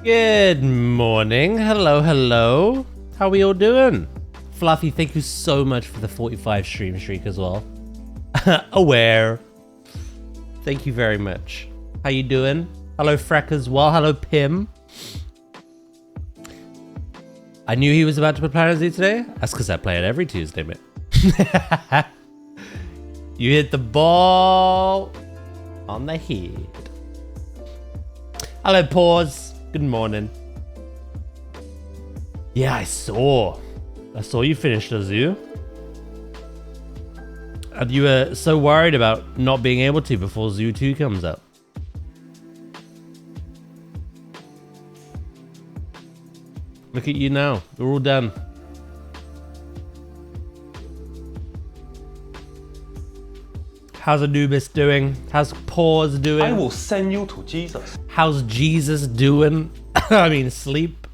Good morning. Hello, hello. How are we all doing? Fluffy, thank you so much for the 45 stream streak as well. Aware. Thank you very much. How you doing? Hello, Freck as well. Hello, Pim. I knew he was about to play planetzoo today. That's because I play it every Tuesday, mate. You hit the ball on the head. Hello, Pause. Good morning. Yeah, I saw you finished a zoo. And you were so worried about not being able to before Zoo 2 comes out. Look at you now. We're all done. How's Anubis doing? How's Pause doing? I will send you to Jesus. How's Jesus doing? I mean, sleep.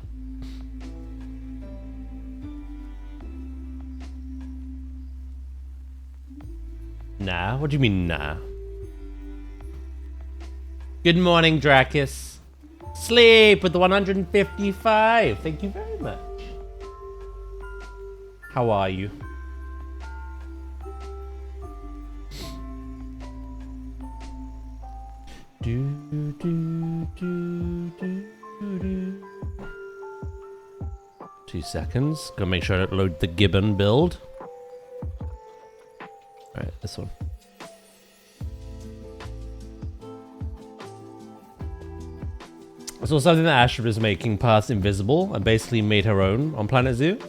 Nah, what do you mean, nah? Good morning, Dracus. Sleep with the 155. Thank you very much. How are you? Do, do, do, do, do. 2 seconds. Gotta make sure I don't load the Gibbon build. Alright, this one. I saw something that Astrid was making paths invisible and basically made her own on planetzoo.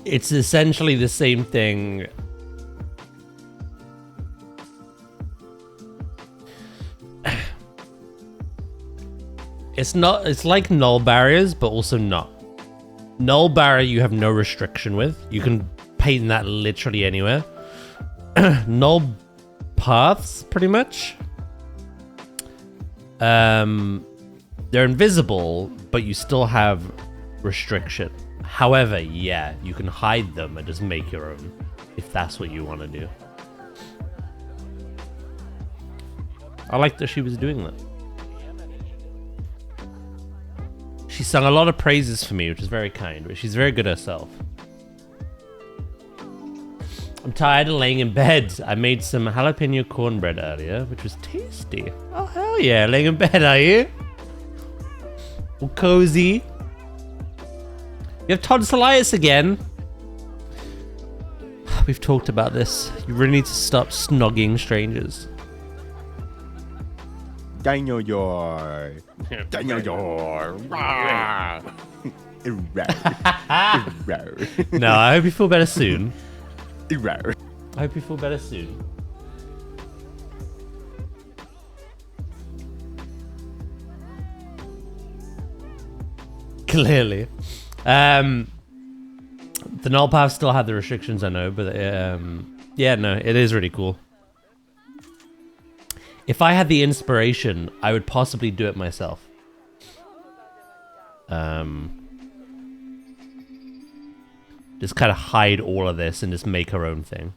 It's essentially the same thing. It's like null barriers, but also not. Null barrier you have no restriction with. You can paint that literally anywhere. Null paths, pretty much. They're invisible, but you still have restriction. However, yeah, you can hide them and just make your own, if that's what you want to do. I like that she was doing that. She sung a lot of praises for me, which is very kind, but she's very good herself. I'm tired of laying in bed. I made some jalapeno cornbread earlier, which was tasty. Oh, hell yeah. Laying in bed, are you? All cozy. You have tonsillitis again. We've talked about this. You really need to stop snogging strangers. Daniel. No, I hope you feel better soon. I hope you feel better soon. Clearly. The null path still had the restrictions, I know, but yeah, no, it is really cool. If I had the inspiration, I would possibly do it myself. Just kind of hide all of this and just make her own thing.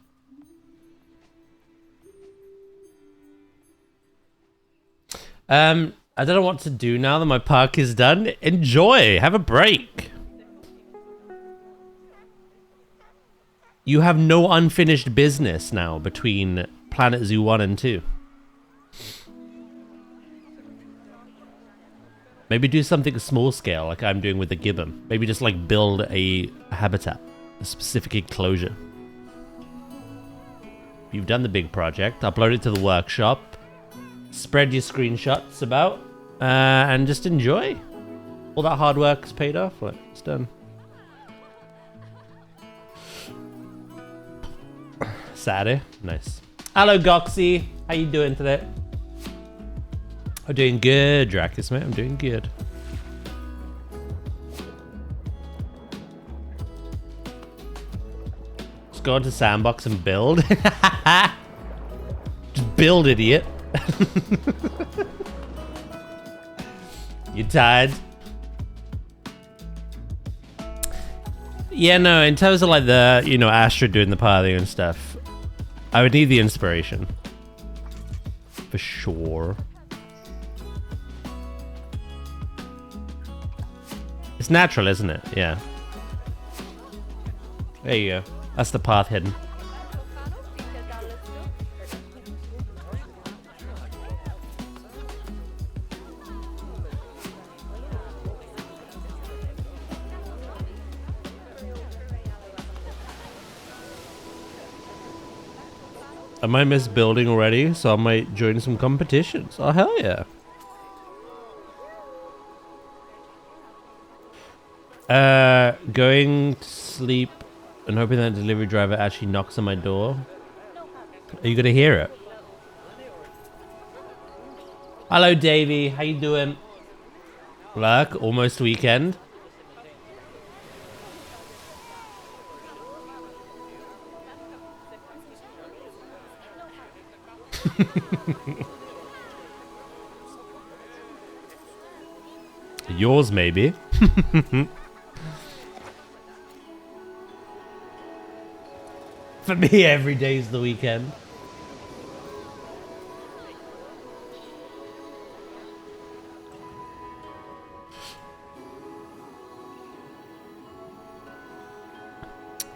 I don't know what to do now that my park is done. Enjoy. Have a break. You have no unfinished business now between planetzoo 1 and 2. Maybe do something small scale like I'm doing with the gibbon. Maybe just like build a habitat, a specific enclosure. You've done the big project. Upload it to the workshop. Spread your screenshots about and just enjoy. All that hard work's paid off. Like, it's done. Saturday. Nice. Hello, Goxy. How you doing today? I'm doing good, Dracus, mate. I'm doing good. Just go into Sandbox and build. Just build, idiot. You tired? Yeah, no, in terms of like the, you know, Astrid doing the party and stuff, I would need the inspiration. For sure. It's natural, isn't it? Yeah. There you go. That's the path hidden. I might miss building already, so I might join some competitions. Oh, hell yeah. Going to sleep and hoping that the delivery driver actually knocks on my door. Are you gonna hear it? Hello, Davey. How you doing? Look, almost weekend. Yours, maybe. For me, every day's the weekend.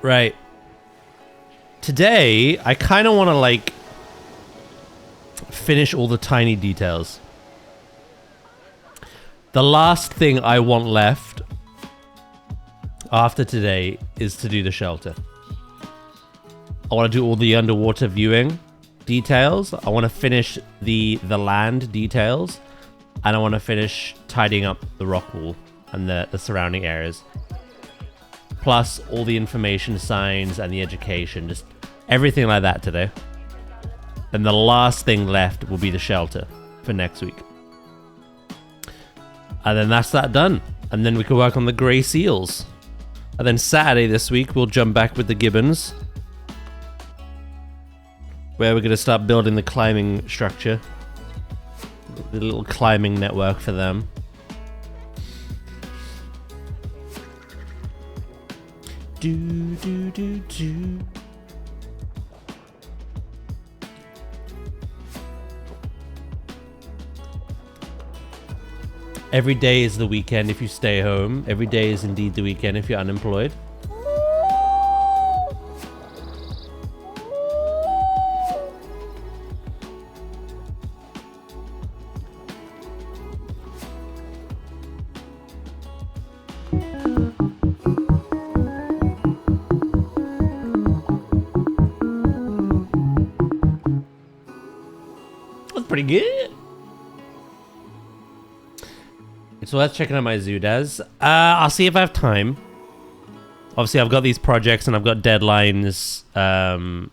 Right. Today, I kind of want to, like, finish all the tiny details. The last thing I want left after today is to do the shelter. I want to do all the underwater viewing details. I want to finish the land details. And I want to finish tidying up the rock wall and the surrounding areas. Plus all the information signs and the education. Just everything like that today. And the last thing left will be the shelter for next week. And then that's that done. And then we can work on the grey seals. And then Saturday this week, we'll jump back with the gibbons. Where we're going to start building the climbing structure. The little climbing network for them. Do, do, do, do. Every day is the weekend if you stay home. Every day is indeed the weekend if you're unemployed. That's pretty good. It's worth checking out my Zoodaz. I'll see if I have time. Obviously, I've got these projects and I've got deadlines. I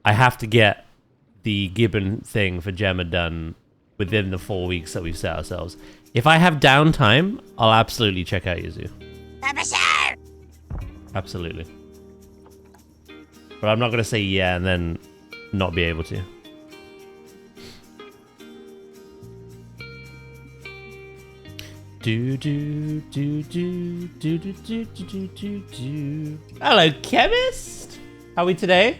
have to get the gibbon thing for Gemma done within the 4 weeks that we've set ourselves. If I have downtime, I'll absolutely check out your zoo. Absolutely. But I'm not going to say yeah and then not be able to. Do do do do do do do do do do. Hello, chemist. How are we today?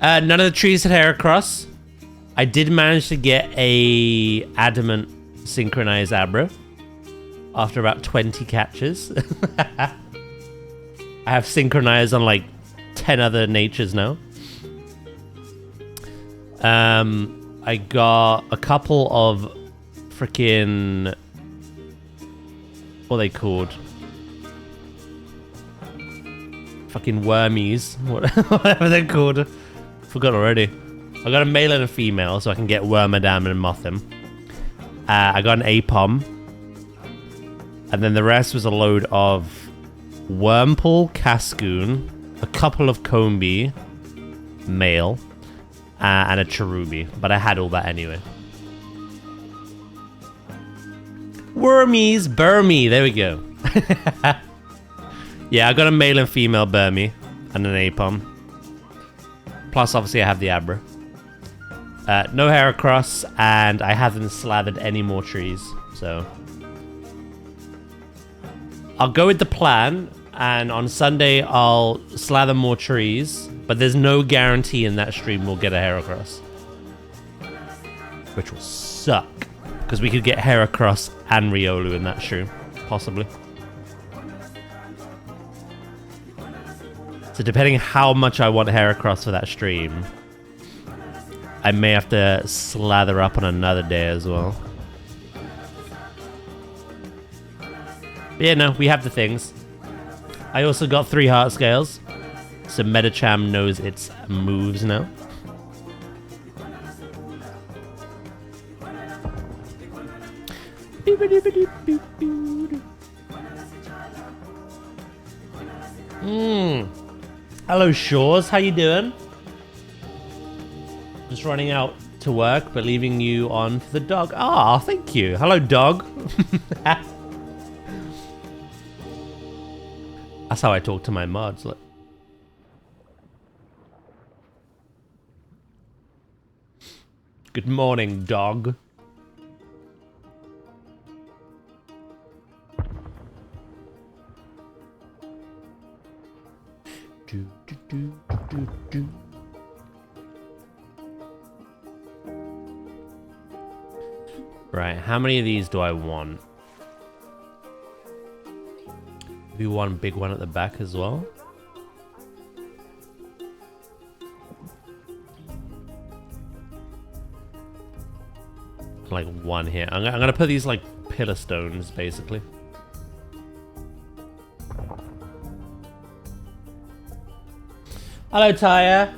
None of the trees had hair across. I did manage to get a adamant synchronized abra after about 20 catches. I have synchronized on like 10 other natures now. I got a couple of freaking... what are they called? Fucking wormies. Whatever they're called. Forgot already. I got a male and a female, so I can get Wormadam and Mothim. I got an Apom. And then the rest was a load of Wormpool, Cascoon, a couple of Combi, male, and a Cherubi. But I had all that anyway. Wormies, Burmy. There we go. Yeah, I got a male and female Burmy and an Apom. Plus, obviously, I have the Abra. No hair across, and I haven't slathered any more trees, so... I'll go with the plan, and on Sunday, I'll slather more trees, but there's no guarantee in that stream we'll get a hair across. which will suck. Because we could get Heracross and Riolu in that shroom, possibly. So depending how much I want Heracross for that stream, I may have to slather up on another day as well. But yeah, no, we have the things. I also got 3 heart scales, so Medicham knows its moves now. Hello, Shores. How you doing? Just running out to work, but leaving you on for the dog. Ah, thank you. Hello, dog. That's how I talk to my mods. Look. Good morning, dog. Right, how many of these do I want? Maybe one big one at the back as well. Like one here. I'm gonna put these like pillar stones, basically. Hello, Taya.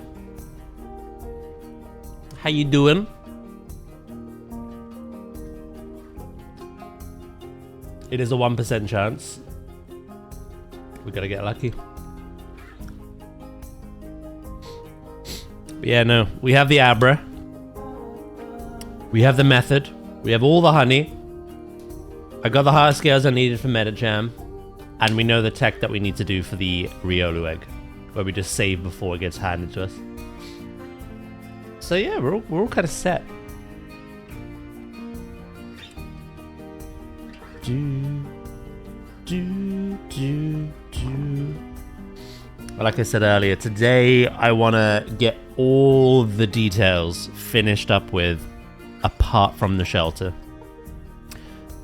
How you doing? It is a 1% chance. We gotta get lucky. But yeah, no. We have the Abra. We have the method. We have all the honey. I got the heart scales I needed for Medicham. And we know the tech that we need to do for the Riolu egg, where we just save before it gets handed to us. So yeah, we're all kind of set. Like I said earlier, today I want to get all the details finished up with, apart from the shelter.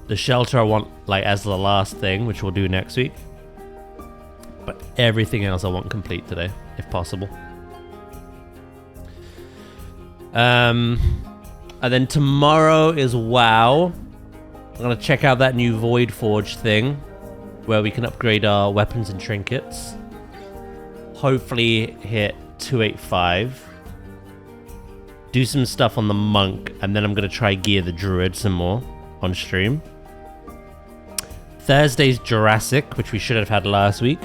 The shelter I want like as the last thing, which we'll do next week. But everything else I want complete today, if possible. And then tomorrow is WoW. I'm going to check out that new Void Forge thing, where we can upgrade our weapons and trinkets. Hopefully hit 285. Do some stuff on the monk, and then I'm going to try gear the druid some more on stream. Thursday's Jurassic, which we should have had last week.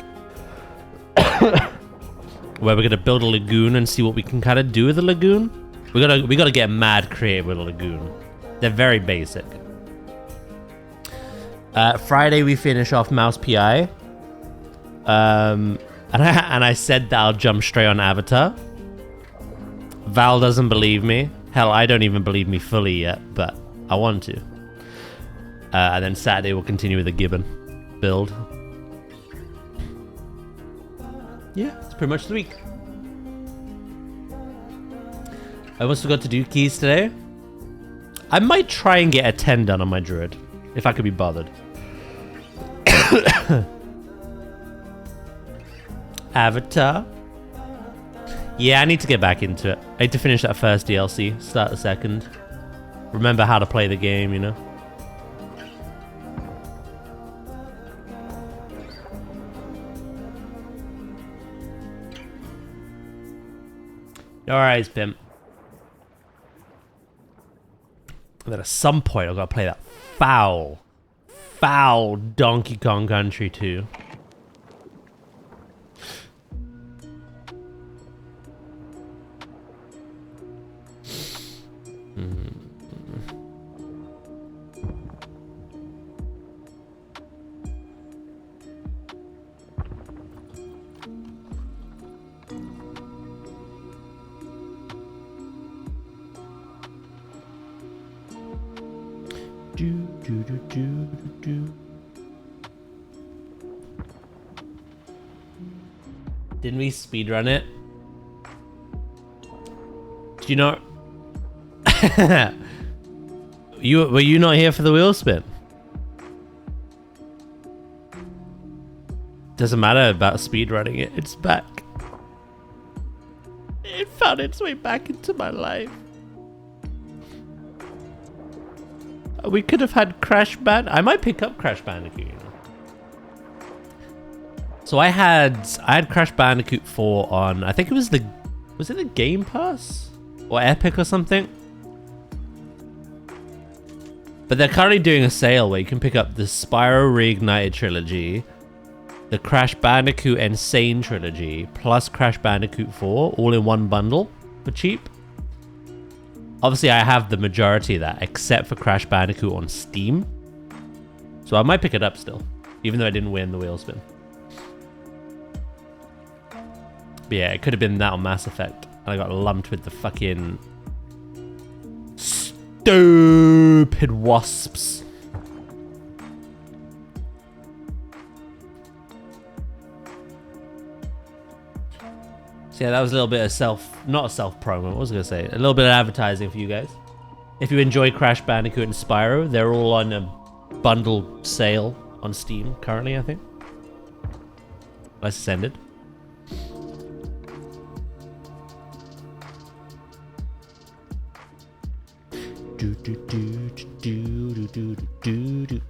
Where we're going to build a lagoon and see what we can kind of do with the lagoon. We gotta get mad creative with a lagoon. They're very basic. Friday we finish off Mouse PI. And I said that I'll jump straight on Avatar. Val doesn't believe me. Hell, I don't even believe me fully yet, but I want to. And then Saturday we'll continue with the Gibbon build. Yeah, that's pretty much the week. I also got to do keys today. I might try and get a 10 done on my druid, if I could be bothered. Avatar. Yeah, I need to get back into it. I need to finish that first DLC, start the second. Remember how to play the game, you know? Alright, Pimp. And then at some point I've got to play that foul Donkey Kong Country 2. Didn't we speedrun it? Do you know? were you not here for the wheel spin? Doesn't matter about speedrunning it. It's back. It found its way back into my life. We could have had Crash Band. I might pick up Crash Bandicoot. You know? So I had Crash Bandicoot 4 on. I think it was it the Game Pass or Epic or something. But they're currently doing a sale where you can pick up the Spyro Reignited trilogy, the Crash Bandicoot Insane trilogy, plus Crash Bandicoot 4, all in one bundle for cheap. Obviously, I have the majority of that, except for Crash Bandicoot on Steam. So I might pick it up still, even though I didn't win the wheel spin. But yeah, it could have been that on Mass Effect. And I got lumped with the fucking stupid wasps. So yeah, that was a little bit of not a self-promo, what was I going to say? A little bit of advertising for you guys. If you enjoy Crash Bandicoot and Spyro, they're all on a bundle sale on Steam currently, I think. Unless it's ended. Do, do, do, do, do, do, do, do.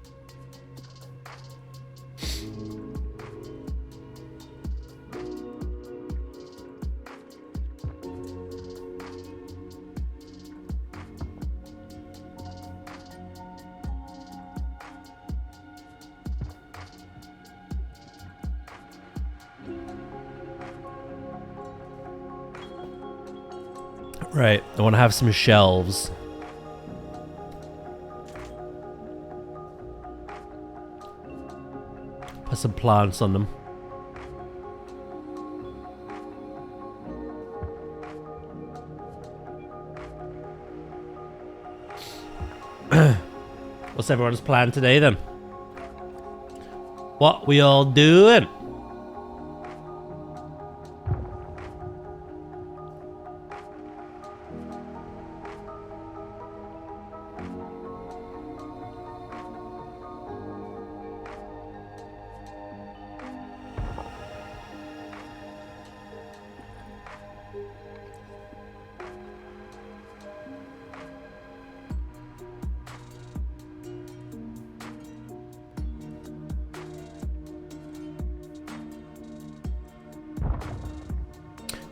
Right, I want to have some shelves. Put some plants on them. What's everyone's plan today then? What we all doing?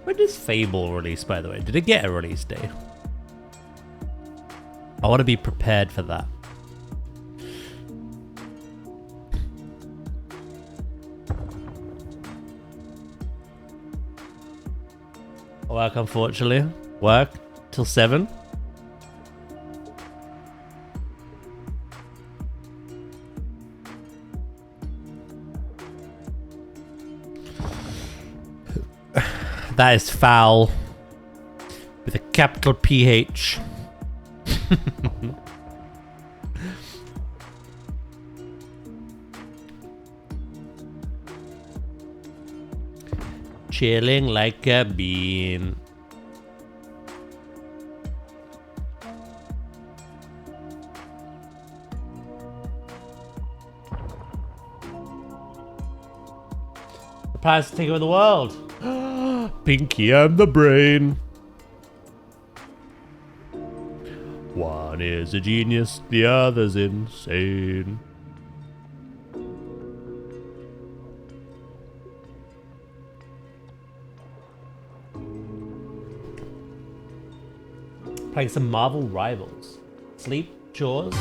When does Fable release, by the way? Did it get a release date? I want to be prepared for that. Work, unfortunately. Work till 7. That is foul. With a capital PH. Chilling like a bean. The plans to take over the world. Pinky and the Brain. One is a genius, the other's insane. Playing some Marvel Rivals. Sleep, chores.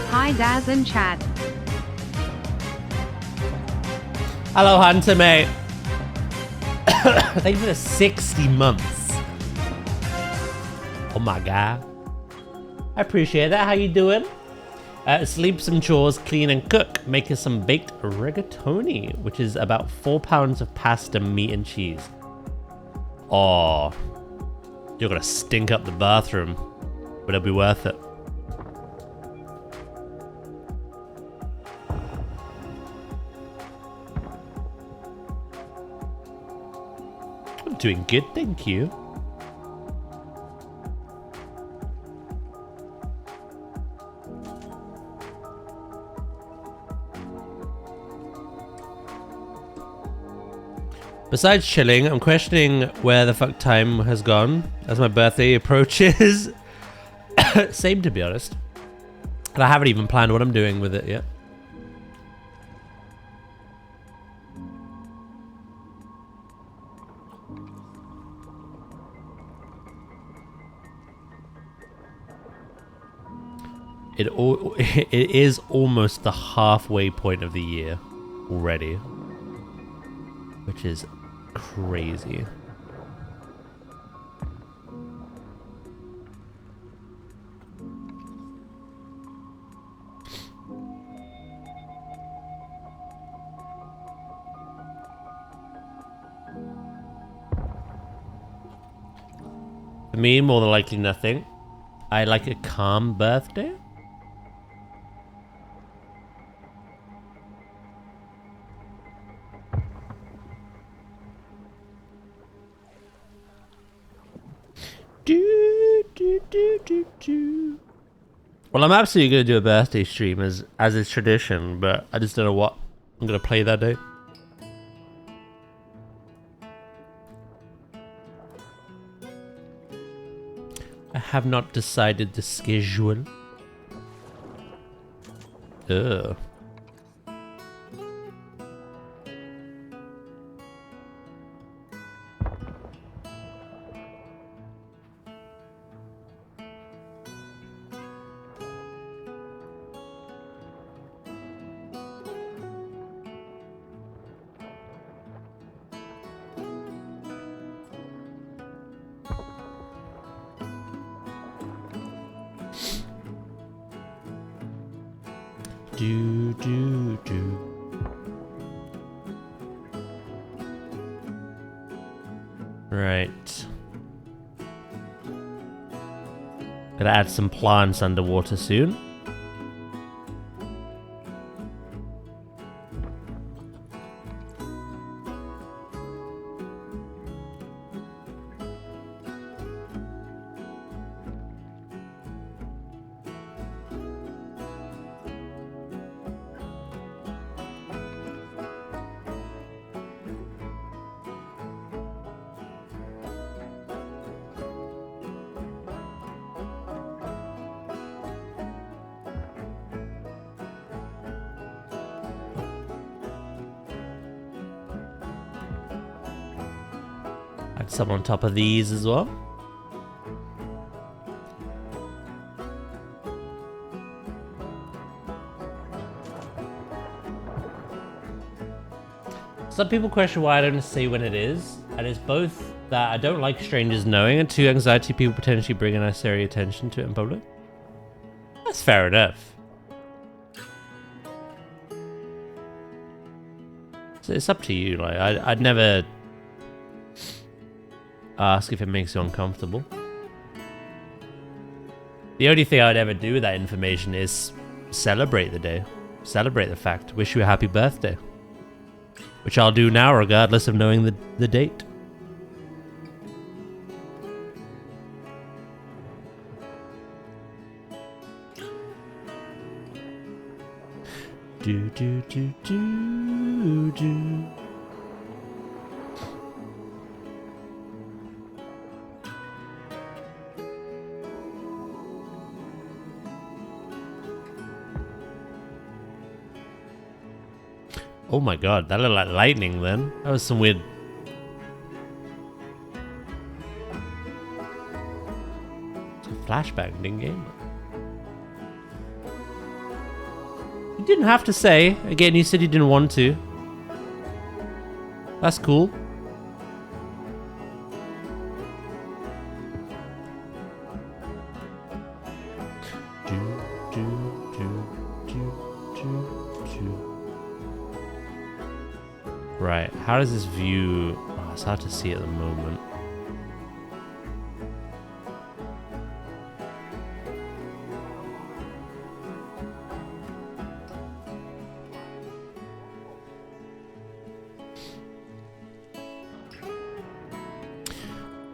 Hi Daz and chat. Hello Hunter, mate. Thank you for the 60 months. Oh my god. I appreciate that. How you doing? Sleep, some chores, clean and cook. Making some baked rigatoni, which is about 4 pounds of pasta, meat and cheese. Oh, you're gonna stink up the bathroom, but it'll be worth it. I'm doing good, thank you. Besides chilling, I'm questioning where the fuck time has gone as my birthday approaches. Same, to be honest. And I haven't even planned what I'm doing with it yet. It is almost the halfway point of the year already, which is crazy. For me, more than likely nothing. I like a calm birthday. Well, I'm absolutely going to do a birthday stream as is tradition, but I just don't know what I'm going to play that day. I have not decided the schedule. Ugh. Right. Gotta add some plants underwater soon. Add some on top of these as well. Some people question why I don't say when it is, and it's both that I don't like strangers knowing, and two, anxiety people potentially bring unnecessary attention to it in public. That's fair enough. So it's up to you. Like I'd never ask if it makes you uncomfortable. The only thing I'd ever do with that information is celebrate the day, celebrate the fact, wish you a happy birthday. Which I'll do now regardless of knowing the date. Do do do do do. Oh my god, that looked like lightning then. That was some weird... It's a flashback, didn't game? You didn't have to say. Again, you said you didn't want to. That's cool. Right, how does this view... Oh, it's hard to see at the moment.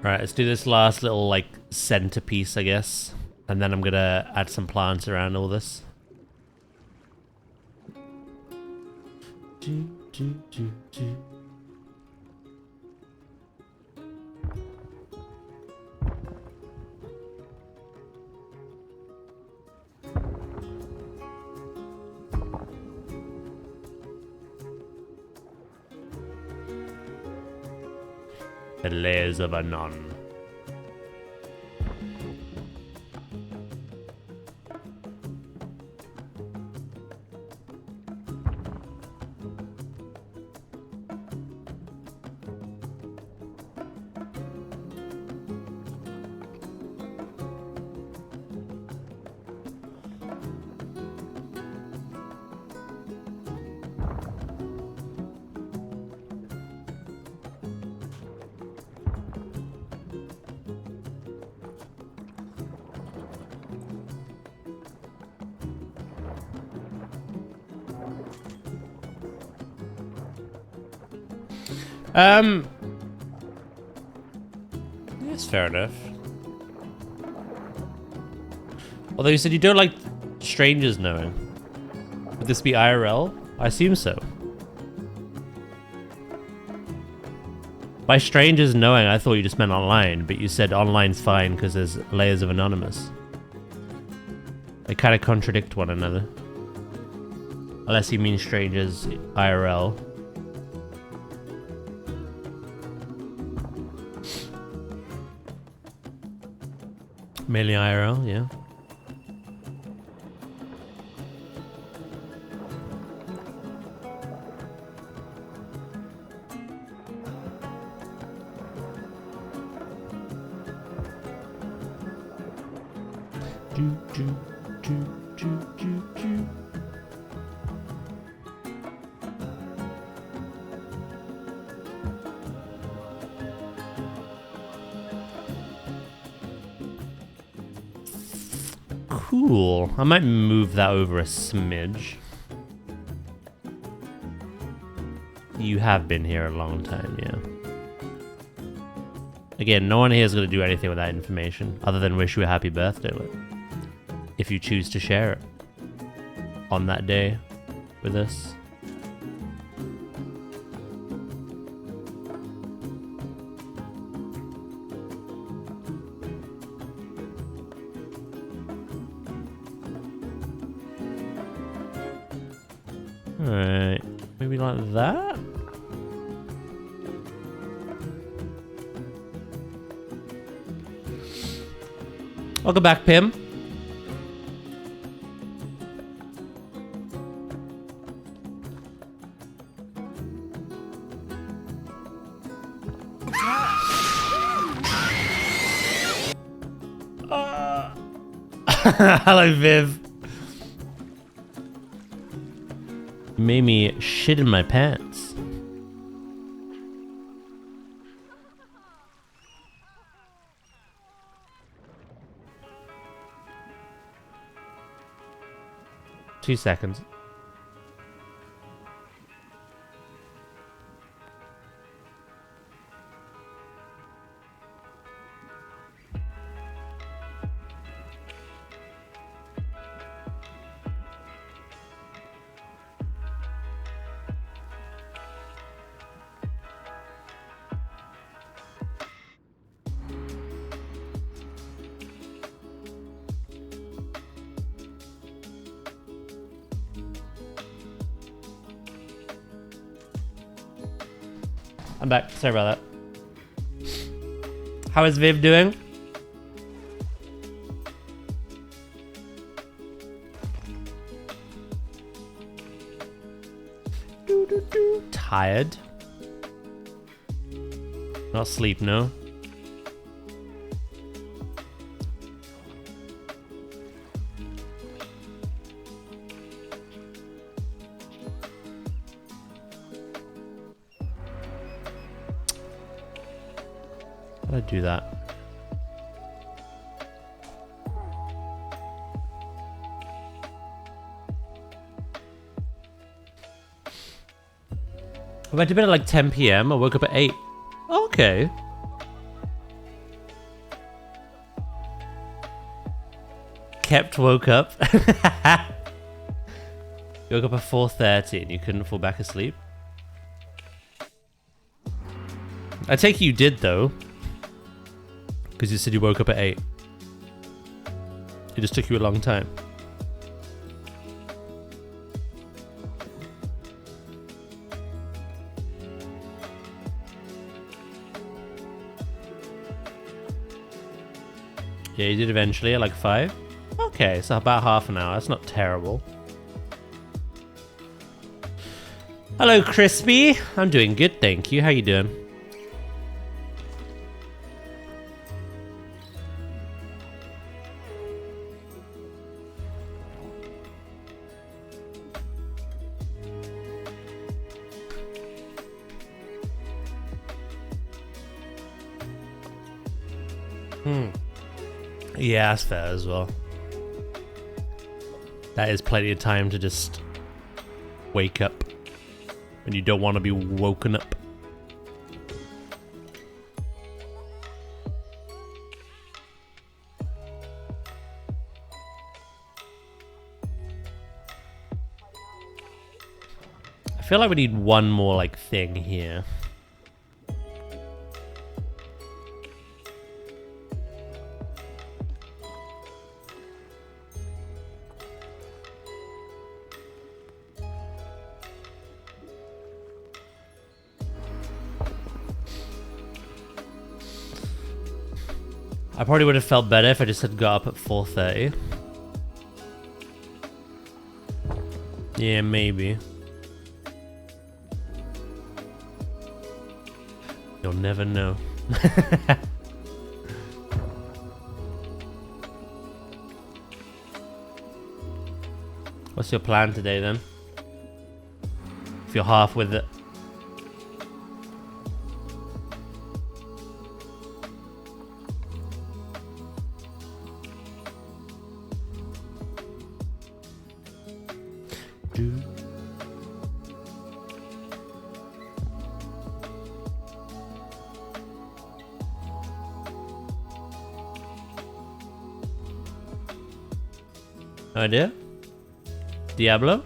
Right, let's do this last little, like, centerpiece, I guess. And then I'm gonna add some plants around all this. The layers of Anon. Yes, fair enough. Although you said you don't like strangers knowing. Would this be IRL? I assume so. By strangers knowing, I thought you just meant online, but you said online's fine because there's layers of anonymous. They kind of contradict one another. Unless you mean strangers IRL. Mainly IRL, yeah. Cool. I might move that over a smidge. You have been here a long time, yeah. Again, no one here is going to do anything with that information other than wish you a happy birthday with it. If you choose to share it on that day with us. Alright, maybe like that? Welcome back, Pim. Hello, Viv. You made me shit in my pants. Two seconds. I'm back. Sorry about that. How is Viv doing? Tired? Not asleep, no? How do I do that? I went to bed at like 10 PM. I woke up at 8. Okay. Woke up. You woke up at 4:30 and you couldn't fall back asleep? I take it you did though. Because you said you woke up at 8. It just took you a long time. Yeah, you did eventually at like 5. Okay, so about half an hour. That's not terrible. Hello, Crispy. I'm doing good, thank you. How you doing? Yeah, that's fair as well. That is plenty of time to just wake up when you don't want to be woken up. I feel like we need one more like thing here. I probably would have felt better if I just had got up at 4:30. Yeah, maybe. You'll never know. What's your plan today then? If you're half with it. No idea? Diablo?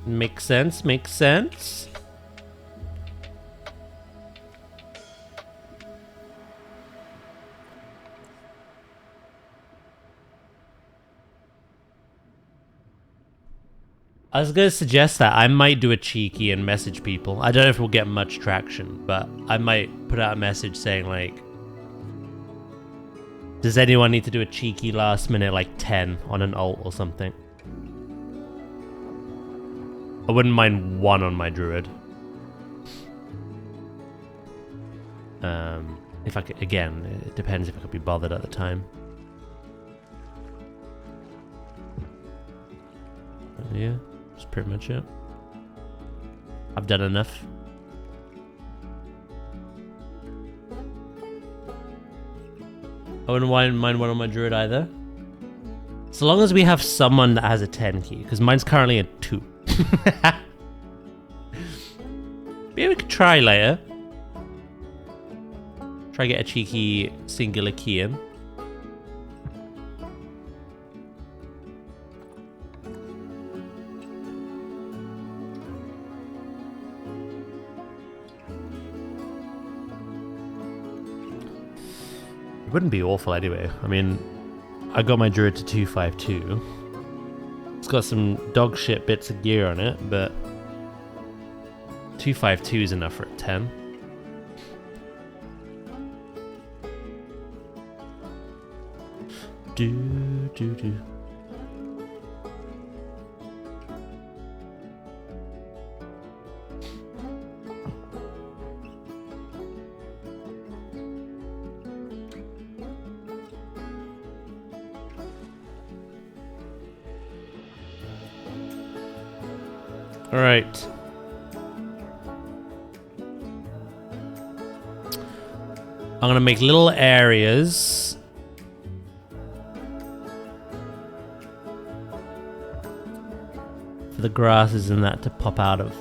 Makes sense, makes sense. I was gonna suggest that I might do a cheeky and message people. I don't know if we'll get much traction, but I might put out a message saying like, does anyone need to do a cheeky last minute like 10 on an ult or something? I wouldn't mind 1 on my druid. If I could, again, it depends if I could be bothered at the time. Yeah, that's pretty much it. I've done enough. I wouldn't mind 1 on my druid either. So long as we have someone that has a 10 key, because mine's currently a 2. Maybe we could try later. Try get a cheeky singular key in. It wouldn't be awful anyway. I mean, I got my druid to 252. It's got some dog shit bits of gear on it, but 252 is enough for a 10. Do. All right. I'm gonna make little areas for the grasses and that to pop out of.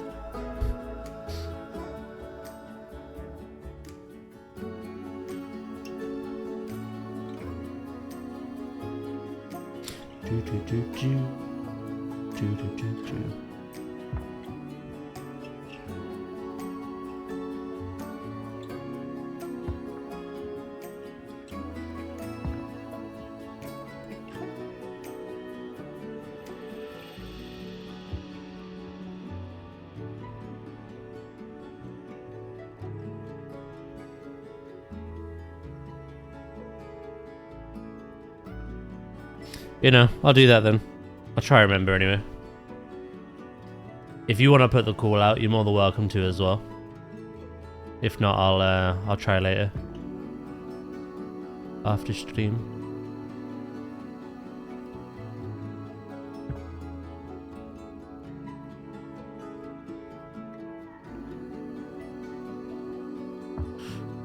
You know, I'll do that then. I'll try to remember anyway. If you want to put the call out, you're more than welcome to as well. If not, I'll try later. After stream.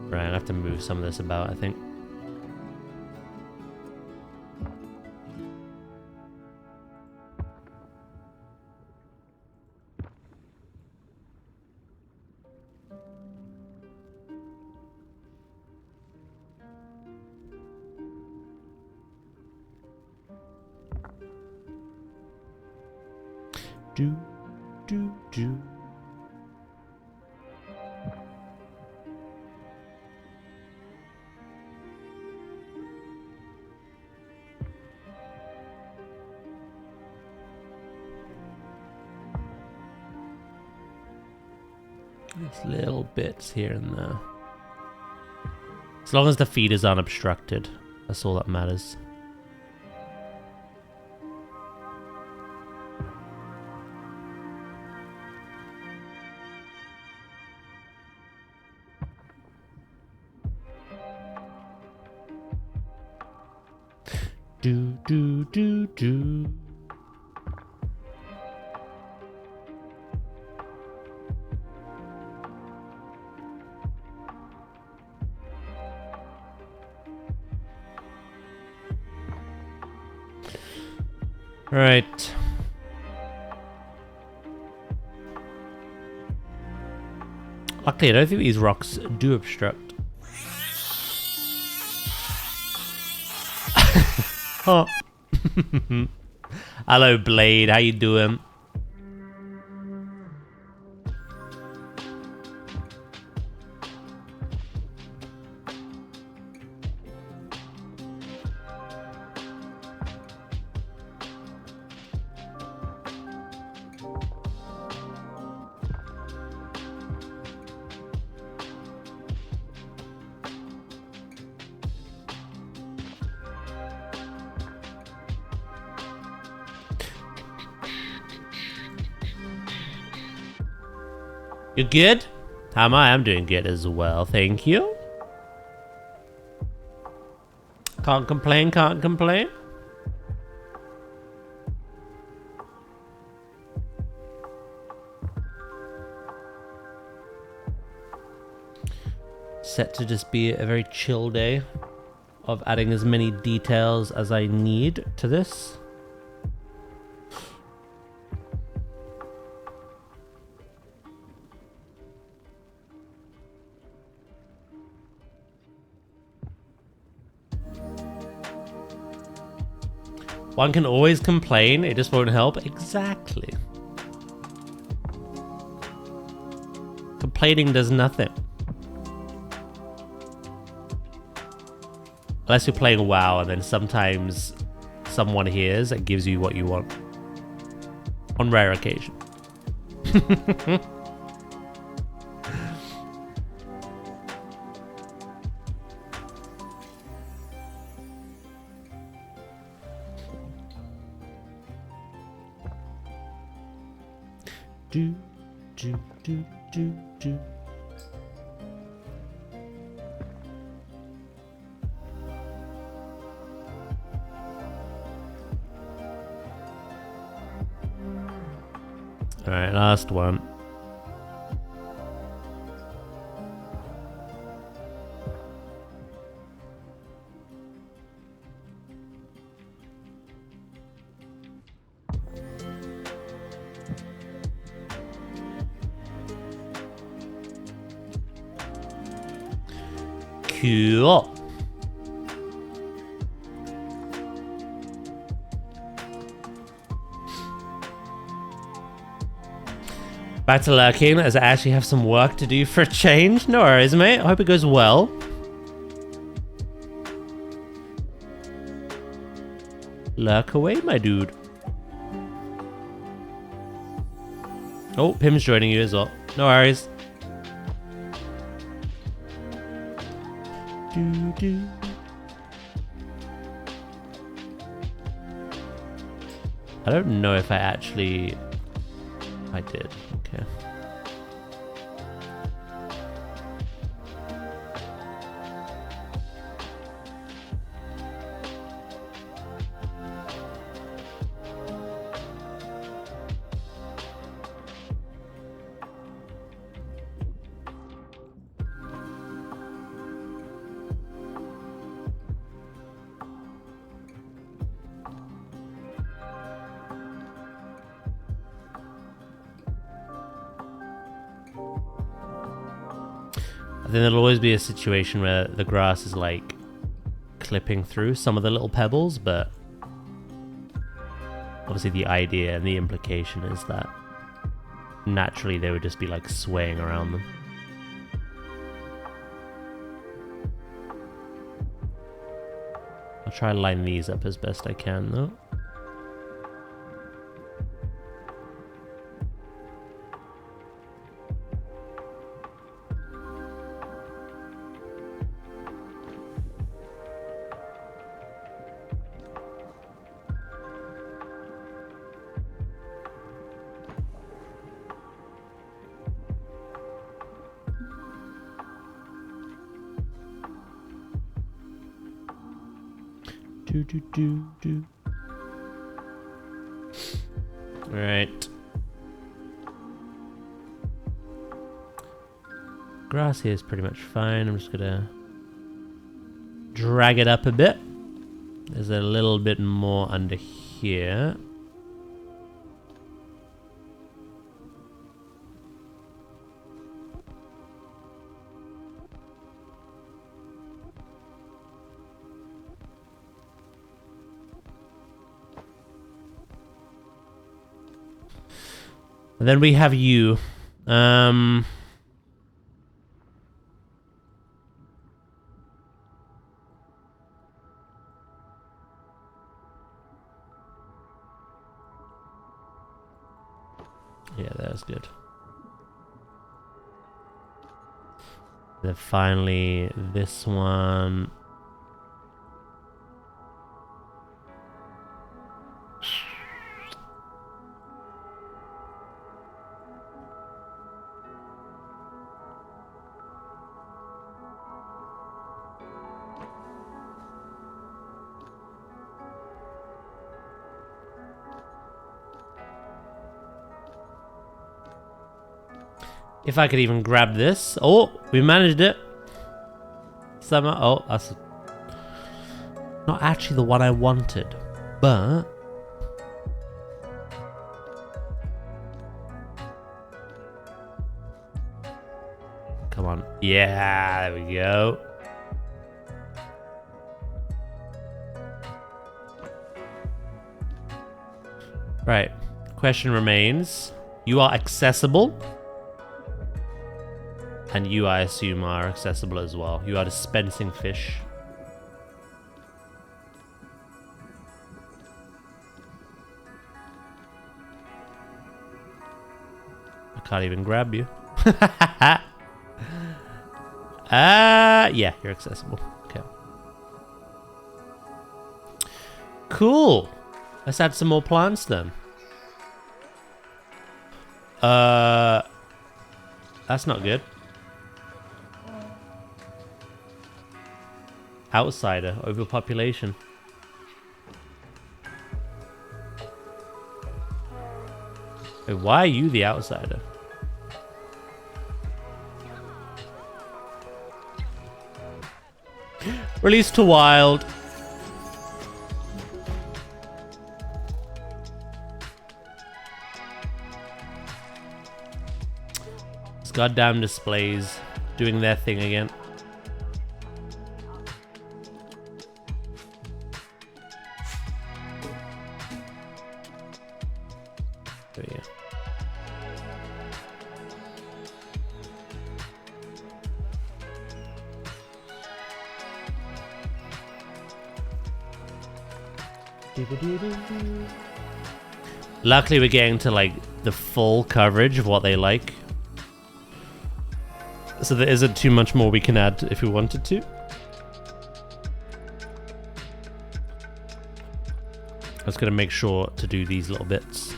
Right, I have to move some of this about, I think. Do. These little bits here and there. As long as the feeders aren't obstructed, that's all that matters. Do. Right. Luckily, I don't think these rocks do obstruct. Oh. Hello, Blade. How you doing? You good? How am I? I'm doing good as well, thank you. Can't complain, can't complain. Set to just be a very chill day of adding as many details as I need to this. One can always complain, it just won't help. Exactly. Complaining does nothing. Unless you're playing WoW and then sometimes someone hears and gives you what you want. On rare occasion. Do. All right, last one. Cool. Back to lurking as I actually have some work to do for a change. No worries, mate. I hope it goes well. Lurk away, my dude. Oh, Pim's joining you as well. No worries. Do. I don't know if I actually... I did. Okay. I think there'll always be a situation where the grass is like clipping through some of the little pebbles, but obviously the idea and the implication is that naturally they would just be like swaying around them. I'll try to line these up as best I can though. Do. Right. Grass here is pretty much fine. I'm just gonna drag it up a bit. There's a little bit more under here. And then we have you. Yeah, that was good. Then finally, this one. If I could even grab this. Oh, we managed it. Somehow. Oh, that's not actually the one I wanted, but come on. Yeah, there we go. Right. Question remains. You are accessible. And you, I assume, are accessible as well. You are dispensing fish. I can't even grab you. Yeah, you're accessible. Okay. Cool. Let's add some more plants then. That's not good. Outsider, overpopulation. Wait, why are you the outsider? Release to wild. These goddamn displays doing their thing again. Luckily we're getting to like the full coverage of what they like, so there isn't too much more we can add if we wanted to. was going to make sure to do these little bits.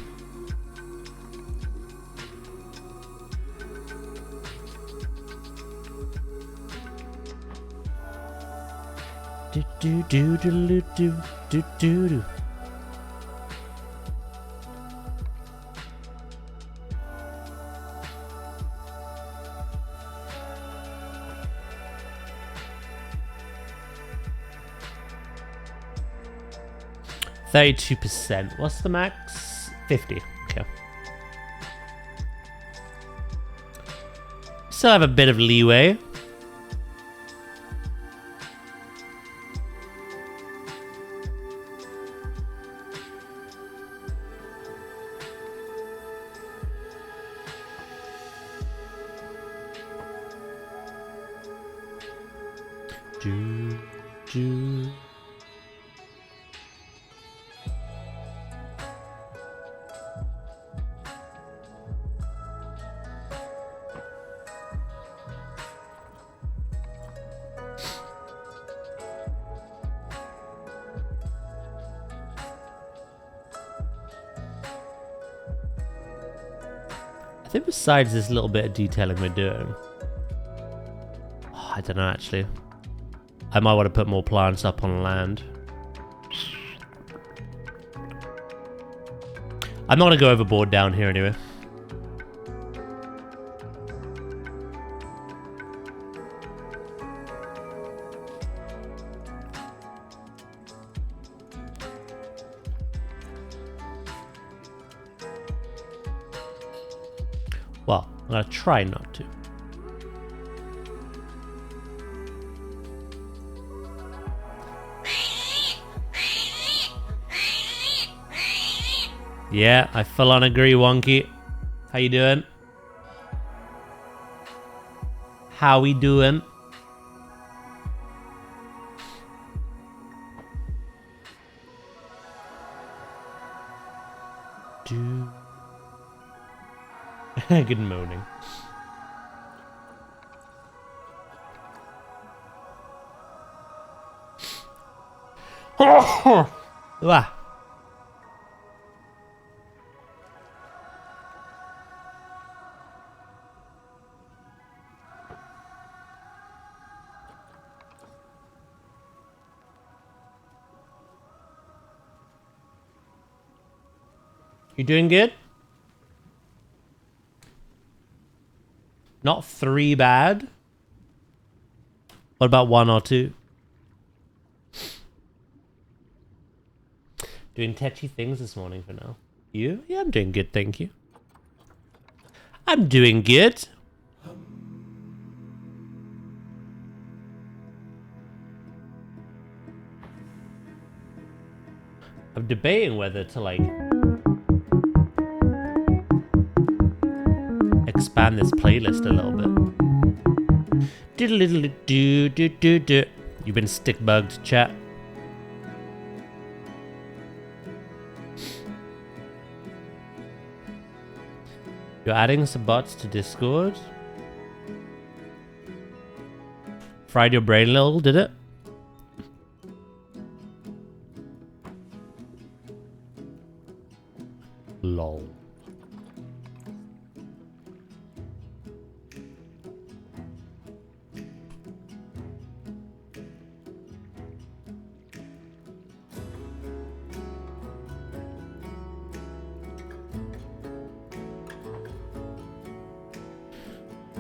Do do do do do do do do. %. What's the max? 50. Okay. Still have a bit of leeway. Do, do. I think besides this little bit of detailing we're doing, I don't know actually. I might want to put more plants up on land. I'm not going to go overboard down here anyway. Well, I'm going to try not to. Yeah, I full on agree, Wonky. How you doing? How we doing? Good morning. Ah. You doing good? Not 3 bad. What about 1 or 2? Doing tetchy things this morning for now. You? Yeah, I'm doing good, thank you. I'm doing good. I'm debating whether to like expand this playlist a little bit. Do. You've been stick bugged, chat. You're adding some bots to Discord. Fried your brain a little, did it? Lol.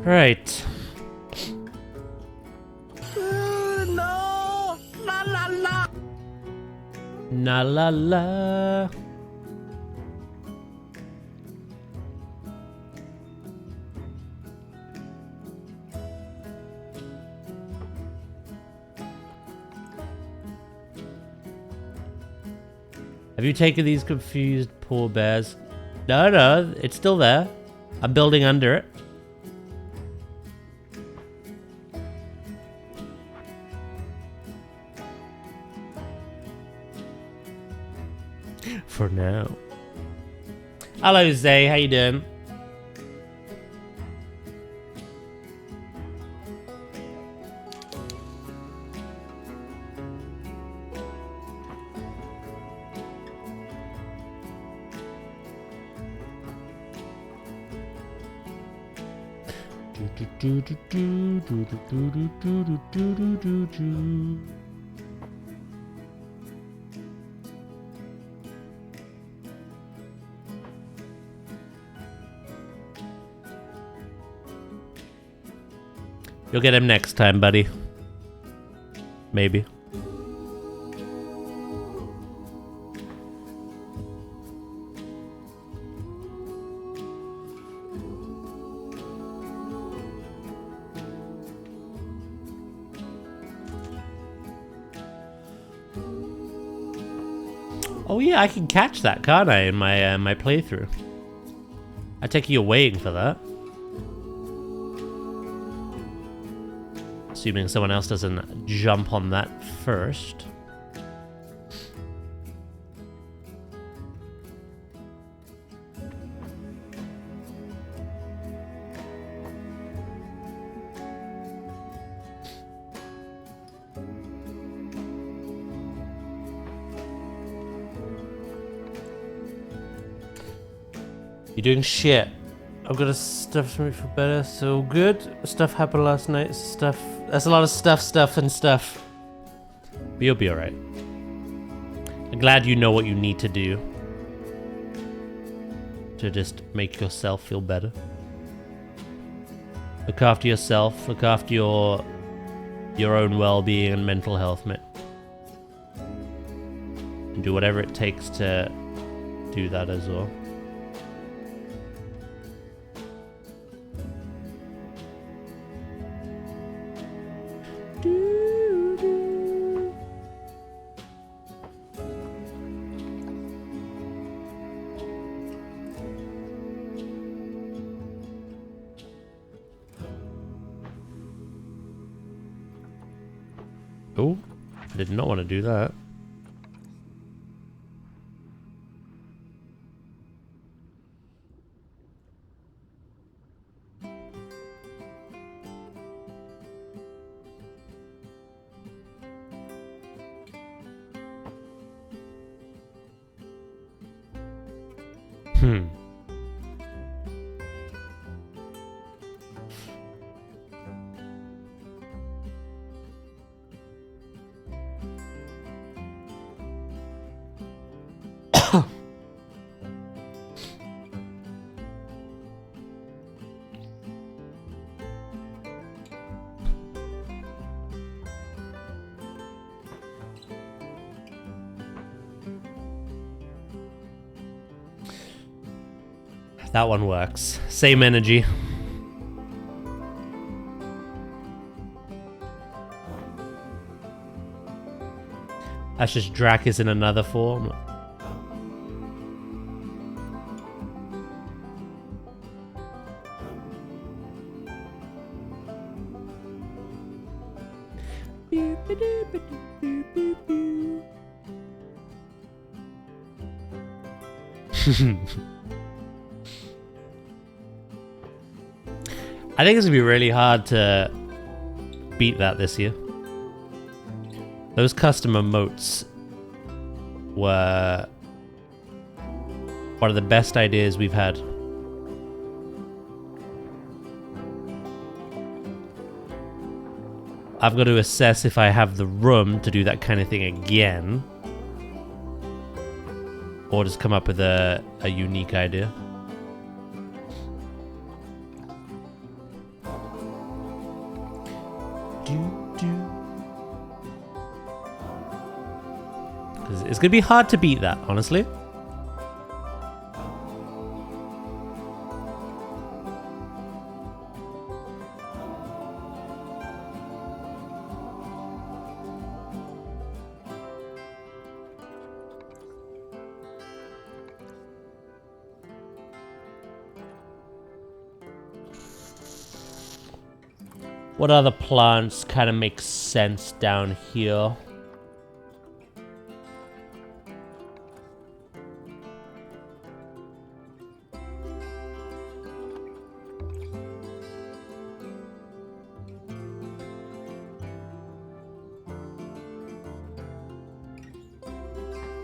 Right. No! La la la! Na la la. Have you taken these confused poor bears? No, it's still there. I'm building under it. For now. Hello, Zay. How you doing? You'll get him next time, buddy. Maybe. Oh yeah, I can catch that, can't I, in my playthrough? I take it you're waiting for that. Assuming someone else doesn't jump on that first. You're doing shit. I've got to stuff to make for better. So good. Stuff happened last night. Stuff. That's a lot of stuff, and stuff. But you'll be alright. I'm glad you know what you need to do to just make yourself feel better. Look after yourself. Look after your own well-being and mental health, mate. And do whatever it takes to do that as well. Oh, I did not want to do that. That one works. Same energy. That's just Drakus in another form. I think it's gonna be really hard to beat that this year. Those custom emotes were one of the best ideas we've had. I've got to assess if I have the room to do that kind of thing again, or just come up with a unique idea. It's gonna be hard to beat that, honestly. What other plants kind of make sense down here?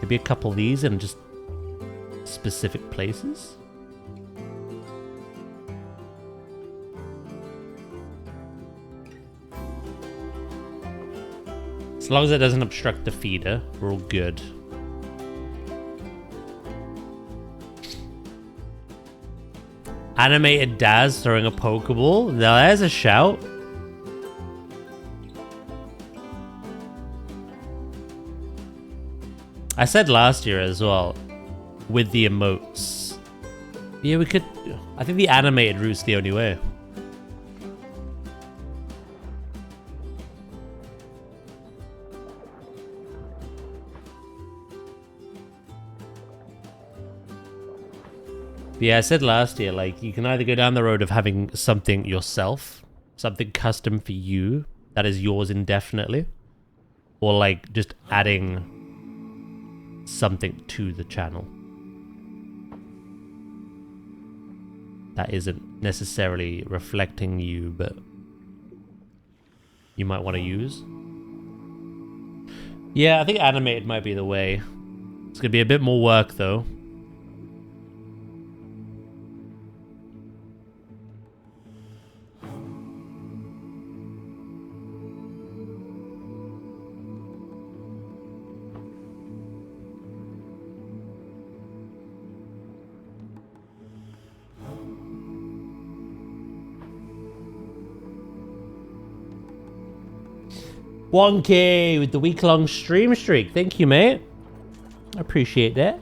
Maybe a couple of these in just specific places. As long as it doesn't obstruct the feeder, we're all good. Animated Daz throwing a Pokeball. Now there's a shout. I said last year as well, with the emotes. Yeah, we could... I think the animated route's the only way. But yeah, I said last year, like, you can either go down the road of having something yourself, something custom for you, that is yours indefinitely, or like just adding something to the channel that isn't necessarily reflecting you, but you might want to use. Yeah, I think animated might be the way. It's gonna be a bit more work though. Wonky with the week-long stream streak. Thank you, mate. I appreciate that.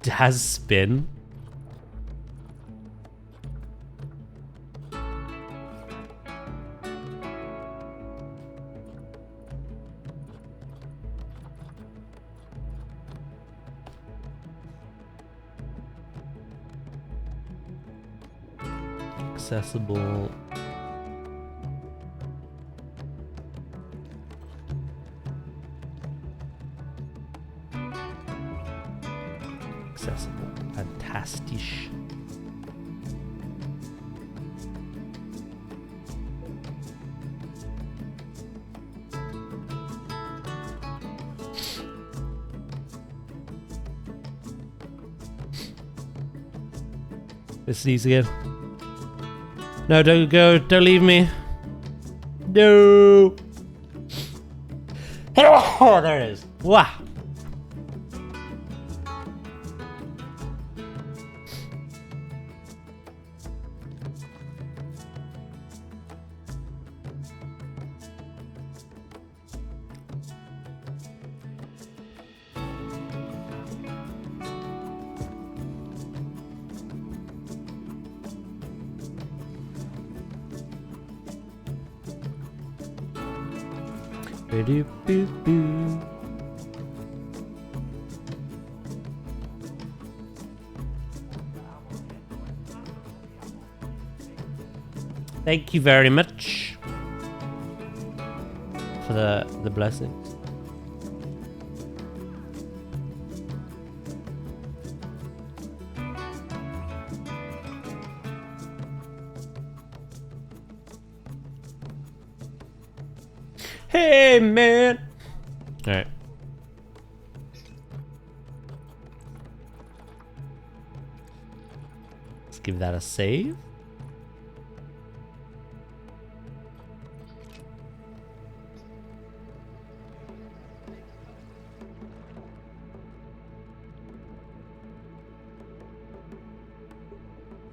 Daz spin. Accessible. Accessible. Fantastic. Let's sneeze again. No, don't go. Don't leave me. No. Oh, there it is. Wow. Thank you very much for the blessings. Hey, man. All right. Let's give that a save.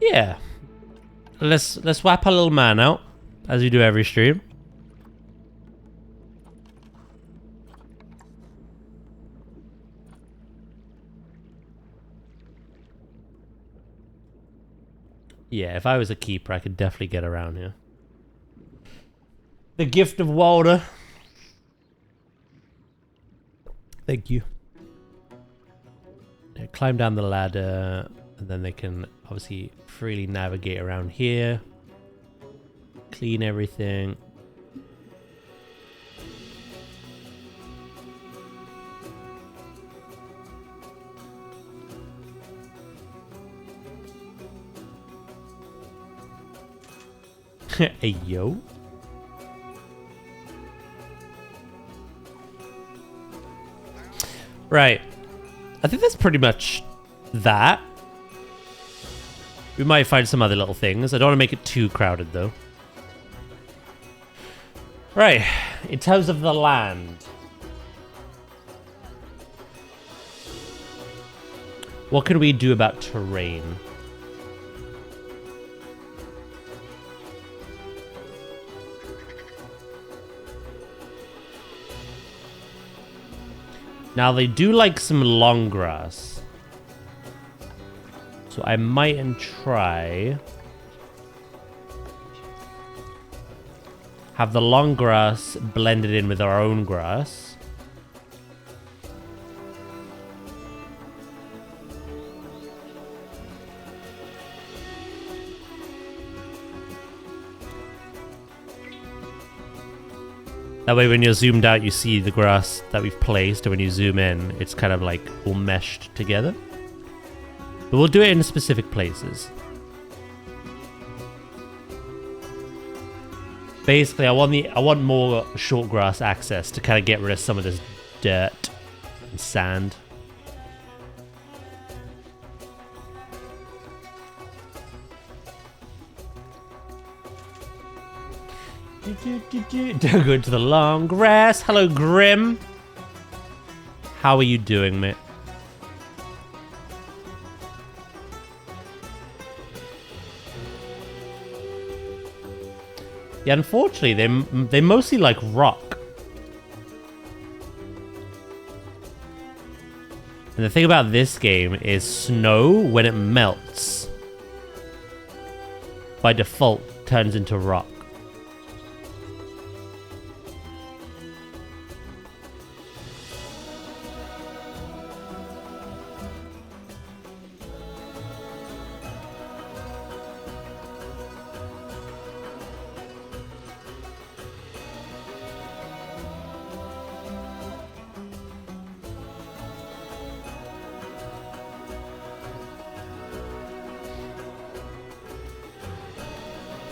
Yeah. Let's swap our little man out, as we do every stream. Yeah, if I was a keeper, I could definitely get around here. The gift of water. Thank you. Yeah, climb down the ladder, and then they can obviously freely navigate around here. Clean everything. Hey, yo. Right. I think that's pretty much that. We might find some other little things. I don't want to make it too crowded, though. Right. In terms of the land. What can we do about terrain? Now, they do like some long grass. So I might try... have the long grass blended in with our own grass. That way when you're zoomed out, you see the grass that we've placed, and when you zoom in, it's kind of like all meshed together. But we'll do it in specific places. Basically, I want more short grass access to kind of get rid of some of this dirt and sand. Don't go into the long grass. Hello, Grim. How are you doing, mate? Yeah, unfortunately, they mostly like rock. And the thing about this game is snow, when it melts, by default, turns into rock.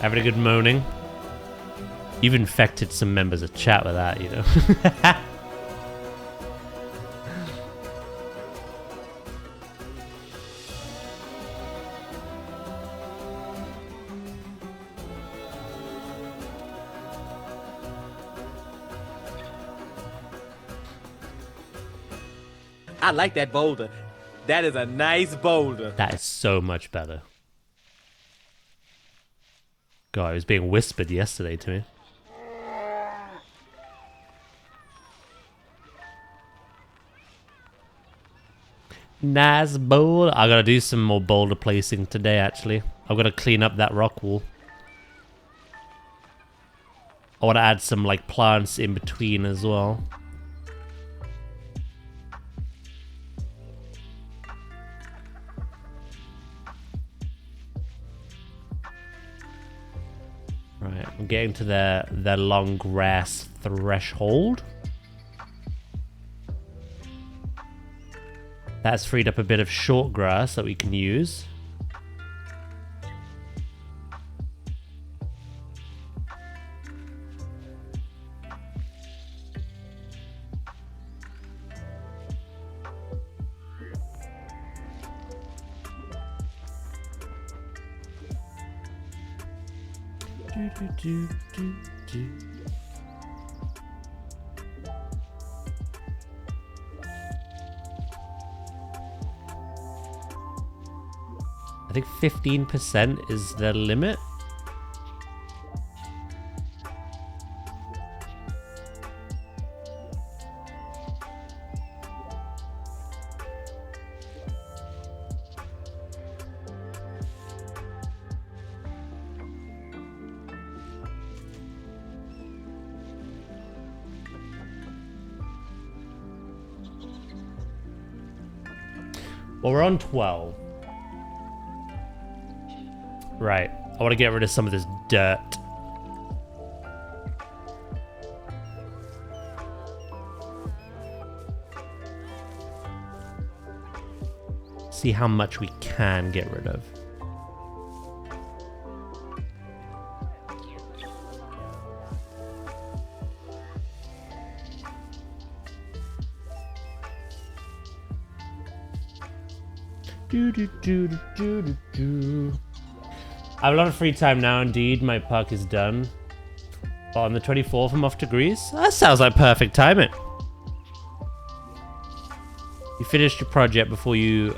Having a good moaning. You've infected some members of chat with that, you know. I like that boulder. That is a nice boulder. That is so much better. God, it was being whispered yesterday to me. Nice boulder. I gotta do some more boulder placing today, actually. I've gotta clean up that rock wall. I wanna add some, like, plants in between as well. Right, I'm getting to their long grass threshold. That's freed up a bit of short grass that we can use. I think 15% is the limit. Well, we're on 12. Right. I want to get rid of some of this dirt. See how much we can get rid of. Do do do do do do do. I have a lot of free time now, indeed. My park is done. But on the 24th, I'm off to Greece. That sounds like perfect timing. You finished your project before you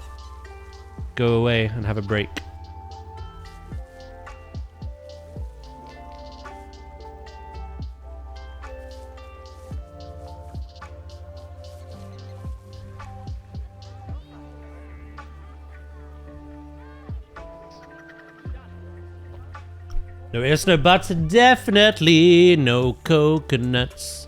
go away and have a break. No ifs, no buts, and definitely no coconuts.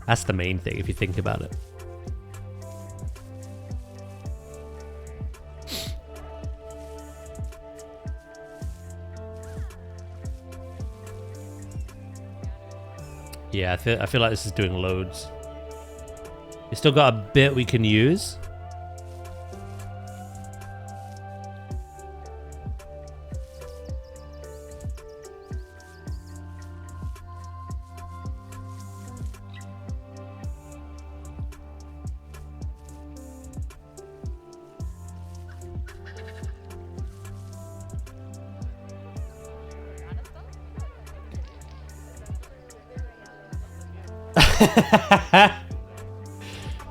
That's the main thing if you think about it. Yeah, I feel like this is doing loads. We still got a bit we can use.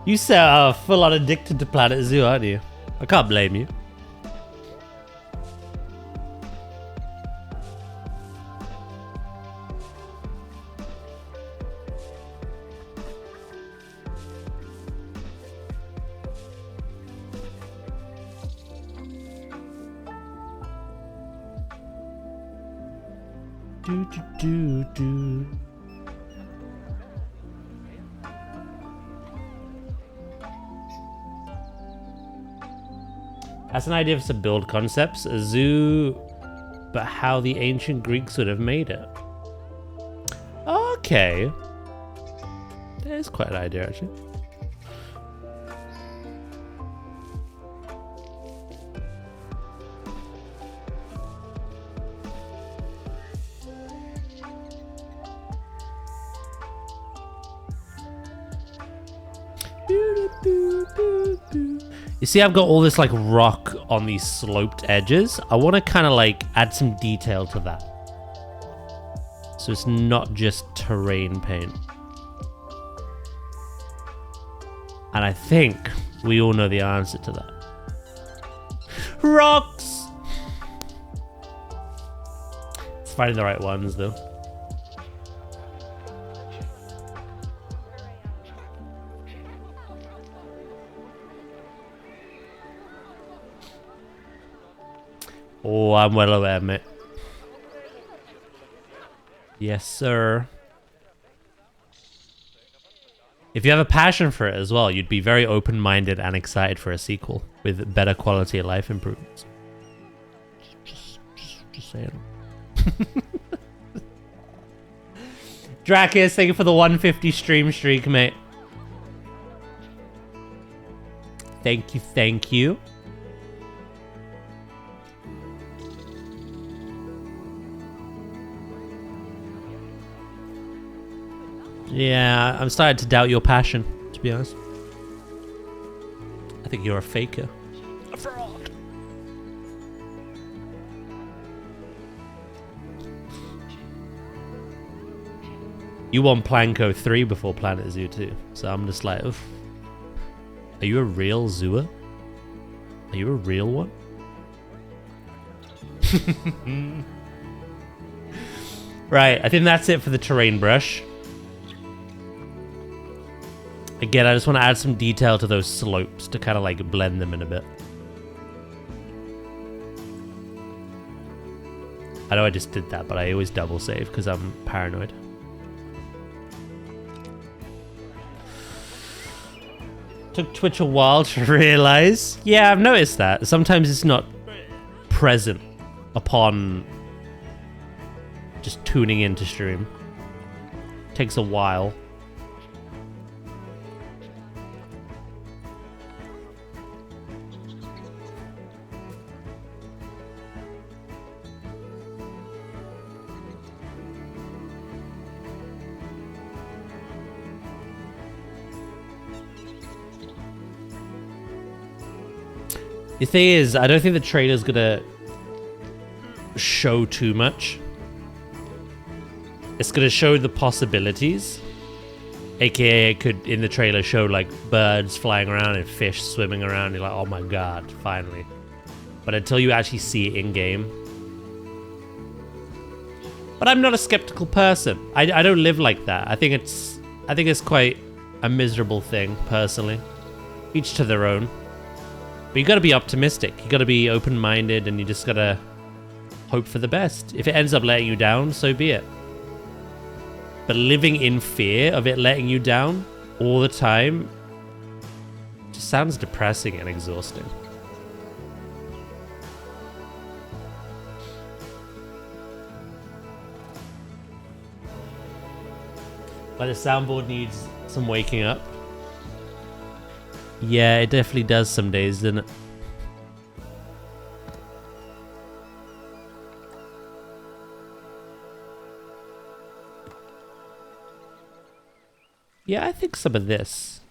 You sound full on addicted to planetzoo, aren't you? I can't blame you. Do do do do. That's an idea for some build concepts. A zoo, but how the ancient Greeks would have made it. Okay. That is quite an idea, actually. You see, I've got all this like rock on these sloped edges. I want to kind of like add some detail to that. So it's not just terrain paint. And I think we all know the answer to that. Rocks! It's finding the right ones though. Oh, I'm well aware, mate. Yes, sir. If you have a passion for it as well, you'd be very open-minded and excited for a sequel with better quality of life improvements. Just saying. Dracus, thank you for the 150 stream streak, mate. Thank you, thank you. Yeah, I'm starting to doubt your passion, to be honest. I think you're a faker. A fraud. You won Planko 3 before planetzoo 2, so I'm just like, oof. Are you a real zooer? Are you a real one? Right, I think that's it for the terrain brush. Again, I just want to add some detail to those slopes to kind of like blend them in a bit. I know I just did that, but I always double save because I'm paranoid. Took Twitch a while to realize. Yeah, I've noticed that. Sometimes it's not present upon just tuning into stream. Takes a while. The thing is, I don't think the trailer's gonna show too much. It's gonna show the possibilities. AKA, it could, in the trailer, show like birds flying around and fish swimming around. You're like, oh my god, finally. But until you actually see it in game. But I'm not a skeptical person. I don't live like that. I think it's quite a miserable thing, personally. Each to their own. But you gotta be optimistic. You gotta be open-minded, and you just gotta hope for the best. If it ends up letting you down, so be it. But living in fear of it letting you down all the time just sounds depressing and exhausting. But the soundboard needs some waking up. Yeah, it definitely does some days, doesn't it? Yeah, I think some of this.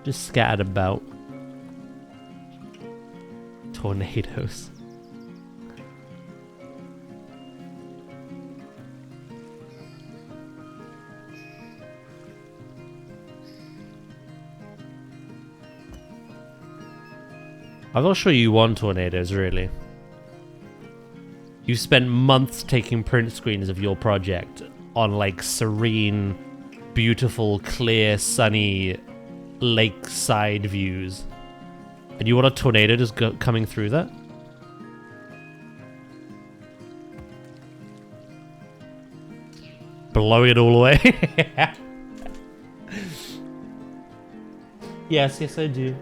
Just scattered about. Tornadoes. I'm not sure you want tornadoes, really. You spent months taking print screens of your project on like serene, beautiful, clear, sunny lakeside views. And you want a tornado just coming through that? Blowing it all away? Yes, I do.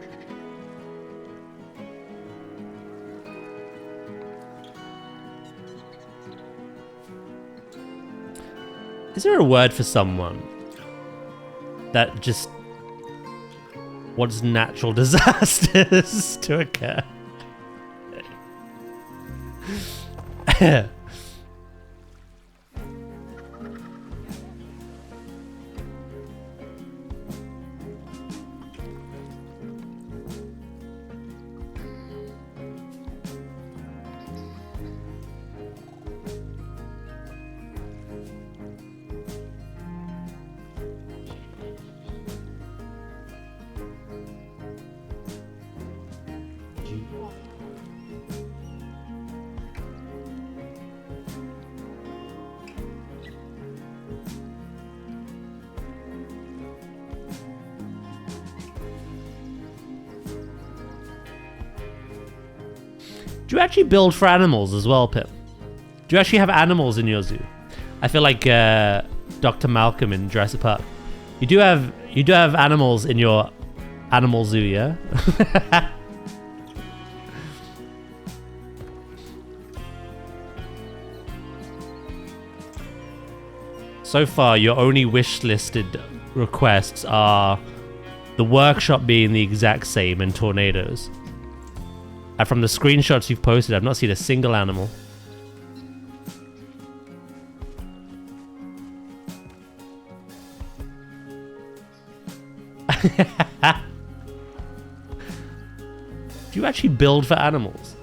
Is there a word for someone that just wants natural disasters to occur? Do you actually build for animals as well, Pip? Do you actually have animals in your zoo? I feel like Dr. Malcolm in Jurassic Park. You do have animals in your animal zoo, yeah? So far, your only wish-listed requests are the workshop being the exact same and tornadoes. And from the screenshots you've posted, I've not seen a single animal. Do you actually build for animals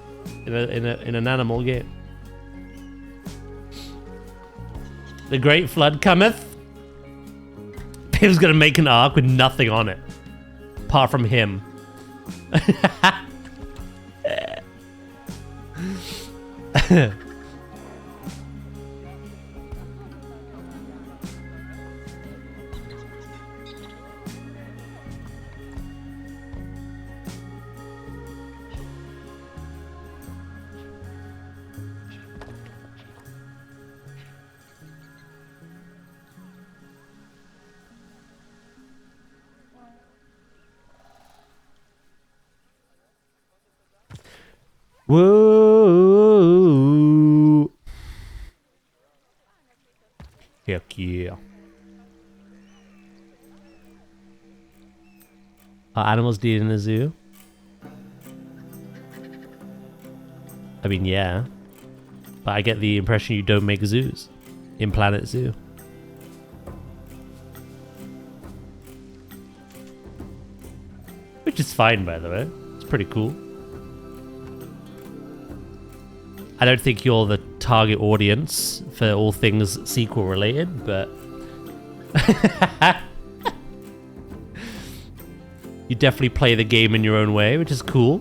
in an animal game? The Great Flood cometh. Pim's gonna make an ark with nothing on it, apart from him. Whoa! Heck yeah. Are animals needed in a zoo? I mean, yeah. But I get the impression you don't make zoos in Planet Zoo. Which is fine, by the way. It's pretty cool. I don't think you're the target audience for all things sequel related, but you definitely play the game in your own way, which is cool.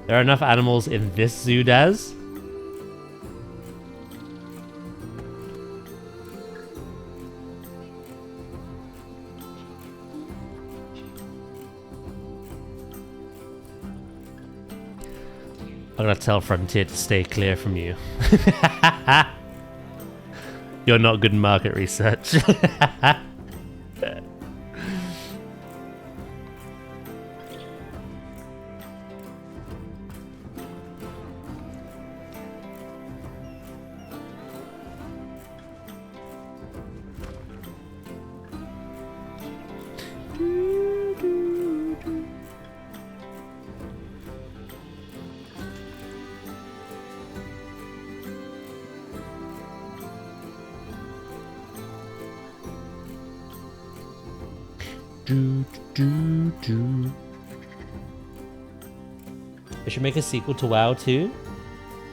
There are enough animals in this zoo, Daz. I'm gonna tell Frontier to stay clear from you. You're not good in market research. They should make a sequel to WoW too.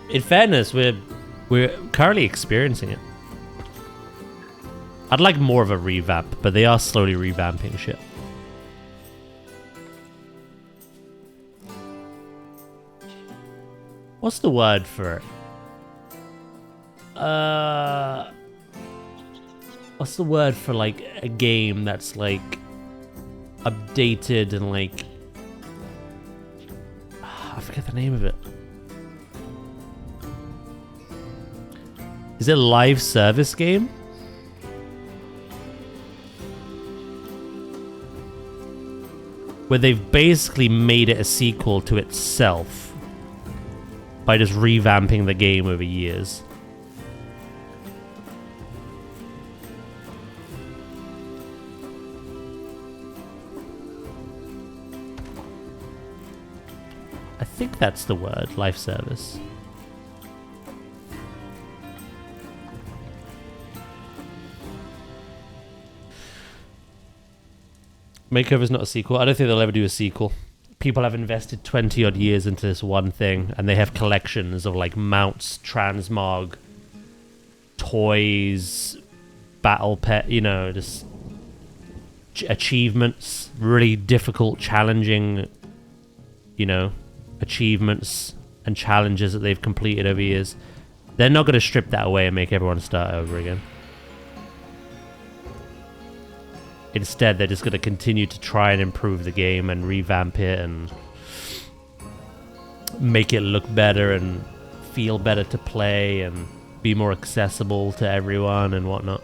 In fairness, we're currently experiencing it. I'd like more of a revamp, but they are slowly revamping shit. What's the word for it? What's the word for like a game that's like updated and like I forget the name of it. Is it a live service game? Where they've basically made it a sequel to itself by just revamping the game over years. I think that's the word, live service. Makeover's not a sequel. I don't think they'll ever do a sequel. People have invested 20 odd years into this one thing, and they have collections of like mounts, transmog, toys, battle pet, you know, just achievements, really difficult, challenging, you know, achievements and challenges that they've completed over years. They're not going to strip that away and make everyone start over again. Instead, they're just going to continue to try and improve the game and revamp it and make it look better and feel better to play and be more accessible to everyone and whatnot.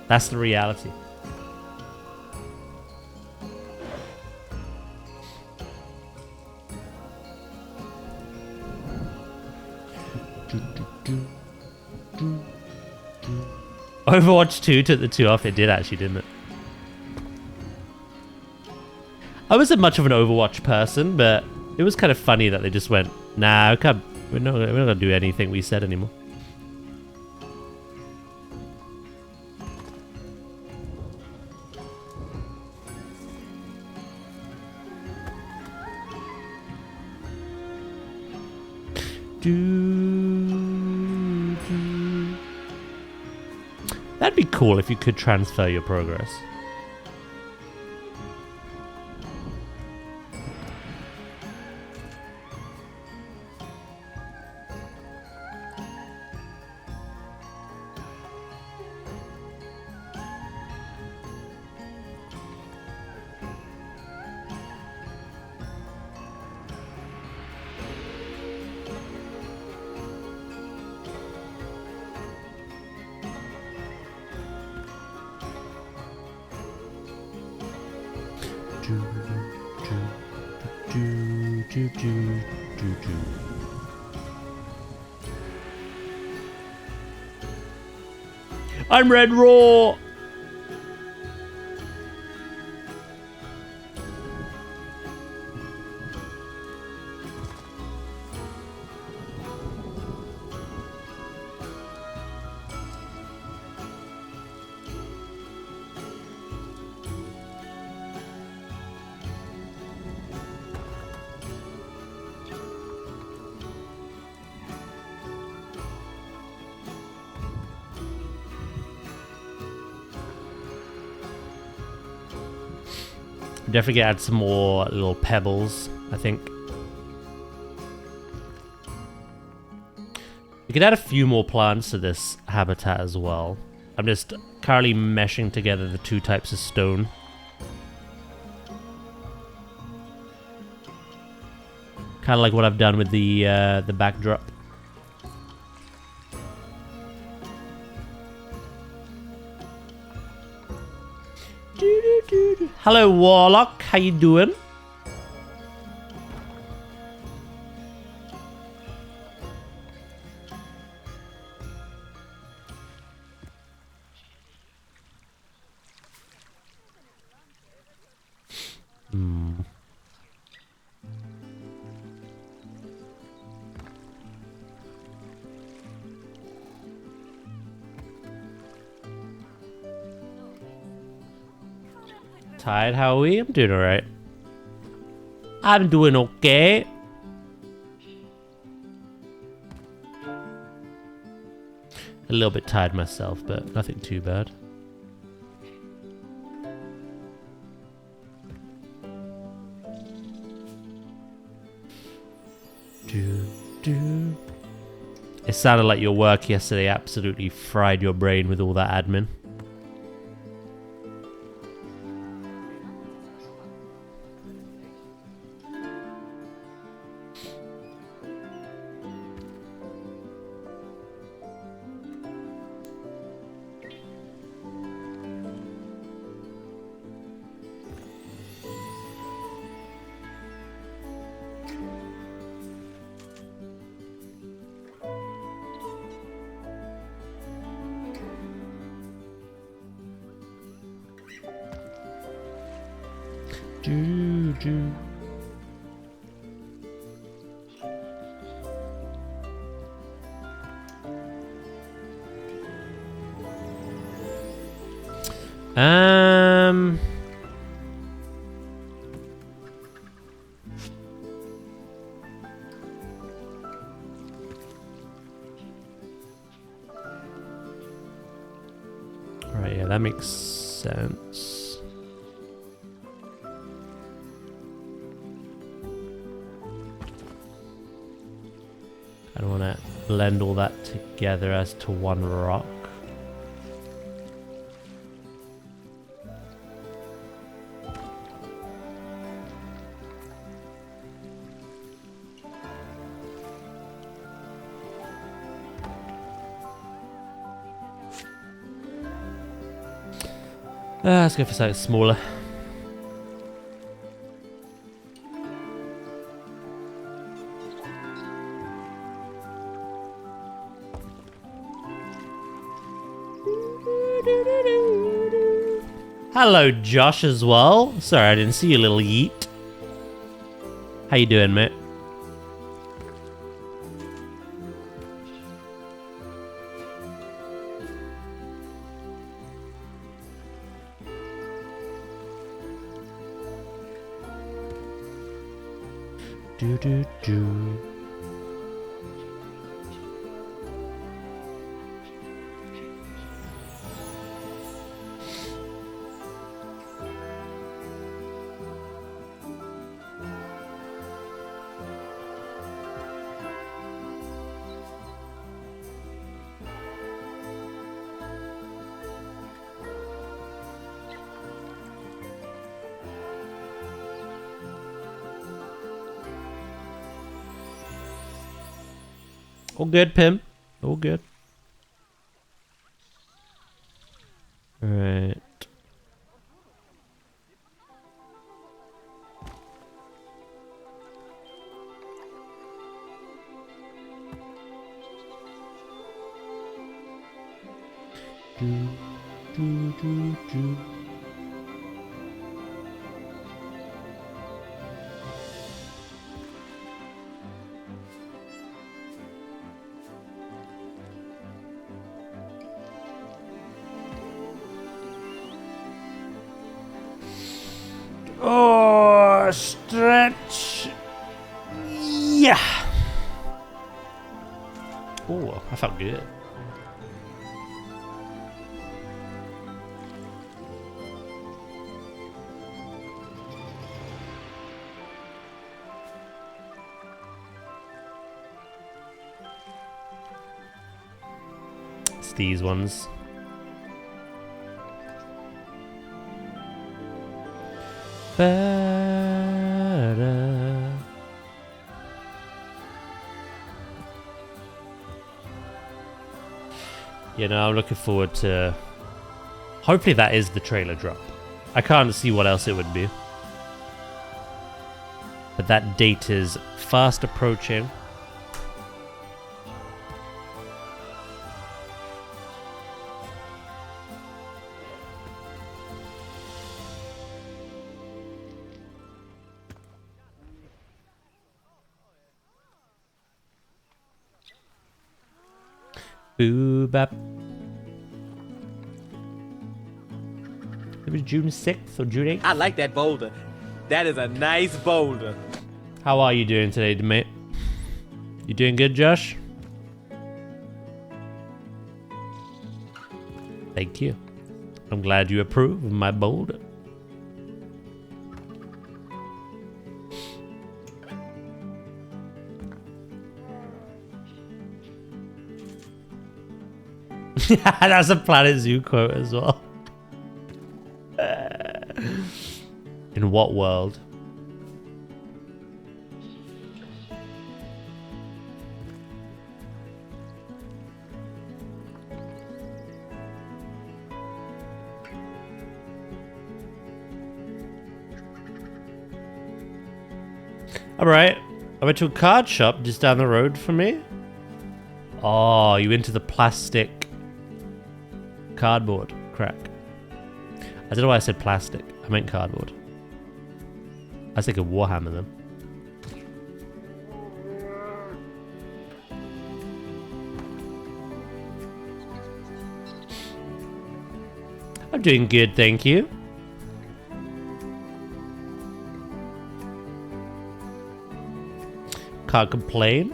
That's the reality. Overwatch 2 took the 2 off. It did actually, didn't it? I wasn't much of an Overwatch person, but it was kind of funny that they just went, nah, we're not going to do anything we said anymore. That'd be cool if you could transfer your progress. do, do, do, do. I'm Red Raw! Definitely add some more little pebbles, I think. We could add a few more plants to this habitat as well. I'm just currently meshing together the two types of stone. Kind of like what I've done with the backdrop. Hello, Warlock. How you doing? Tired, how are we? I'm doing alright. I'm doing okay. A little bit tired myself, but nothing too bad. It sounded like your work yesterday absolutely fried your brain with all that admin. Right, yeah, that makes sense. I don't want to blend all that together as to one rock. Let's go for something smaller. Hello, Josh, as well. Sorry, I didn't see you, little yeet. How you doing, mate? Do do do. All good, Pim. All good. Alright. Oh, stretch. Yeah. Oh, I felt good. It's these ones. Ba-da. You know, I'm looking forward to... Hopefully that is the trailer drop. I can't see what else it would be. But that date is fast approaching. Boo bap. It was June 6th or June 8th. I like that boulder. That is a nice boulder. How are you doing today, mate? You doing good, Josh? Thank you. I'm glad you approve of my boulder. That's a planetzoo quote as well. In what world? Alright, I went to a card shop just down the road from me. Oh, you into the plastic cardboard crack? I don't know why I said plastic. I meant cardboard. I was thinking Warhammer then. I'm doing good, thank you. Can't complain.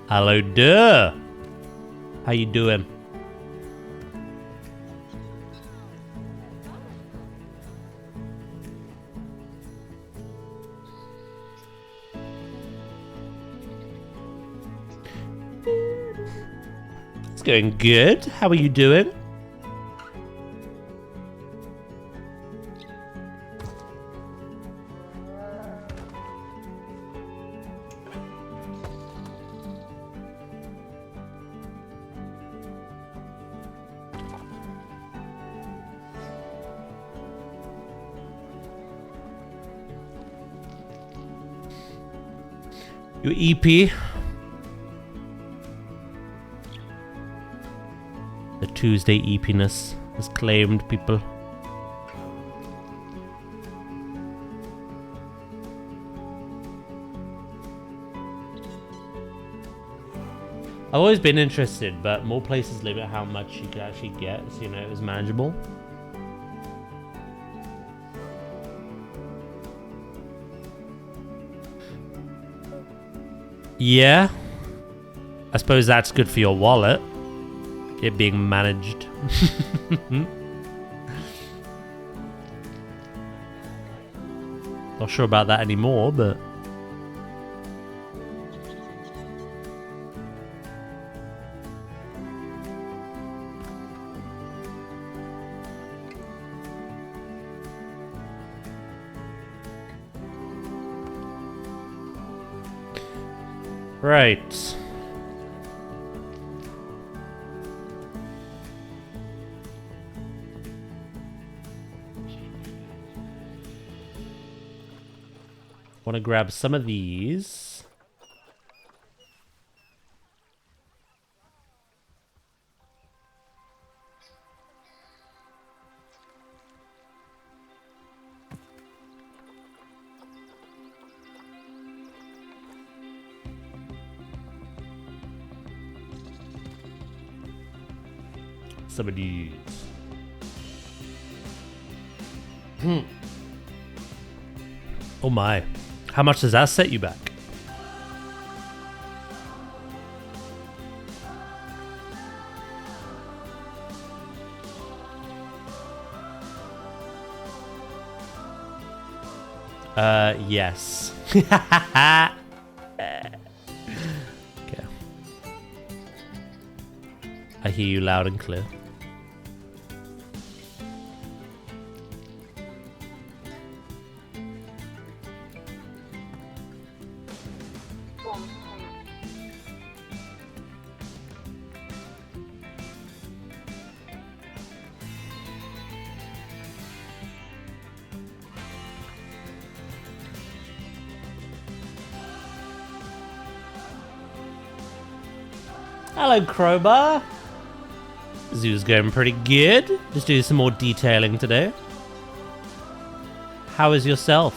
Hello, duh. How you doing? It's going good. How are you doing? Your EP. The Tuesday EP-ness has claimed people. I've always been interested, but more places limit how much you can actually get, so you know it was manageable. Yeah, I suppose that's good for your wallet, it being managed. Not sure about that anymore, but right. Want to grab some of these. Some of these. Oh my. How much does that set you back? Yes. Okay. I hear you loud and clear. Hello, Crowbar. Zoo's going pretty good. Just do some more detailing today. How is yourself?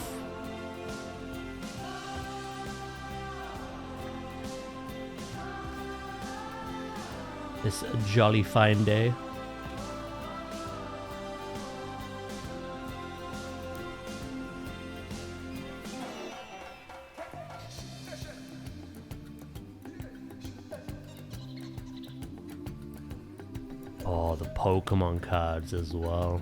This jolly fine day. Oh, the Pokemon cards as well.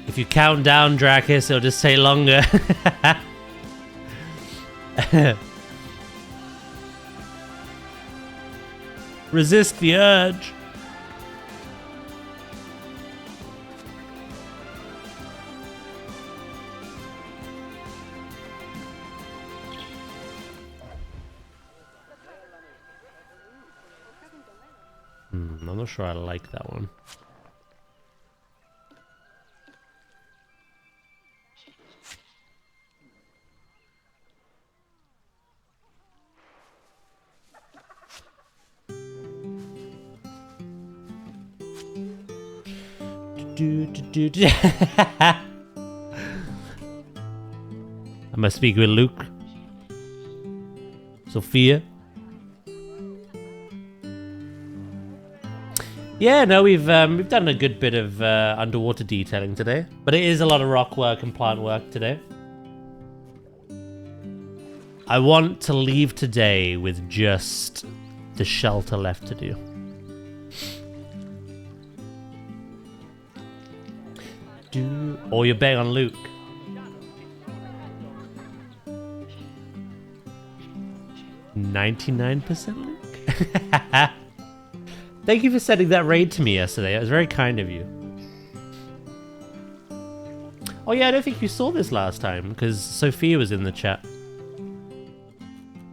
If you count down, Dracus, it'll just say longer. Resist the urge. I'm not sure I like that one. I must speak with Luke. Sophia. Yeah, no, we've done a good bit of underwater detailing today, but it is a lot of rock work and plant work today. I want to leave today with just the shelter left to do. Or you're betting on Luke. $99% Luke? Thank you for sending that raid to me yesterday. It was very kind of you. Oh yeah, I don't think you saw this last time, because Sophia was in the chat.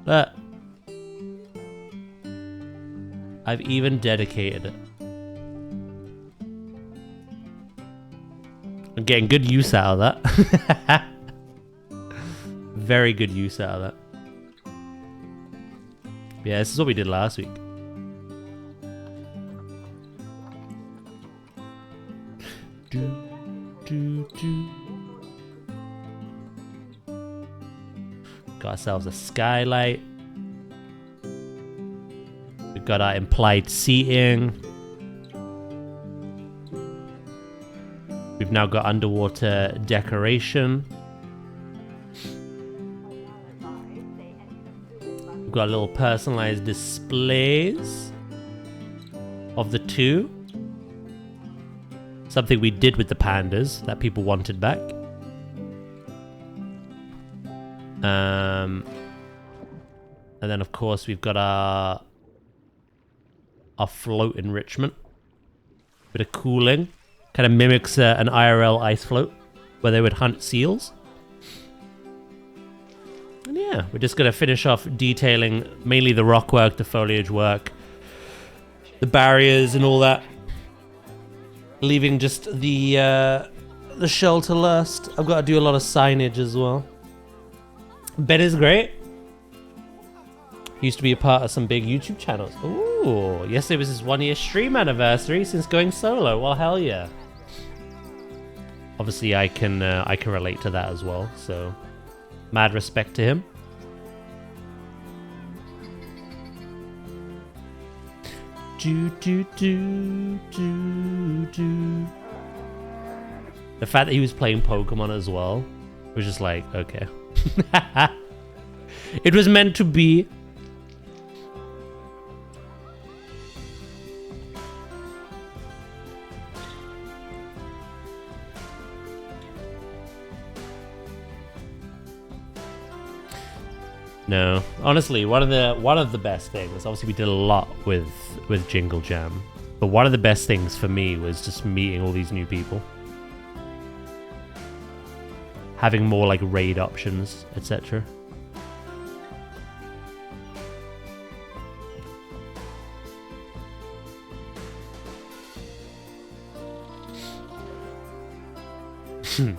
But I've even dedicated it. I'm getting good use out of that. Very good use out of that. Yeah, this is what we did last week. Got ourselves a skylight. We've got our implied seating. now got underwater decoration. We've got little personalized displays of the two. Something we did with the pandas that people wanted back. And then of course we've got our float enrichment. Bit of cooling. Kind of mimics an IRL ice float where they would hunt seals. And yeah, we're just going to finish off detailing mainly the rock work, the foliage work, the barriers and all that. Leaving just the shelter last. I've got to do a lot of signage as well. Ben is great. Used to be a part of some big YouTube channels. Ooh, yesterday was his 1-year stream anniversary since going solo. Well, hell yeah. Obviously, I can relate to that as well. So, mad respect to him. The fact that he was playing Pokemon as well was just like, okay. It was meant to be. No, honestly, one of the best things. Obviously, we did a lot with Jingle Jam, but one of the best things for me was just meeting all these new people, having more like raid options, etc.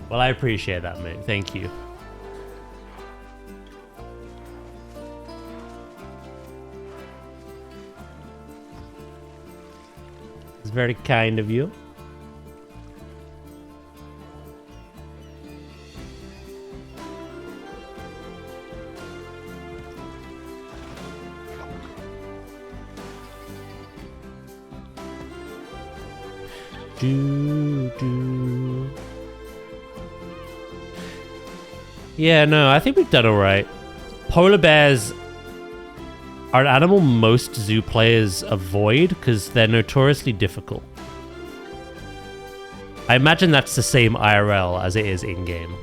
Well, I appreciate that, mate. Thank you. It's very kind of you. Yeah, no, I think we've done alright. Polar bears are an animal most zoo players avoid because they're notoriously difficult. I imagine that's the same IRL as it is in-game.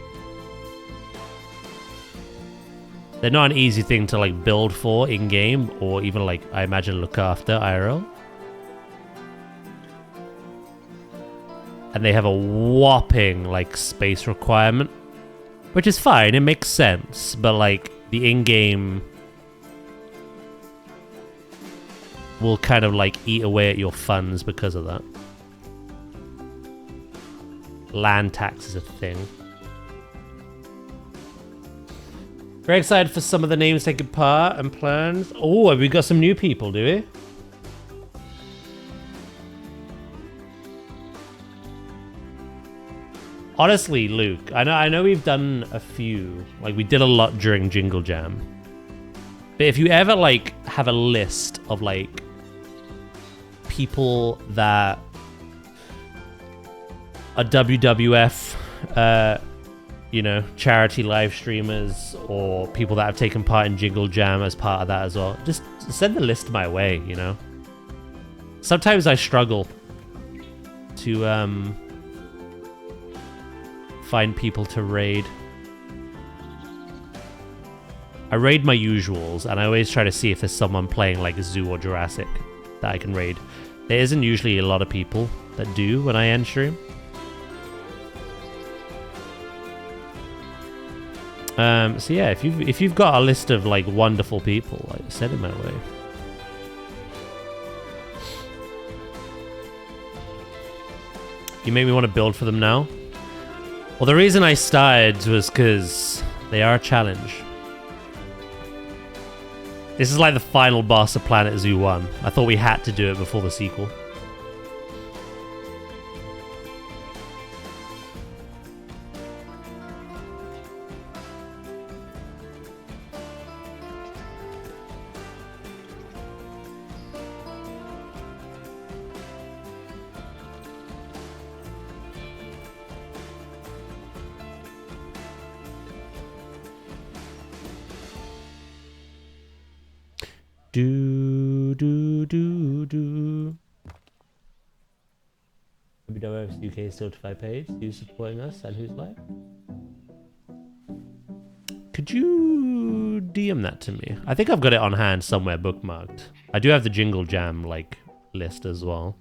They're not an easy thing to like build for in-game or even like, I imagine, look after IRL. And they have a whopping like space requirement, which is fine, it makes sense, but like the in-game will kind of like eat away at your funds because of that. Land tax is a thing. Very excited for some of the names taking part and plans. Oh, have we got some new people, do we? Honestly, Luke, I know we've done a few. Like, we did a lot during Jingle Jam. But if you ever, like, have a list of, like, people that are WWF, you know, charity live streamers, or people that have taken part in Jingle Jam as part of that as well, just send the list my way, you know? Sometimes I struggle to, find people to raid. I raid my usuals, and I always try to see if there's someone playing like Zoo or Jurassic that I can raid. There isn't usually a lot of people that do when I end stream. So yeah, if you've got a list of like wonderful people, like, send it my way. You make me want to build for them now. Well, the reason I started was because they are a challenge. This is like the final boss of planetzoo 1. I thought we had to do it before the sequel. Do do do do. WWF UK is still to 5 page. Who's supporting us and who's live? Could you DM that to me? I think I've got it on hand somewhere bookmarked. I do have the Jingle Jam like list as well.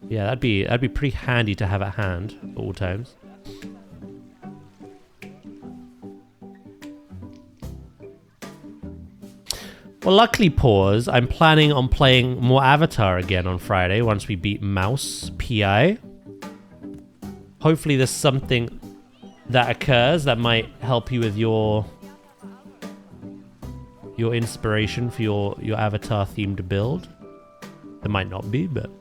Yeah, that'd be pretty handy to have at hand at all times. Well, luckily, Pause, I'm planning on playing more Avatar again on Friday once we beat Mouse PI. Hopefully there's something that occurs that might help you with your inspiration for your Avatar themed build. There might not be, but...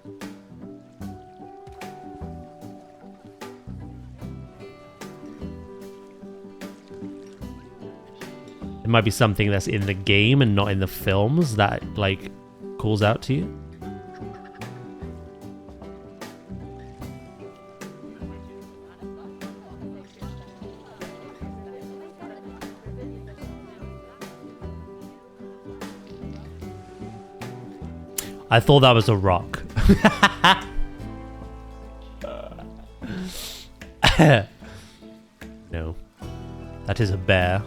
it might be something that's in the game and not in the films that, like, calls out to you. I thought that was a rock. No. That is a bear.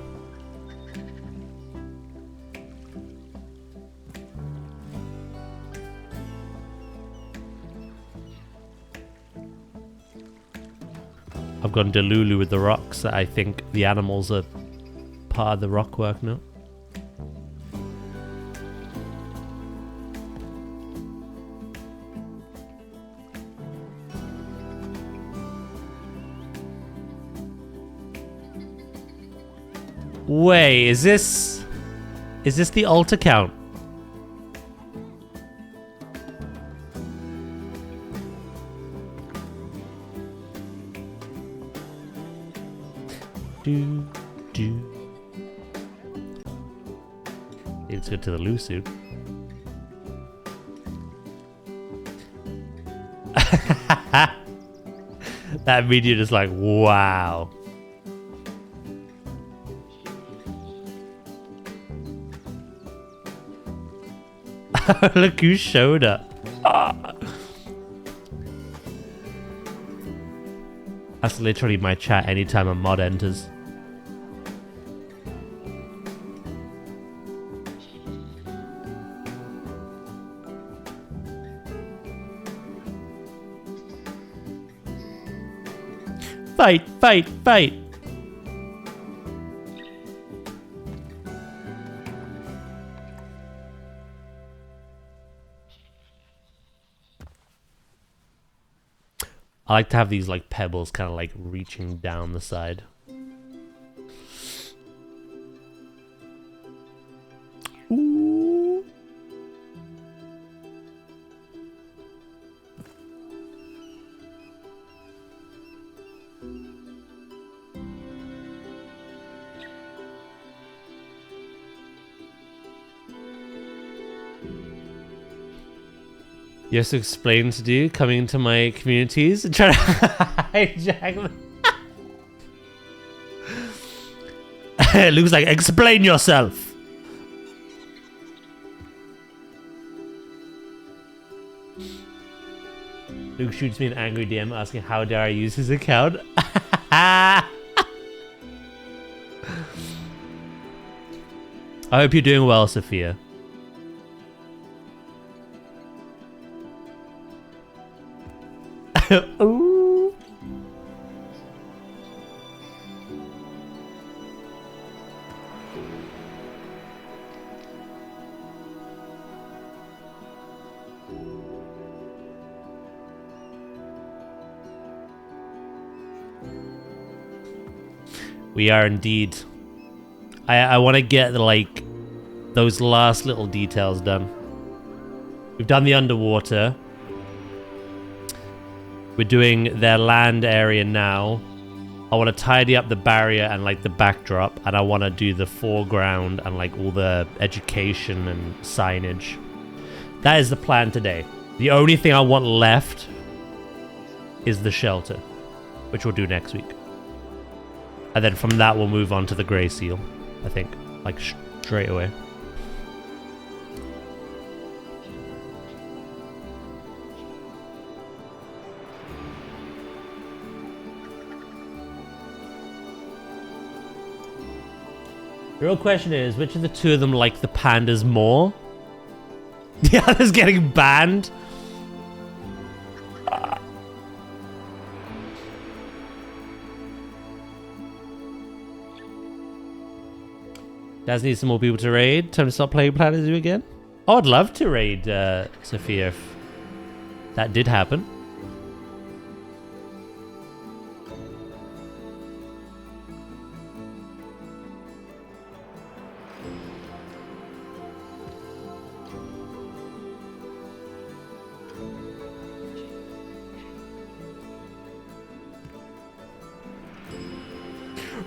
I've gone Delulu with the rocks. I think the animals are part of the rock work now. Wait, is this the alt account? Let's go to the loose suit. That video just like, wow. Look who showed up. That's literally my chat anytime a mod enters. Fight, fight, fight. I like to have these like pebbles kind of like reaching down the side. Ooh. Yes, explain to do coming into my communities and trying to hijack them. Luke's like, explain yourself. Luke shoots me an angry DM asking how dare I use his account. I hope you're doing well, Sophia. Ooh. We are indeed. I want to get like those last little details done. We've done the underwater. We're doing their land area now. I want to tidy up the barrier and like the backdrop, and I want to do the foreground and like all the education and signage. That is the plan today. The only thing I want left is the shelter, which we'll do next week. And then from that, we'll move on to the grey seal, I think. Like, straight away. The real question is, which of the two of them like the pandas more? The other's getting banned. Daz needs some more people to raid. Time to start playing planetzoo again. Oh, I'd love to raid Sophia if that did happen.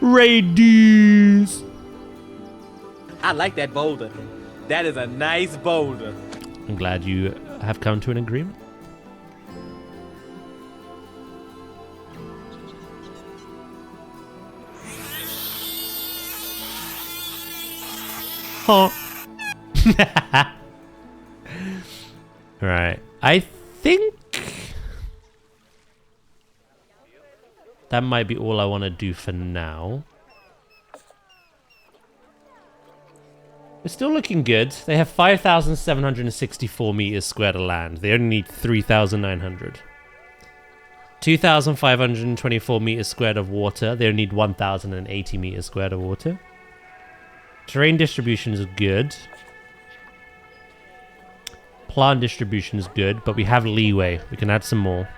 Raidees! I like that boulder. That is a nice boulder. I'm glad you have come to an agreement. Huh. Right. I think that might be all I want to do for now. We're still looking good. They have 5,764 meters squared of land. They only need 3,900. 2,524 meters squared of water. They only need 1,080 meters squared of water. Terrain distribution is good. Plant distribution is good, but we have leeway. We can add some more.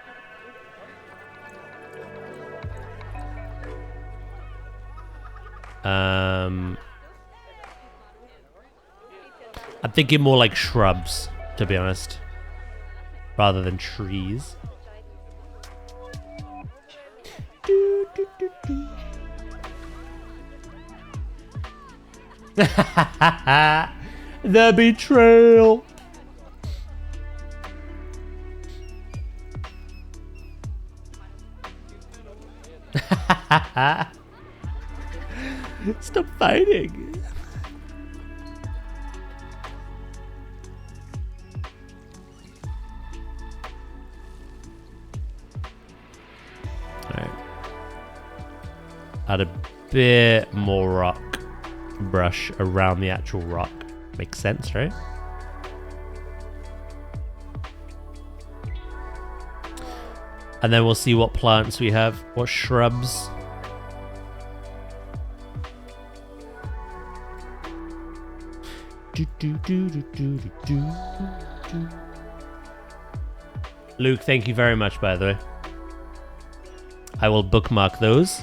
I'm thinking more like shrubs, to be honest, rather than trees. The betrayal. Stop fighting. Alright. Add a bit more rock brush around the actual rock. Makes sense, right? And then we'll see what plants we have, what shrubs. Luke, thank you very much, by the way. I will bookmark those.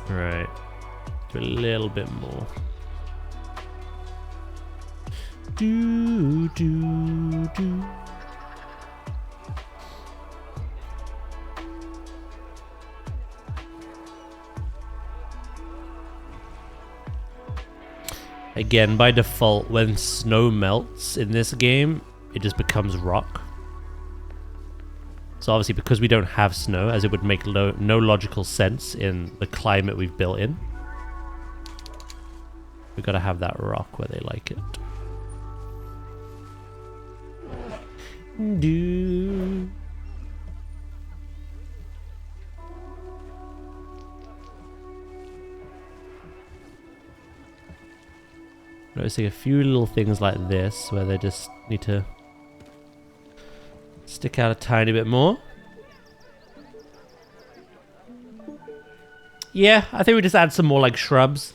Right. Do a little bit more. Do. Again, by default, when snow melts in this game, it just becomes rock. So obviously, because we don't have snow, as it would make no logical sense in the climate we've built in, we've got to have that rock where they like it. Do. Noticing a few little things like this where they just need to stick out a tiny bit more. Yeah, I think we just add some more like shrubs.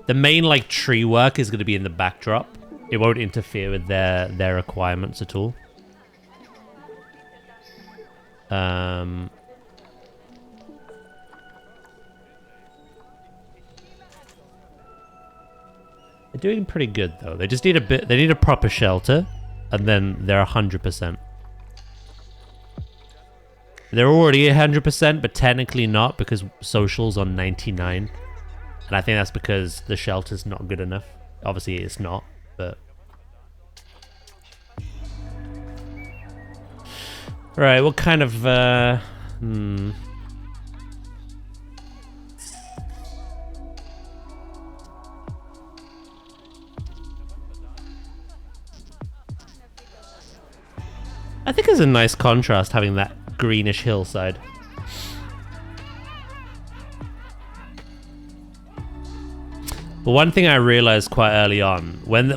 The main like tree work is going to be in the backdrop. It won't interfere with their requirements at all. They're doing pretty good though. They just need a bit. They need a proper shelter, and then they're 100%. They're already 100%, but technically not because social's on 99, and I think that's because the shelter's not good enough. Obviously, it's not, but. Right, what kind of, I think it's a nice contrast having that greenish hillside. But one thing I realized quite early on, when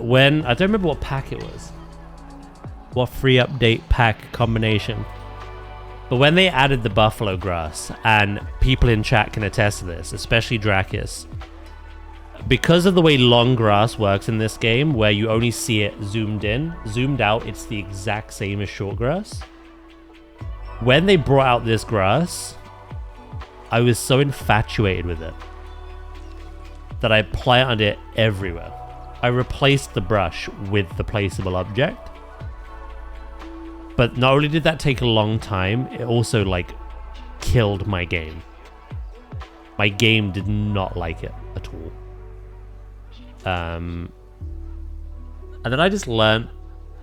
I don't remember what pack it was. What free update pack combination. But when they added the buffalo grass, and people in chat can attest to this, especially Drakius, because of the way long grass works in this game, where you only see it zoomed in, zoomed out, it's the exact same as short grass. When they brought out this grass, I was so infatuated with it that I planted it everywhere. I replaced the brush with the placeable object. But not only did that take a long time, it also, like, killed my game. My game did not like it at all. And then I just learned,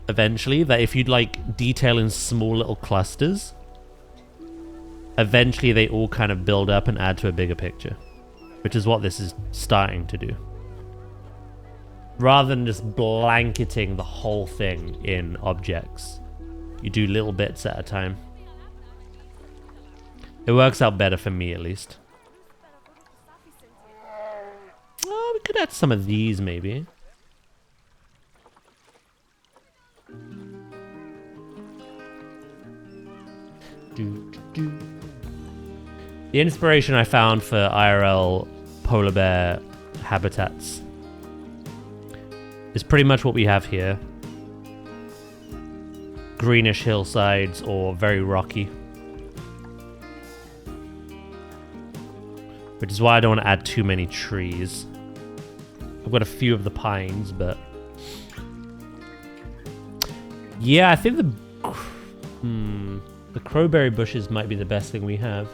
eventually, that if you'd, like, detail in small little clusters, eventually they all kind of build up and add to a bigger picture. Which is what this is starting to do. Rather than just blanketing the whole thing in objects. You do little bits at a time. It works out better for me, at least. Oh, we could add some of these, maybe. The inspiration I found for IRL polar bear habitats is pretty much what we have here. Greenish hillsides or very rocky. Which is why I don't want to add too many trees. I've got a few of the pines, but... yeah, I think the crowberry bushes might be the best thing we have.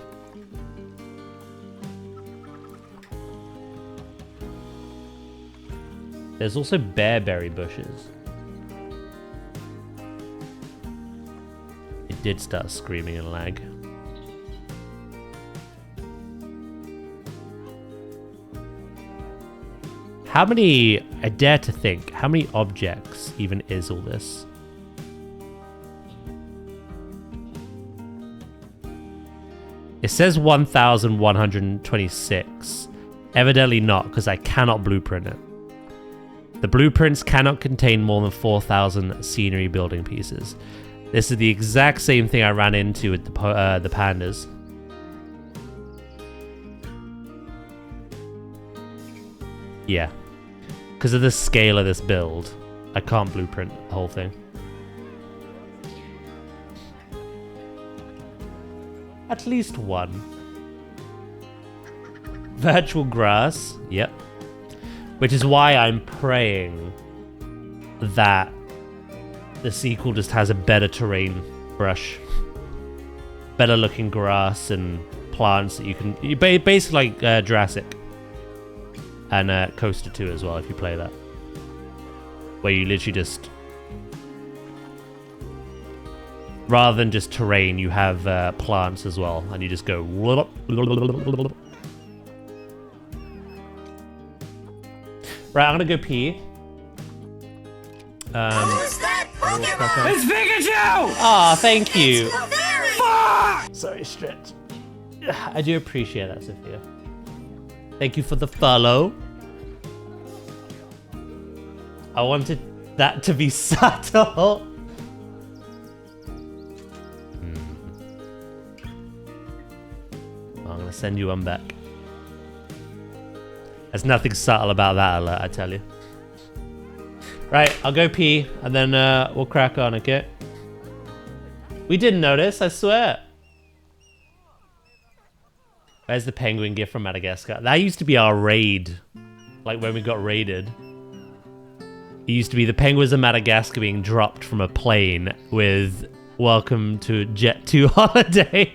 There's also bearberry bushes. It did start screaming and lag. How many, I dare to think, how many objects even is all this? It says 1,126. Evidently not, because I cannot blueprint it. The blueprints cannot contain more than 4,000 scenery building pieces. This is the exact same thing I ran into with the pandas. Yeah. Because of the scale of this build, I can't blueprint the whole thing. At least one. Virtual grass. Yep. Which is why I'm praying that the sequel just has a better terrain brush. Better looking grass and plants that you can... basically like Jurassic. And Coaster 2 as well, if you play that. Where you literally just... rather than just terrain, you have plants as well. And you just go... Right, I'm gonna go pee. Who's that Pokemon? It's Pikachu! Ah, thank you. Fuck! Sorry, Stretch. I do appreciate that, Sophia. Thank you for the follow. I wanted that to be subtle. I'm send you one back. There's nothing subtle about that alert, I tell you. Right, I'll go pee, and then we'll crack on, okay? We didn't notice, I swear. Where's the penguin gift from Madagascar? That used to be our raid. Like when we got raided. It used to be the penguins of Madagascar being dropped from a plane with welcome to Jet 2 holiday.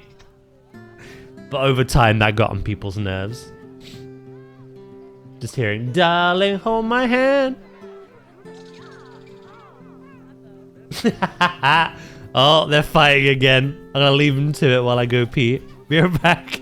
But over time that got on people's nerves. Just hearing, darling, hold my hand. Oh, they're fighting again. I'm gonna leave them to it while I go pee. Be right back.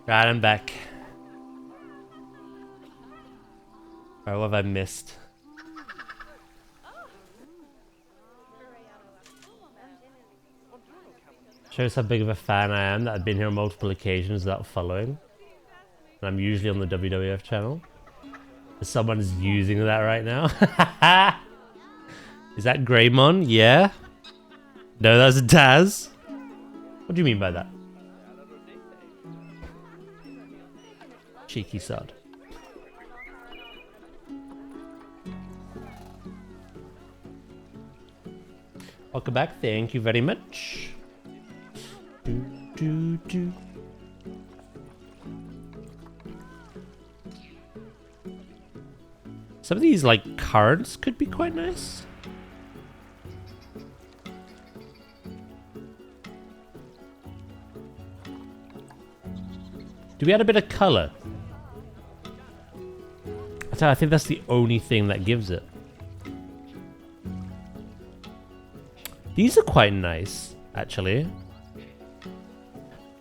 Right, I'm back. Alright, what have I missed? Shows how big of a fan I am that I've been here on multiple occasions without following. And I'm usually on the WWF channel. Someone's using that right now. Is that Greymon? Yeah. No, that's Daz. What do you mean by that? Cheeky sod. Welcome back. Thank you very much. do. Some of these, like, currants could be quite nice. Do we add a bit of color? I think that's the only thing that gives it. These are quite nice, actually.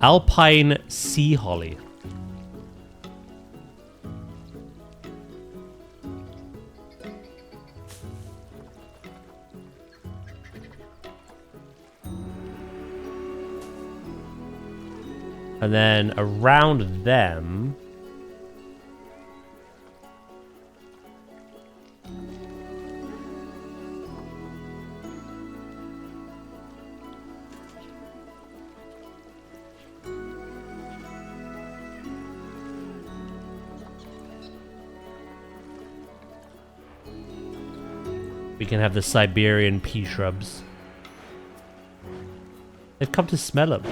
Alpine sea holly. And then around them... we can have the Siberian pea shrubs. They've come to smell them.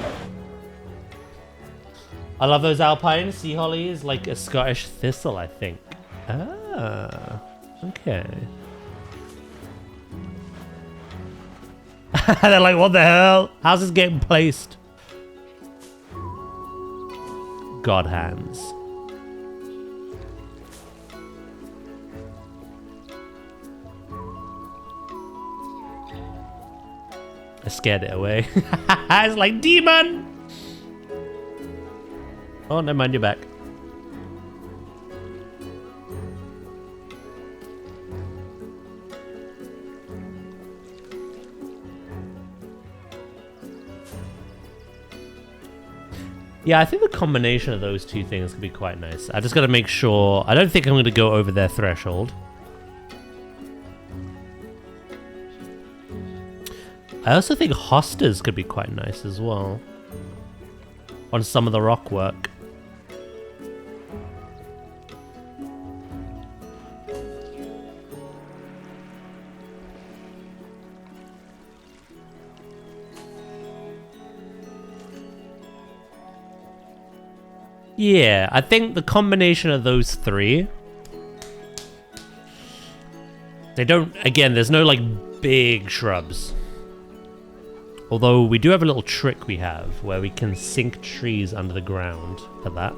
I love those alpine sea hollies, like a Scottish thistle, I think. Ah, okay. They're like, what the hell? How's this getting placed? God hands. I scared it away. It's like, demon! Oh, never mind, you're back. Yeah, I think the combination of those two things could be quite nice. I just got to make sure... I don't think I'm going to go over their threshold. I also think hostas could be quite nice as well. On some of the rock work. Yeah, I think the combination of those three... They don't... Again, there's no, like, big shrubs. Although we do have a little trick we have where we can sink trees under the ground for that.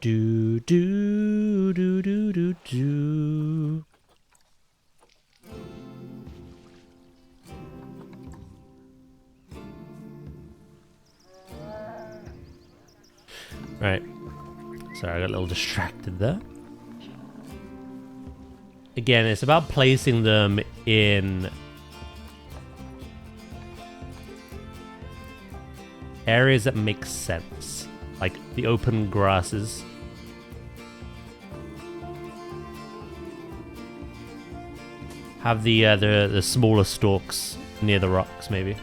Do do do do do do. Right. Sorry, I got a little distracted there. Again, it's about placing them in areas that make sense, like the open grasses. Have the smaller stalks near the rocks, maybe.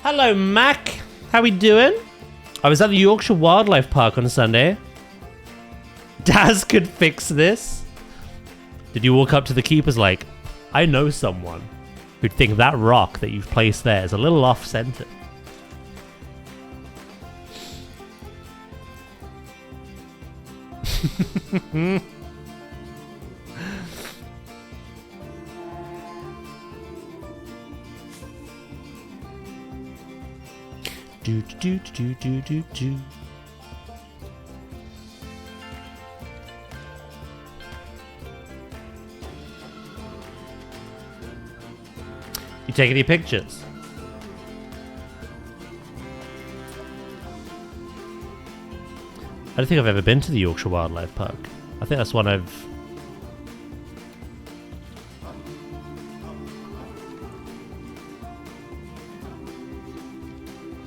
Hello, Mac. How we doing? I was at the Yorkshire Wildlife Park on Sunday. Daz could fix this. Did you walk up to the keepers like, I know someone who'd think that rock that you've placed there is a little off-center? Do do do do do do. You taking any pictures? I don't think I've ever been to the Yorkshire Wildlife Park. I think that's one I've...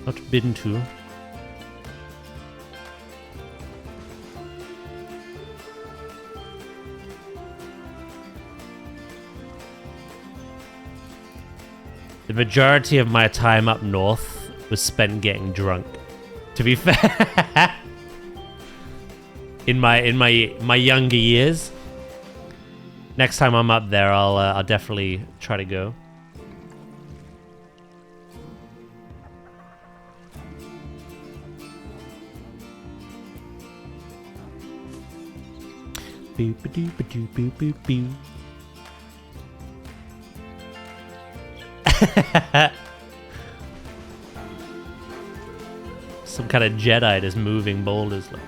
not been to. The majority of my time up north was spent getting drunk. To be fair, in my younger years. Next time I'm up there, I'll definitely try to go. Boop a doop a doop boop boop boop. Some kind of Jedi just moving boulders. Like.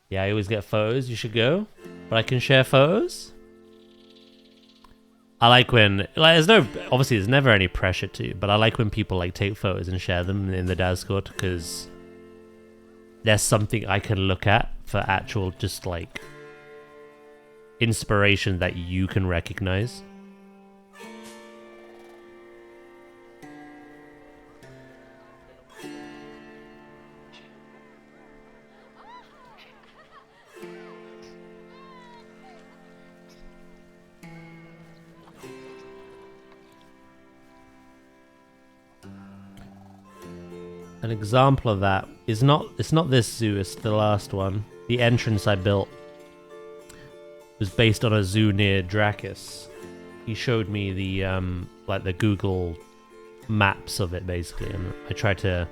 Yeah, I always get photos. You should go. But I can share photos. I like when, like, obviously there's never any pressure to, but I like when people like take photos and share them in the Discord, because there's something I can look at for actual just like inspiration that you can recognize. An example of that is it's not this zoo, it's the last one. The entrance I built was based on a zoo near Dracus. He showed me the like the Google maps of it basically, and I tried to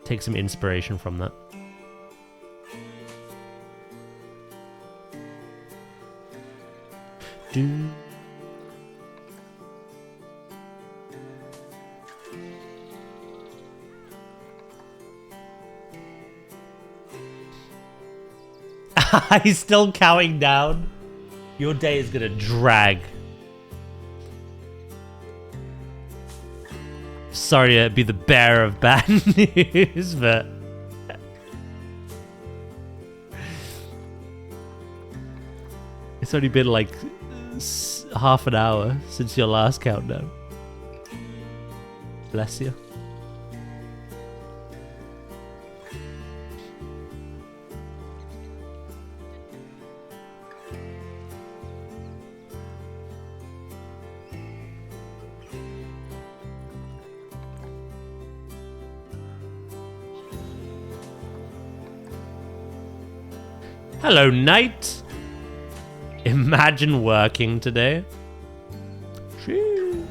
take some inspiration from that. He's still counting down. Your day is gonna drag. Sorry to be the bearer of bad news, but it's only been like half an hour since your last countdown. Bless you. Hello, Knight. Imagine working today. Sheesh.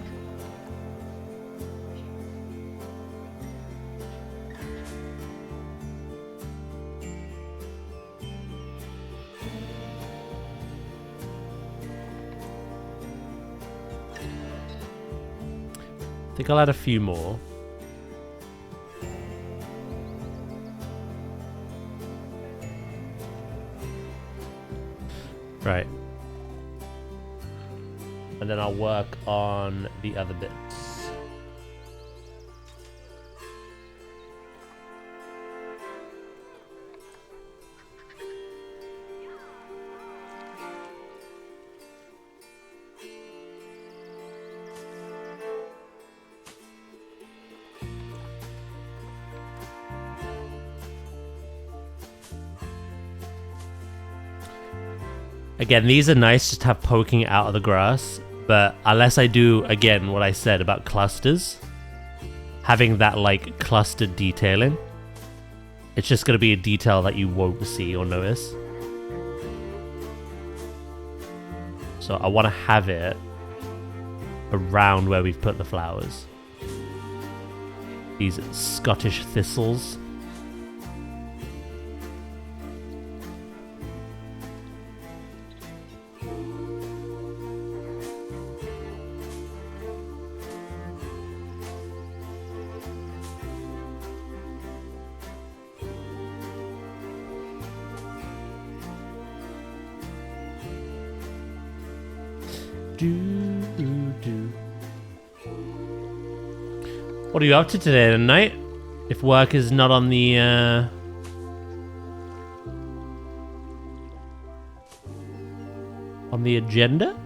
I think I'll add a few more. Right. And then I'll work on the other bits. Again, these are nice just to have poking out of the grass, but unless I do, again, what I said about clusters, having that, like, clustered detailing, it's just going to be a detail that you won't see or notice. So I want to have it around where we've put the flowers. These Scottish thistles. What are you up to today tonight? If work is not on the agenda?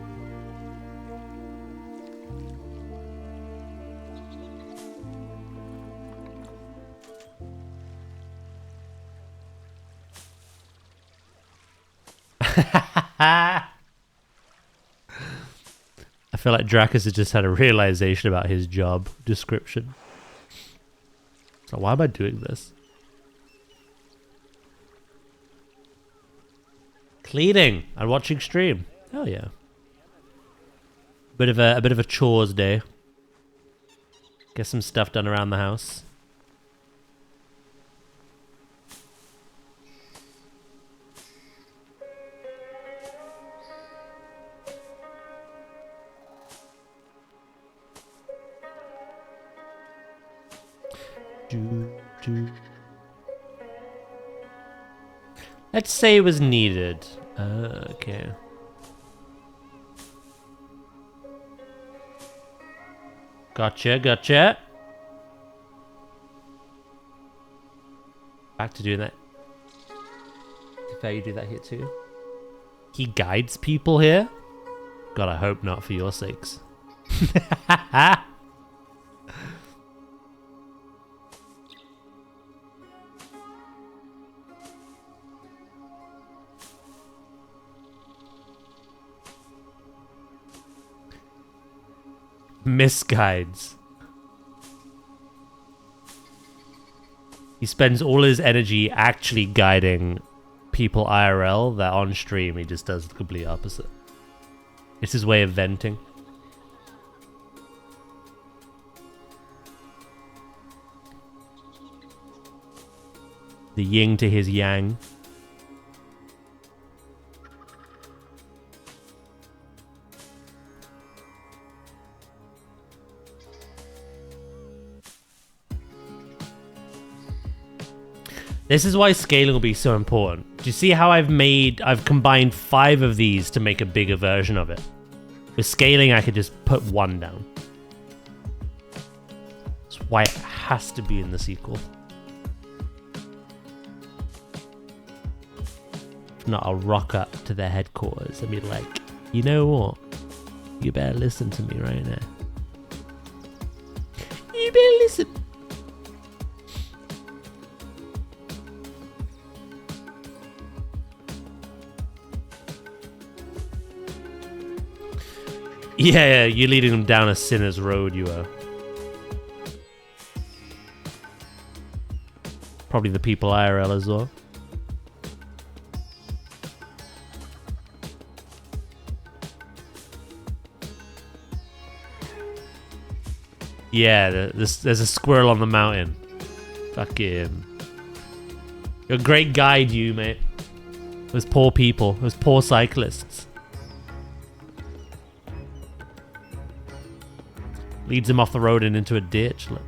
I feel like Dracus has just had a realization about his job description. So why am I doing this? Cleaning and watching stream. Hell yeah. A bit of a chores day. Get some stuff done around the house. Let's say it was needed. Okay. Gotcha, gotcha. Back to doing that. In fact, you do that here too. He guides people here? God, I hope not for your sakes. Misguides. He spends all his energy actually guiding people IRL that on stream he just does the complete opposite. It's his way of venting. The yin to his yang. This is why scaling will be so important. Do you see how I've combined 5 of these to make a bigger version of it? With scaling, I could just put 1 down. That's why it has to be in the sequel. If not, I'll rock up to their headquarters and be like, you know what? You better listen to me right now. You better listen. Yeah, you're leading them down a sinner's road, you are. Probably the people IRL as well. Yeah, there's a squirrel on the mountain. Fucking. You're a great guide, you, mate. Those poor people. Those poor cyclists. Leads him off the road and into a ditch. Look.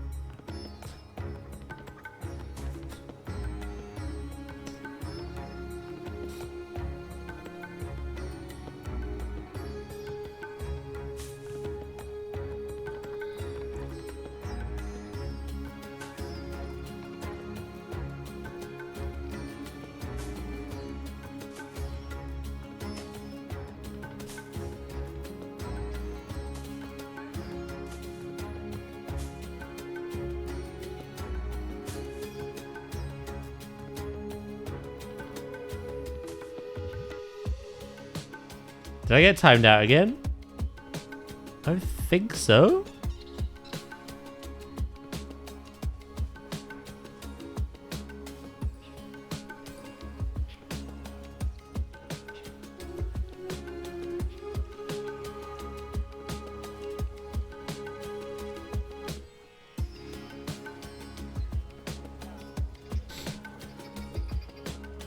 Did I get timed out again? I don't think so.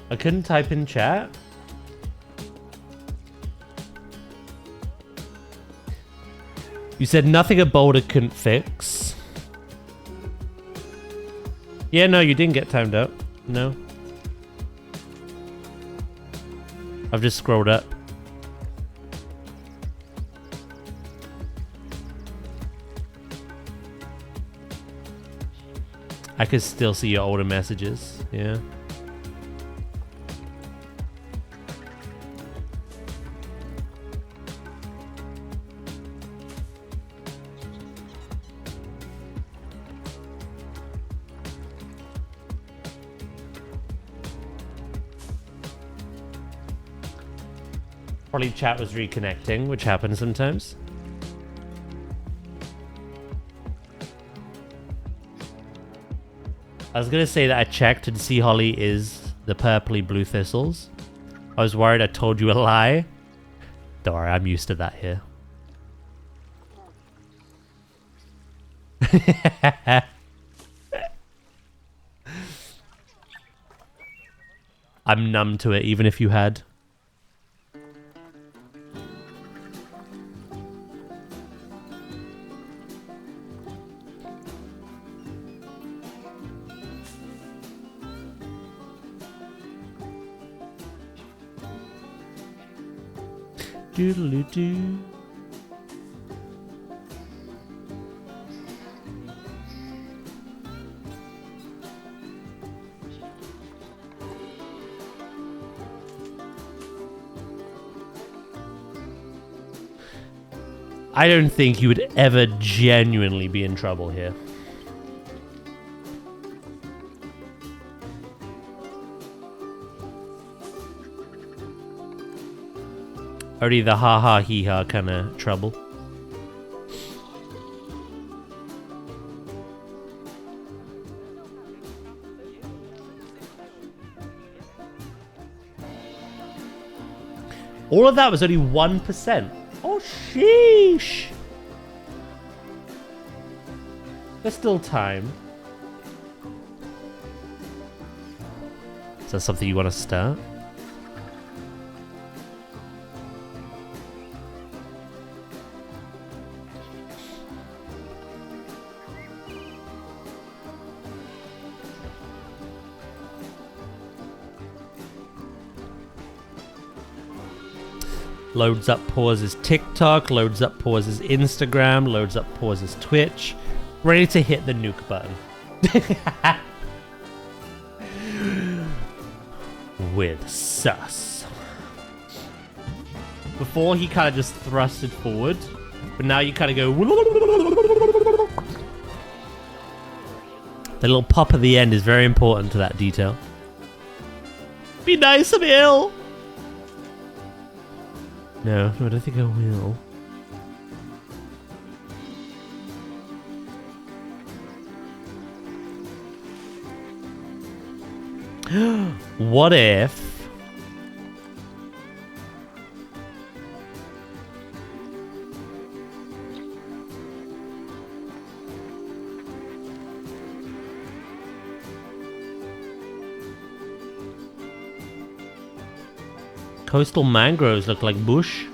I couldn't type in chat. You said nothing a boulder couldn't fix. Yeah, no, you didn't get timed out. No. I've just scrolled up. I could still see your older messages. Yeah. Probably chat was reconnecting, which happens sometimes. I was gonna say that I checked and Sea Holly is the purpley blue thistles. I was worried I told you a lie. Don't worry, I'm used to that here. I'm numb to it, even if you had. Doodle-doo. I don't think you would ever genuinely be in trouble here. Already the ha-ha hee-ha kind of trouble. All of that was only 1%. Oh, sheesh. There's still time. Is that something you want to start? Loads up pauses TikTok, loads up pauses Instagram, loads up pauses Twitch. Ready to hit the nuke button. With sus. Before he kind of just thrusted forward, but now you kind of go. The little pop at the end is very important to that detail. Be nice, I'm ill. No, I don't think I will. What if... Coastal mangroves look like bush.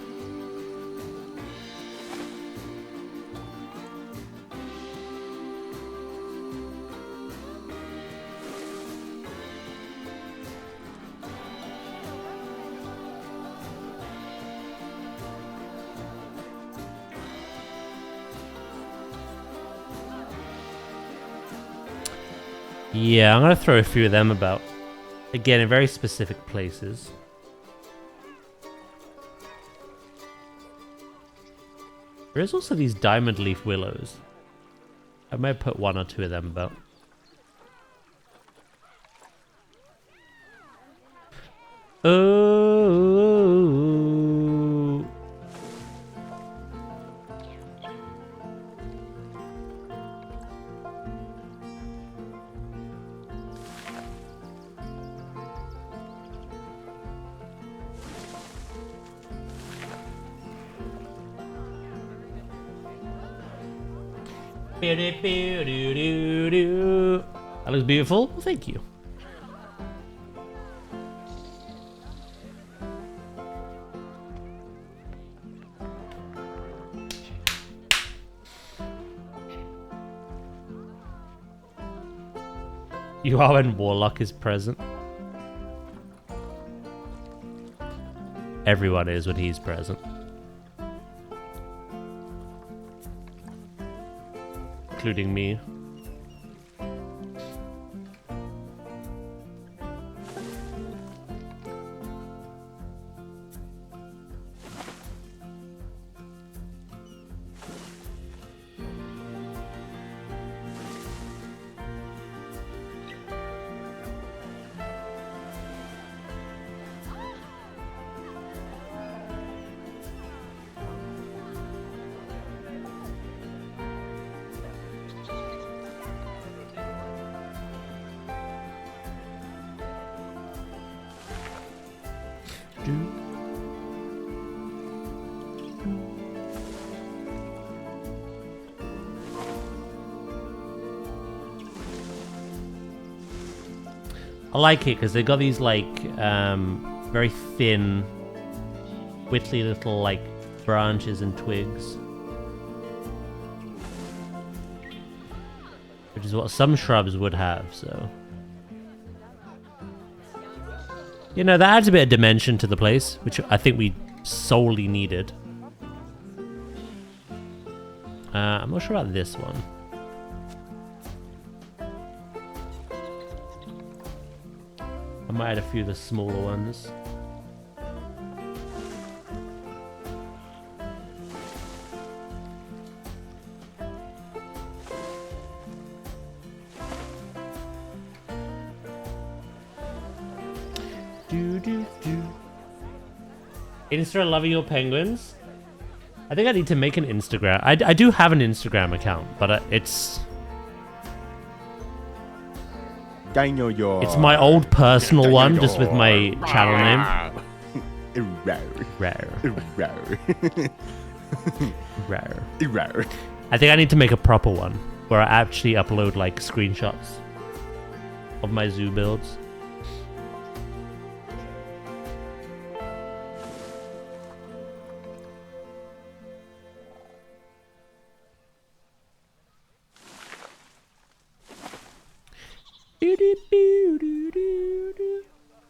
Yeah, I'm gonna throw a few of them about. Again, in very specific places. There's also these diamond leaf willows. I might put one or two of them about. Oh. That looks beautiful. Well, thank you. You are when Warlock is present. Everyone is when he's present. Including me. I like it because they got these like very thin, whittly little like branches and twigs, which is what some shrubs would have. So, you know, that adds a bit of dimension to the place, which I think we solely needed. I'm not sure about this one. I might add a few of the smaller ones. Insta loving your penguins. I think I need to make an Instagram. I do have an Instagram account, but it's my old personal one, just with my channel name. Rare. I think I need to make a proper one where I actually upload like screenshots of my zoo builds.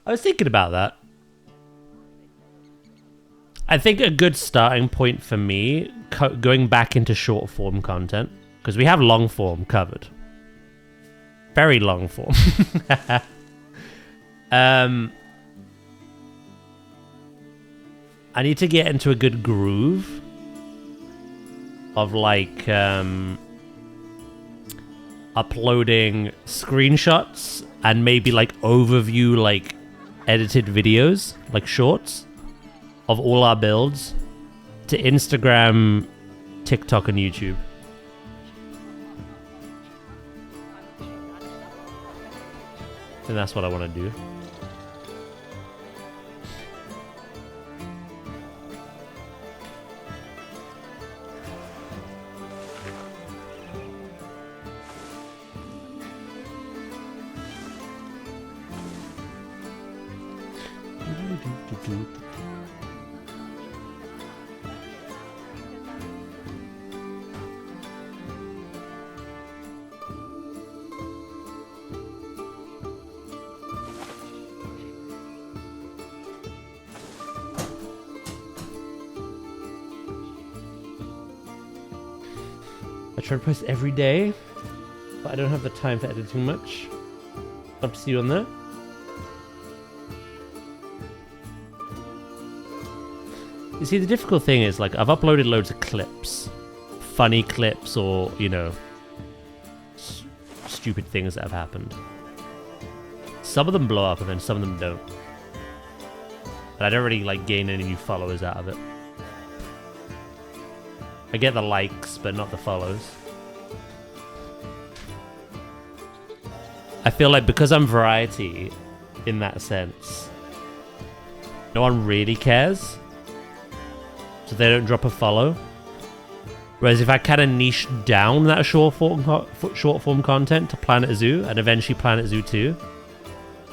I was thinking about that. I think a good starting point for me, going back into short form content, because we have long form covered. Very long form. I need to get into a good groove of like uploading screenshots and maybe like overview like edited videos, like shorts of all our builds to Instagram, TikTok and YouTube. And that's what I want to do. I try to post every day, but I don't have the time for editing much. Love to see you on there. You see, the difficult thing is, like, I've uploaded loads of clips. Funny clips or, you know, stupid things that have happened. Some of them blow up and then some of them don't. And I don't really, like, gain any new followers out of it. I get the likes, but not the follows. I feel like because I'm variety in that sense, no one really cares. So they don't drop a follow. Whereas if I kind of niche down that short form content to Planet Zoo and eventually Planet Zoo 2,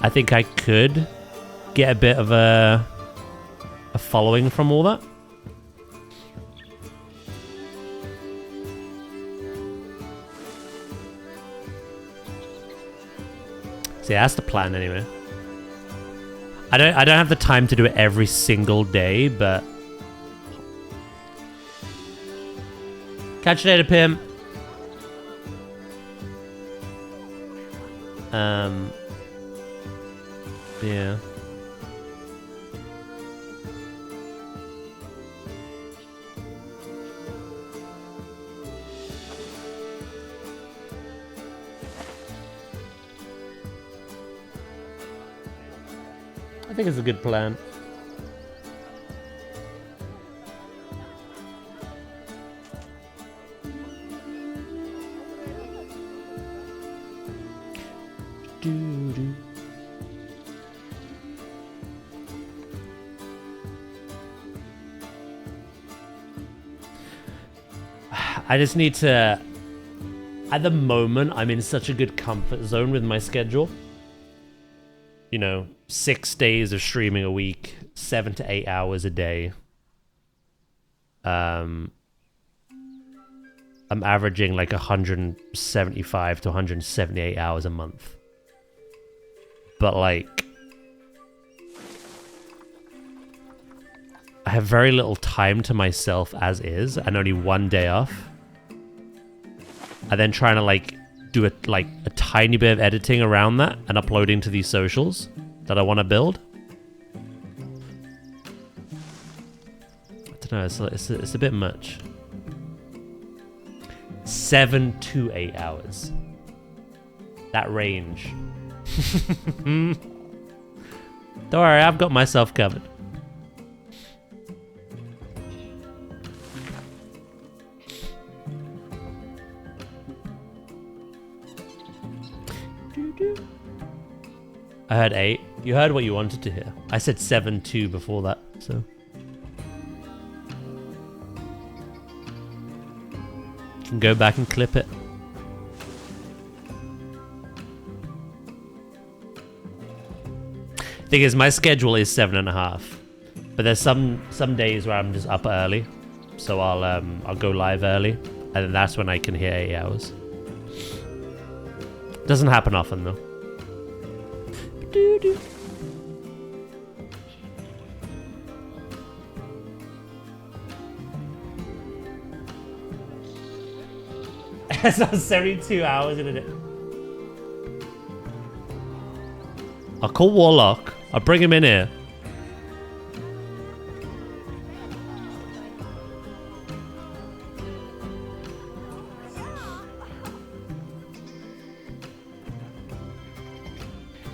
I think I could get a bit of a following from all that. So yeah, that's the plan anyway. I don't have the time to do it every single day, but catch you later, Pim. Yeah. I think it's a good plan. Doo-doo. I just need to... At the moment, I'm in such a good comfort zone with my schedule you know, 6 days of streaming a week, 7 to 8 hours a day. I'm averaging like 175 to 178 hours a month. But like, I have very little time to myself as is, and only 1 day off. And then trying to like do a tiny bit of editing around that and uploading to these socials that I want to build. I don't know, it's a bit much. 7 to 8 hours. That range. Don't worry, I've got myself covered. I heard 8. You heard what you wanted to hear. I said 7-2 before that, so. You can go back and clip it. Thing is, my schedule is 7.5, but there's some days where I'm just up early, so I'll go live early, and then that's when I can hear 8 hours. Doesn't happen often though. That's not 72 hours in a day. I'll call Warlock. I'll bring him in here.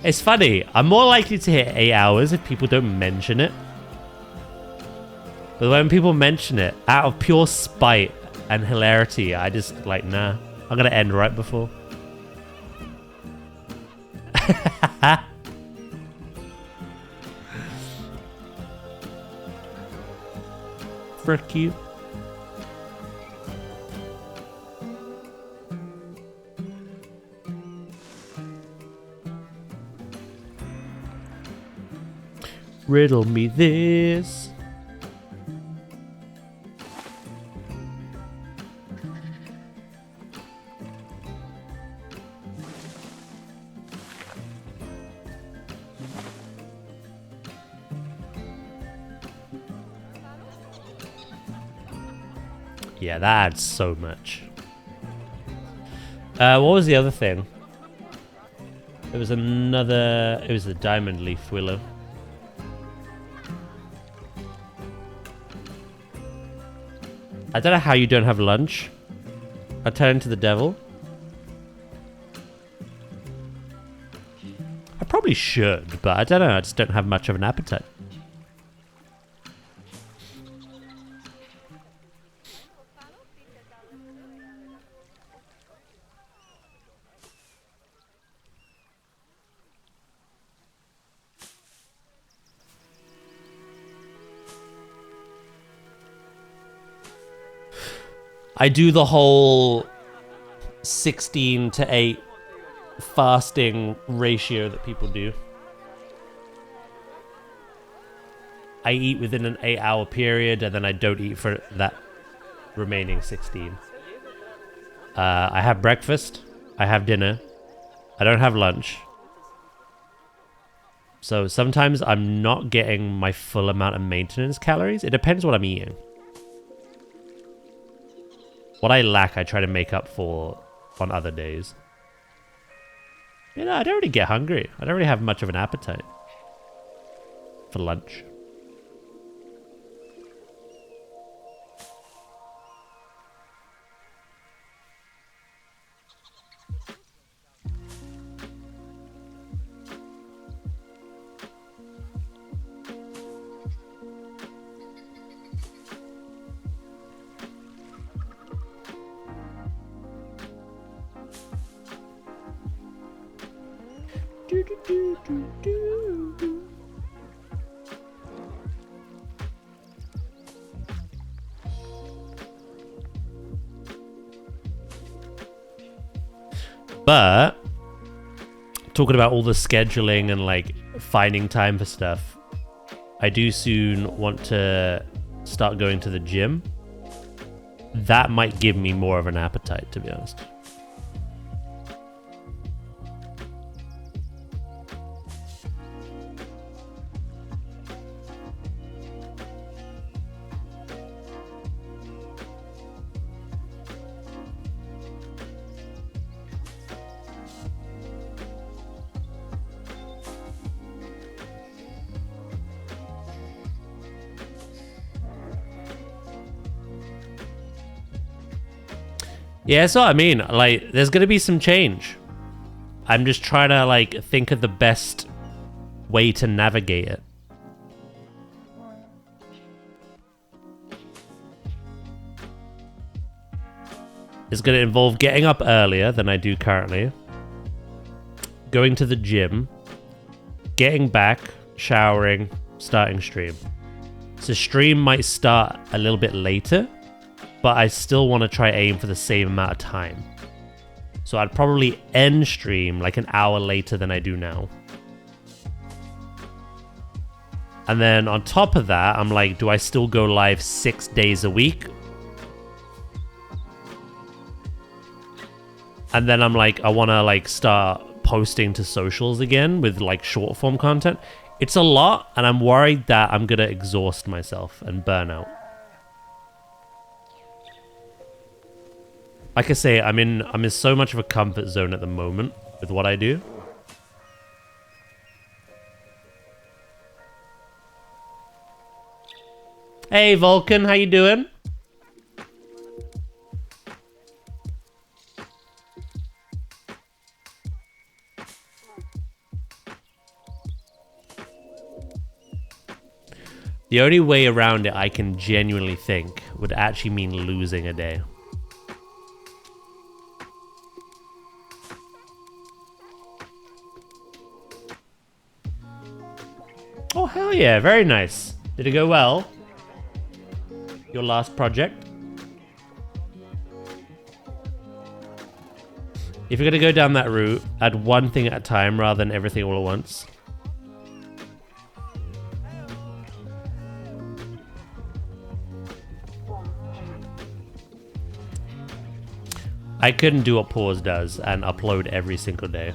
It's funny. I'm more likely to hit 8 hours if people don't mention it. But when people mention it, out of pure spite and hilarity, I just like, nah. I'm gonna end right before. Frick you. Riddle me this. Yeah, that adds so much. What was the other thing? It was another... It was the diamond leaf willow. I don't know how you don't have lunch. I turn into the devil. I probably should, but I don't know. I just don't have much of an appetite. I do the whole 16 to 8 fasting ratio that people do. I eat within an 8-hour period and then I don't eat for that remaining 16. I have breakfast. I have dinner. I don't have lunch. So sometimes I'm not getting my full amount of maintenance calories. It depends what I'm eating. What I lack, I try to make up for on other days. You know, I don't really get hungry. I don't really have much of an appetite for lunch. But talking about all the scheduling and like finding time for stuff, I do soon want to start going to the gym. That might give me more of an appetite, to be honest. Yeah, that's what I mean. Like, there's gonna be some change. I'm just trying to like think of the best way to navigate it. It's gonna involve getting up earlier than I do currently, going to the gym, getting back, showering, starting stream. So stream might start a little bit later, but I still want to try aim for the same amount of time. So I'd probably end stream like an hour later than I do now. And then on top of that, I'm like, do I still go live 6 days a week? And then I'm like, I want to like start posting to socials again with like short form content. It's a lot, and I'm worried that I'm going to exhaust myself and burn out. Like I say, I'm in so much of a comfort zone at the moment with what I do. Hey Vulcan, how you doing? The only way around it I can genuinely think would actually mean losing a day. Oh, hell yeah. Very nice. Did it go well? Your last project? If you're going to go down that route, add one thing at a time rather than everything all at once. I couldn't do what Pause does and upload every single day.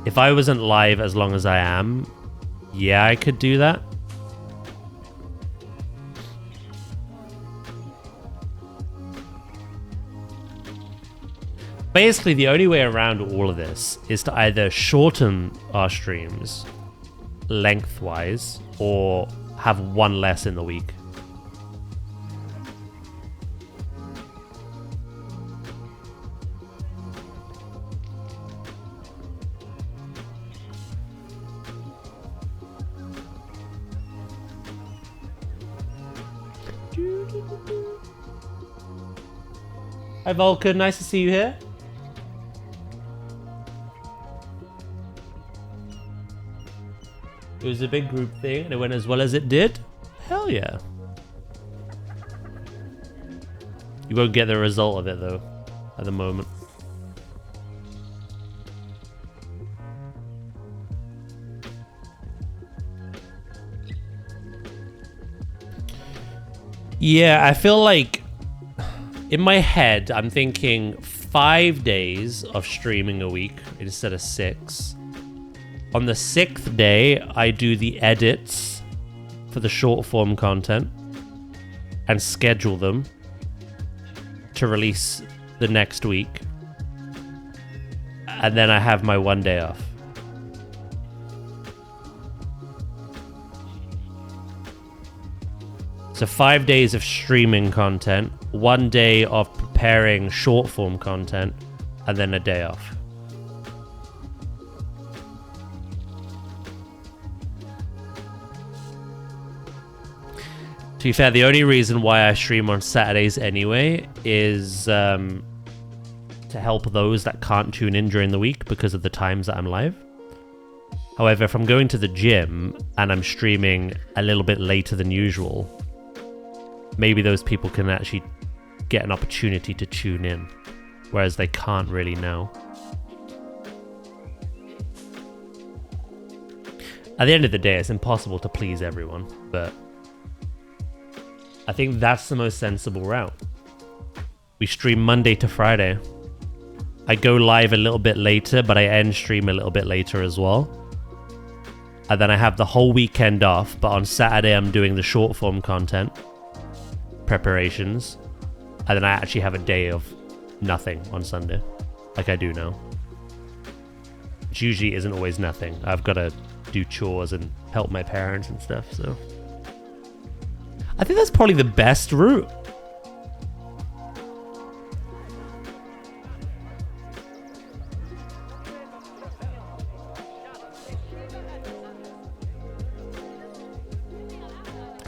If I wasn't live as long as I am, yeah, I could do that. Basically, the only way around all of this is to either shorten our streams lengthwise or have one less in the week. Hi Vulcan, nice to see you here. It was a big group thing and it went as well as it did. Hell yeah. You won't get the result of it though, at the moment. Yeah, I feel like in my head, I'm thinking 5 days of streaming a week instead of 6. On the 6th day, I do the edits for the short form content and schedule them to release the next week. And then I have my 1 day off. So 5 days of streaming content, 1 day of preparing short form content, and then a day off. To be fair, the only reason why I stream on Saturdays anyway is to help those that can't tune in during the week because of the times that I'm live. However, if I'm going to the gym and I'm streaming a little bit later than usual, maybe those people can actually get an opportunity to tune in, whereas they can't really now. At the end of the day, it's impossible to please everyone, but I think that's the most sensible route. We stream Monday to Friday. I go live a little bit later, but I end stream a little bit later as well. And then I have the whole weekend off, but on Saturday I'm doing the short form content preparations. And then I actually have a day of nothing on Sunday, like I do now. Which usually isn't always nothing. I've got to do chores and help my parents and stuff, so I think that's probably the best route.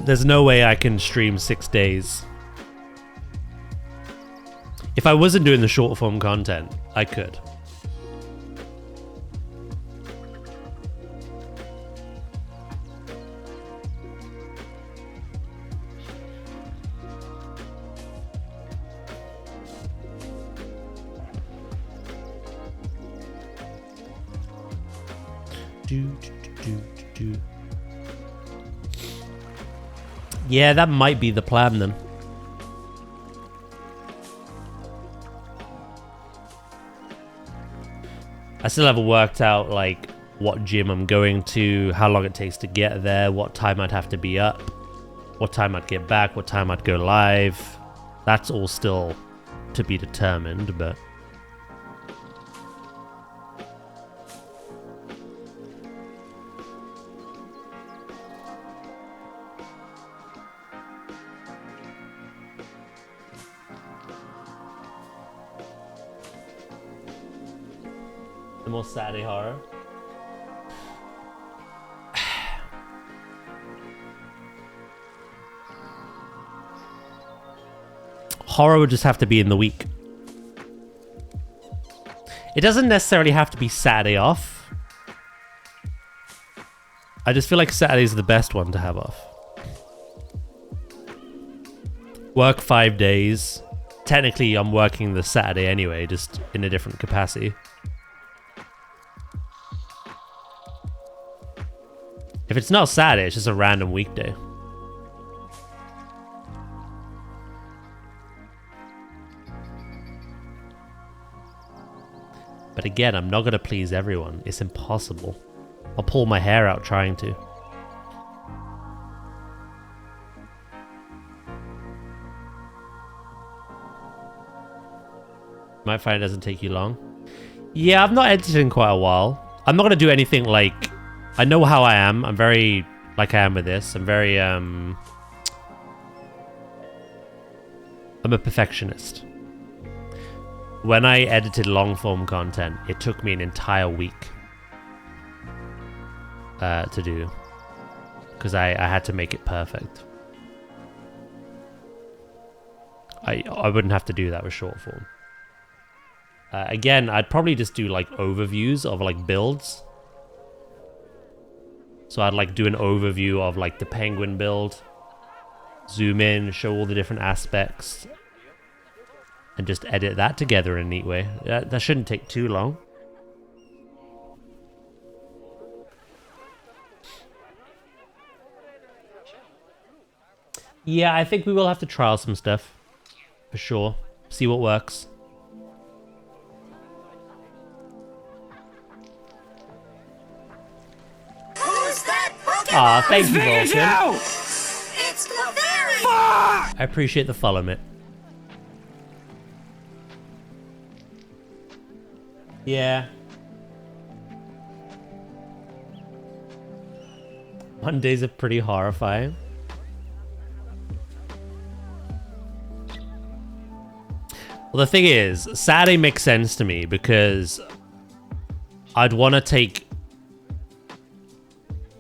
There's no way I can stream 6 days. If I wasn't doing the short form content, I could. Yeah, that might be the plan then. I still haven't worked out like what gym I'm going to, how long it takes to get there, what time I'd have to be up, what time I'd get back, what time I'd go live. That's all still to be determined, but the more Saturday horror. Horror would just have to be in the week. It doesn't necessarily have to be Saturday off. I just feel like Saturday's the best one to have off. Work 5 days. Technically, I'm working the Saturday anyway, just in a different capacity. If it's not Saturday, it's just a random weekday. But again, I'm not going to please everyone. It's impossible. I'll pull my hair out trying to. Might find it doesn't take you long. Yeah, I've not edited in quite a while. I'm not going to do anything like... I know how I am. I'm very like I am with this. I'm very, I'm a perfectionist. When I edited long form content, it took me an entire week to do. Because I had to make it perfect. I wouldn't have to do that with short form. Again, I'd probably just do like overviews of like builds. So I'd like do an overview of like the penguin build, zoom in, show all the different aspects, and just edit that together in a neat way. That shouldn't take too long. Yeah, I think we will have to trial some stuff, for sure. See what works. Aw, thank you, Vulcan. It's Claveri! I appreciate the follow, mate. Yeah. Mondays are pretty horrifying. Well, the thing is, Saturday makes sense to me because I'd want to take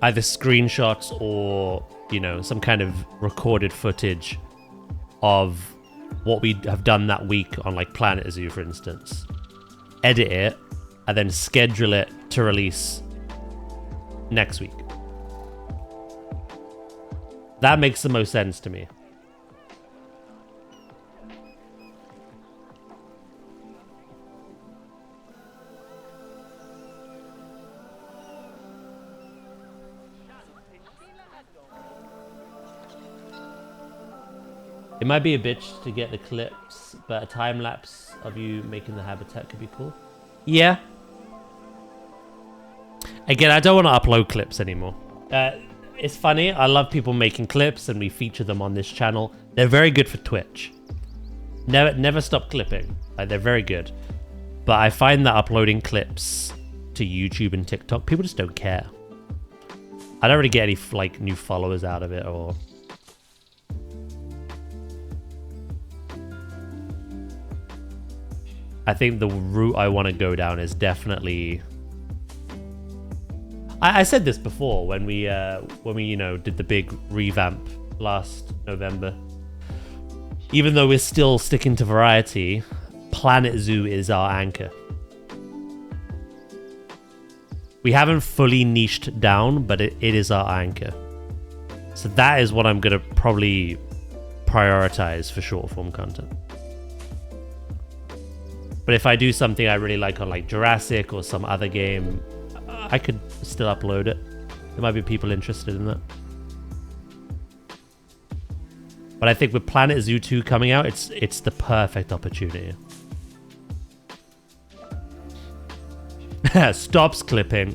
either screenshots or, you know, some kind of recorded footage of what we have done that week on like planetzoo, for instance. Edit it and then schedule it to release next week. That makes the most sense to me. It might be a bitch to get the clips, but a time lapse of you making the habitat could be cool. Yeah. Again, I don't want to upload clips anymore. It's funny. I love people making clips, and we feature them on this channel. They're very good for Twitch. Never stop clipping. Like, they're very good. But I find that uploading clips to YouTube and TikTok, people just don't care. I don't really get any like new followers out of it, or I think the route I want to go down is definitely. I said this before when we did the big revamp last November. Even though we're still sticking to variety, planetzoo is our anchor. We haven't fully niched down, but it is our anchor. So that is what I'm going to probably prioritize for short form content. But if I do something I really like on like Jurassic or some other game, I could still upload it. There might be people interested in that. But I think with planetzoo 2 coming out, it's the perfect opportunity. Stops clipping.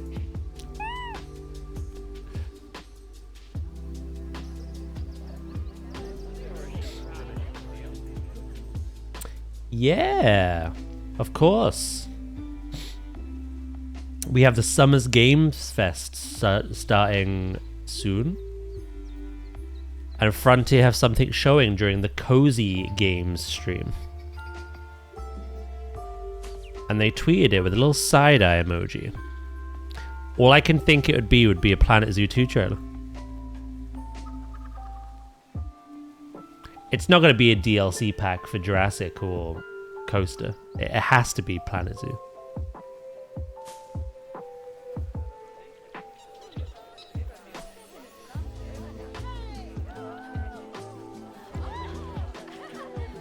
Yeah, of course. We have the Summer's Games Fest starting soon. And Frontier have something showing during the Cozy Games stream. And they tweeted it with a little side-eye emoji. All I can think it would be a planetzoo 2 trailer. It's not going to be a DLC pack for Jurassic or Coaster. It has to be planetzoo.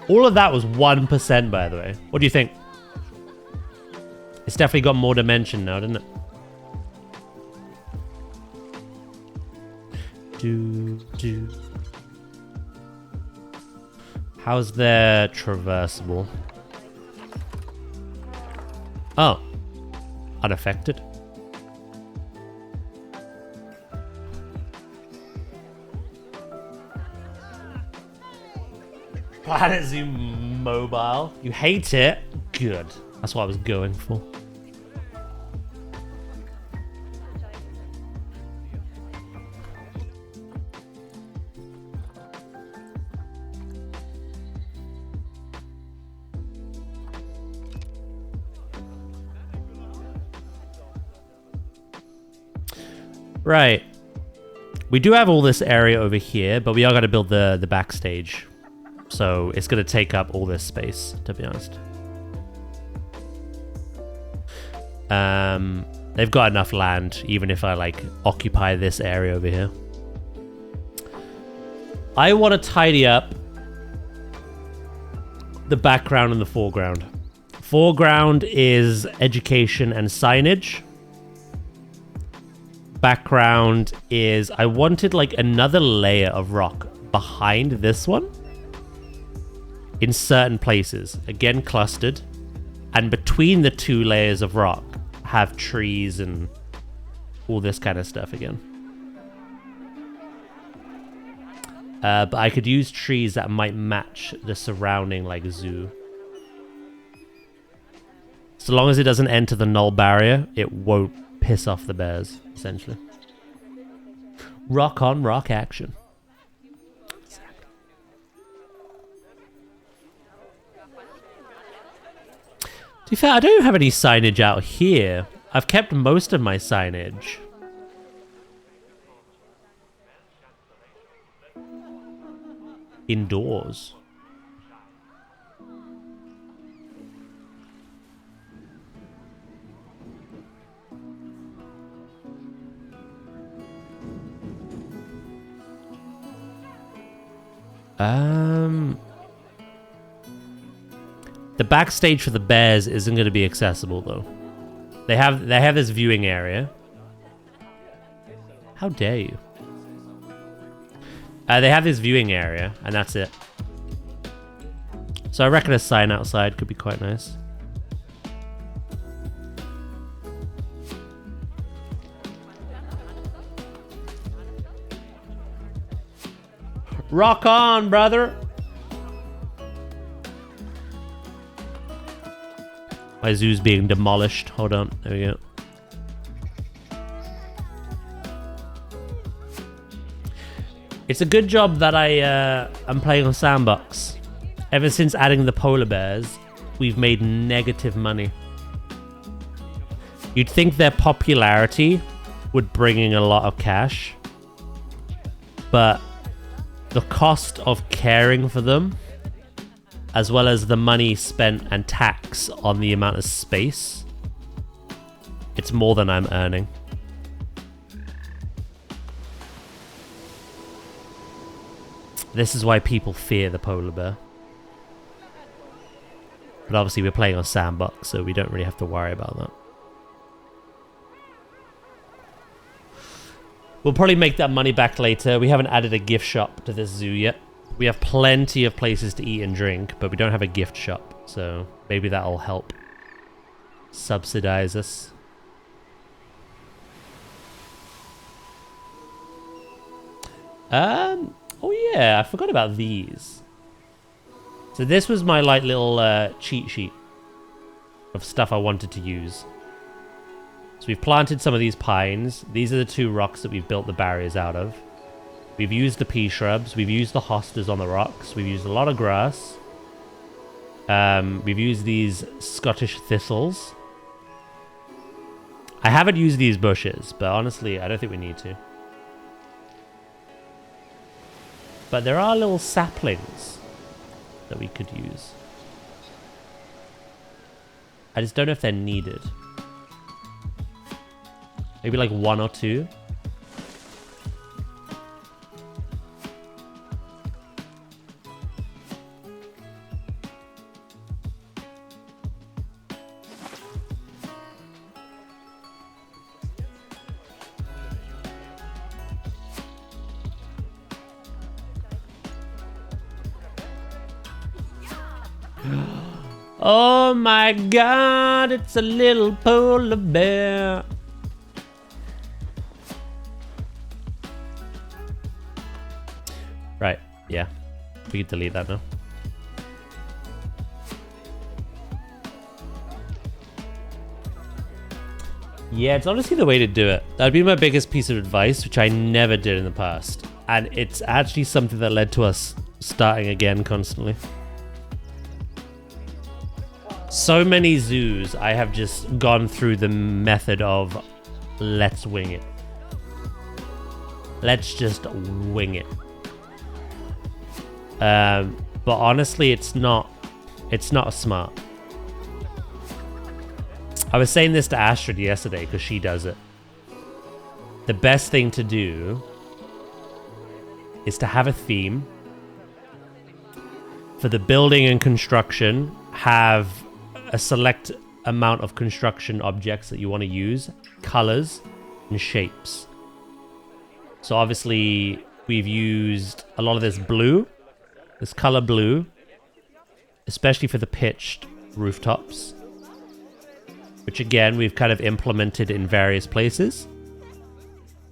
All of that was 1%, by the way. What do you think? It's definitely got more dimension now, doesn't it? How's their traversable? Oh. Unaffected. planetzoo mobile. You hate it? Good. That's what I was going for. Right. We do have all this area over here, but we are going to build the backstage. So it's going to take up all this space, to be honest. They've got enough land, even if I like occupy this area over here. I want to tidy up the background and the foreground. Foreground is education and signage. Background is, I wanted like another layer of rock behind this one in certain places, again clustered, and between the two layers of rock have trees and all this kind of stuff again. But I could use trees that might match the surrounding like zoo. So long as it doesn't enter the null barrier, it won't piss off the bears, essentially. Rock on rock action. To be fair, I don't have any signage out here. I've kept most of my signage. Indoors. The backstage for the bears isn't going to be accessible though. They have this viewing area. How dare you? They have this viewing area, and that's it. So I reckon a sign outside could be quite nice. Rock on, brother! My zoo's being demolished. Hold on. There we go. It's a good job that I'm playing on Sandbox. Ever since adding the polar bears, we've made negative money. You'd think their popularity would bring in a lot of cash, but the cost of caring for them, as well as the money spent and tax on the amount of space, it's more than I'm earning. This is why people fear the polar bear. But obviously we're playing on Sandbox, so we don't really have to worry about that. We'll probably make that money back later. We haven't added a gift shop to this zoo yet. We have plenty of places to eat and drink, but we don't have a gift shop. So maybe that'll help subsidize us. Oh yeah, I forgot about these. So this was my like little cheat sheet of stuff I wanted to use. So we've planted some of these pines. These are the 2 rocks that we've built the barriers out of. We've used the pea shrubs. We've used the hostas on the rocks. We've used a lot of grass. We've used these Scottish thistles. I haven't used these bushes, but honestly, I don't think we need to. But there are little saplings that we could use. I just don't know if they're needed. Maybe like 1 or 2. Oh my god, it's a little polar bear. Right, yeah. We can delete that now. Yeah, it's honestly the way to do it. That'd be my biggest piece of advice, which I never did in the past. And it's actually something that led to us starting again constantly. So many zoos, I have just gone through the method of let's wing it. Let's just wing it. But honestly, it's not smart. I was saying this to Astrid yesterday because she does it. The best thing to do is to have a theme. For the building and construction, have a select amount of construction objects that you want to use, colors and shapes. So obviously we've used a lot of this blue, this color blue, especially for the pitched rooftops, which again we've kind of implemented in various places.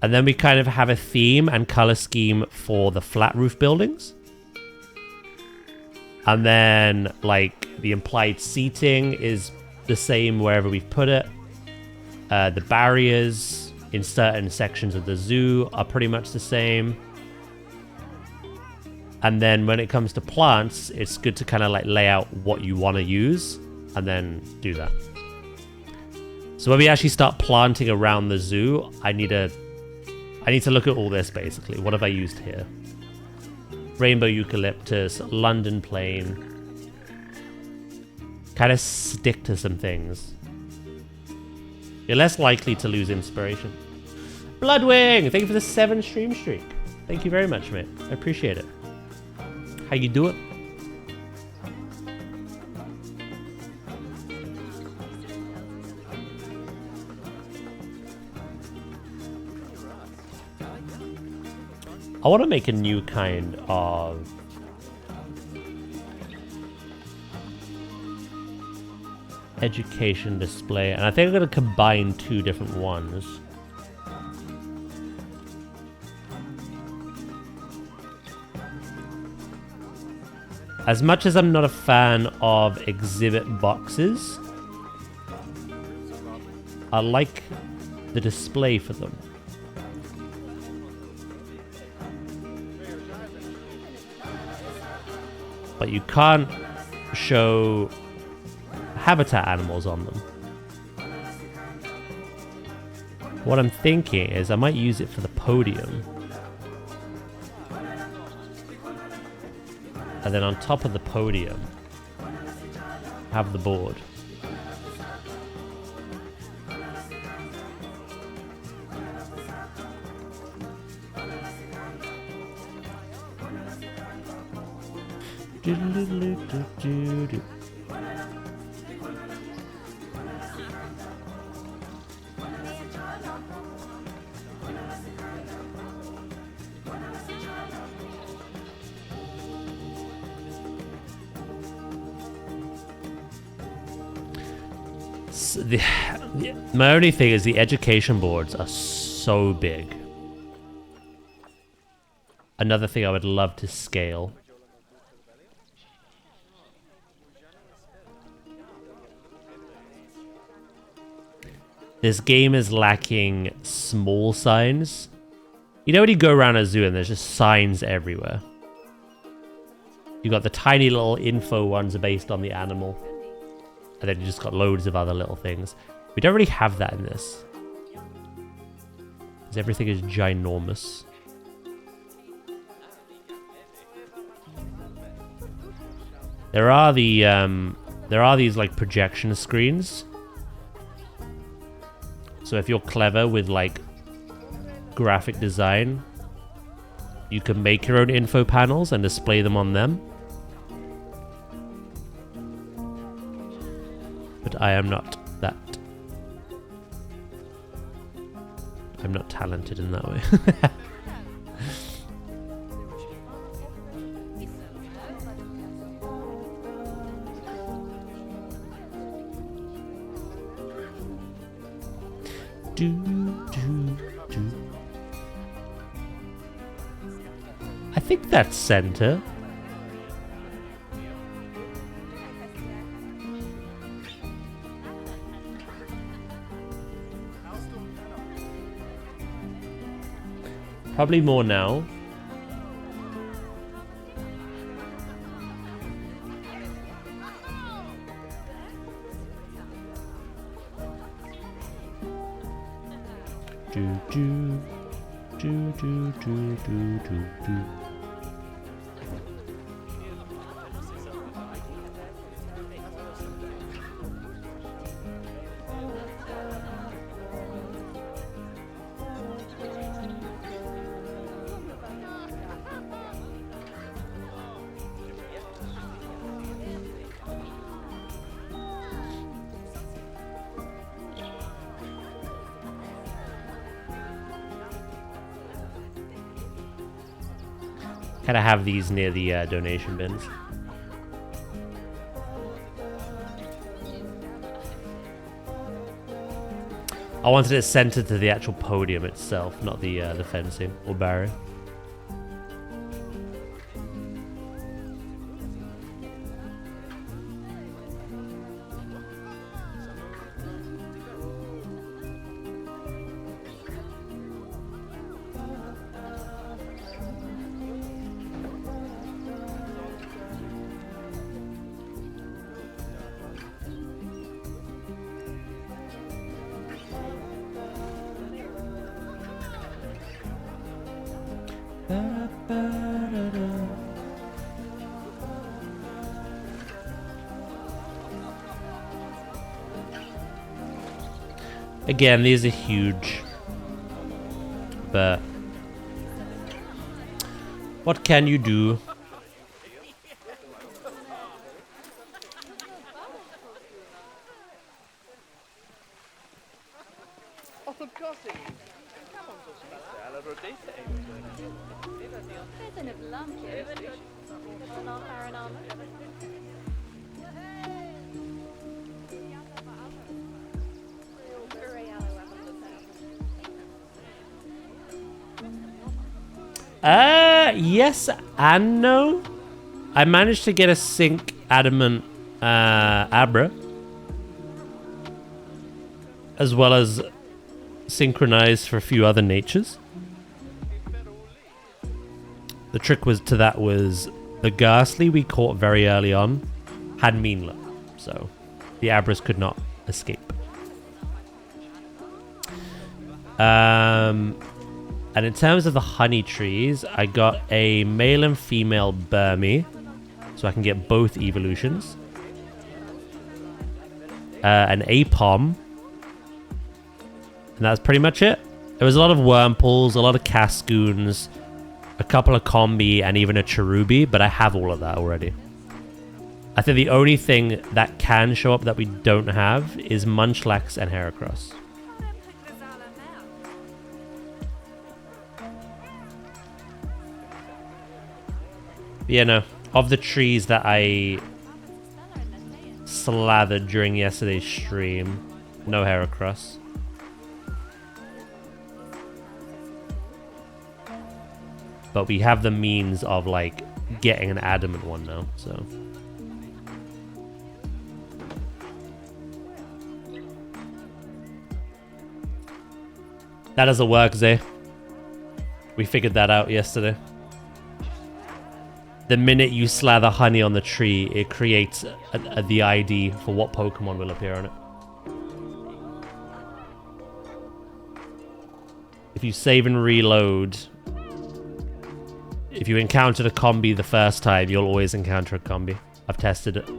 And then we kind of have a theme and color scheme for the flat roof buildings. And then like the implied seating is the same wherever we've put it. The barriers in certain sections of the zoo are pretty much the same. And then when it comes to plants, it's good to kind of like lay out what you want to use and then do that. So when we actually start planting around the zoo, I need to look at all this basically. What have I used here? Rainbow eucalyptus, London plane. Kind of stick to some things. You're less likely to lose inspiration. Bloodwing! Thank you for the 7 stream streak. Thank you very much, mate. I appreciate it. How you do it? I want to make a new kind of education display, and I think I'm going to combine two different ones. As much as I'm not a fan of exhibit boxes, I like the display for them. But you can't show habitat animals on them. What I'm thinking is I might use it for the podium. And then on top of the podium, have the board. Do-do-do-do-do-do. My only thing is the education boards are so big. Another thing I would love to scale. This game is lacking small signs. You know when you go around a zoo and there's just signs everywhere? You got the tiny little info ones based on the animal. And then you just got loads of other little things. We don't really have that in this. Because everything is ginormous. There are these like projection screens. So if you're clever with like graphic design, you can make your own info panels and display them on them. But I am not that. I'm not talented in that way. I think that's center. Probably more now. Do do do do do do do do. Gotta have these near the donation bins. I wanted it centered to the actual podium itself, not the fencing or barrier. Again, these are huge, but what can you do? Yes and no. I managed to get a sync adamant Abra, as well as synchronized for a few other natures. The trick was the Ghastly we caught very early on had mean luck, so the Abras could not escape. And in terms of the honey trees, I got a male and female Burmy, so I can get both evolutions. An Apom, and that's pretty much it. There was a lot of Wurmples, a lot of Cascoons, a couple of Combi, and even a Cherubi, but I have all of that already. I think the only thing that can show up that we don't have is Munchlax and Heracross. Yeah, no. Of the trees that I slathered during yesterday's stream, no Heracross. But we have the means of, like, getting an adamant one now, so... That doesn't work, Zay. We figured that out yesterday. The minute you slather honey on the tree, it creates the ID for what Pokemon will appear on it. If you save and reload, if you encountered a combi the first time, you'll always encounter a combi. I've tested it.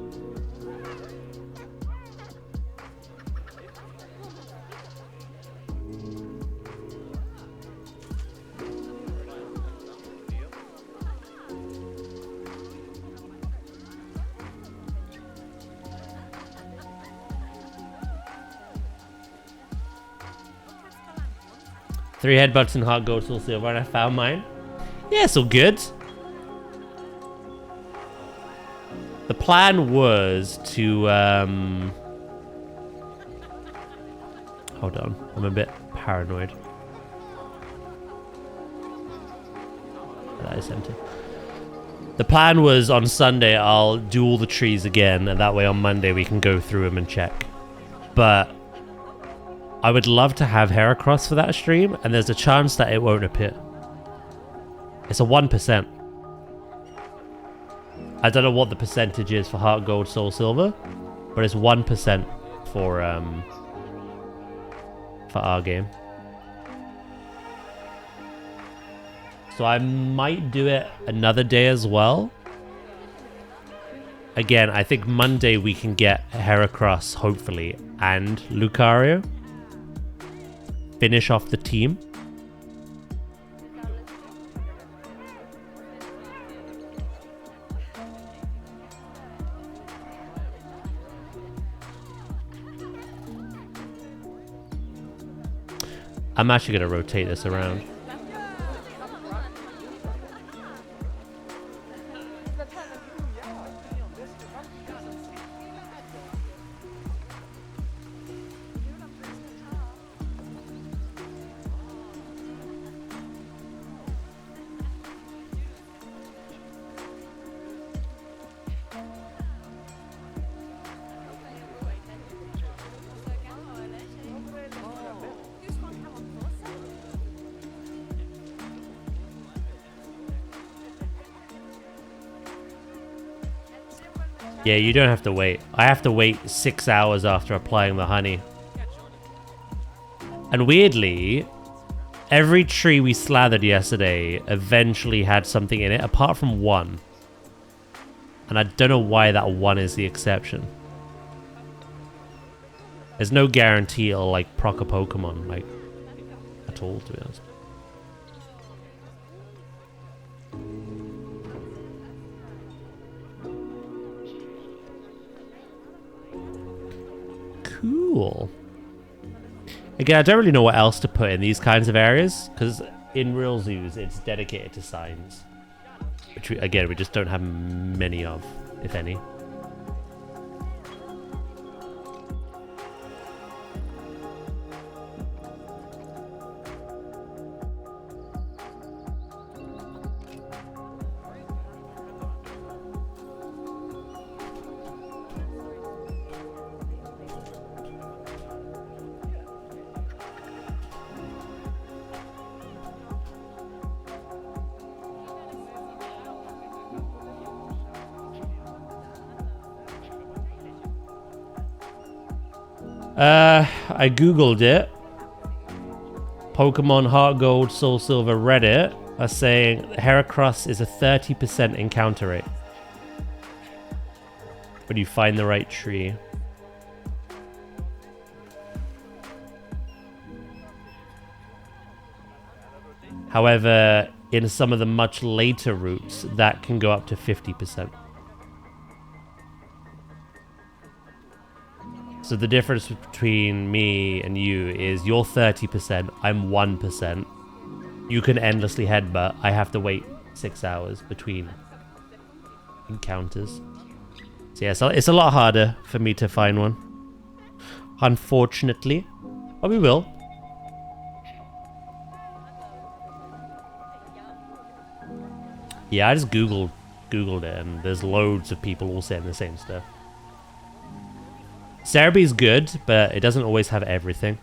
Three headbutts and Heart Gold Soul Silver, and I found mine. Yeah, it's all good. The plan was to, hold on, I'm a bit paranoid. That is empty. The plan was on Sunday I'll do all the trees again, and that way on Monday we can go through them and check. But I would love to have Heracross for that stream, and there's a chance that it won't appear. It's a 1%. I don't know what the percentage is for Heart Gold Soul Silver, but it's 1% for our game. So I might do it another day as well. Again, I think Monday we can get Heracross, hopefully, and Lucario. Finish off the team. I'm actually going to rotate this around. Yeah, you don't have to wait. I have to wait 6 hours after applying the honey. And weirdly, every tree we slathered yesterday eventually had something in it, apart from one. And I don't know why that one is the exception. There's no guarantee it'll, like, proc a Pokemon, like, at all, to be honest. Cool. Again, I don't really know what else to put in these kinds of areas, because in real zoos, it's dedicated to signs. Which, again, we just don't have many of, if any. I googled it. Pokemon Heart Gold, Soul Silver, Reddit are saying Heracross is a 30% encounter rate. When you find the right tree. However, in some of the much later routes, that can go up to 50%. So the difference between me and you is you're 30%, I'm 1%. You can endlessly headbutt. I have to wait 6 hours between encounters. So yeah, so it's a lot harder for me to find one. Unfortunately. But we will. Yeah, I just googled it and there's loads of people all saying the same stuff. Cerebee's good, but it doesn't always have everything.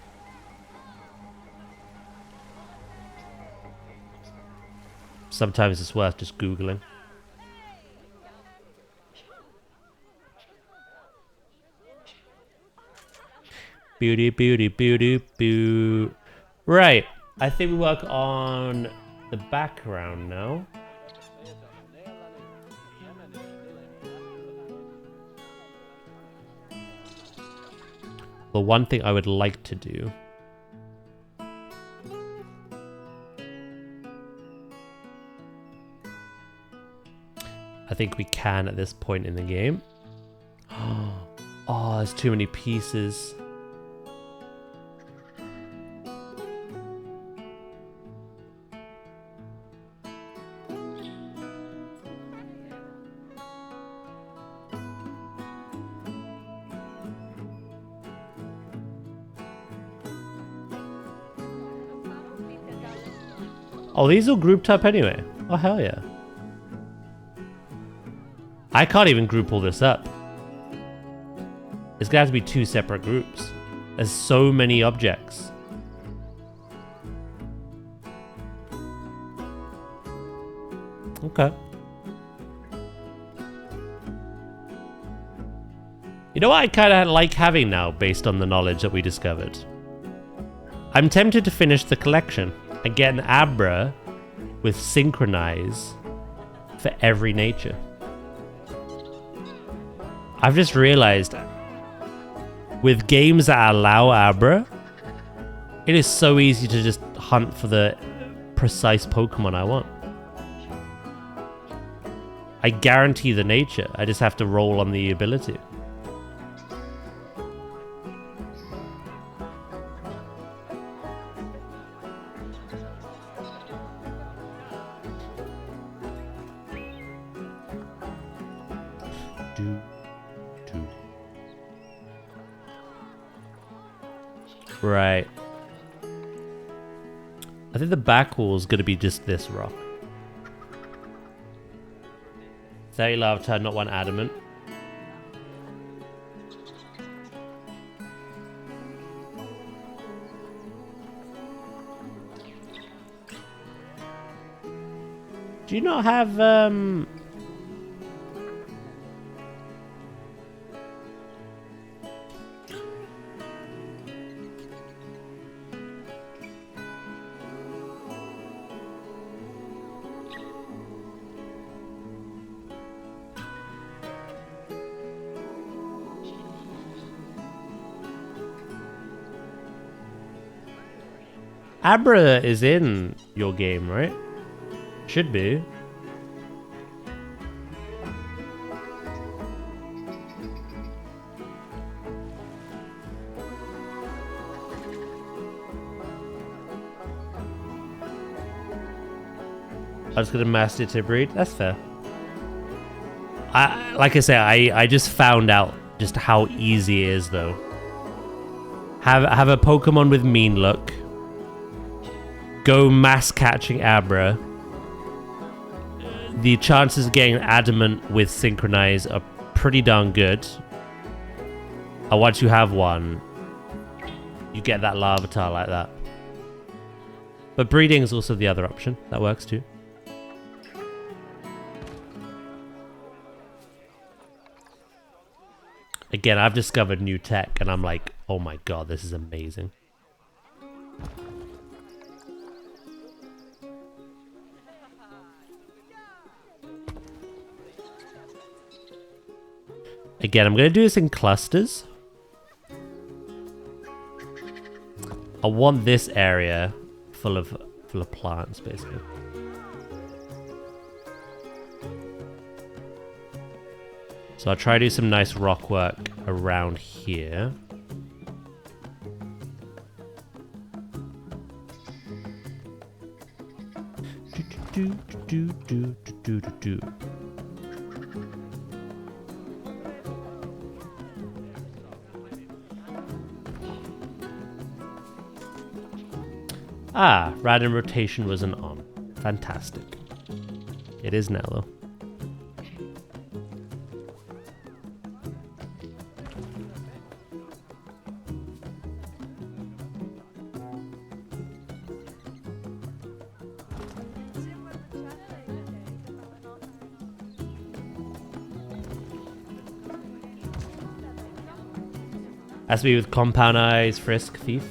Sometimes it's worth just googling. Beauty, beauty, beauty, boo. Right, I think we work on the background now. The one thing I would like to do I think we can at this point in the game. Oh, there's too many pieces. Oh, these are grouped up anyway. Oh, hell yeah. I can't even group all this up. It's gonna have to be 2 separate groups. There's so many objects. Okay. You know what I kind of like having now, based on the knowledge that we discovered? I'm tempted to finish the collection and get an Abra with Synchronize for every nature. I've just realized with games that allow Abra, it is so easy to just hunt for the precise Pokemon I want. I guarantee the nature, I just have to roll on the ability. Right. I think the back wall is going to be just this rock. 30 lava turn, not 1 adamant. Do you not have Abra is in your game, right? Should be. I was gonna master to breed. That's fair. Like I say, I just found out just how easy it is, though. Have a Pokemon with mean look. Go mass catching Abra. The chances of getting adamant with Synchronize are pretty darn good. And once you have one, you get that Larvitar like that. But breeding is also the other option. That works too. Again, I've discovered new tech and I'm like Oh my god, this is amazing. Again, I'm going to do this in clusters. I want this area full of plants, basically. So I'll try to do some nice rock work around here. Ah, random rotation wasn't on. Fantastic. It is now, though. Has to be with compound eyes, frisk, thief.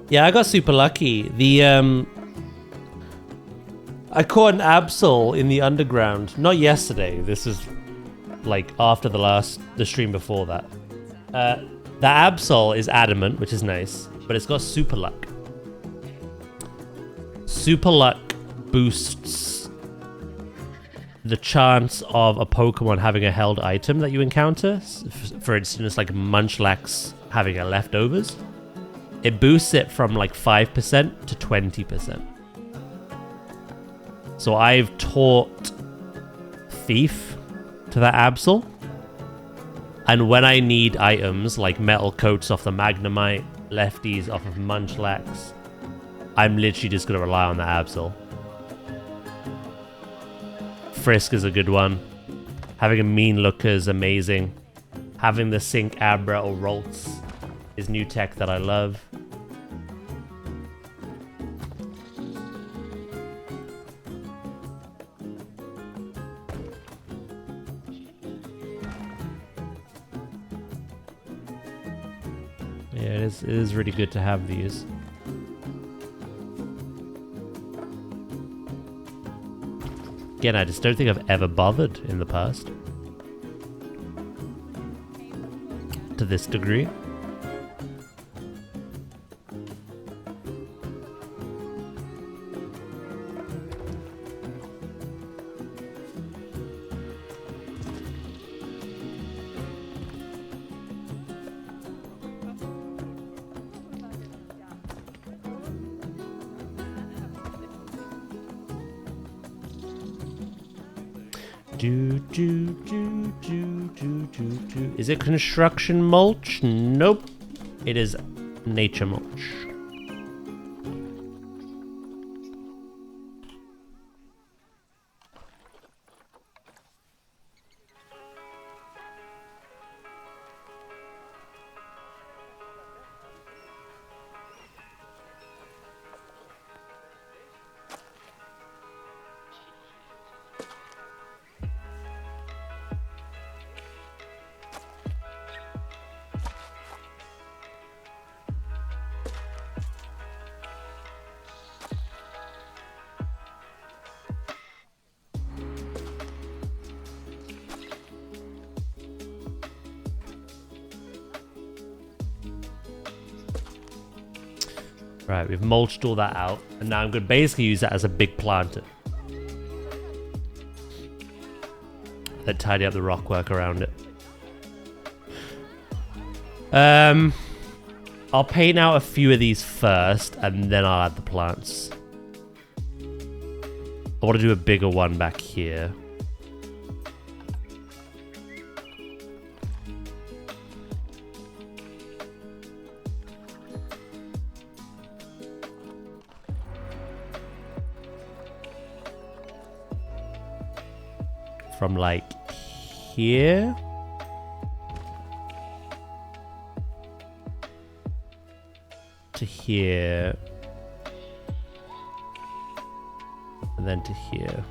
Yeah, I got super lucky. I caught an absol in the underground. Not yesterday. This is like after the stream before that. The absol is adamant, which is nice, but it's got super luck. Super luck boosts the chance of a Pokemon having a held item that you encounter. For instance, like Munchlax having a leftovers. It boosts it from like 5% to 20%. So I've taught Thief to that Absol. And when I need items like metal coats off the Magnemite, lefties off of Munchlax, I'm literally just going to rely on the Absol. Frisk is a good one. Having a mean looker is amazing. Having the Sync Abra or Rolts is new tech that I love. Yeah, it is really good to have these. Again, I just don't think I've ever bothered in the past. To this degree. Is it construction mulch? Nope. It is nature mulch. Right, we've mulched all that out, and now I'm going to basically use that as a big planter. Then tidy up the rock work around it. I'll paint out a few of these first, and then I'll add the plants. I want to do a bigger one back here. From like here to here and then to here.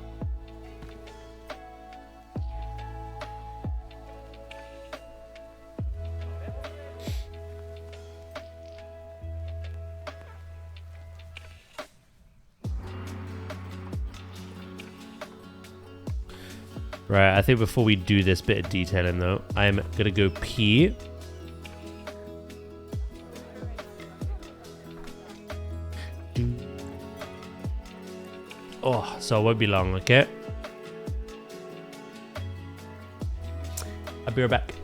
Right, I think before we do this bit of detailing though, I'm gonna go pee. Oh, so it won't be long, okay? I'll be right back.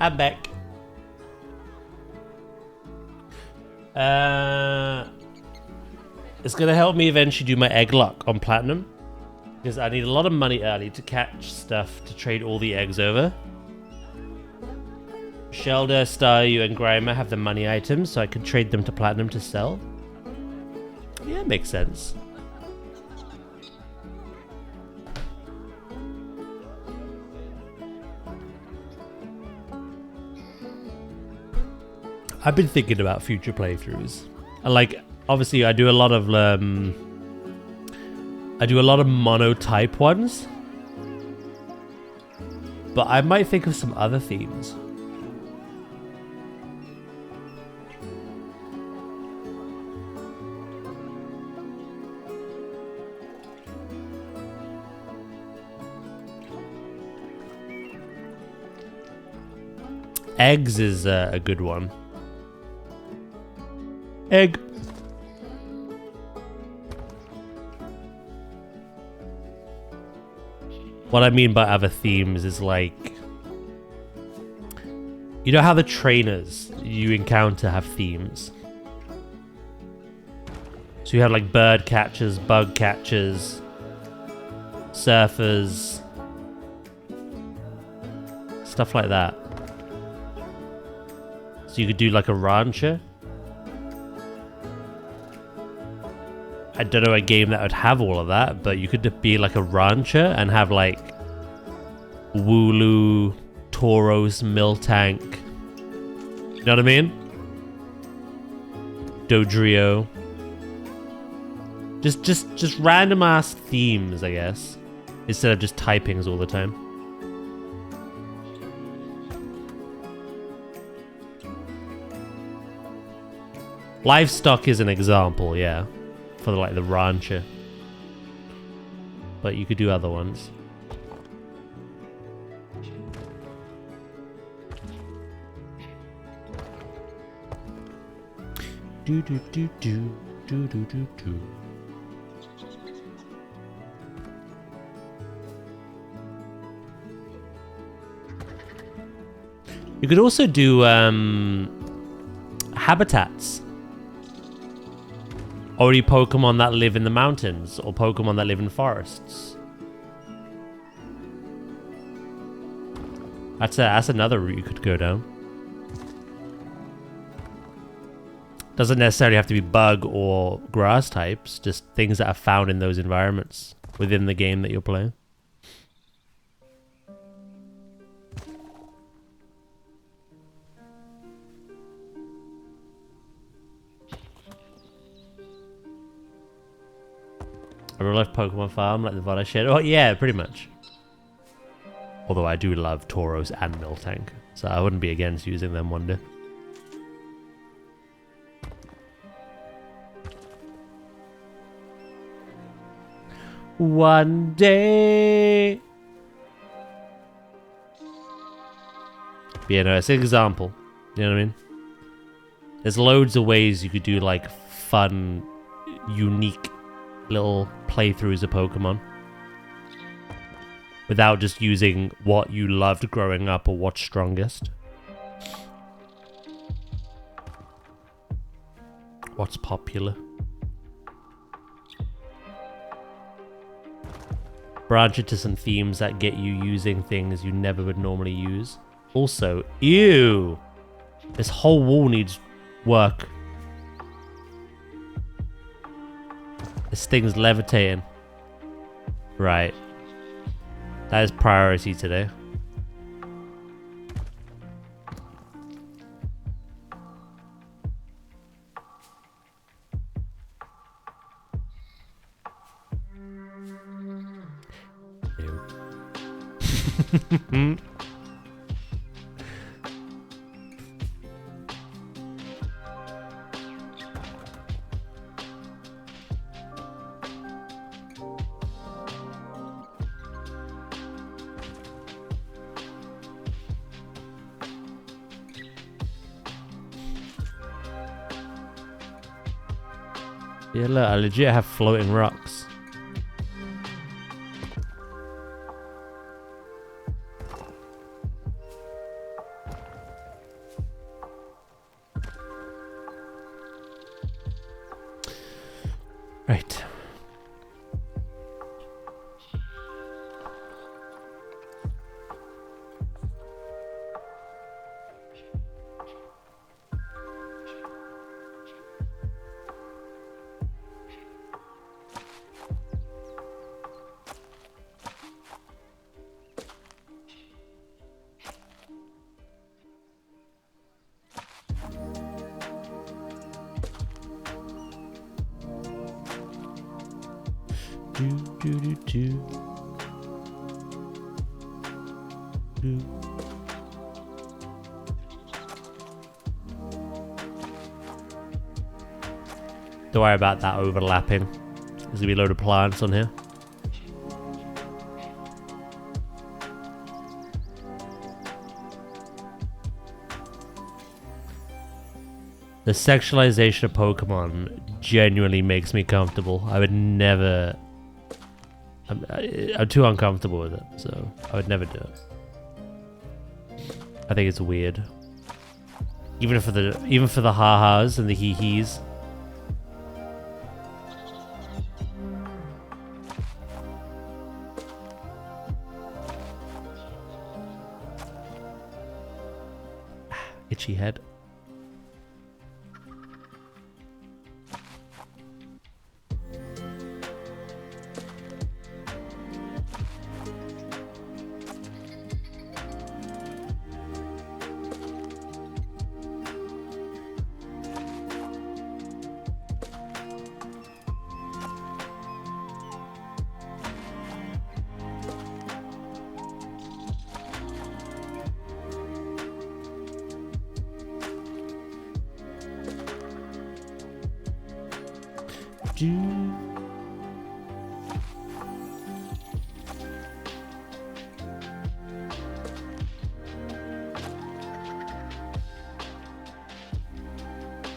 I'm back. It's gonna help me eventually do my egg luck on platinum, because I need a lot of money early to catch stuff to trade all the eggs over. Shelder, Staryu, and Grimer have the money items, so I can trade them to platinum to sell. Yeah, makes sense. I've been thinking about future playthroughs. Like, obviously, I do a lot of monotype ones, but I might think of some other themes. Eggs is a good one. Egg. What I mean by other themes is like, you know how the trainers you encounter have themes? So you have like bird catchers, bug catchers, surfers, stuff like that. So you could do like a rancher. I don't know a game that would have all of that, but you could be like a rancher and have like Wooloo, Tauros, Miltank. You know what I mean? Dodrio. Just random ass themes, I guess. instead of just typings all the time. Livestock is an example, yeah, for like the rancher. But you could do other ones. Do do do do do do do do. You could also do habitats. Or any Pokemon that live in the mountains, or Pokemon that live in forests. That's another route you could go down. Doesn't necessarily have to be bug or grass types, just things that are found in those environments within the game that you're playing. A real life Pokemon farm like the Vada Shed. Oh yeah, pretty much. Although I do love Tauros and Miltank, so I wouldn't be against using them one day. One day. But yeah, no, it's an example. You know what I mean? There's loads of ways you could do like fun, unique little playthroughs of Pokemon without just using what you loved growing up or what's strongest. What's popular. Branch into some themes that get you using things you never would normally use. Also, ew! This whole wall needs work. This thing's levitating. Right. That is priority today. Ew. Yeah, look, I legit have floating rocks. Right. Don't worry about that overlapping. There's gonna be a load of plants on here. The sexualization of Pokemon genuinely makes me comfortable. I would never... I'm too uncomfortable with it, so I would never do it. I think it's weird. Even for the ha-has and the hee-hees. Itchy head.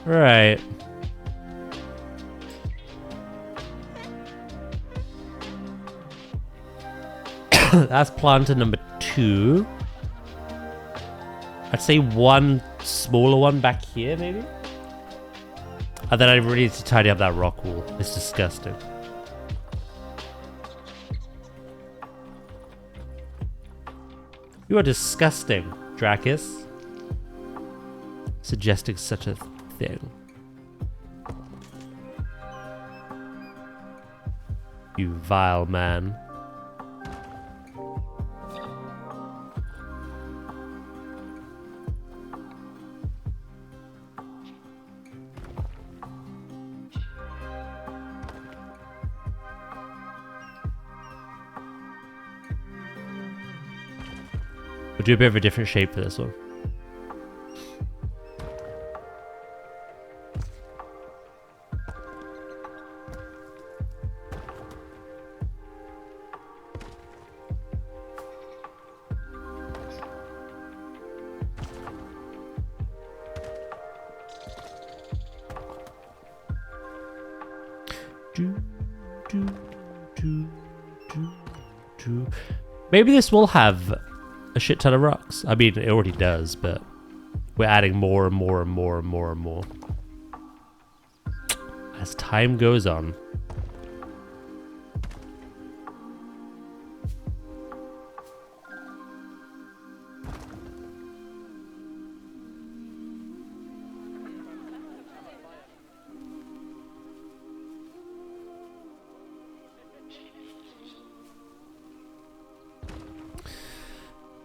Right. That's planter number 2. I'd say one smaller one back here, maybe? And then I really need to tidy up that rock wall. It's disgusting. You are disgusting, Dracus. Suggesting such a thing. You vile man. We'll do a bit of a different shape for this one. Maybe this will have a shit ton of rocks. I mean, it already does, but we're adding more and more and more and more and more as time goes on.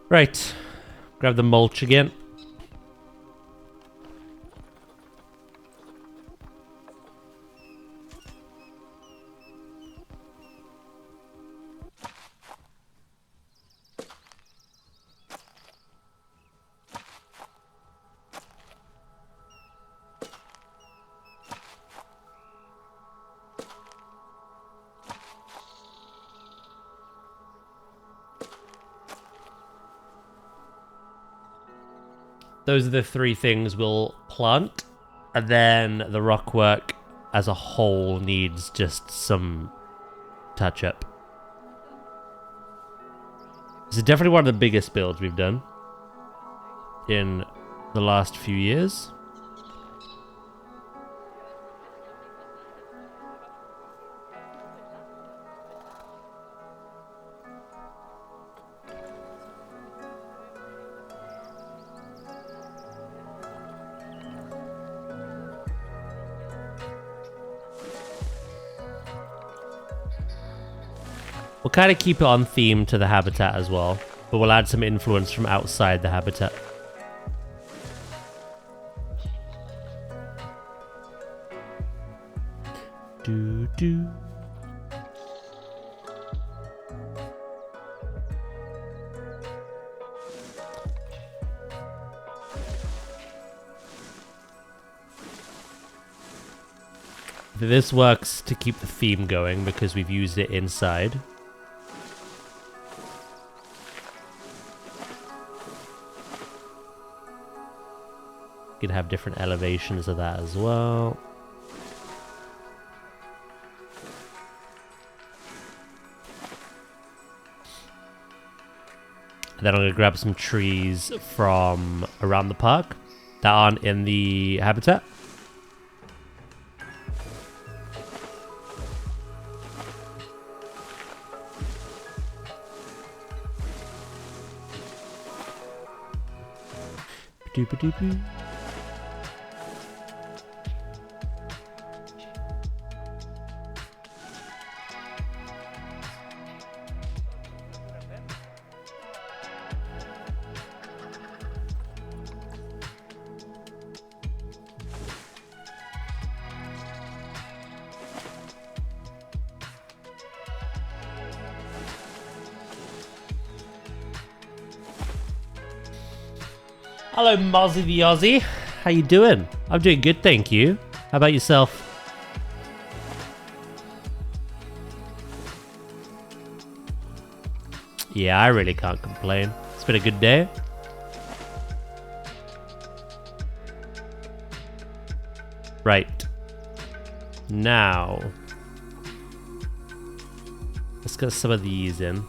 Right, grab the mulch again. Those are the 3 things we'll plant, and then the rock work as a whole needs just some touch up. This is definitely one of the biggest builds we've done in the last few years. We'll kind of keep it on theme to the habitat as well, but we'll add some influence from outside the habitat. Do. This works to keep the theme going because we've used it inside. You can have different elevations of that as well. And then I'm going to grab some trees from around the park that aren't in the habitat. Ba-doop-a-doop-a. Hello, Mozzie the Aussie. How you doing? I'm doing good, thank you. How about yourself? Yeah, I really can't complain. It's been a good day. Right. Now, let's get some of these in.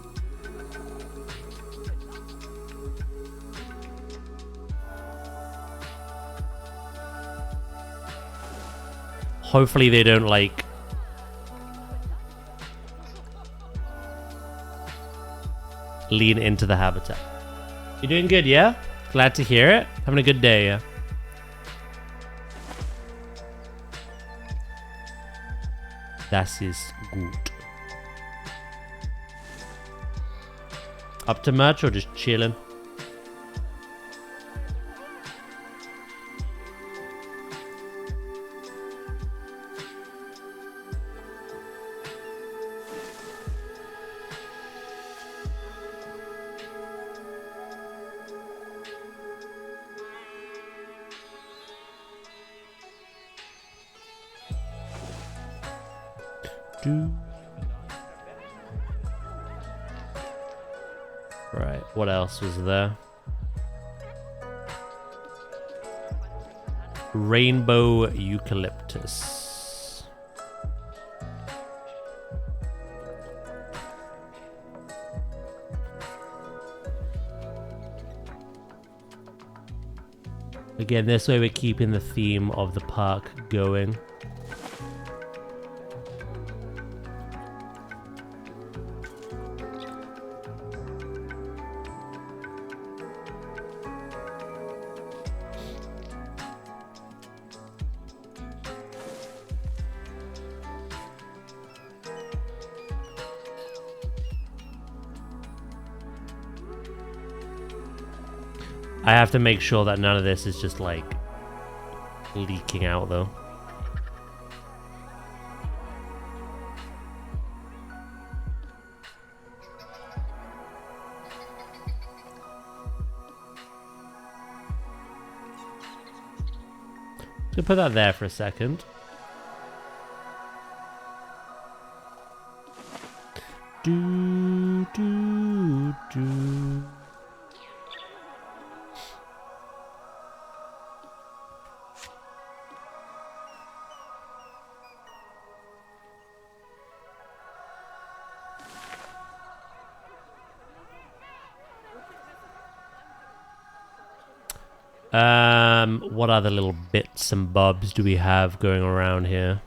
Hopefully they don't, like, lean into the habitat. You're doing good, yeah? Glad to hear it. Having a good day, yeah? Das ist gut. Up to much or just chilling? Right, what else was there? Rainbow eucalyptus. Again, this way we're keeping the theme of the park going. I have to make sure that none of this is just like leaking out though. Gonna put that there for a second. Do do do. What other little bits and bobs do we have going around here?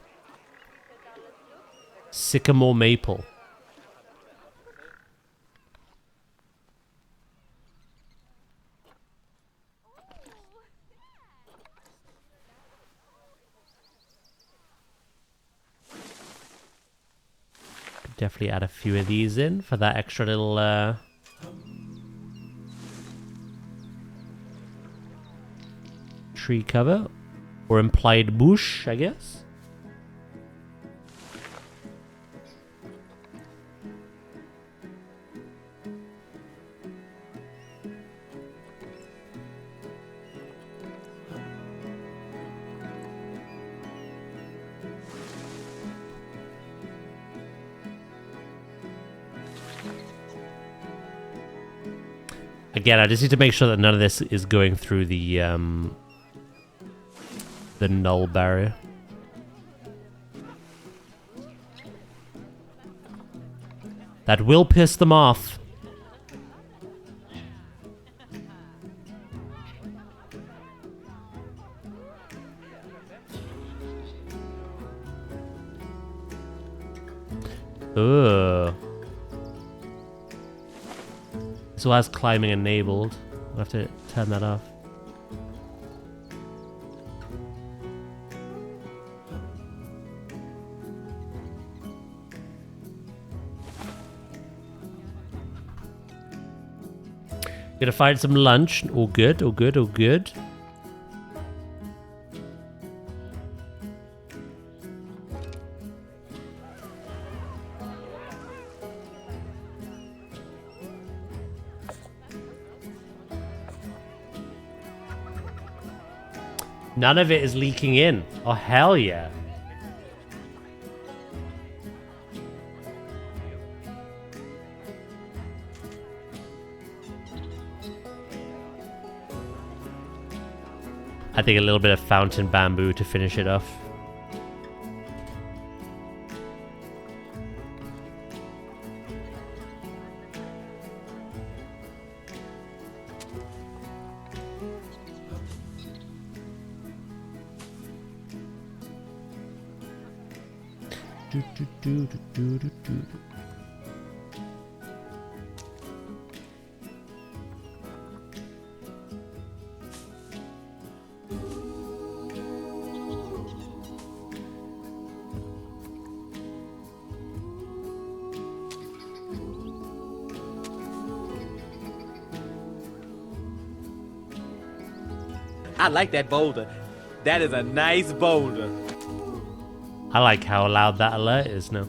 Sycamore maple. Could definitely add a few of these in for that extra little tree cover, or implied bush, I guess. Again, I just need to make sure that none of this is going through the null barrier. That will piss them off. Ugh. This one has climbing enabled. I'll have to turn that off. Gonna find some lunch. All good, all good, all good. None of it is leaking in. Oh, hell yeah. I think a little bit of fountain bamboo to finish it off. I like that boulder. That is a nice boulder. I like how loud that alert is now.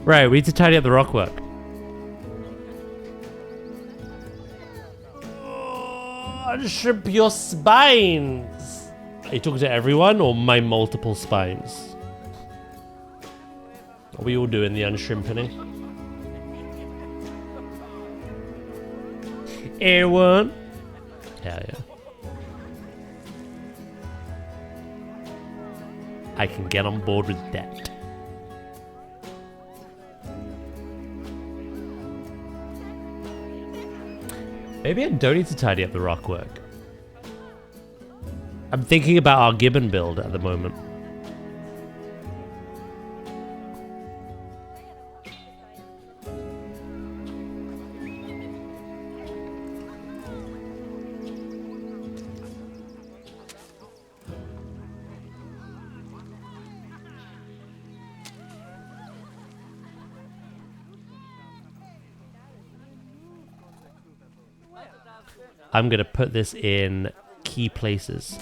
Right, we need to tidy up the rock work. Unstrip your spines! Are you talking to everyone or my multiple spines? Are we all doing the unshrimping? Everyone? Yeah. I can get on board with that. Maybe I don't need to tidy up the rock work. I'm thinking about our gibbon build at the moment. I'm gonna put this in key places.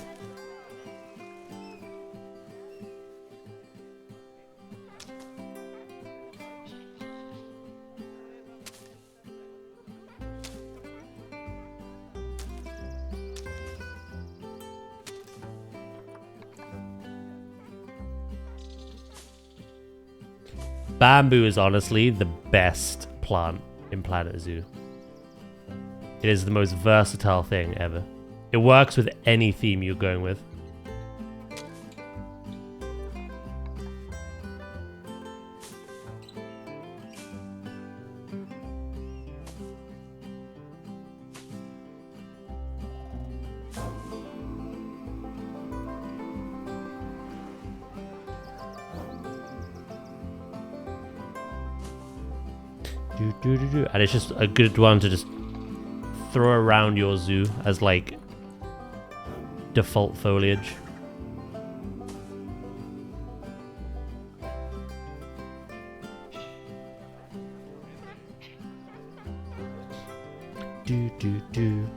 Bamboo is honestly the best plant in planetzoo. It is the most versatile thing ever. It works with any theme you're going with. And it's just a good one to just throw around your zoo as like default foliage.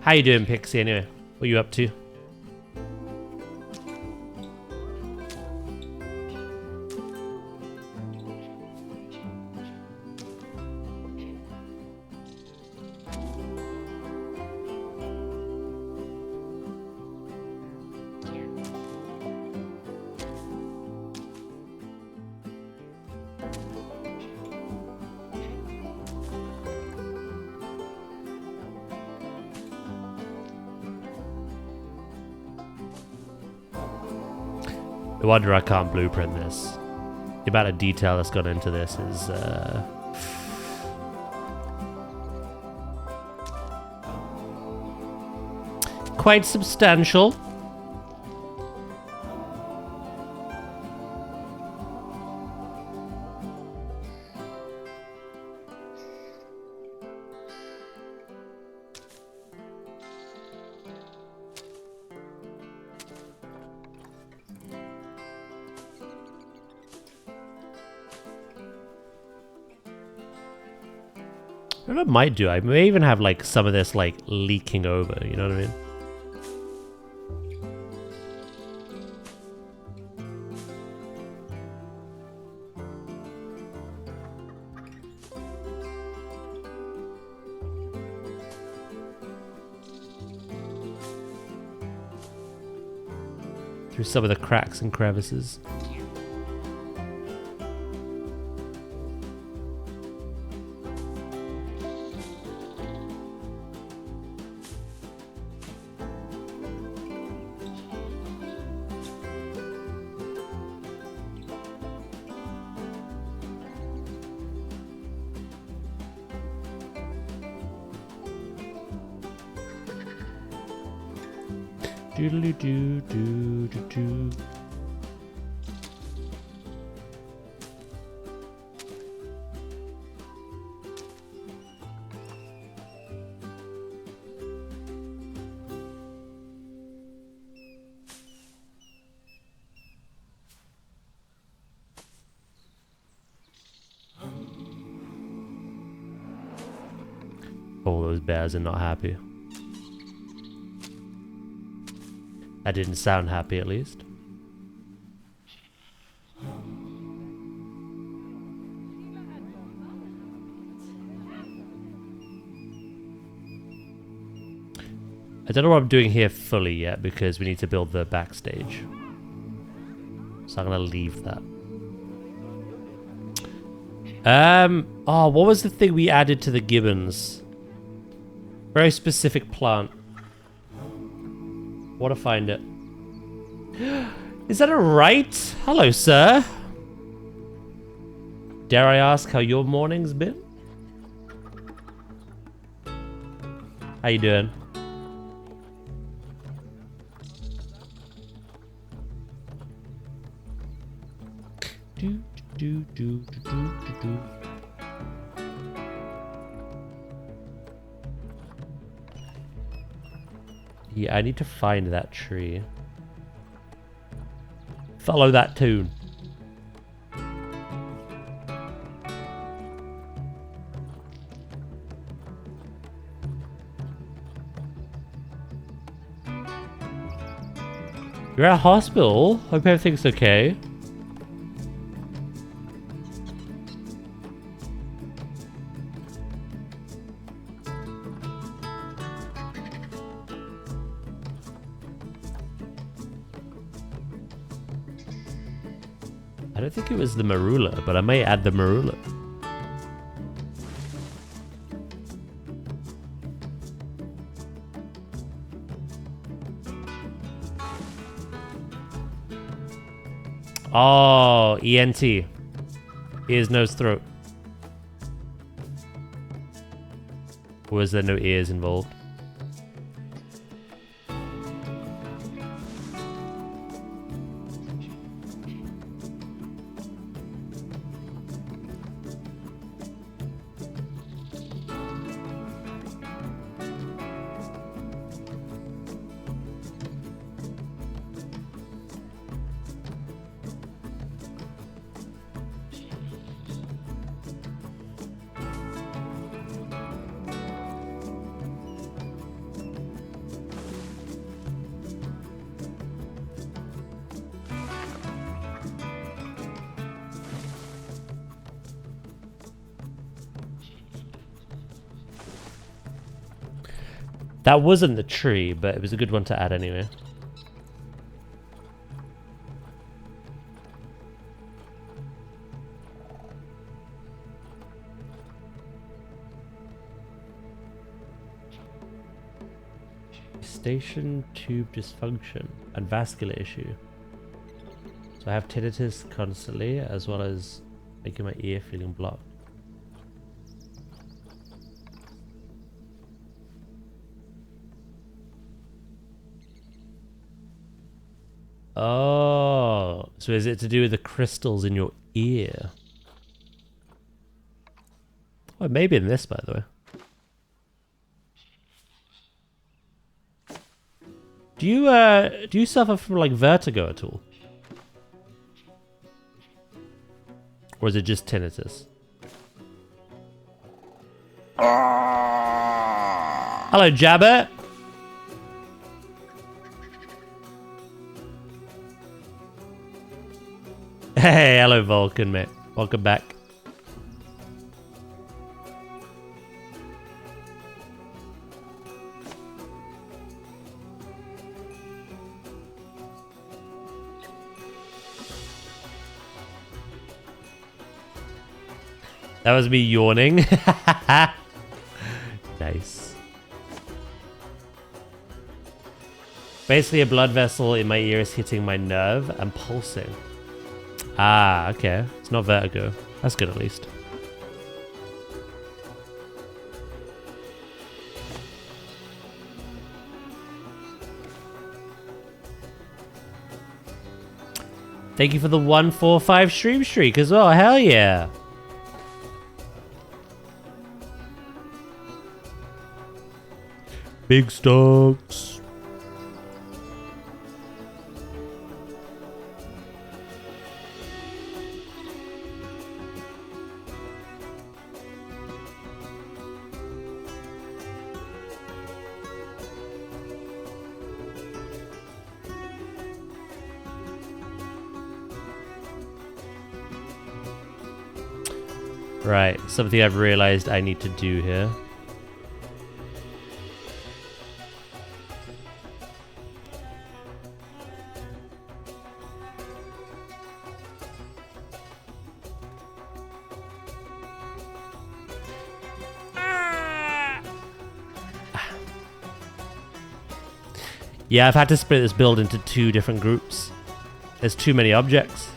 How you doing, Pixie, anyway? What are you up to? No wonder I can't blueprint this. The amount of detail that's gone into this is quite substantial. What I might do, I may even have like some of this like leaking over, you know what I mean? through some of the cracks and crevices. Doodly doo doo doo doo. All those bears are not happy. That didn't sound happy, at least. I don't know what I'm doing here fully yet because we need to build the backstage. So I'm gonna leave that. Oh, what was the thing we added to the gibbons? Very specific plant. Want to find it. Is that a right? Hello, sir. Dare I ask how your morning's been? How you doing? Do do do do do do do. Yeah, I need to find that tree. Follow that tune. You're at hospital? Hope everything's okay. I don't think it was the marula, but I may add the marula. Oh, ENT. Ears, nose, throat. Or was there no ears involved? That wasn't the tree, but it was a good one to add anyway. Station tube dysfunction and vascular issue. So I have tinnitus constantly, as well as making my ear feeling blocked. Oh, so is it to do with the crystals in your ear? Oh, maybe in this, by the way. Do you suffer from like vertigo at all? Or is it just tinnitus? Hello, Jabber. Hey, hello, Vulcan, mate. Welcome back. That was me yawning. Nice. Basically, a blood vessel in my ear is hitting my nerve and pulsing. Ah, okay. It's not vertigo. That's good at least. Thank you for the 145 stream streak as well. Hell yeah. Big stocks. Right, something I've realized I need to do here. Yeah, I've had to split this build into 2 different groups. There's too many objects.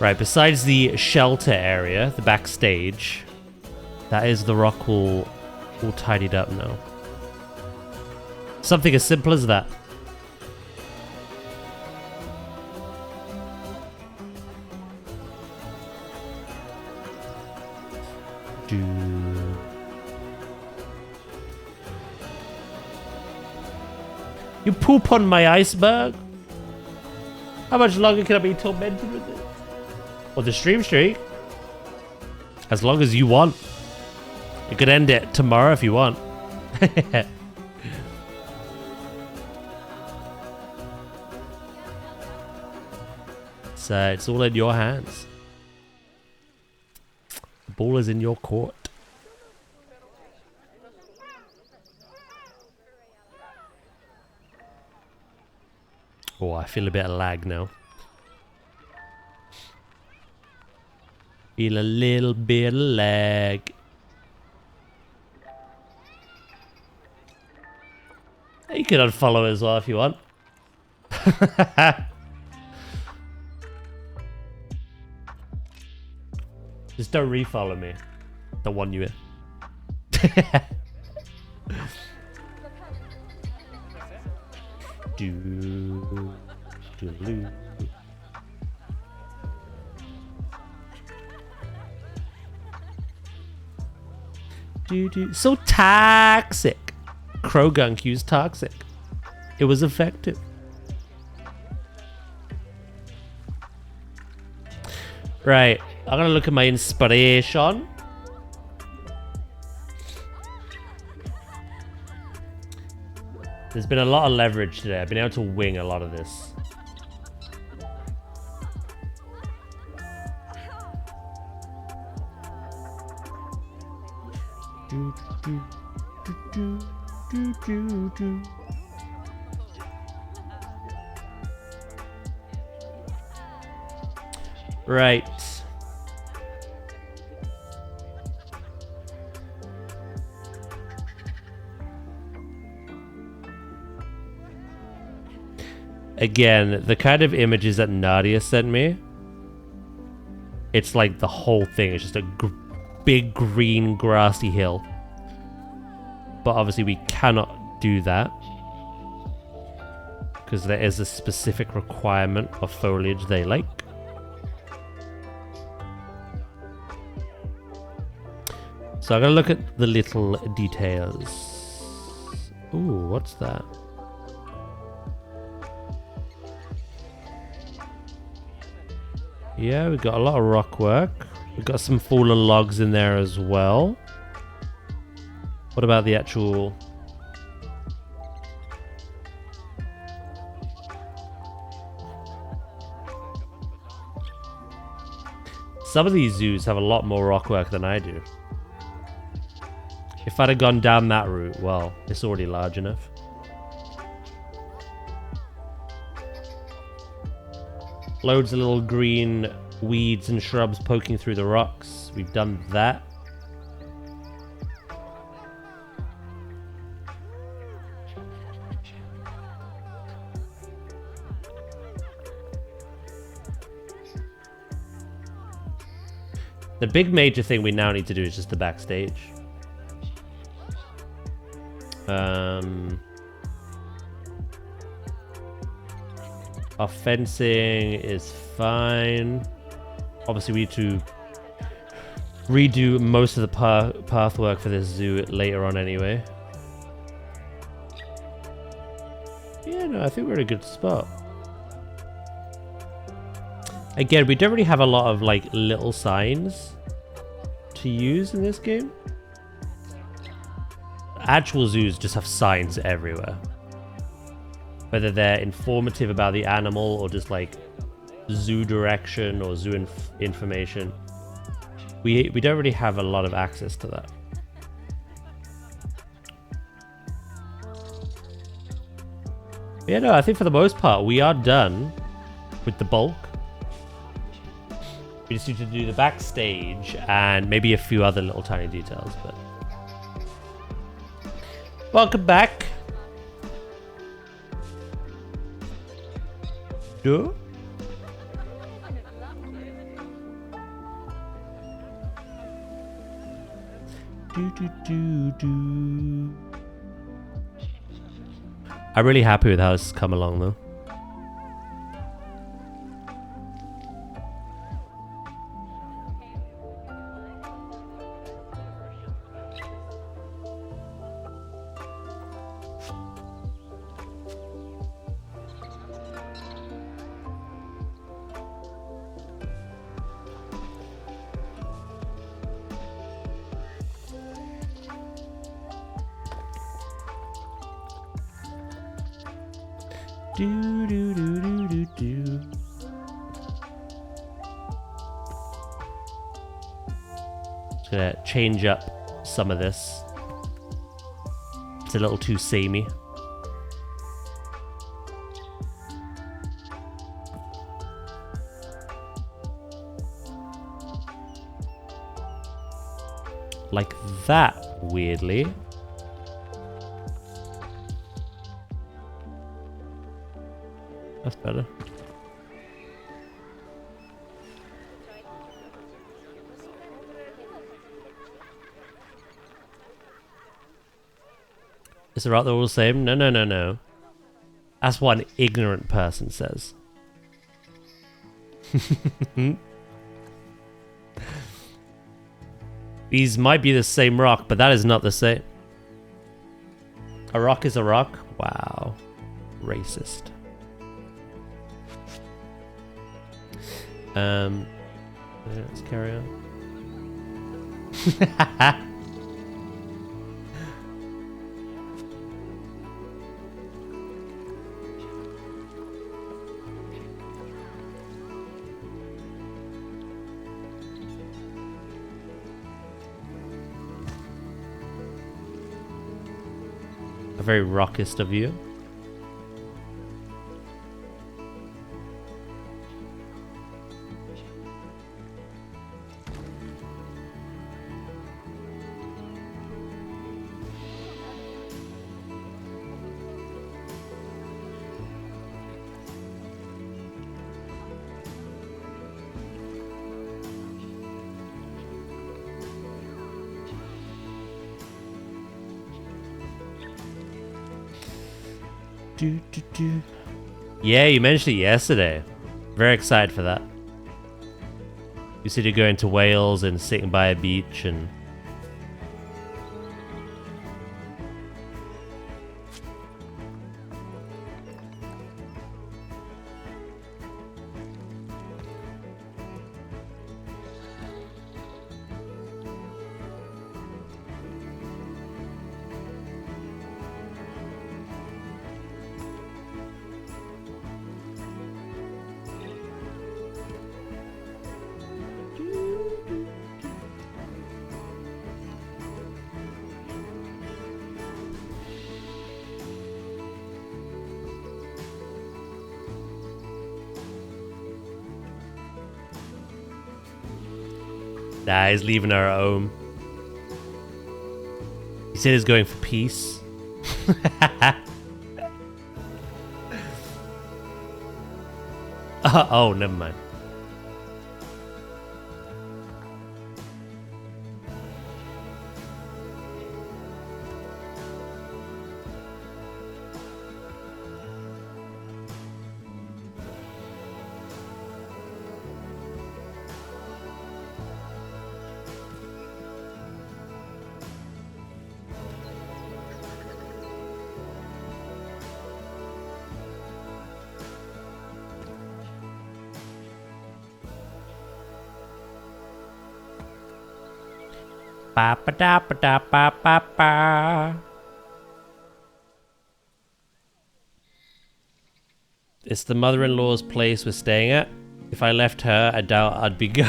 Right, besides the shelter area, the backstage, that is the rock all tidied up now. Something as simple as that. You poop on my iceberg? How much longer can I be tormented with it? Or the stream streak? As long as you want. You could end it tomorrow if you want. So it's all in your hands. The ball is in your court. Oh, I feel a bit of lag now. Feel a little bit of lag. You can unfollow as well if you want. Just don't refollow me. Don't want you in. So toxic. Krogunk used toxic. It was effective. Right. I'm gonna look at my inspiration. There's been a lot of leverage today. I've been able to wing a lot of this. Right. Again, the kind of images that Nadia sent me, it's like the whole thing is just a big green grassy hill. But obviously we cannot do that because there is a specific requirement of foliage they like. So I'm gonna look at the little details. Ooh, what's that? Yeah, we've got a lot of rock work. We've got some fallen logs in there as well. What about the actual... Some of these zoos have a lot more rock work than I do. If I'd have gone down that route, well, it's already large enough. Loads of little green weeds and shrubs poking through the rocks. We've done that. The big major thing we now need to do is just the backstage. Our fencing is fine. Obviously, we need to redo most of the path work for this zoo later on anyway. Yeah, no, I think we're in a good spot. Again, we don't really have a lot of like little signs to use in this game. Actual zoos just have signs everywhere. Whether they're informative about the animal or just like zoo direction or zoo information. We don't really have a lot of access to that. Yeah, no, I think for the most part we are done with the bulk. We just need to do the backstage and maybe a few other little tiny details, but... Welcome back. Duh. I'm really happy with how it's come along though. Just gonna change up some of this. It's a little too samey. Like that, weirdly. That's better. Is the route they're all the same? No, no, no, no. That's what an ignorant person says. These might be the same rock, but that is not the same. A rock is a rock? Wow. Racist. Let's carry on. A very rockist of you. Yeah, you mentioned it yesterday. Very excited for that. You see, to go into Wales and sitting by a beach and... Nah, he's leaving her at home. He said he's going for peace. Oh, never mind. Ba ba da ba da ba ba ba. It's the mother-in-law's place we're staying at. If I left her, I doubt I'd be good.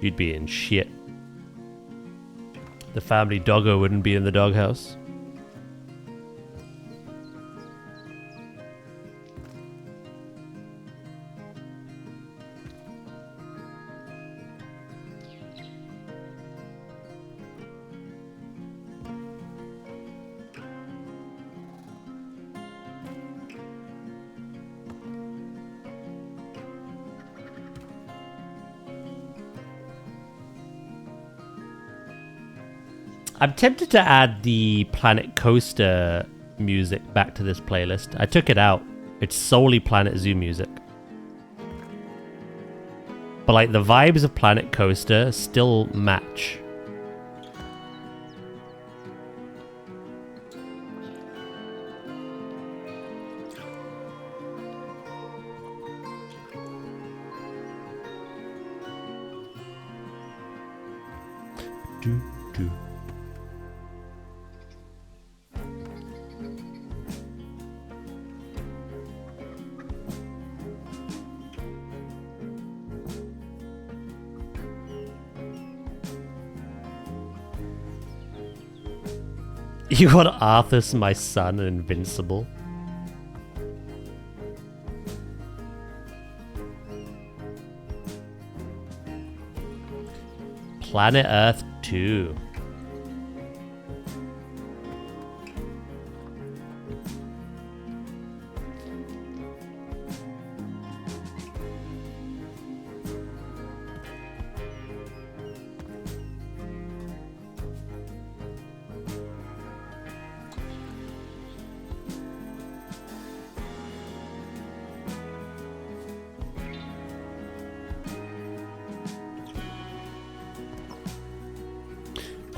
You'd be in shit. The family doggo wouldn't be in the doghouse. I'm tempted to add the Planet Coaster music back to this playlist. I took it out. It's solely planetzoo music. But like the vibes of Planet Coaster still match. Do, do. You got Arthas, my son, and Invincible. Planet Earth 2.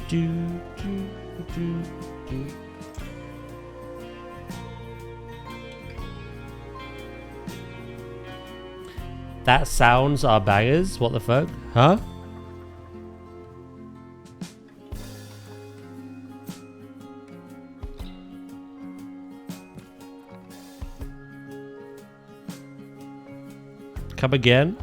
Do, do, do, do. That sounds are bangers. What the fuck? Huh? Come again?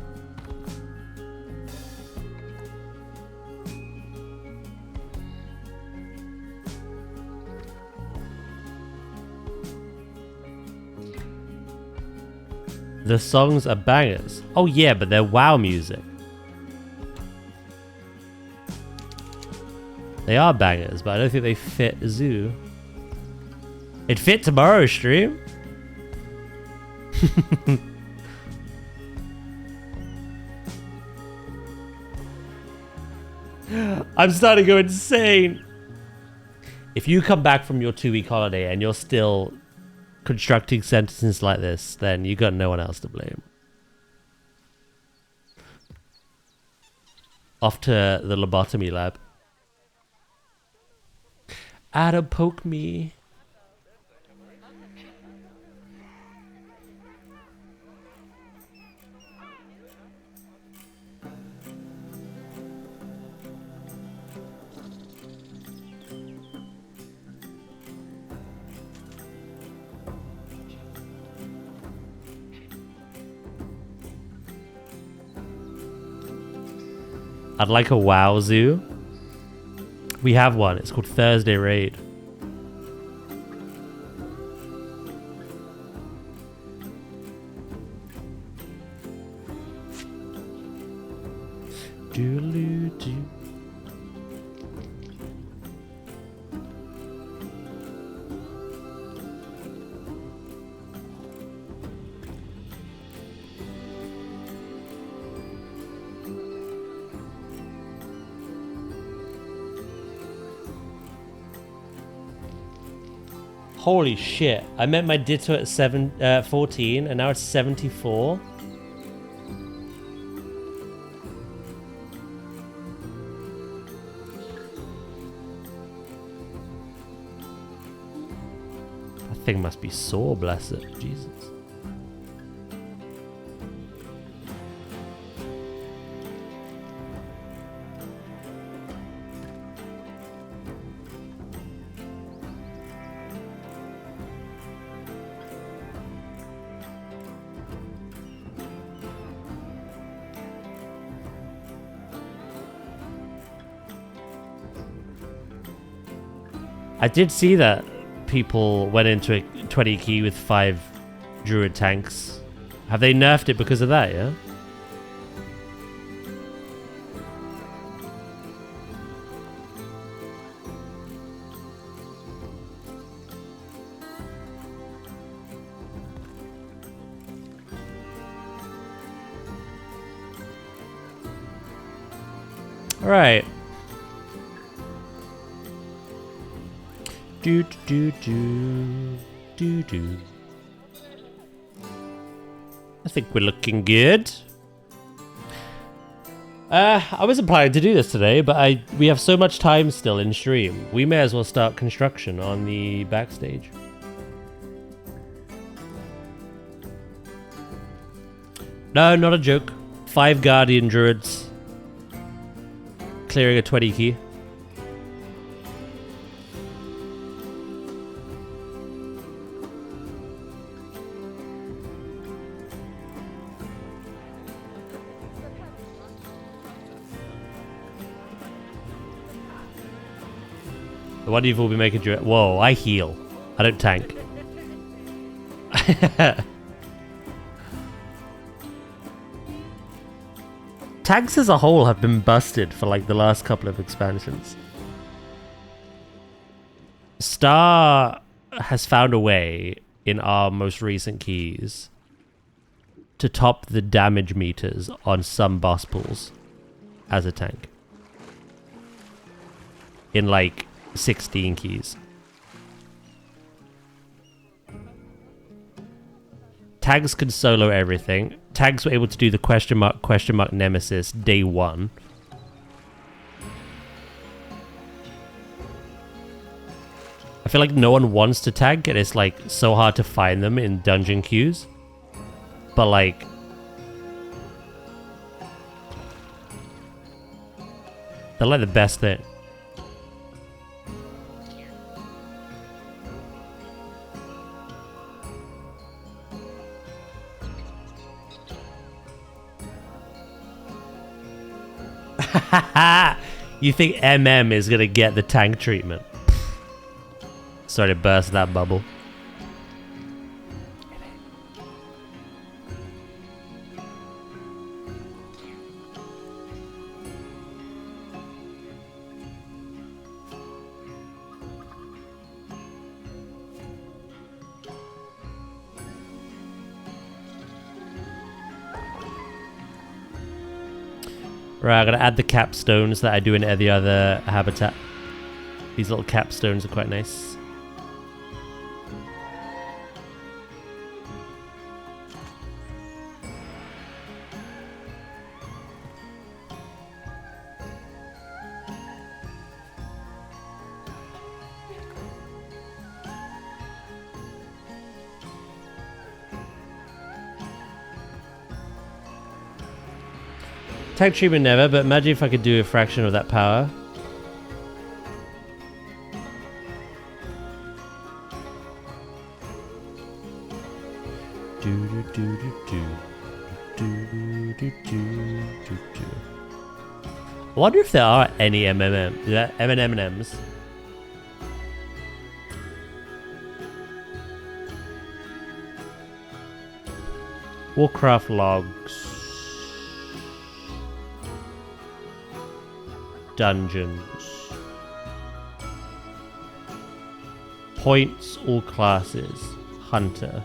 The songs are bangers. Oh yeah, but they're WoW music. They are bangers, but I don't think they fit Zoo. It fit tomorrow's stream. I'm starting to go insane. If you come back from your 2-week holiday and you're still constructing sentences like this, then you got no one else to blame. Off to the lobotomy lab. Adam, poke me. I'd like a WoW zoo. We have one. It's called Thursday Raid. Doodaloo-doo. Holy shit. I met my Ditto at 14 and now it's 74. That thing must be sore, bless it. Jesus. I did see that people went into a 20 key with 5 druid tanks. Have they nerfed it because of that, yeah? All right. Do do do do do. I think we're looking good. I wasn't planning to do this today, but we have so much time still in stream. We may as well start construction on the backstage. No, not a joke. 5 Guardian Druids. Clearing a 20 key. The one you've all been making druid. Whoa, I heal. I don't tank. Tanks as a whole have been busted for like the last couple of expansions. Star has found a way in our most recent keys to top the damage meters on some boss pools as a tank. In like 16 keys. Tags can solo everything. Tags were able to do the question mark nemesis day 1. I feel like no one wants to tag and it's like so hard to find them in dungeon queues. But like they're like the best thing. You think MM is gonna get the tank treatment? Sorry to burst that bubble. Right, I'm gonna add the capstones that I do in the other habitat. These little capstones are quite nice. Tank treatment never, but imagine if I could do a fraction of that power. I wonder if there are any M&Ms. Warcraft logs. dungeons. Points, all classes. Hunter.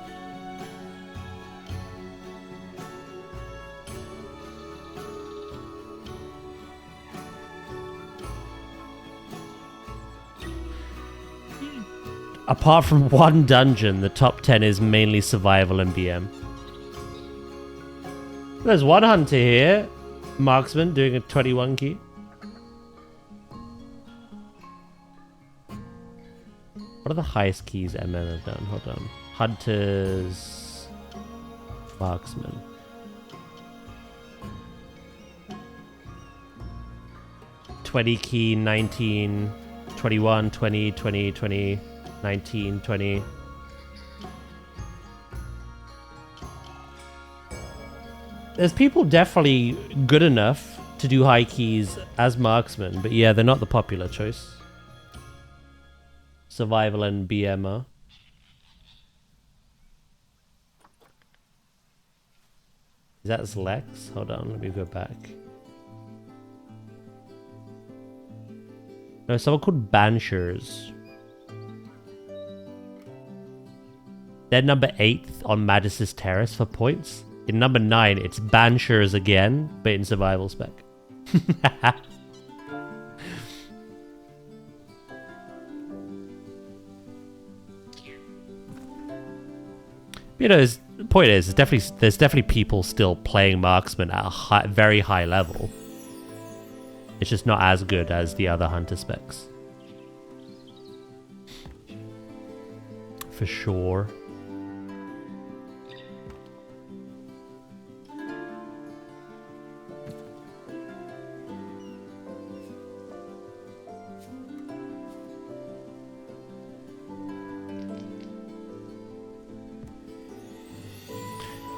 Apart from one dungeon, the top 10 is mainly survival and BM. There's one hunter here. Marksman doing a 21 key. What are the highest keys MM have done? Hold on. Hunters. Marksman. $20 key, 19, 21, 20, 20, 20, 19, 20. There's people definitely good enough to do high keys as marksmen, but yeah, they're not the popular choice. Survival and BMR. Is that Lex? Hold on, let me go back. No, someone called Banshers. They're number 8 on Madis's Terrace for points. In number 9, it's Banshers again, but in survival spec. You know, the point is, there's definitely people still playing marksman at a very high level. It's just not as good as the other hunter specs. For sure.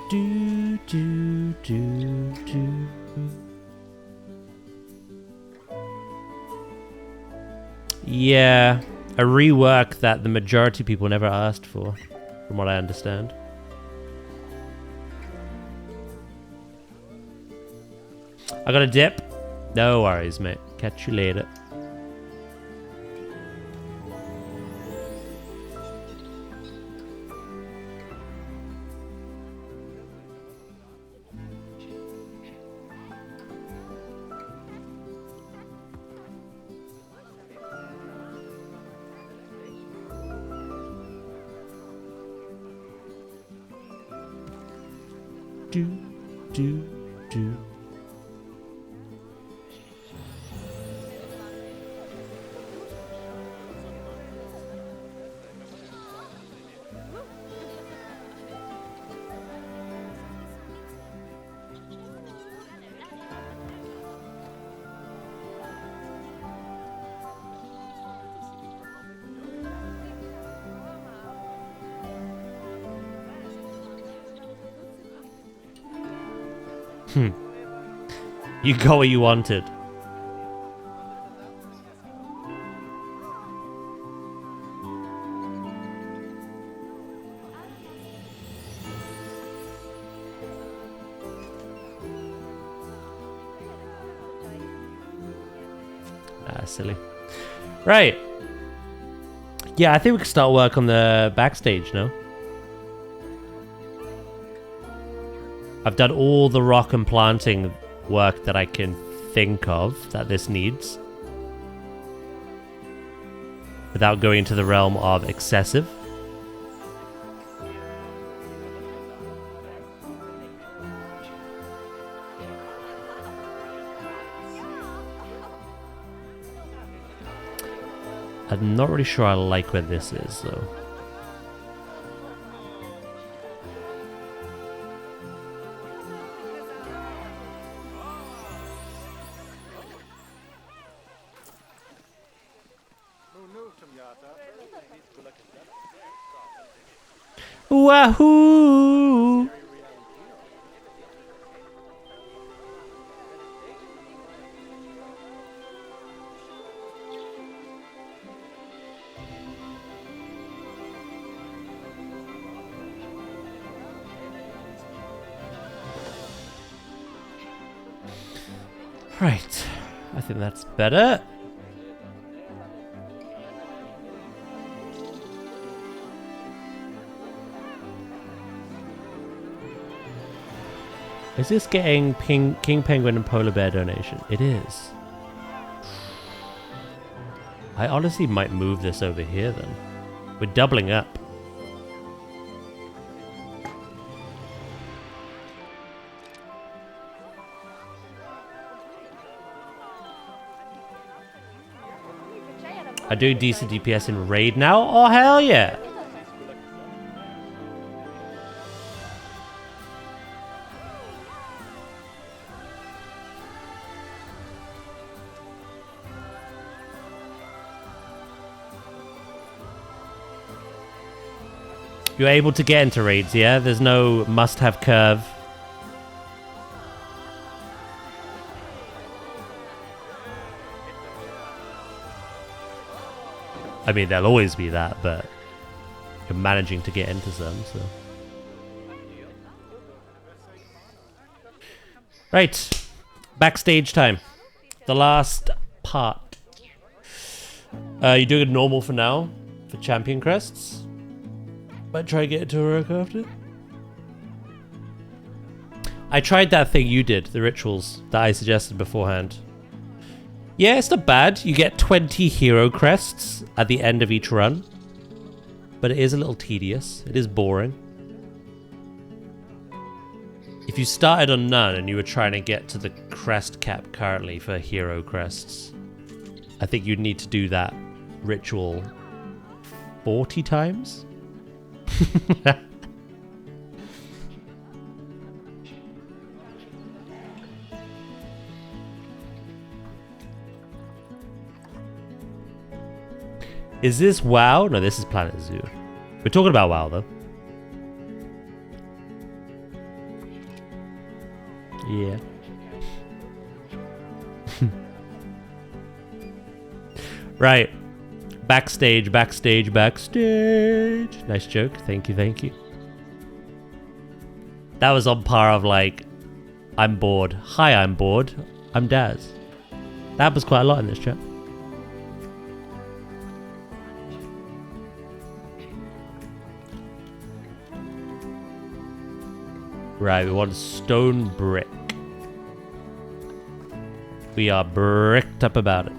Do, do, do, do. Yeah, a rework that the majority of people never asked for, from what I understand. I got a dip. No worries, mate. Catch you later. Do, do, do. You got what you wanted. Ah, silly. Right. Yeah, I think we can start work on the backstage now. I've done all the rock and planting work that I can think of that this needs, without going into the realm of excessive. I'm not really sure I like where this is, though. Wahoo! Right. I think that's better. Is this getting King Penguin and Polar Bear donation? It is. I honestly might move this over here then. We're doubling up. I do decent DPS in raid now? Oh hell yeah! You're able to get into raids, yeah? There's no must-have curve. I mean, there'll always be that, but you're managing to get into some, so... Right. Backstage time. The last part. You're doing it normal for now, for champion crests. Might try to get into heroic after. I tried that thing you did, the rituals that I suggested beforehand. Yeah, it's not bad. You get 20 hero crests at the end of each run. But it is a little tedious. It is boring. If you started on none and you were trying to get to the crest cap currently for hero crests, I think you'd need to do that ritual 40 times? Is this WoW? No, this is planetzoo. We're talking about WoW though. Yeah. Right. Backstage, backstage, backstage. Nice joke. Thank you, thank you. That was on par of like, I'm bored. Hi, I'm bored. I'm Daz. That happens quite a lot in this chat. Right, we want stone brick. We are bricked up about it.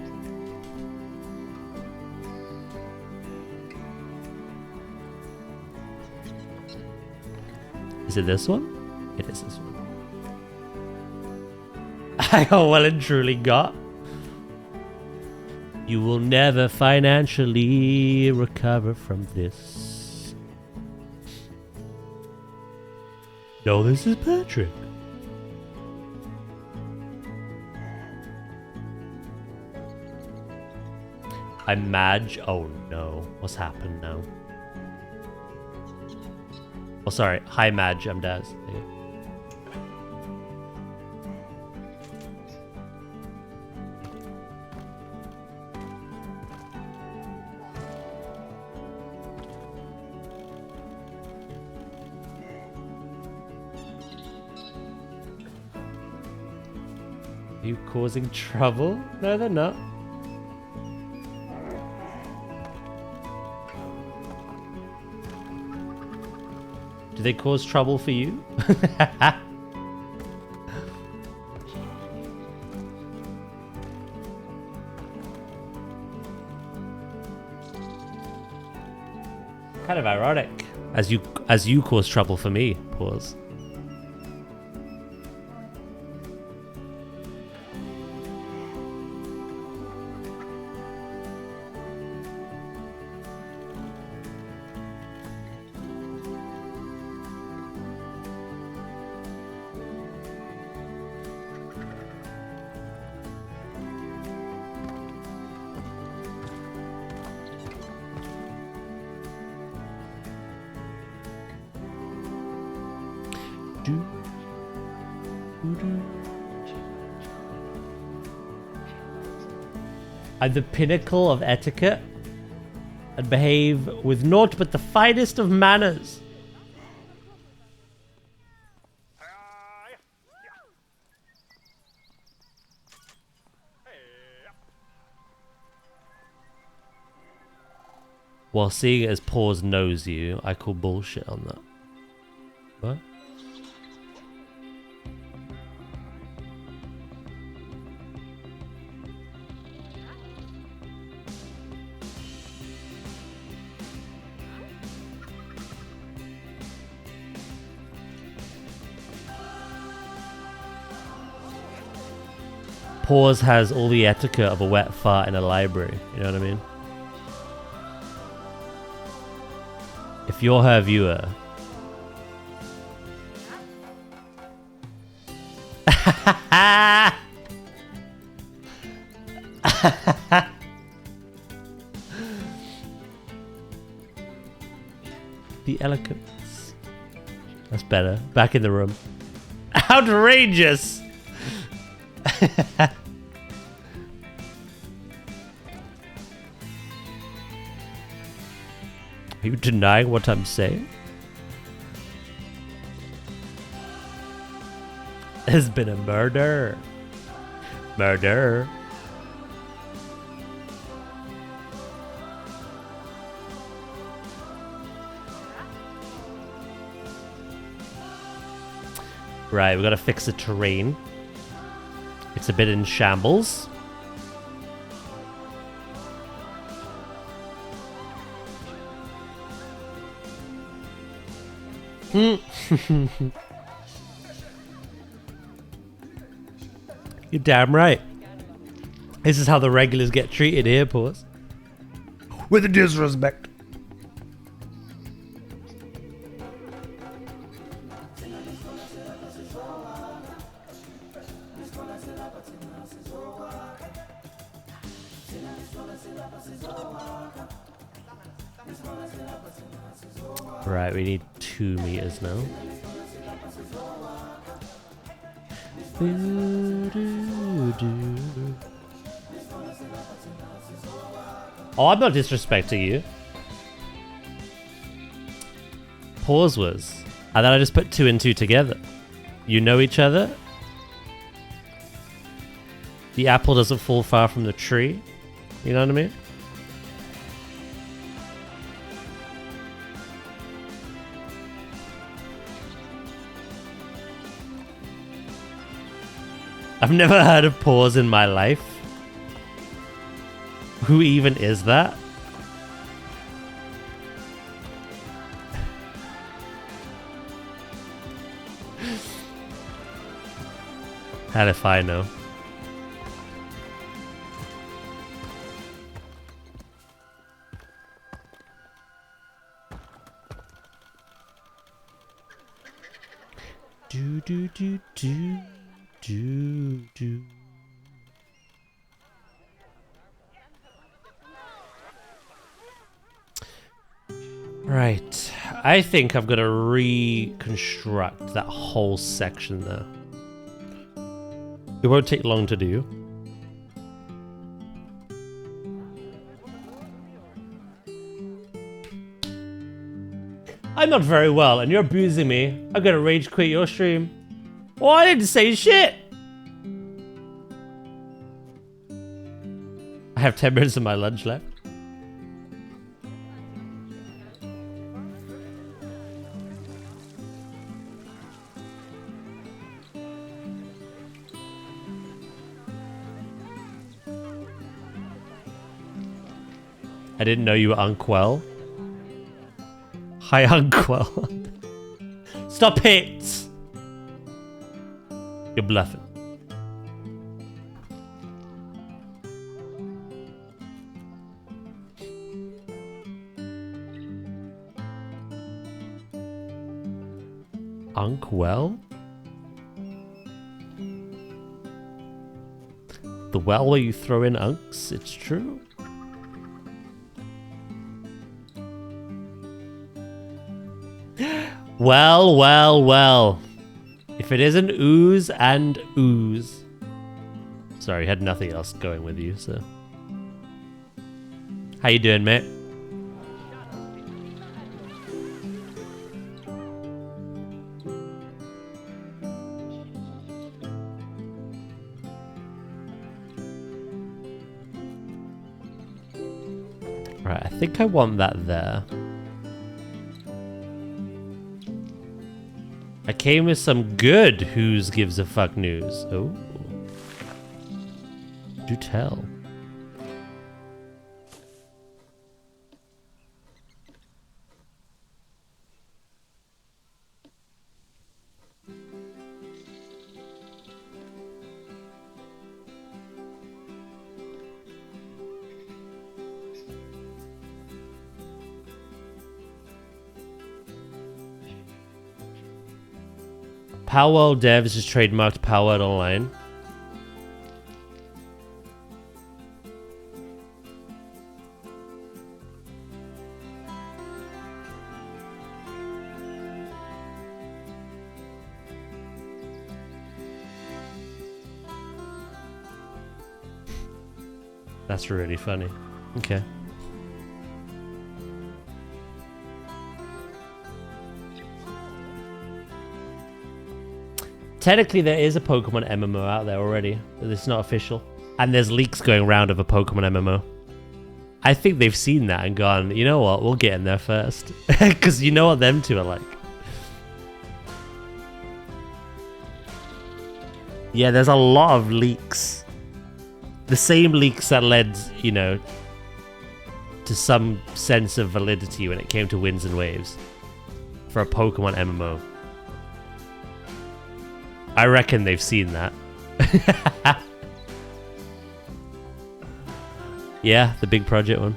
Is it this one? It is this one. I got well and truly got. You will never financially recover from this. No, this is Patrick. I'm Madge. Oh no. What's happened now? Oh, sorry. Hi, Madge. I'm Daz. Yeah. Are you causing trouble? No, they're not. Do they cause trouble for you? Kind of ironic. As you cause trouble for me. Pause. I'm the pinnacle of etiquette and behave with naught but the finest of manners. While seeing it as Paws knows you, I call bullshit on that. What? Paws has all the etiquette of a wet fart in a library. You know what I mean? If you're her viewer... The eloquence. That's better. Back in the room. Outrageous! Are you denying what I'm saying? There's been a murder. Murder. Right, we gotta fix the terrain. It's a bit in shambles. You're damn right. This is how the regulars get treated here, Paws. With disrespect. Right, we need 2 meters now. Oh, I'm not disrespecting you. Pause was. And then I just put 2 and 2 together. You know each other. The apple doesn't fall far from the tree. You know what I mean? I've never heard of Pause in my life. Who even is that? How if I know? Do do do do do. Right. I think I'm gonna reconstruct that whole section there. It won't take long to do. I'm not very well, and you're abusing me. I'm gonna rage quit your stream. Well, I didn't say shit! I have 10 minutes of my lunch left. I didn't know you were Unquell. Hi, Unquell. Stop it! You're bluffing. Unkwell? The well where you throw in unks, it's true. Well, well, well. If it isn't ooze and ooze. Sorry, had nothing else going with you, so. How you doing, mate? Right, I think I want that there. I came with some good who's gives a fuck news. Oh. Do tell. Palworld Devs has trademarked Palworld Online. That's really funny. Okay. Technically, there is a Pokemon MMO out there already, but it's not official. And there's leaks going around of a Pokemon MMO. I think they've seen that and gone, you know what, we'll get in there first. Because you know what them two are like. Yeah, there's a lot of leaks. The same leaks that led, you know, to some sense of validity when it came to Winds and Waves for a Pokemon MMO. I reckon they've seen that. Yeah, the big project one.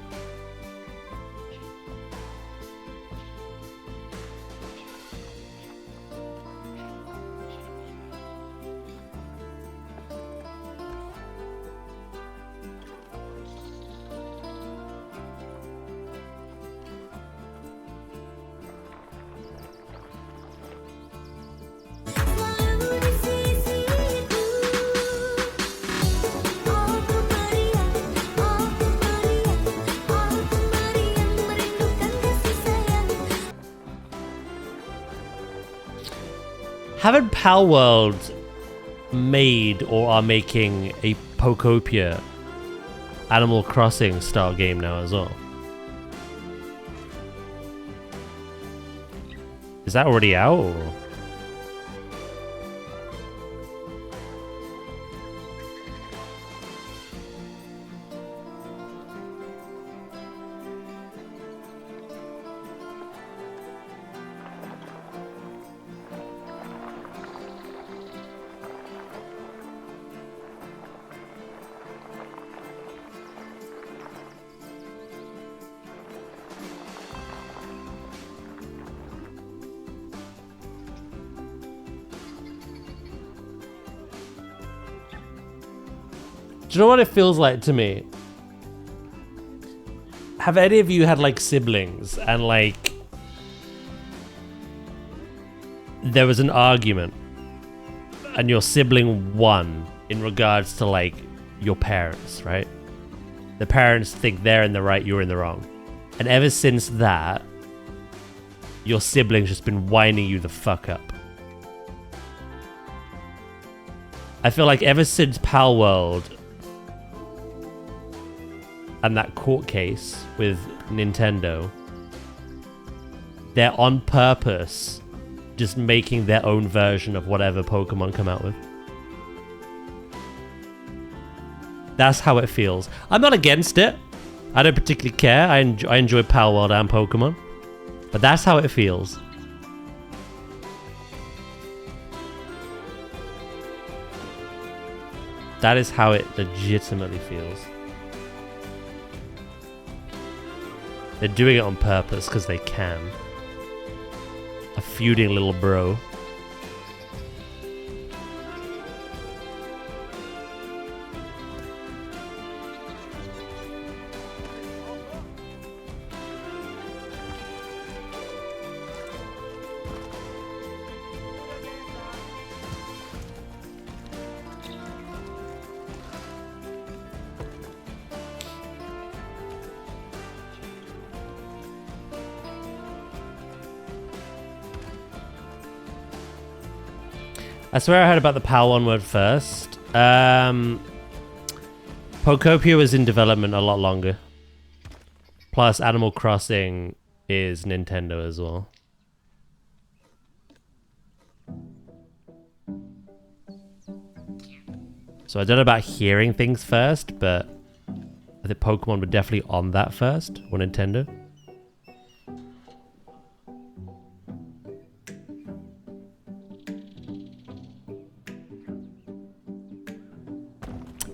Haven't Palworld made or are making a Pokopia Animal Crossing style game now as well? Is that already out? Or? Do you know what it feels like to me? Have any of you had like siblings and like there was an argument and your sibling won in regards to like your parents, right? The parents think they're in the right, you're in the wrong. And ever since that, your sibling's just been winding you the fuck up. I feel like ever since Palworld and that court case with Nintendo, they're on purpose just making their own version of whatever Pokemon come out with. That's how it feels. I'm not against it. I don't particularly care. I enjoy Palworld and Pokemon. But that's how it feels. That is how it legitimately feels. They're doing it on purpose because they can. A feuding little bro. I swear I heard about the PAL one word first. Pokopia was in development a lot longer. Plus, Animal Crossing is Nintendo as well. So I don't know about hearing things first, but I think Pokemon were definitely on that first, or Nintendo.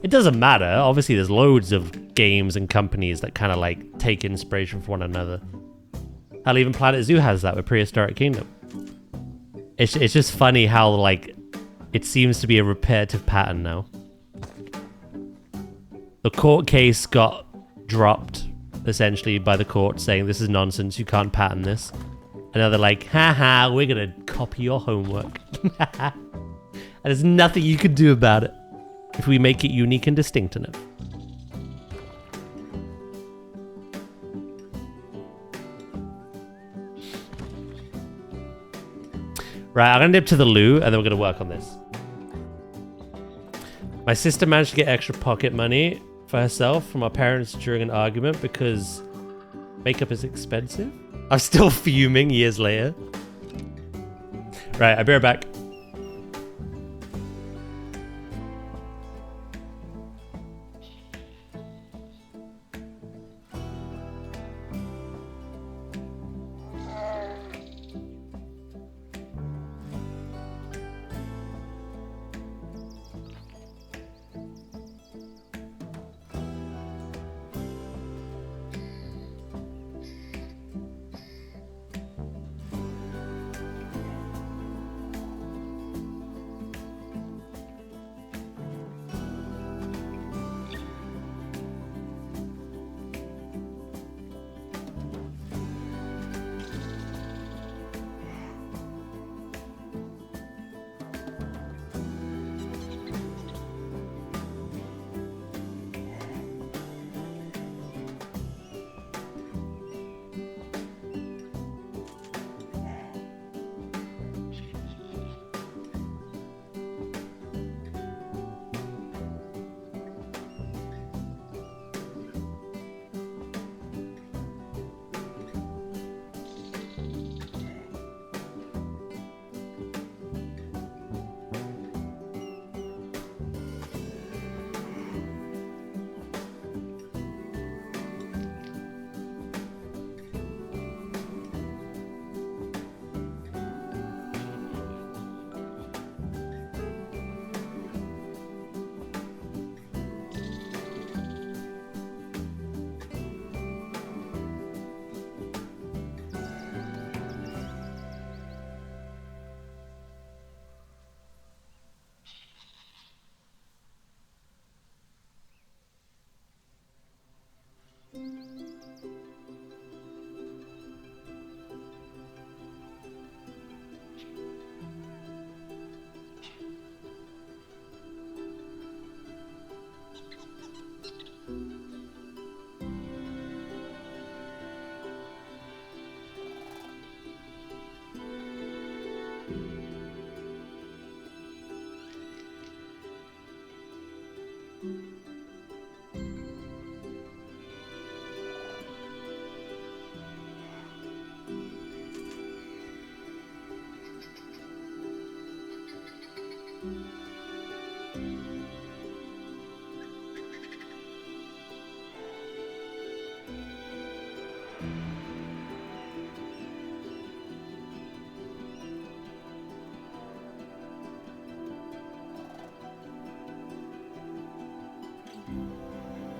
It doesn't matter. Obviously, there's loads of games and companies that kind of like take inspiration from one another. Hell, even Planet Zoo has that with Prehistoric Kingdom. It's just funny how like it seems to be a repetitive pattern now. The court case got dropped essentially by the court saying this is nonsense, you can't patent this. And now they're like, haha, we're gonna copy your homework. And there's nothing you can do about it if we make it unique and distinct enough. Right, I'm gonna nip to the loo and then we're gonna work on this. My sister managed to get extra pocket money for herself from our parents during an argument because makeup is expensive. I'm still fuming years later. Right, I'll be right back.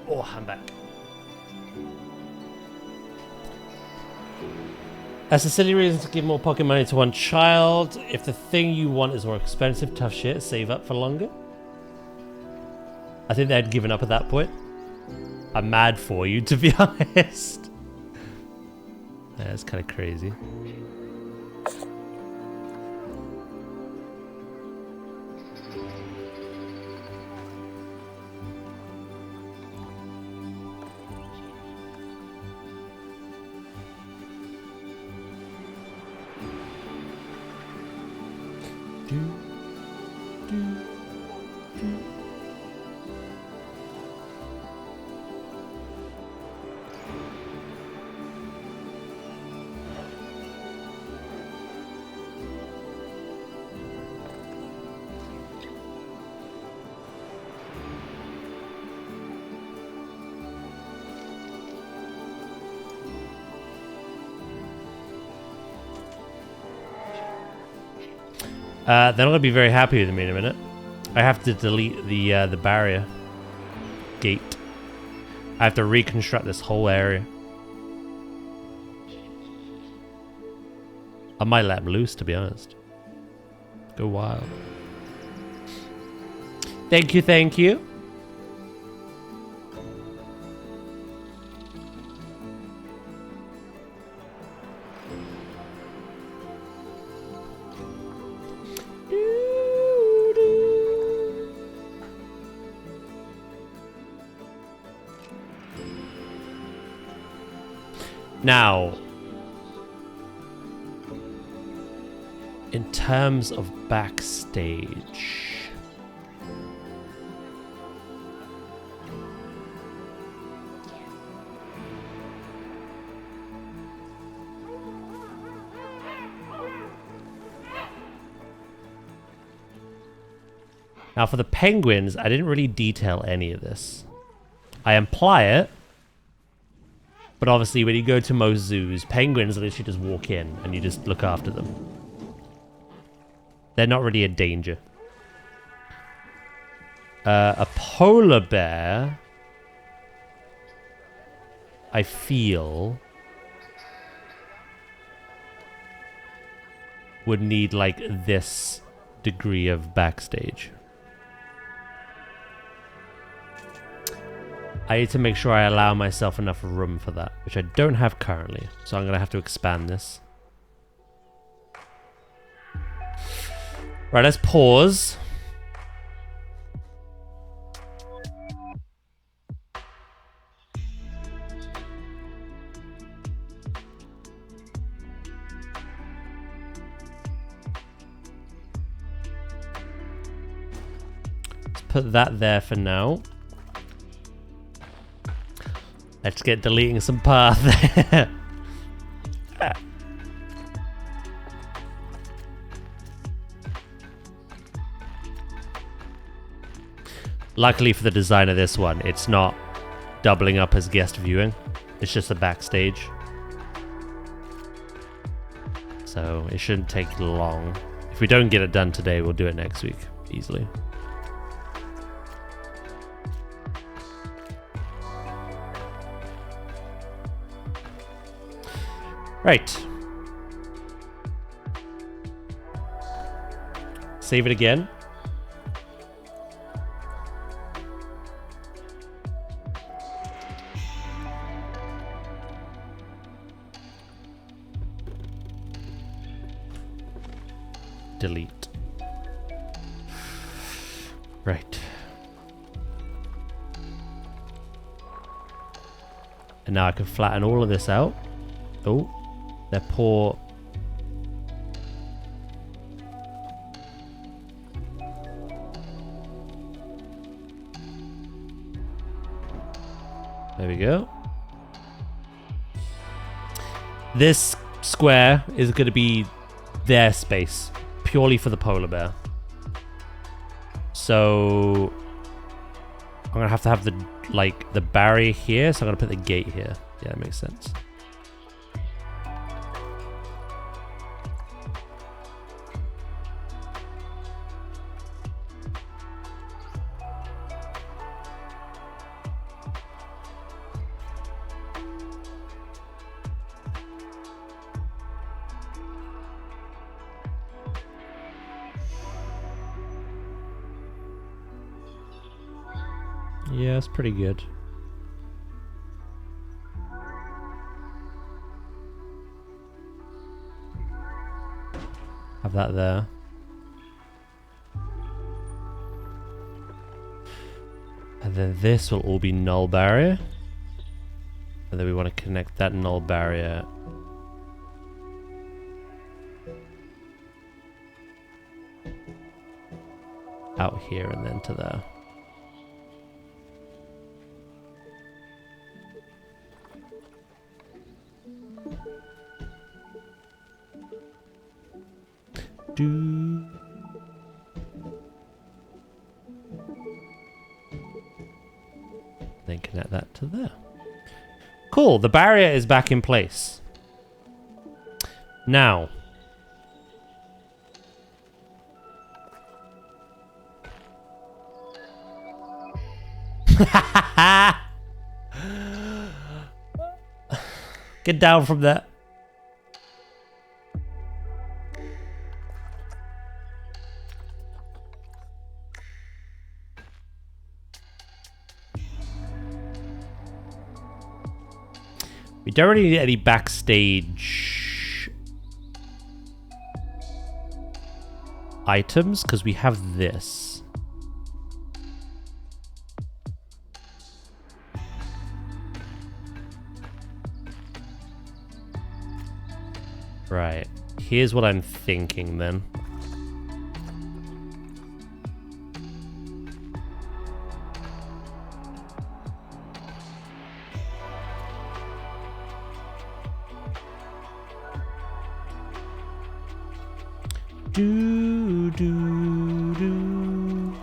Oh, I'm back. That's a silly reason to give more pocket money to one child. If the thing you want is more expensive, tough shit, save up for longer. I think they'd given up at that point. I'm mad for you, to be honest. Yeah, that's kind of crazy. They're not gonna be very happy with me in a minute. I have to delete the barrier gate. I have to reconstruct this whole area. I might let them loose, to be honest. Go wild. Thank you, thank you. Now, in terms of backstage, now for the penguins, I didn't really detail any of this. I imply it. But obviously, when you go to most zoos, penguins literally just walk in and you just look after them. They're not really a danger. A polar bear, I feel, would need like this degree of backstage. I need to make sure I allow myself enough room for that, which I don't have currently. So I'm going to have to expand this. Right, let's pause. Let's put that there for now. Let's get deleting some path there. Luckily for the design of this one, it's not doubling up as guest viewing. It's just a backstage. So it shouldn't take long. If we don't get it done today, we'll do it next week easily. Right. Save it again. Delete. Right. And now I can flatten all of this out. Oh. They're poor. There we go. This square is going to be their space, purely for the polar bear. So I'm going to have the barrier here, so I'm going to put the gate here. Yeah, that makes sense. Yeah, it's pretty good. Have that there. And then this will all be null barrier. And then we want to connect that null barrier out here and then to there. Then connect that to there. Cool, the barrier is back in place. Now, Get down from there. We don't really need any backstage items because we have this. Right. Here's what I'm thinking then. Do, do, do.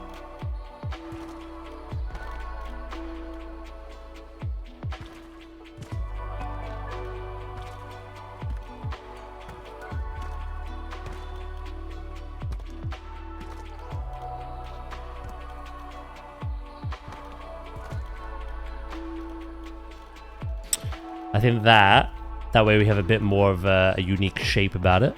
I think that way we have a bit more of a unique shape about it.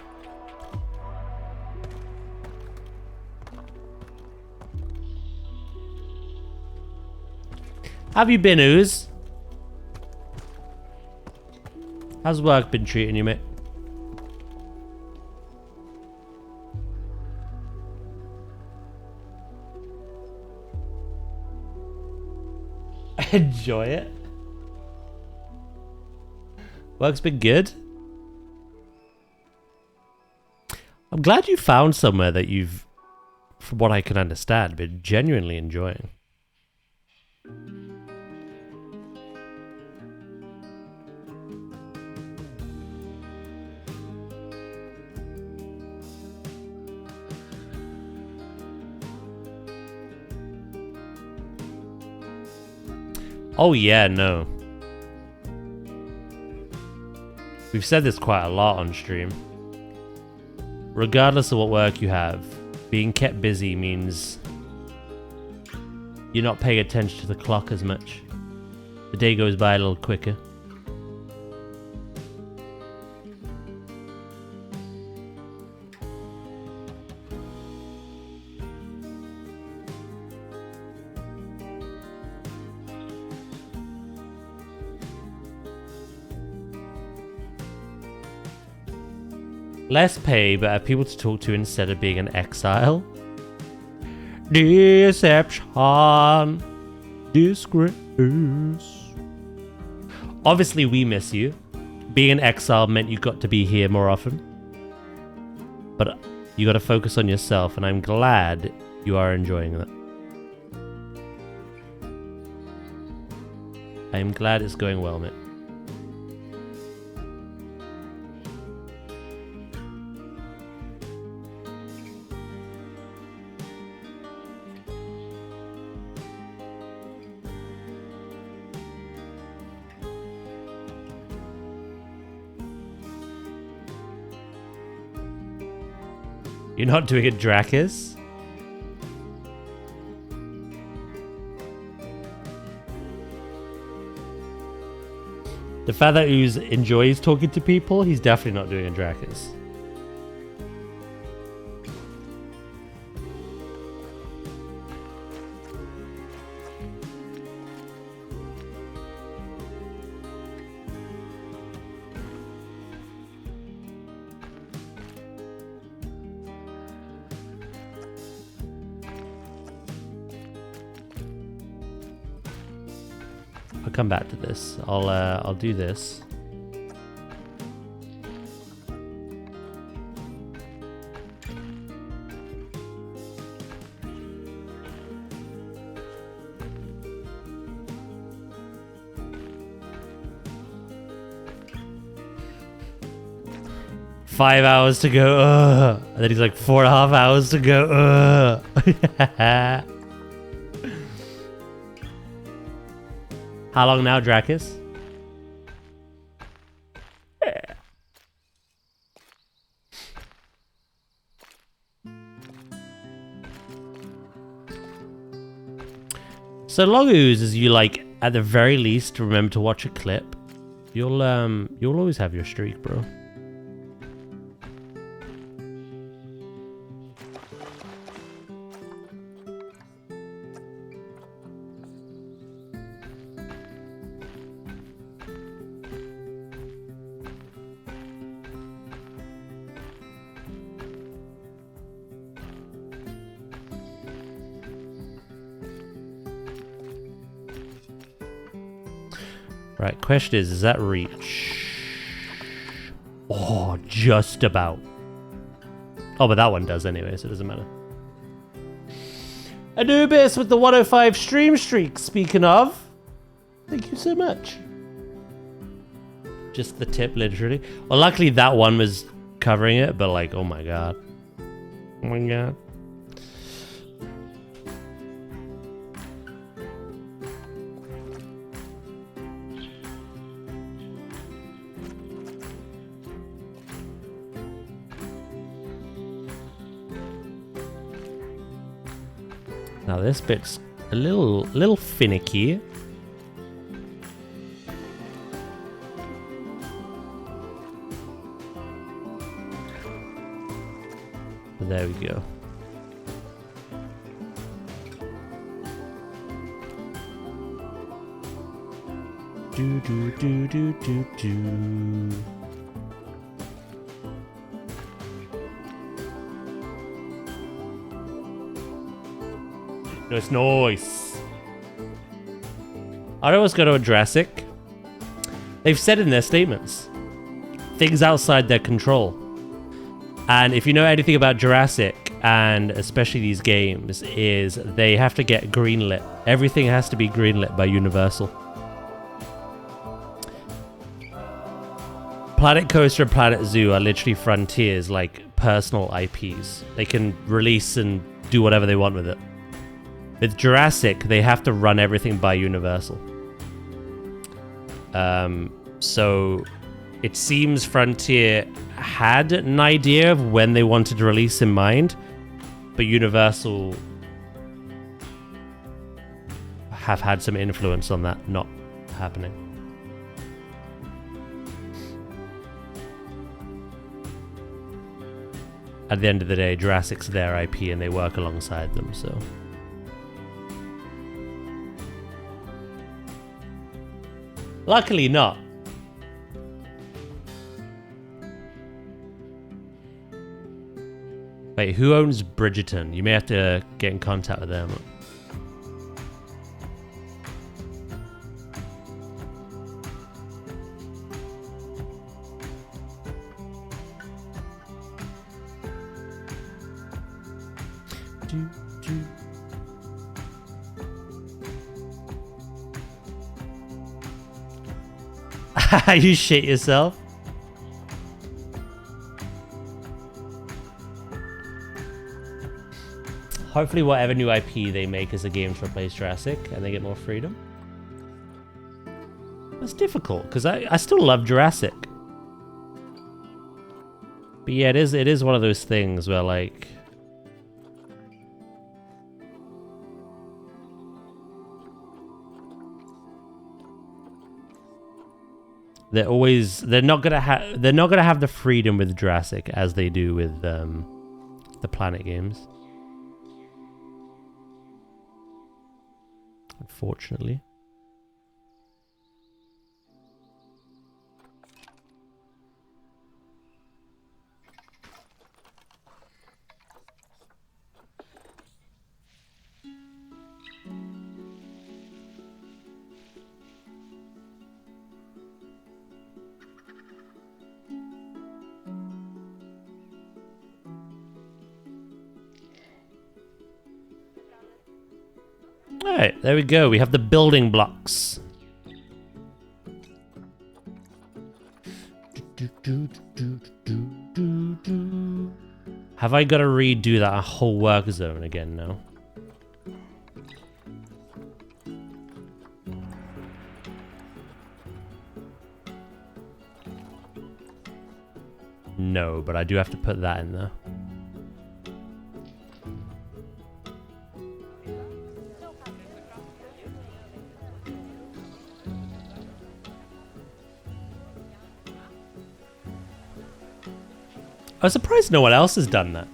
How have you been, Ooze? How's work been treating you, mate? Enjoy it. Work's been good. I'm glad you found somewhere that you've, from what I can understand, been genuinely enjoying. Oh yeah, no. We've said this quite a lot on stream. Regardless of what work you have, being kept busy means you're not paying attention to the clock as much. The day goes by a little quicker. Less pay, but have people to talk to instead of being an exile. Deception. Disgrace. Obviously, we miss you. Being an exile meant you got to be here more often. But you got to focus on yourself, and I'm glad you are enjoying that. I am glad it's going well, mate. You're not doing it, Drakis? The fact that Ooze enjoys talking to people, he's definitely not doing a Drakis. I'll come back to this. I'll do this. Five hours to go. Ugh. And then he's like 4.5 hours to go. Ugh. How long now, Drakis? So long as you like, at the very least, remember to watch a clip, you'll always have your streak, bro. Right, question is that reach? Oh, just about. Oh, but that one does anyway, so it doesn't matter. Anubis with the 105 stream streak, speaking of. Thank you so much. Just the tip, literally. Well, luckily that one was covering it, but like, oh my god. Oh my god. Now this bit's a little finicky. But there we go. Do do do do do do. It's nice. I always go to a Jurassic. They've said in their statements, things outside their control. And if you know anything about Jurassic, and especially these games, is they have to get greenlit. Everything has to be greenlit by Universal. Planet Coaster and Planet Zoo are literally Frontier's like personal IPs. They can release and do whatever they want with it. With Jurassic, they have to run everything by Universal. So it seems Frontier had an idea of when they wanted to release in mind, but Universal have had some influence on that not happening. At the end of the day, Jurassic's their IP and they work alongside them, so... Luckily not. Wait, who owns Bridgerton? You may have to get in contact with them. You shit yourself. Hopefully whatever new IP they make is a game to replace Jurassic and they get more freedom. It's difficult because I still love Jurassic. But yeah, it is one of those things where like they're not gonna have the freedom with Jurassic as they do with the Planet games. Unfortunately. Alright, there we go. We have the building blocks. Have I got to redo that whole work zone again now? No, but I do have to put that in there. I'm surprised no one else has done that.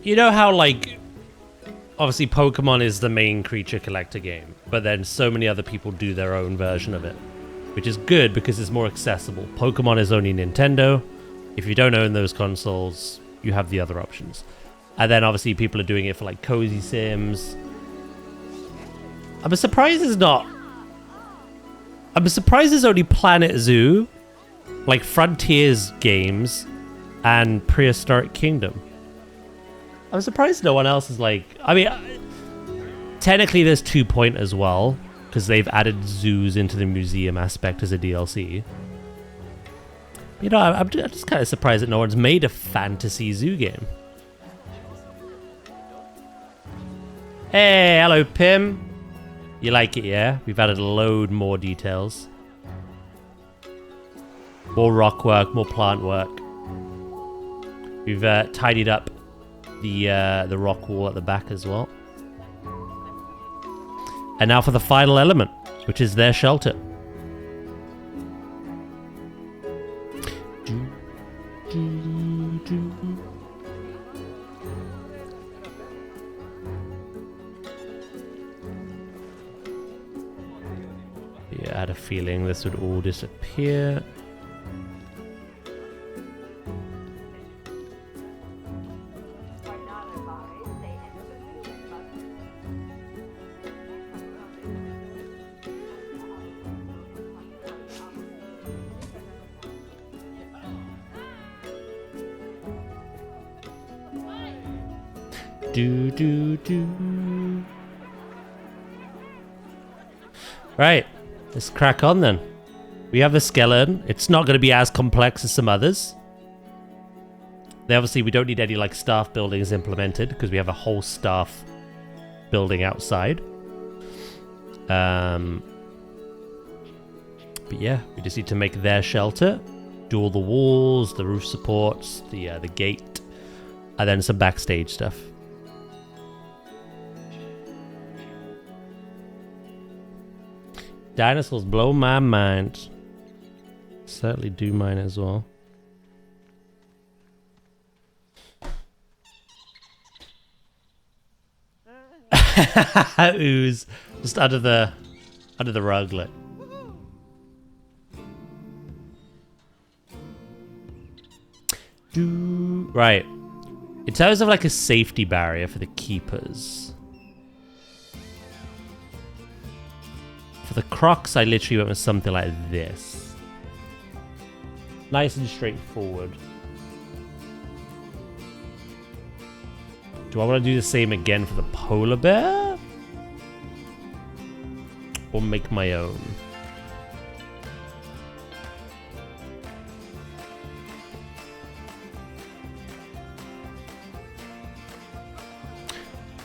You know how, like, obviously Pokemon is the main creature collector game, but then so many other people do their own version of it, which is good because it's more accessible. Pokemon is only Nintendo. If you don't own those consoles, you have the other options. And then obviously people are doing it for like Cozy Sims. I'm surprised there's only PlanetZoo, like Frontiers games, and Prehistoric Kingdom. I'm surprised no one else is like... I mean, technically there's 2 Point as well, because they've added zoos into the museum aspect as a DLC. You know, I'm just kind of surprised that no one's made a fantasy zoo game. Hey, hello, Pim. You like it, yeah? We've added a load more details. More rock work, more plant work. We've tidied up the rock wall at the back as well. And now for the final element, which is their shelter. Yeah, I had a feeling this would all disappear. Right, let's crack on then. We have a skeleton. It's not going to be as complex as some others. Obviously, we don't need any like staff buildings implemented because we have a whole staff building outside. But yeah, we just need to make their shelter, do all the walls, the roof supports, the gate, and then some backstage stuff. Dinosaurs blow my mind. Certainly do mine as well. Ooze. Just under the ruglet. Right. In terms of like a safety barrier for the keepers. For the crocs, I literally went with something like this. Nice and straightforward. Do I want to do the same again for the polar bear? Or make my own?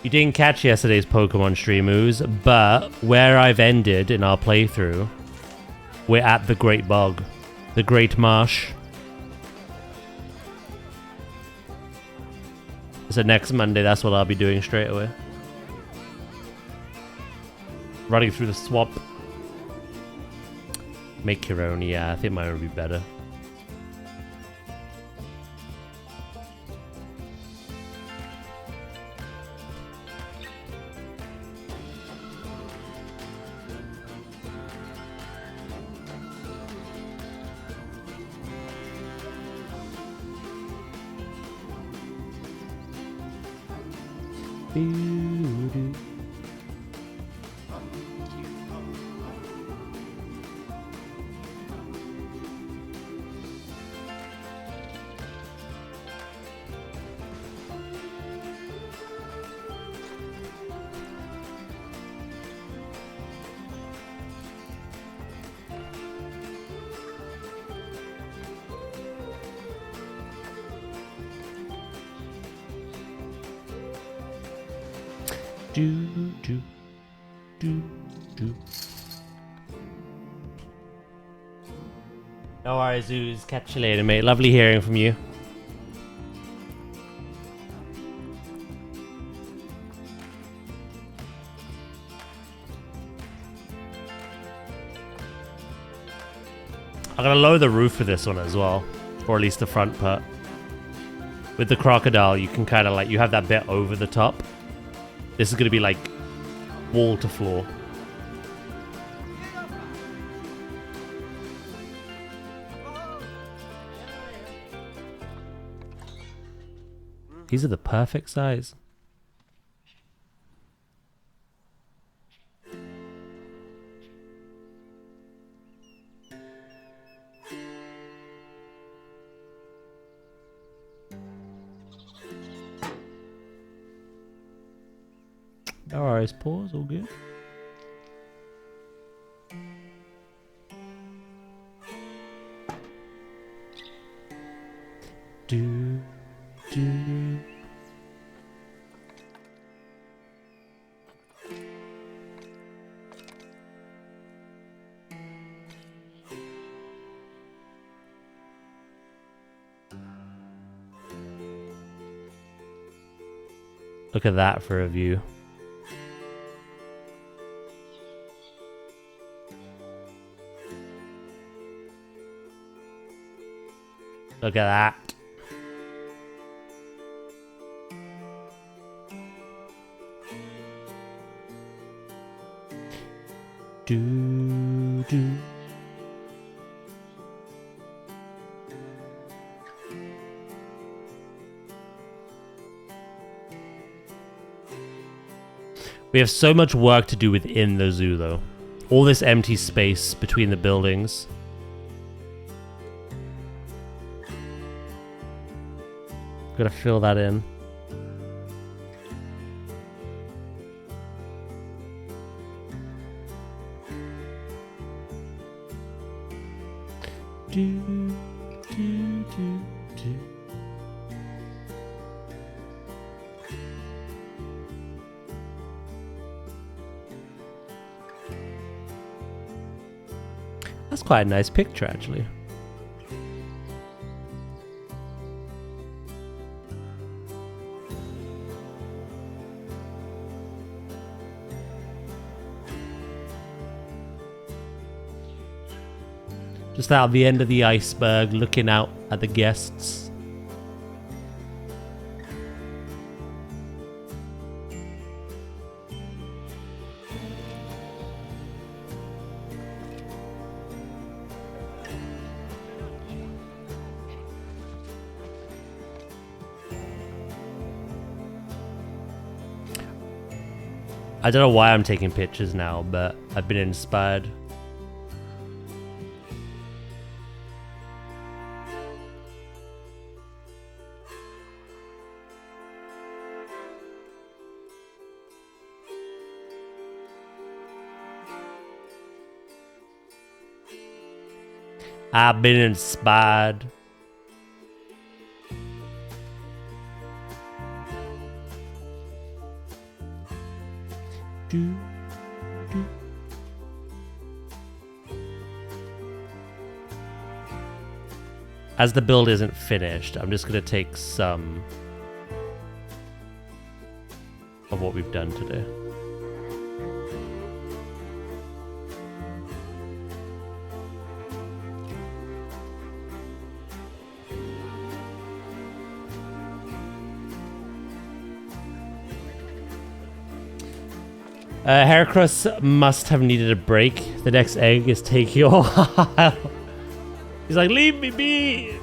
You didn't catch yesterday's Pokemon stream, Ooze, but where I've ended in our playthrough, we're at the Great Bog. The Great Marsh. So next Monday, that's what I'll be doing straight away. Running through the swamp. Make your own, yeah, I think mine would be better. No worries, Zoos. Catch you later, mate. Lovely hearing from you. I'm gonna lower the roof for this one as well, or at least the front part. With the crocodile, you can kind of like, you have that bit over the top. This is gonna be like wall to floor. These are the perfect size. No worries, pause, all good. Do. Look at that for a view. Look at that. Do. We have so much work to do within the zoo, though. All this empty space between the buildings. Gotta fill that in. Do. That's quite a nice picture, actually. Just out the end of the iceberg, looking out at the guests. I don't know why I'm taking pictures now, but I've been inspired. I've been inspired. Do. As the build isn't finished, I'm just gonna take some of what we've done today. Heracross must have needed a break. The next egg is taking a while. He's like, leave me be!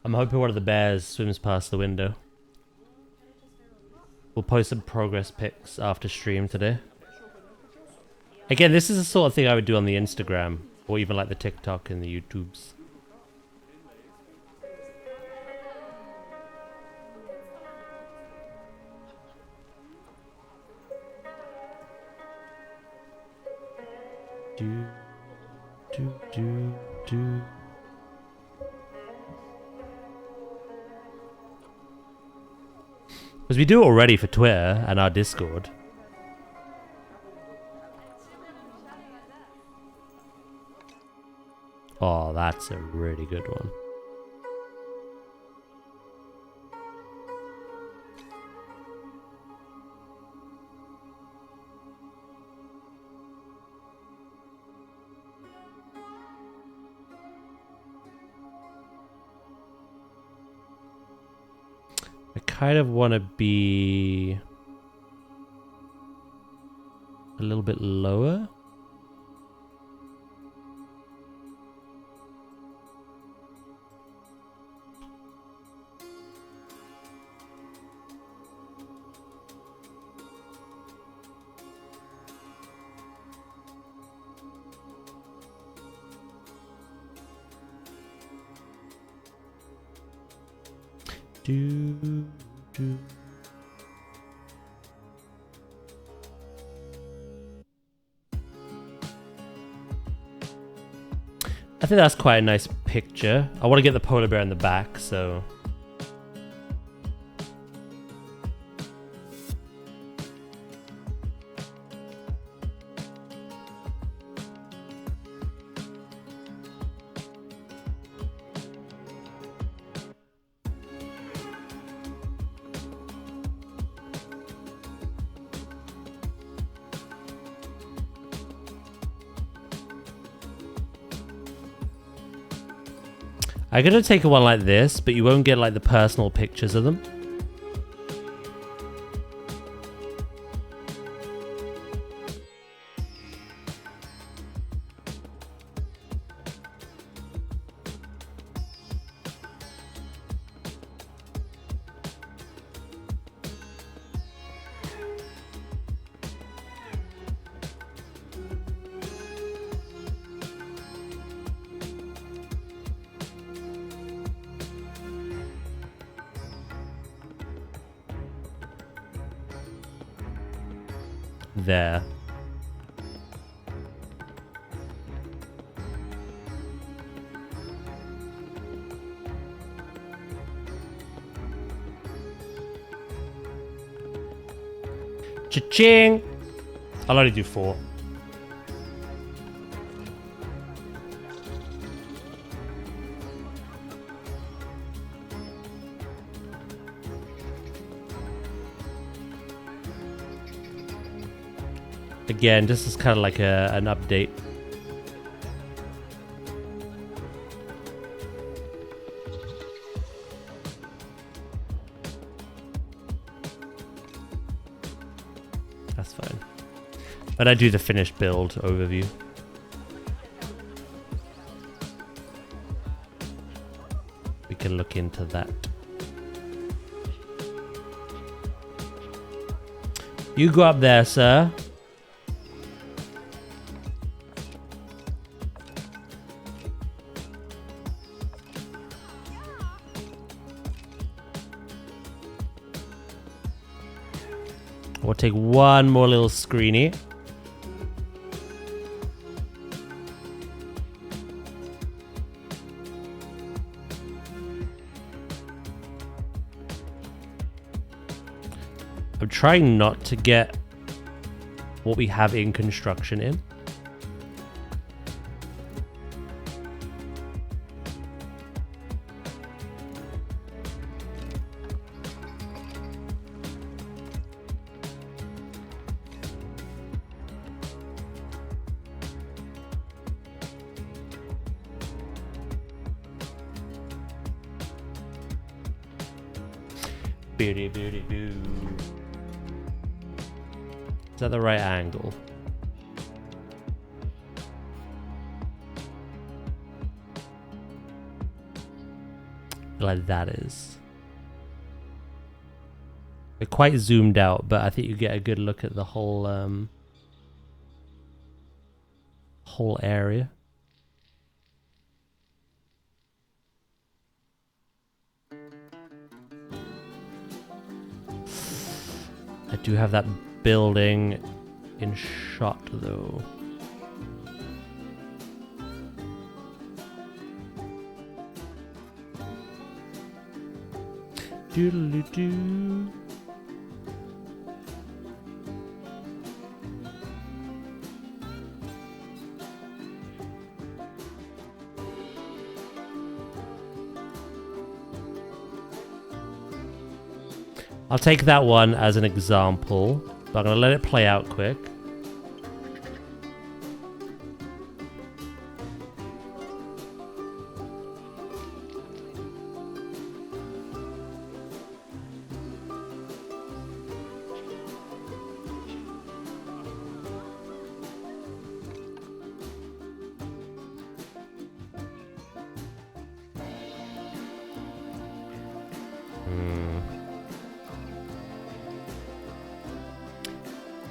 I'm hoping one of the bears swims past the window. We'll post some progress pics after stream today. Again, this is the sort of thing I would do on the Instagram, or even like the TikTok and the YouTubes. Do, do. Because we do it already for Twitter and our Discord. Oh, that's a really good one. I kind of want to be a little bit lower. Do. I think that's quite a nice picture. I want to get the polar bear in the back, so... I'm gonna take one like this, but you won't get like the personal pictures of them. There. Cha-ching! I'll only do 4. Again, this is kind of like an update. That's fine. But I do the finished build overview. We can look into that. You go up there, sir. We'll take one more little screeny. I'm trying not to get what we have in construction in. Beauty, beauty, boo. Is that the right angle? Like that is. They're quite zoomed out, but I think you get a good look at the whole whole area. I do have that building in shot though. Doodle-doo. I'll take that one as an example, but I'm going to let it play out quick.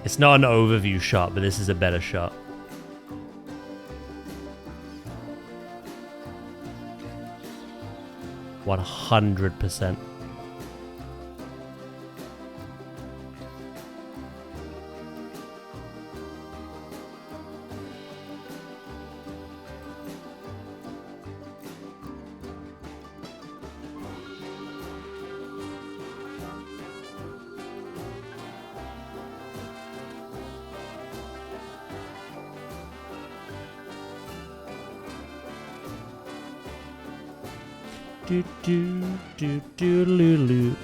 It's not an overview shot, but this is a better shot. %100%. Do do do do loo.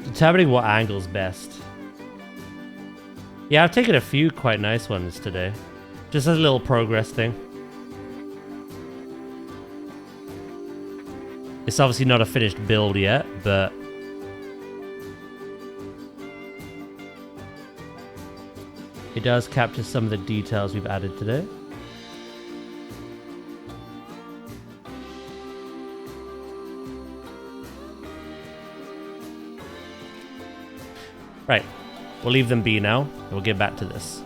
Determining what angle's best. Yeah, I've taken a few quite nice ones today. Just as a little progress thing. It's obviously not a finished build yet, but it does capture some of the details we've added today. Right. We'll leave them be now, and we'll get back to this.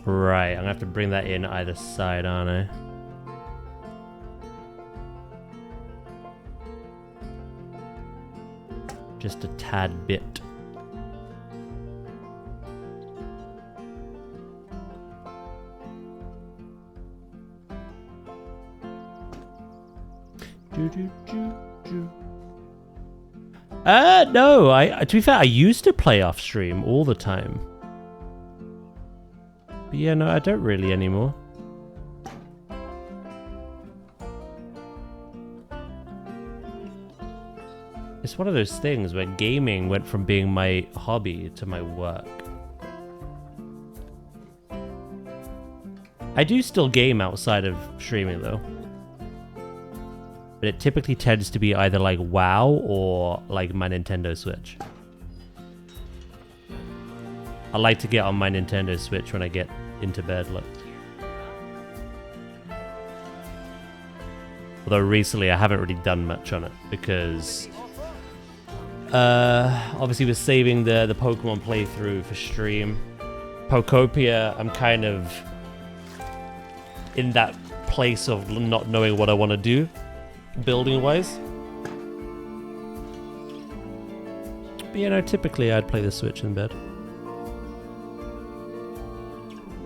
Right, I'm gonna have to bring that in either side, aren't I? Just a tad bit. No, to be fair, I used to play off stream all the time. But yeah, no, I don't really anymore. It's one of those things where gaming went from being my hobby to my work. I do still game outside of streaming though. But it typically tends to be either like WoW or like my Nintendo Switch. I like to get on my Nintendo Switch when I get into bed, look. Although recently I haven't really done much on it because obviously we're saving the Pokemon playthrough for stream. Pokopia, I'm kind of in that place of not knowing what I want to do building wise. But you know, typically I'd play the Switch in bed.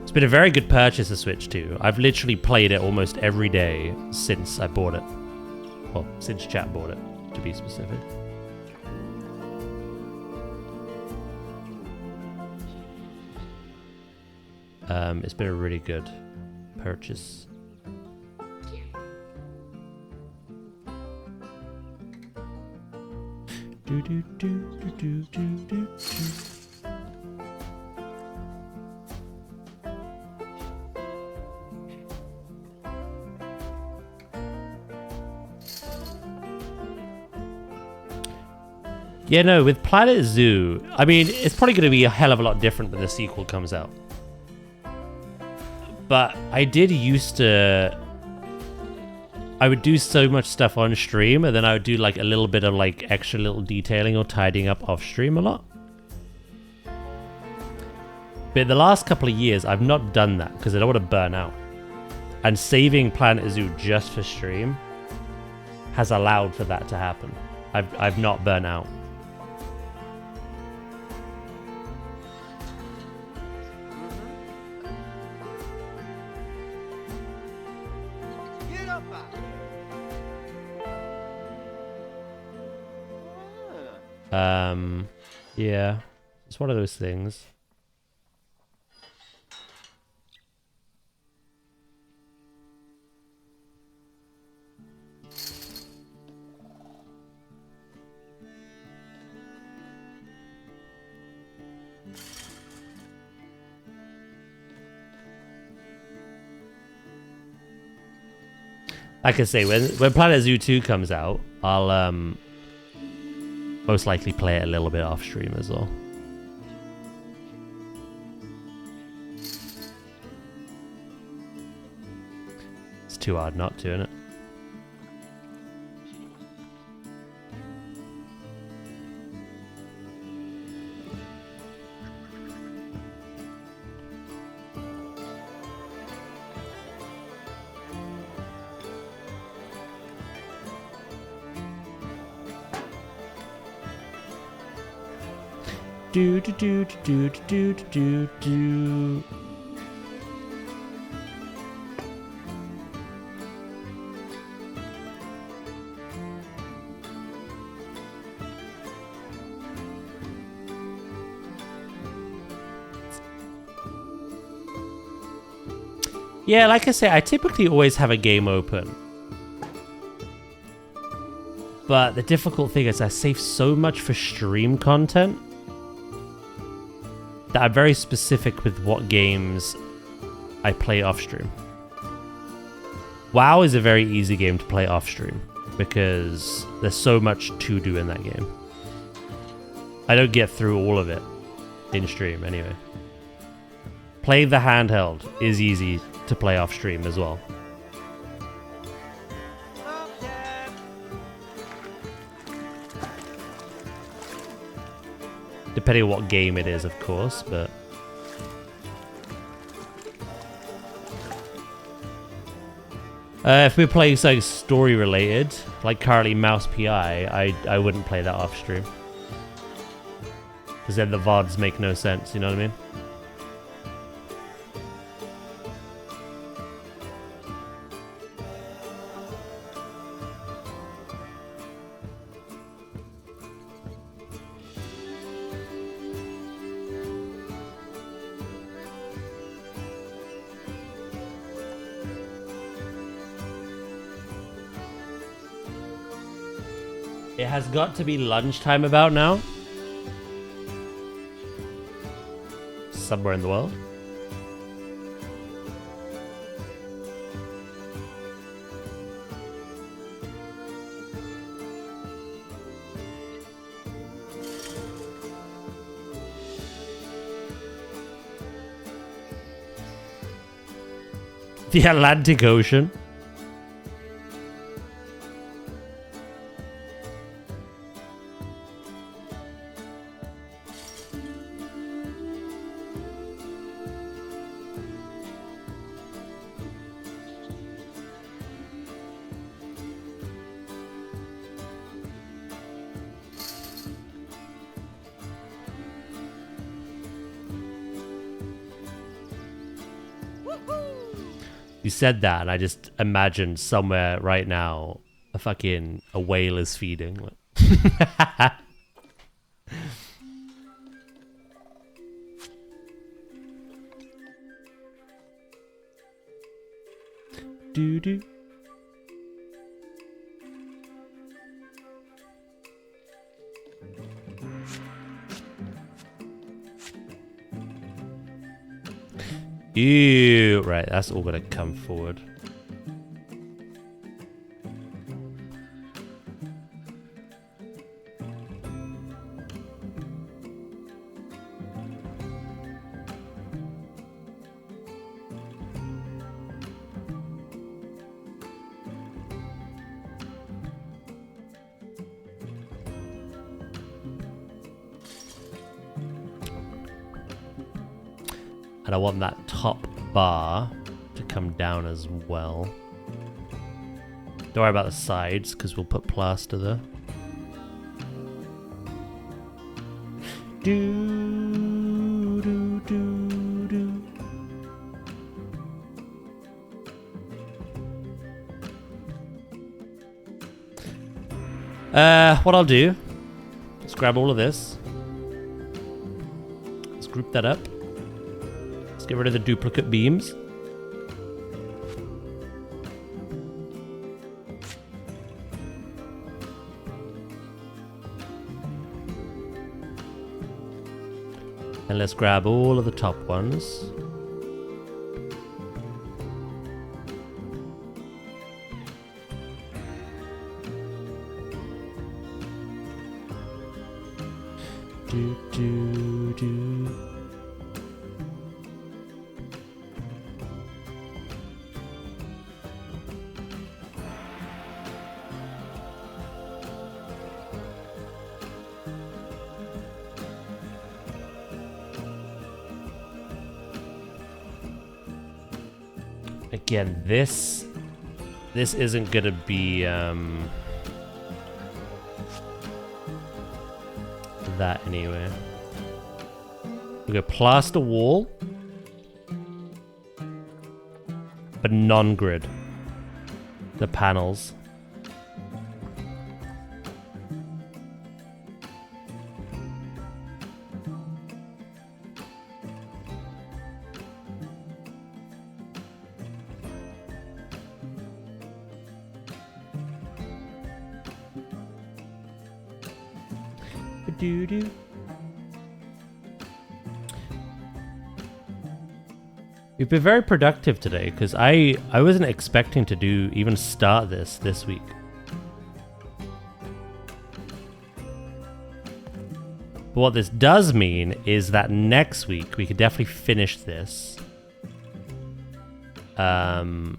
It's been a very good purchase, the Switch too. I've literally played it almost every day since I bought it. Well, since chat bought it, to be specific. It's been a really good purchase. Do do do do do do do. Yeah, no, with planetzoo, I mean, it's probably going to be a hell of a lot different when the sequel comes out. But I did used to... I would do so much stuff on stream, and then I would do like a little bit of like extra little detailing or tidying up off stream a lot. But in the last couple of years, I've not done that because I don't want to burn out. And saving planetzoo just for stream has allowed for that to happen. I've not burnt out. Yeah, it's one of those things. Like I say, when planetzoo 2 comes out, I'll most likely play it a little bit off stream as well. It's too hard not to, isn't it? Do do do do do do do do. Yeah, like I say, I typically always have a game open. But the difficult thing is I save so much for stream content that I'm very specific with what games I play off stream. WoW is a very easy game to play off stream because there's so much to do in that game. I don't get through all of it in stream anyway. Play the handheld is easy to play off stream as well. Depending on what game it is, of course, but... if we're playing something story-related, like currently Mouse PI, I wouldn't play that off-stream. Because then the VODs make no sense, you know what I mean? It has got to be lunchtime about now. Somewhere in the world. The Atlantic Ocean. You said that, and I just imagined somewhere right now a whale is feeding. Do do. Ew, right, that's all gonna come forward. And I want that top bar to come down as well. Don't worry about the sides, because we'll put plaster there. Do, do, do, do. What I'll do, let's grab all of this. Let's group that up. Get rid of the duplicate beams. And let's grab all of the top ones. Do, do, do. Again, this isn't gonna be that anyway. We're gonna plaster wall, but non-grid. The panels. Doo-doo. We've been very productive today because I wasn't expecting to even start this week. But what this does mean is that next week we could definitely finish this. And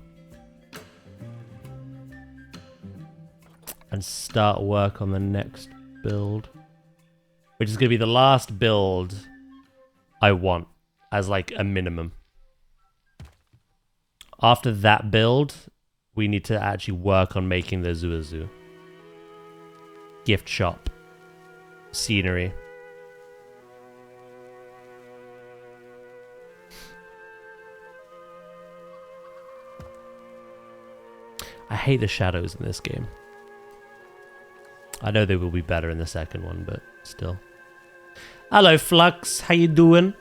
start work on the next build. Which is going to be the last build I want as like a minimum. After that build, we need to actually work on making the Zoo. Gift shop. Scenery. I hate the shadows in this game. I know they will be better in the second one, but still. Hello, Flux. How you doing?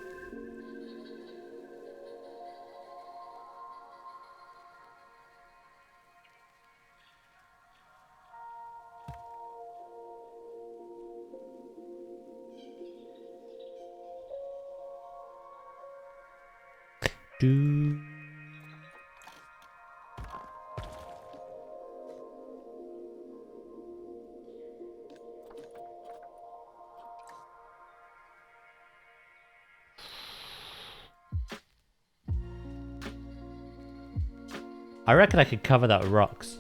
Do. I reckon I could cover that with rocks.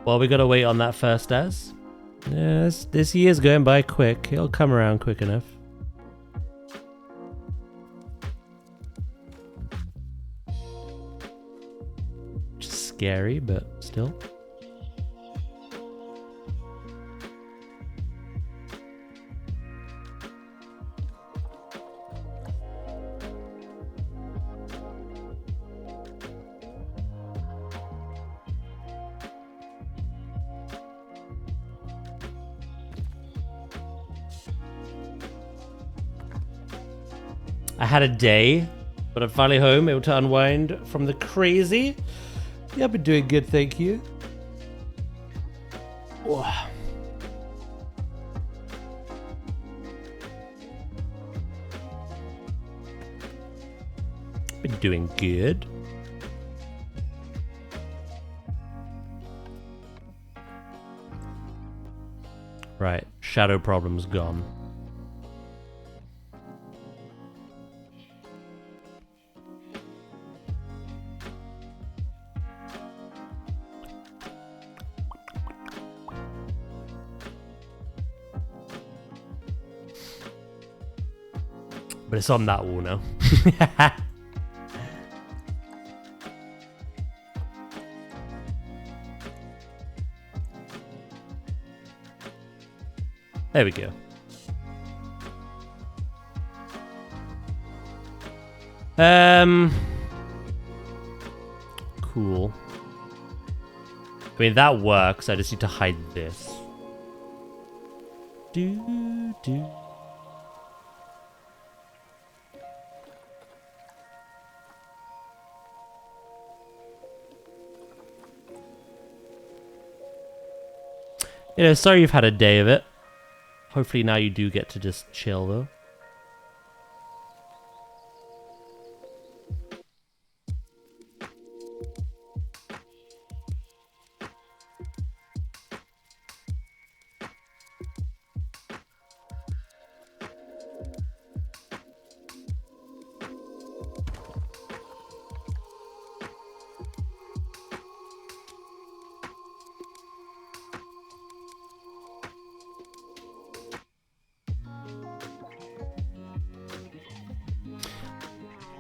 Well, we gotta wait on that first as. Yes, this year's going by quick. It'll come around quick enough. Just scary, but still. I had a day, but I'm finally home, able to unwind from the crazy. Yeah, I've been doing good, thank you. Wow. Been doing good. Right, shadow problem's gone. But it's on that wall now. There we go. Cool. I mean, that works. I just need to hide this. Do. You know, sorry you've had a day of it. Hopefully now you do get to just chill, though.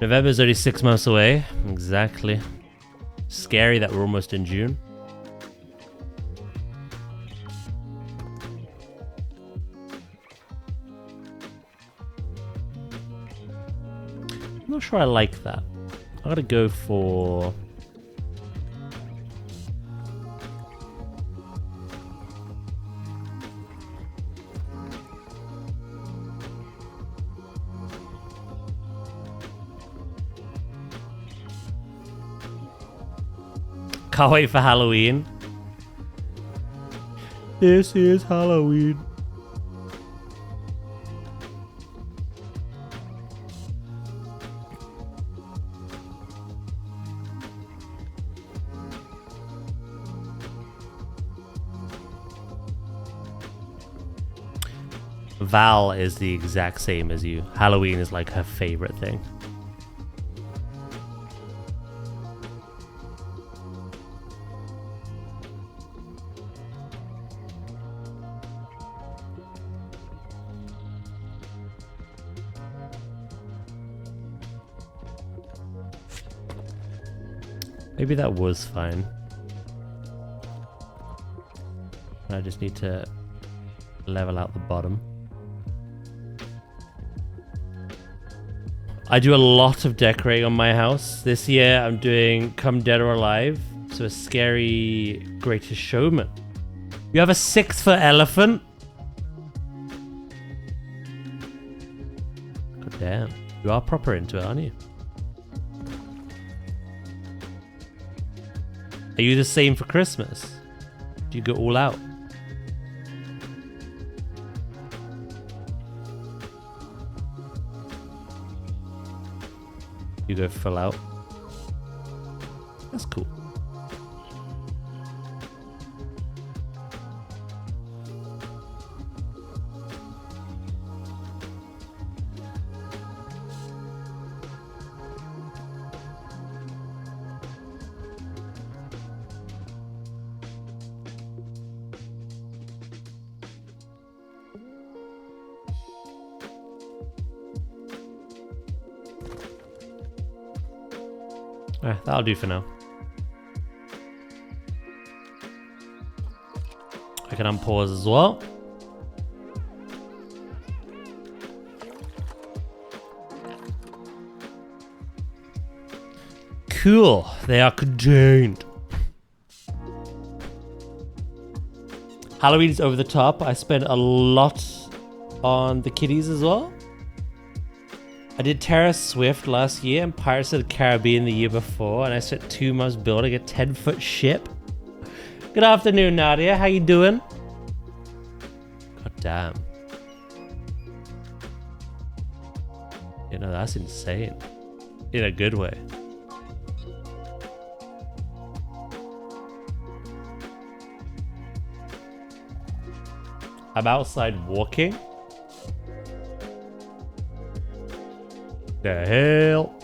November's only 6 months away. Exactly. Scary that we're almost in June. I'm not sure I like that. I gotta go for... Can't wait for Halloween. This is Halloween. Val is the exact same as you. Halloween is like her favorite thing. Maybe that was fine. I just need to level out the bottom. I do a lot of decorating on my house. This year I'm doing Come Dead or Alive, so a scary Greatest Showman. You have a 6-foot elephant? God damn. You are proper into it, aren't you? Are you the same for Christmas? Do you go all out? You go full out? That's cool. That'll do for now. I can unpause as well. Cool. They are contained. Halloween's over the top. I spent a lot on the kitties as well. I did Terra Swift last year and Pirates of the Caribbean the year before, and I spent 2 months building a 10-foot ship. Good afternoon, Nadia. How you doing? God damn. You know, that's insane. In a good way. I'm outside walking. The hell?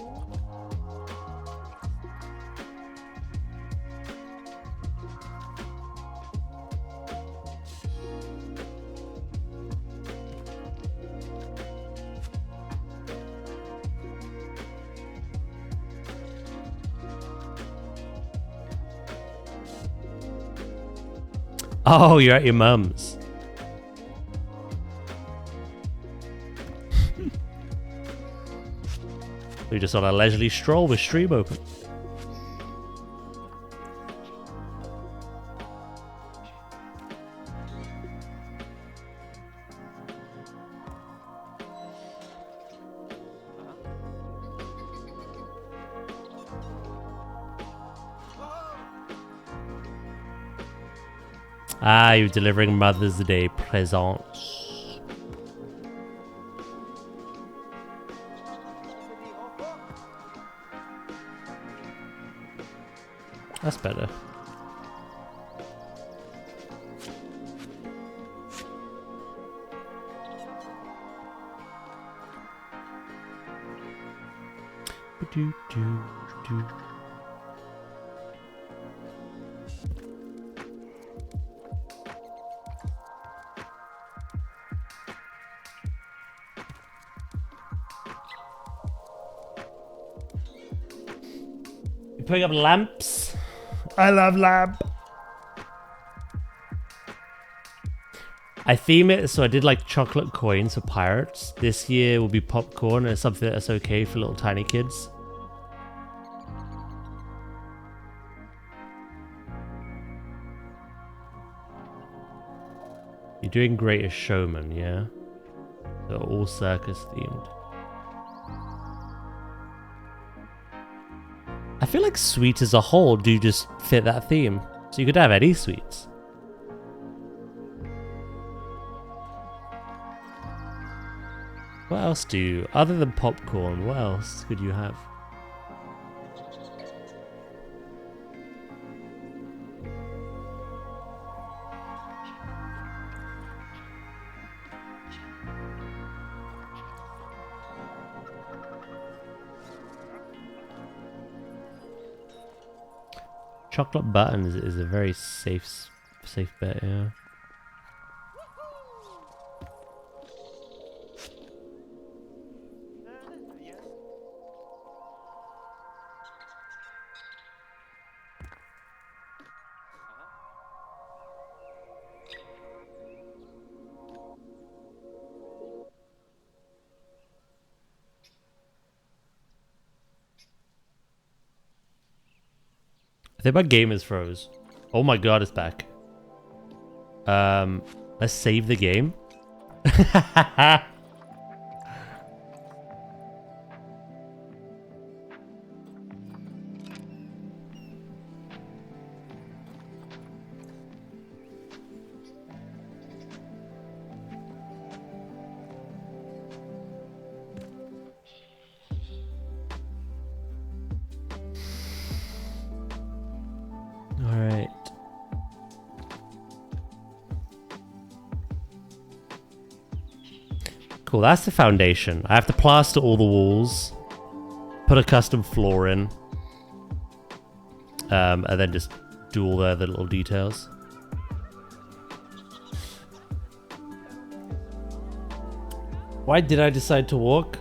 Oh, you're at your mum's. We just on a leisurely stroll with stream open. Ah, you're delivering Mother's Day presents. That's better. Ba-do-do-do. You're putting up lamps. I love lamp. I theme it so I did like chocolate coins for pirates. This year will be popcorn, and it's something that's okay for little tiny kids. You're doing great as showman, yeah? They're all circus themed. I feel like sweets as a whole do just fit that theme. So you could have any sweets. What else do you, other than popcorn, what else could you have? Chocolate button is a very safe bet, yeah. I think my game is froze. Oh my god, it's back. Let's save the game. Alright. Cool, that's the foundation. I have to plaster all the walls, put a custom floor in, and then just do all the other little details. Why did I decide to walk?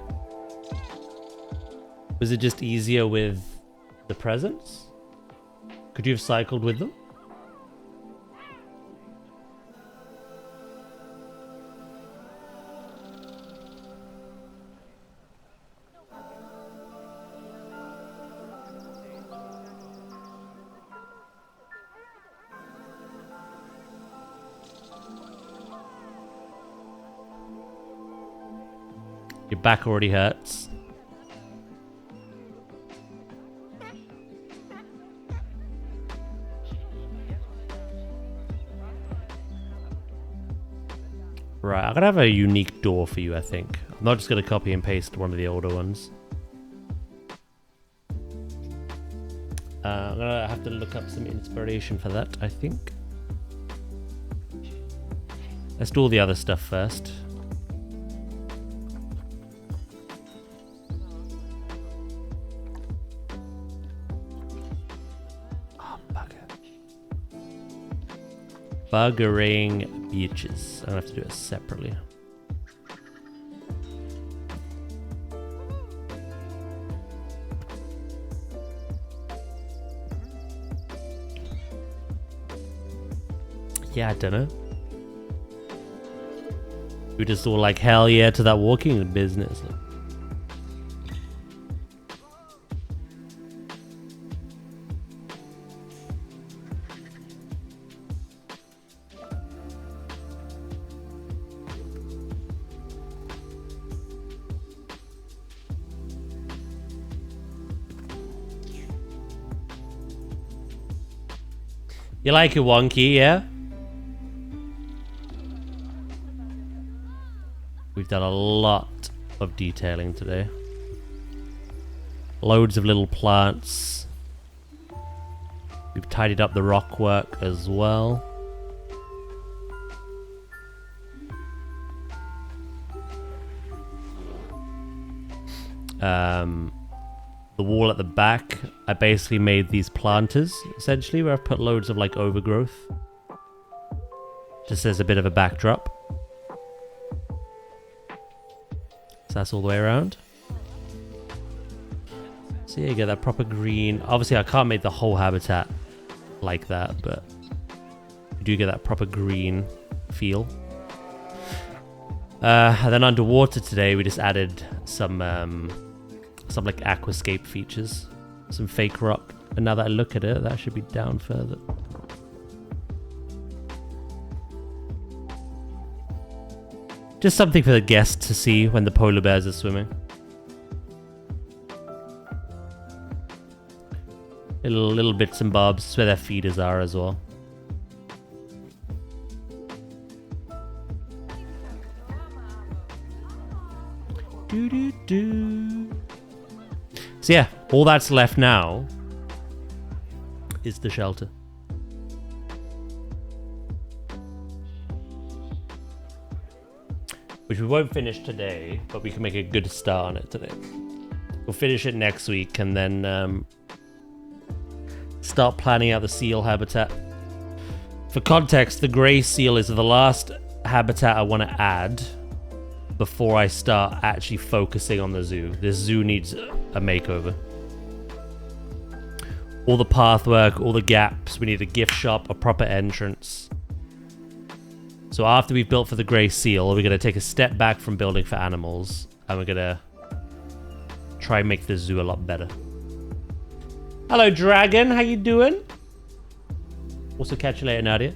Was it just easier with the presents? Could you have cycled with them? Your back already hurts. Right, I'm gonna have a unique door for you, I think. I'm not just gonna copy and paste one of the older ones. I'm gonna have to look up some inspiration for that, I think. Let's do all the other stuff first. Oh, bugger. Buggering beaches. I'm gonna have to do it separately. Yeah, I don't know. We just all like, hell yeah to that walking business. You like it wonky, yeah? We've done a lot of detailing today. Loads of little plants. We've tidied up the rock work as well. The wall at the back, I basically made these planters, essentially, where I've put loads of like overgrowth. Just as a bit of a backdrop. So that's all the way around. So yeah, you get that proper green. Obviously I can't make the whole habitat like that, but you do get that proper green feel. And then underwater today we just added some like aquascape features. Some fake rock. And now that I look at it, that should be down further. Just something for the guests to see when the polar bears are swimming. Little bits and bobs. That's where their feeders are as well. So yeah, all that's left now is the shelter. Which we won't finish today, but we can make a good start on it today. We'll finish it next week and then start planning out the seal habitat. For context, the grey seal is the last habitat I want to add before I start actually focusing on the zoo. This zoo needs a makeover. All the pathwork, all the gaps, we need a gift shop, a proper entrance. So after we've built for the grey seal, we're going to take a step back from building for animals and we're going to try and make the zoo a lot better. Hello, Dragon. How you doing? Also catch you later, Nadia.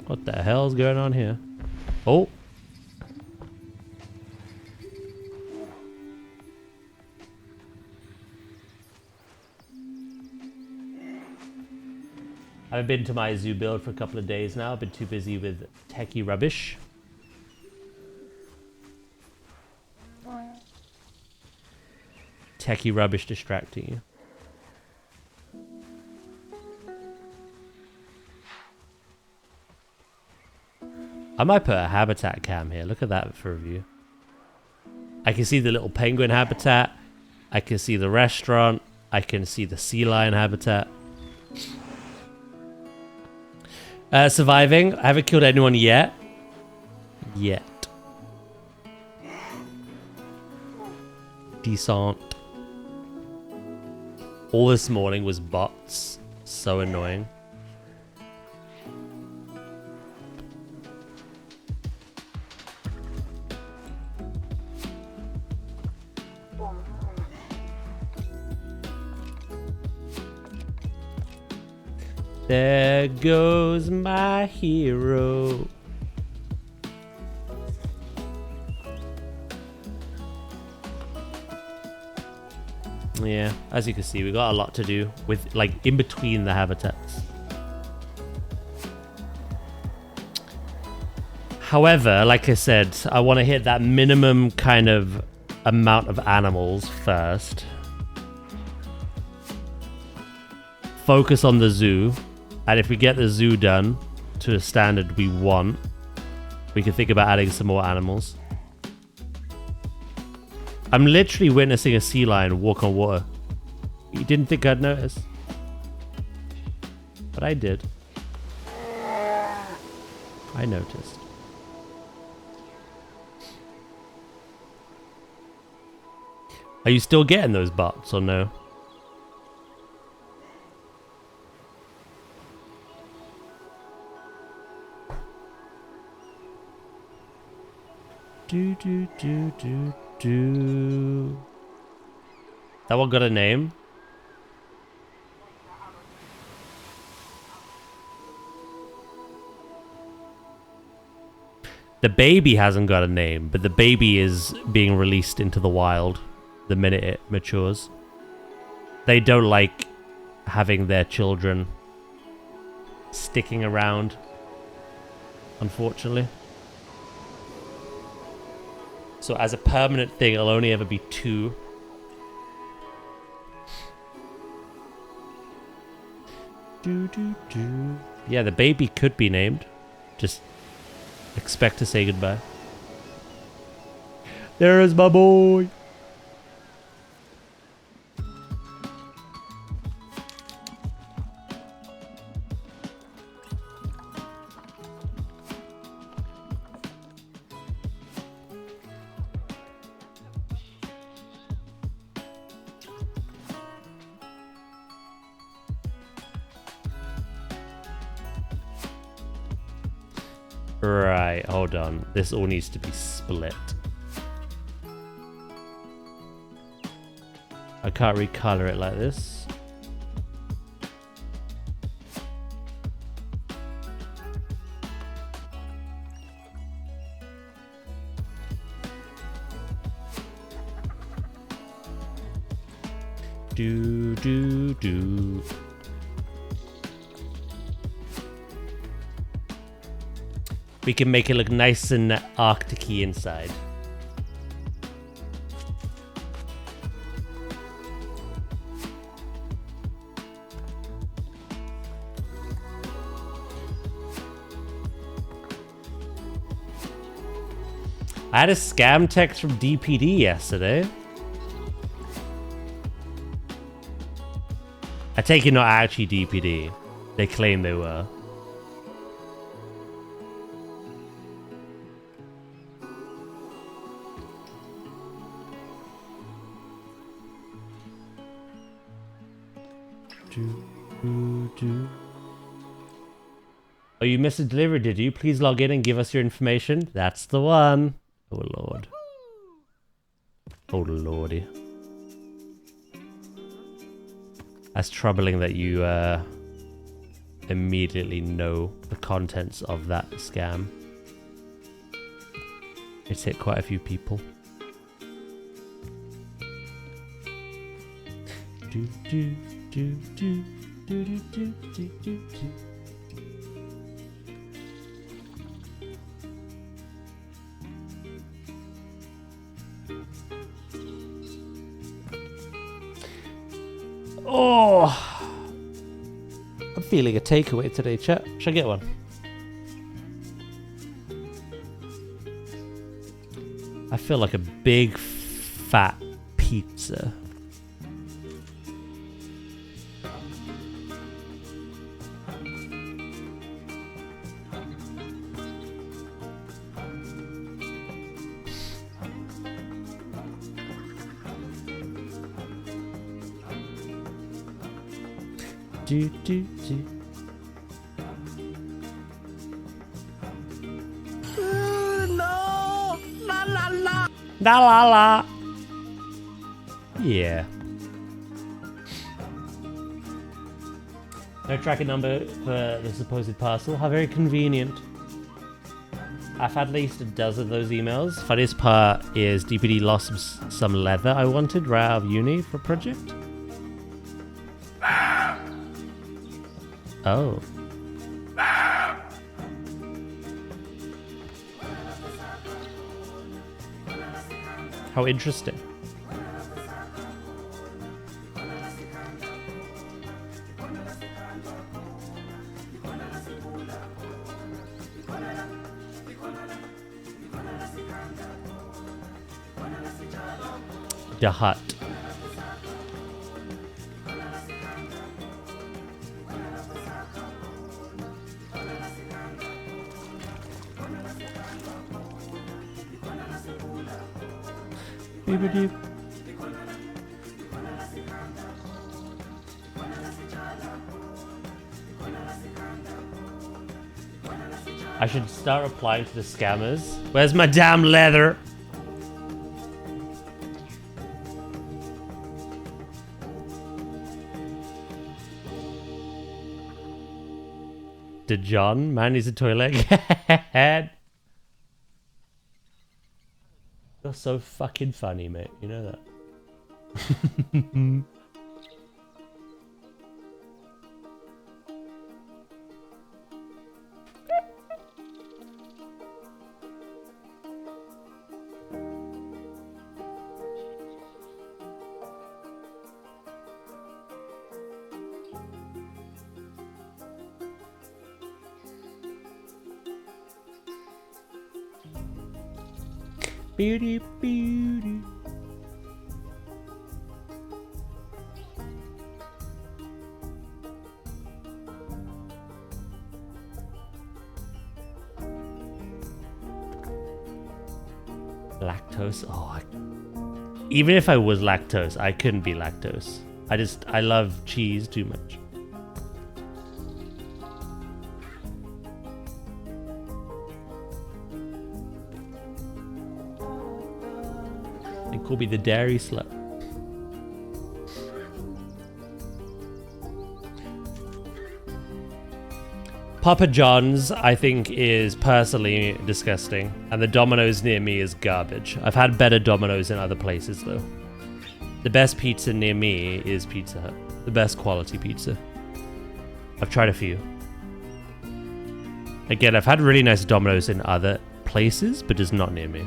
What the hell's going on here? Oh. I haven't been to my zoo build for a couple of days now. I've been too busy with techie rubbish. Techie rubbish distracting you. I might put a habitat cam here. Look at that for a view. I can see the little penguin habitat. I can see the restaurant. I can see the sea lion habitat. Surviving. I haven't killed anyone yet. Decent. All this morning was bots. So annoying. There goes my hero. Yeah, as you can see, we got a lot to do with, like, in between the habitats. However, like I said, I want to hit that minimum kind of amount of animals first. Focus on the zoo. And if we get the zoo done to a standard we want, we can think about adding some more animals. I'm literally witnessing a sea lion walk on water. You didn't think I'd notice? But I did. I noticed. Are you still getting those bots or no? Do do do do do. That one got a name? The baby hasn't got a name, but the baby is being released into the wild the minute it matures. They don't like having their children sticking around, unfortunately. So as a permanent thing, it'll only ever be 2. Yeah, the baby could be named. Just expect to say goodbye. There is my boy. Right, hold on. This all needs to be split. I can't recolor it like this. Do do do. We can make it look nice and Arctic-y inside. I had a scam text from DPD yesterday. I take it not actually DPD. They claim they were. Oh, you missed a delivery, did you? Please log in and give us your information. That's the one. Oh, Lord. Oh, Lordy. That's troubling that you immediately know the contents of that scam. It's hit quite a few people. Do, do, do, do, do, do, do, do, do, do. Oh, I'm feeling a takeaway today, chat. Should I get one? I feel like a big fat pizza. Do, do, do. No! La la la! La la la. Yeah. No tracking number for the supposed parcel. How very convenient. I've had at least a dozen of those emails. Funniest part is DPD lost some leather I wanted right out of uni for a project. Oh. How interesting. The hut. Beep-a-doop. I should start replying to the scammers. Where's my damn leather? Did John? Man needs a toilet. You're so fucking funny, mate. You know that. Beauty, beauty. Lactose? Oh, even if I was lactose, I couldn't be lactose. I love cheese too much. They call me the dairy slut. Papa John's, I think, is personally disgusting, and the Domino's near me is garbage. I've had better Domino's in other places, though. The best pizza near me is Pizza Hut. The best quality pizza. I've tried a few. Again, I've had really nice Domino's in other places, but just not near me.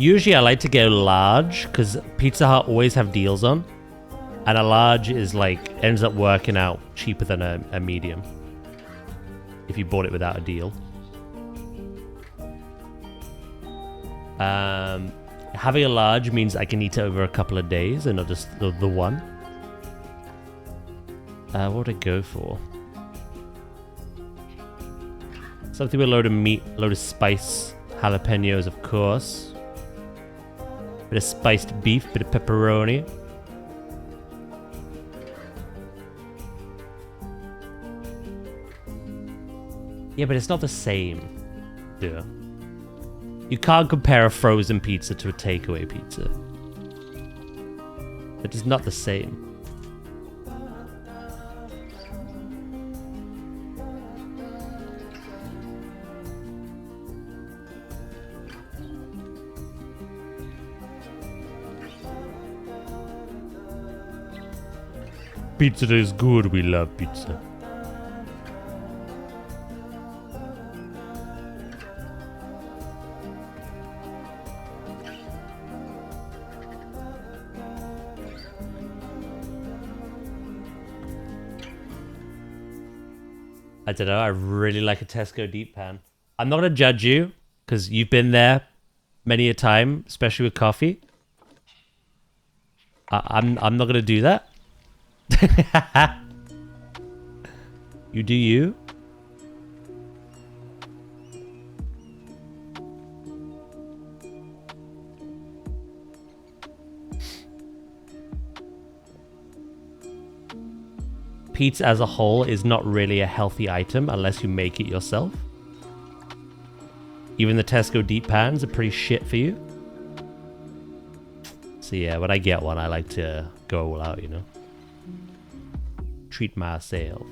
Usually I like to go large because Pizza Hut always have deals on, and a large is like ends up working out cheaper than a medium if you bought it without a deal. Having a large means I can eat it over a couple of days and not just the one. What would I go for? Something with a load of meat, load of spice, jalapenos, of course. Bit of spiced beef, bit of pepperoni. Yeah, but it's not the same. Yeah. You can't compare a frozen pizza to a takeaway pizza. It is not the same. Pizza is good, we love pizza. I don't know, I really like a Tesco deep pan. I'm not gonna judge you, because you've been there many a time, especially with coffee. I'm not gonna do that. You do you. pizza as a whole is not really a healthy item unless you make it yourself. Even the Tesco deep pans are pretty shit for you. So yeah, when I get one, I like to go all out, you know. Treat myself.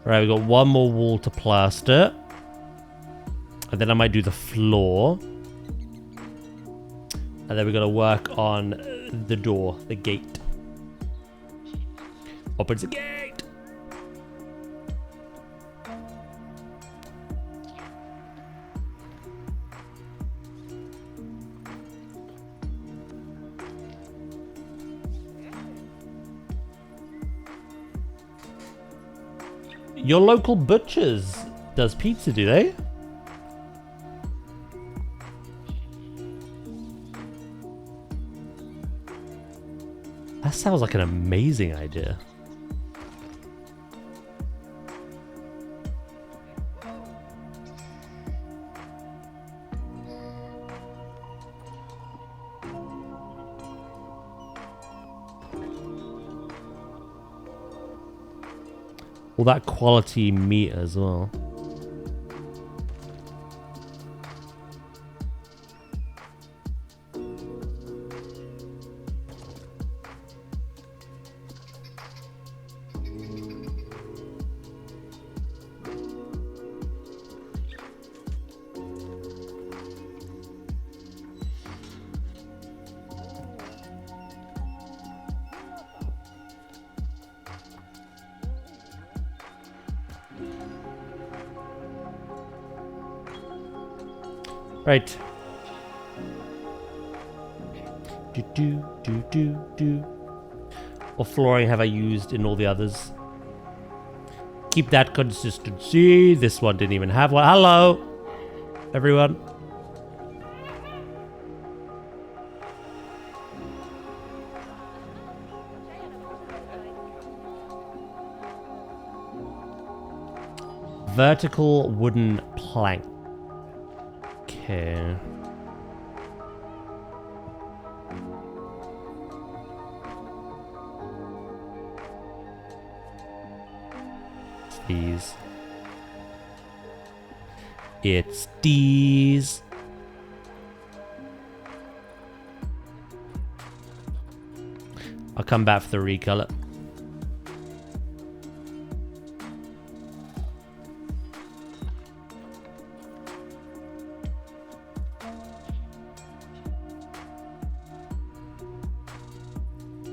Right, we've got one more wall to plaster. And then I might do the floor. And then we're going to work on the door, the gate. Opens the gate! Your local butchers does pizza, do they? That sounds like an amazing idea. All that quality meat as well. Right. What flooring have I used in all the others? Keep that consistency. This one didn't even have one. Hello, everyone. Vertical wooden plank. Okay. It's these. It's these. I'll come back for the recolor.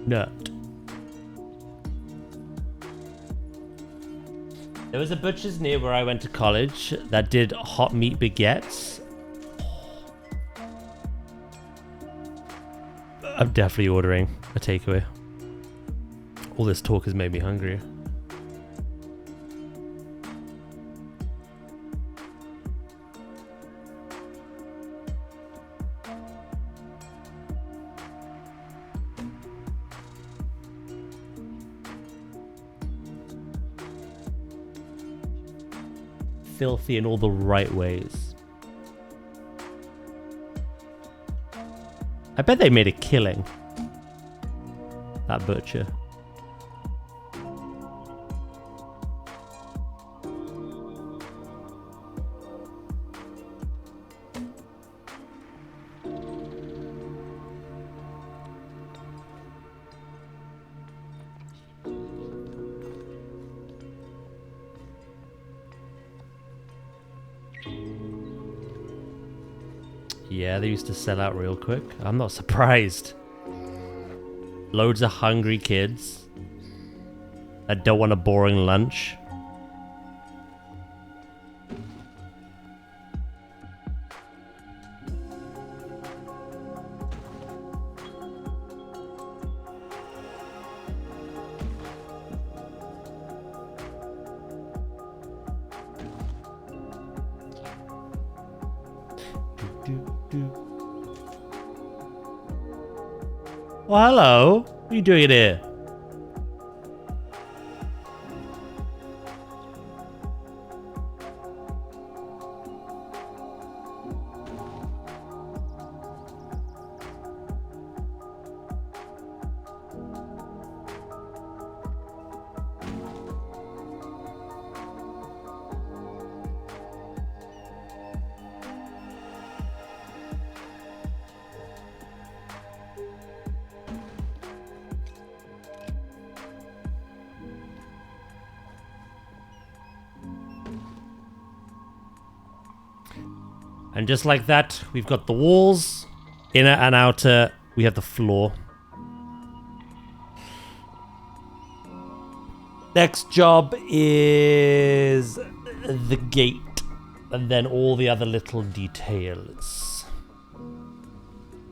Nut. There was a butcher's near where I went to college that did hot meat baguettes. I'm definitely ordering a takeaway. All this talk has made me hungry. Filthy in all the right ways. I bet they made a killing. That butcher. Yeah, they used to sell out real quick. I'm not surprised. Loads of hungry kids that don't want a boring lunch. Well, hello. What are you doing here? And just like that, we've got the walls, inner and outer. We have the floor. Next job is the gate, and then all the other little details.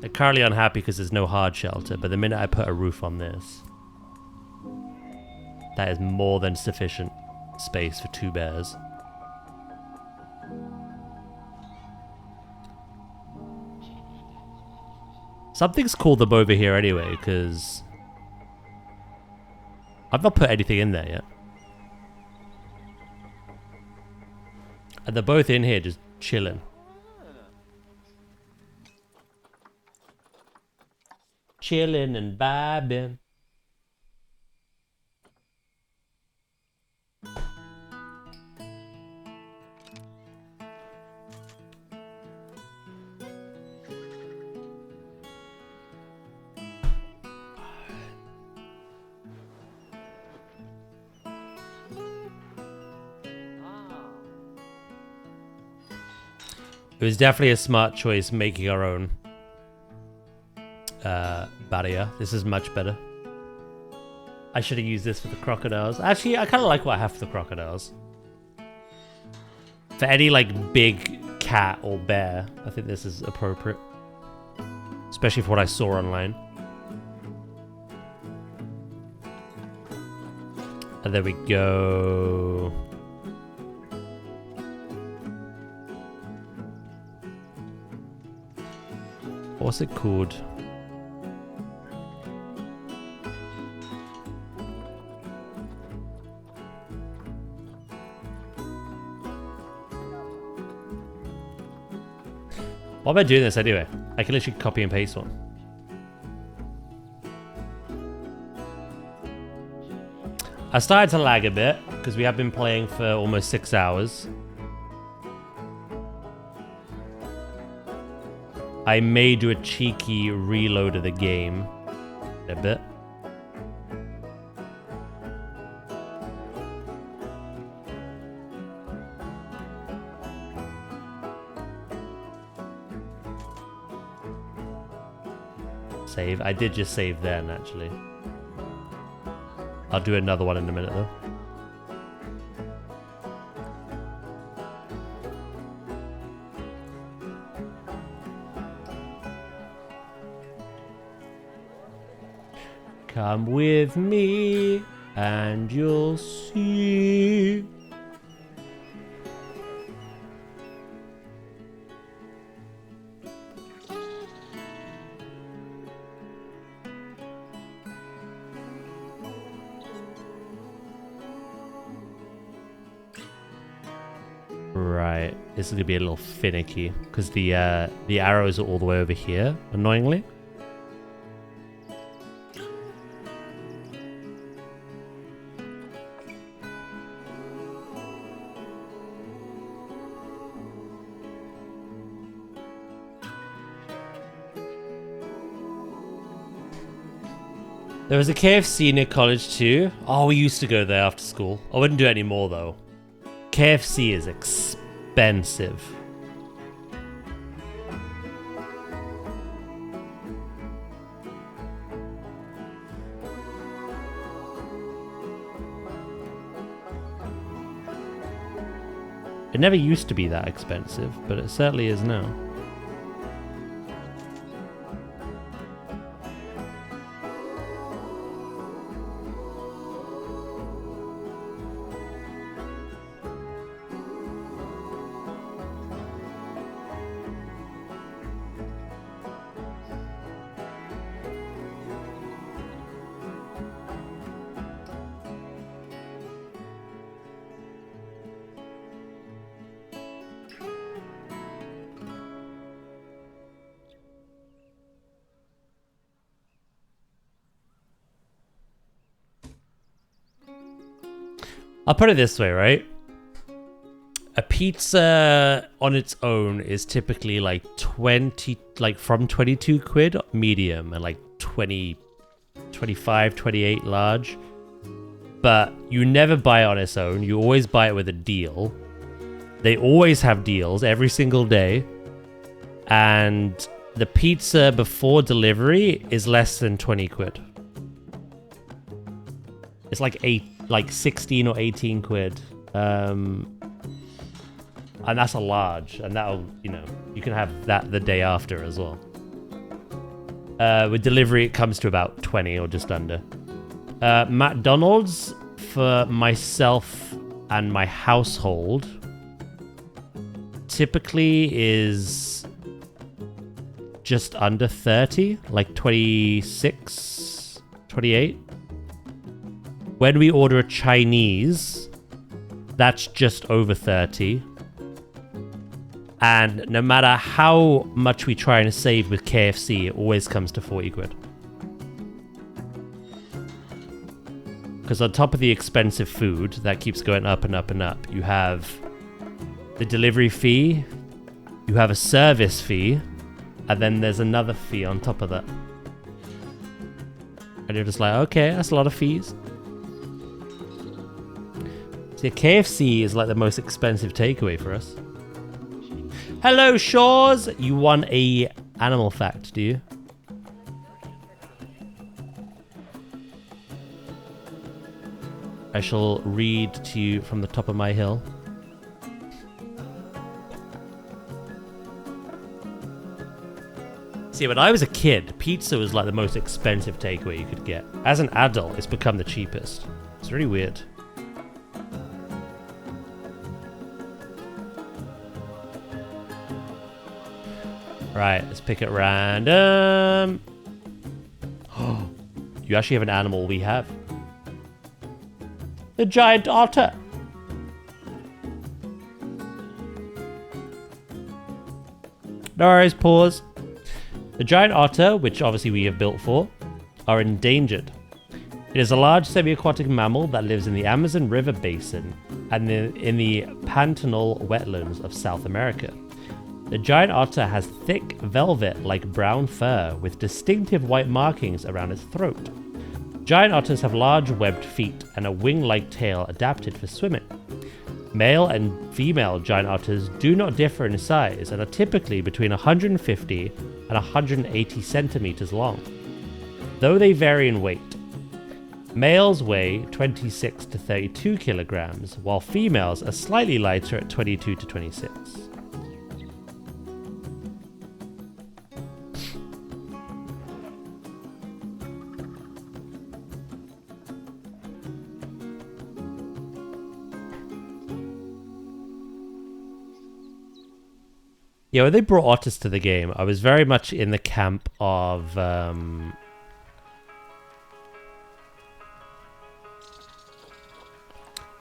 They're currently unhappy because there's no hard shelter, but the minute I put a roof on this, that is more than sufficient space for 2 bears. Something's called them over here anyway, because I've not put anything in there yet. And they're both in here just chilling. Chilling and vibing. It was definitely a smart choice making our own barrier. This is much better. I should have used this for the crocodiles. Actually, I kind of like what I have for the crocodiles. For any like big cat or bear, I think this is appropriate. Especially for what I saw online. And there we go. What's it called? Why am I doing this anyway? I can literally copy and paste one. I started to lag a bit because we have been playing for almost 6 hours. I may do a cheeky reload of the game a bit. Save. I did just save then, actually. I'll do another one in a minute, though. Come with me and you'll see. Right, this is gonna be a little finicky because the arrows are all the way over here, annoyingly. There was a KFC near college too. Oh, we used to go there after school. I wouldn't do it anymore though. KFC is expensive. It never used to be that expensive, but it certainly is now. I'll put it this way, right? A pizza on its own is typically like 20, like from 22 quid medium and like 20, 25, 28 large. But you never buy it on its own. You always buy it with a deal. They always have deals every single day. And the pizza before delivery is less than 20 quid. It's like 16 or 18 quid. And that's a large, and that'll, you know, you can have that the day after as well. With delivery, it comes to about 20 or just under. McDonald's for myself and my household typically is just under 30, like 26, 28. When we order a Chinese, that's just over 30. And no matter how much we try and save with KFC, it always comes to 40 quid. Because on top of the expensive food that keeps going up and up and up, you have the delivery fee, you have a service fee, and then there's another fee on top of that. And you're just like, okay, that's a lot of fees. See, KFC is like the most expensive takeaway for us. Hello, Shores. You want a animal fact, do you? I shall read to you from the top of my hill. See, when I was a kid, pizza was like the most expensive takeaway you could get. As an adult, it's become the cheapest. It's really weird. Right, let's pick it random. Oh, you actually have an animal we have. The giant otter. No worries, pause. The giant otter, which obviously we have built for, are endangered. It is a large semi-aquatic mammal that lives in the Amazon River basin and in the Pantanal wetlands of South America. The giant otter has thick velvet-like brown fur with distinctive white markings around its throat. Giant otters have large webbed feet and a wing-like tail adapted for swimming. Male and female giant otters do not differ in size and are typically between 150 and 180 centimeters long, though they vary in weight. Males weigh 26 to 32 kilograms, while females are slightly lighter at 22 to 26. Yeah, when they brought otters to the game, I was very much in the camp of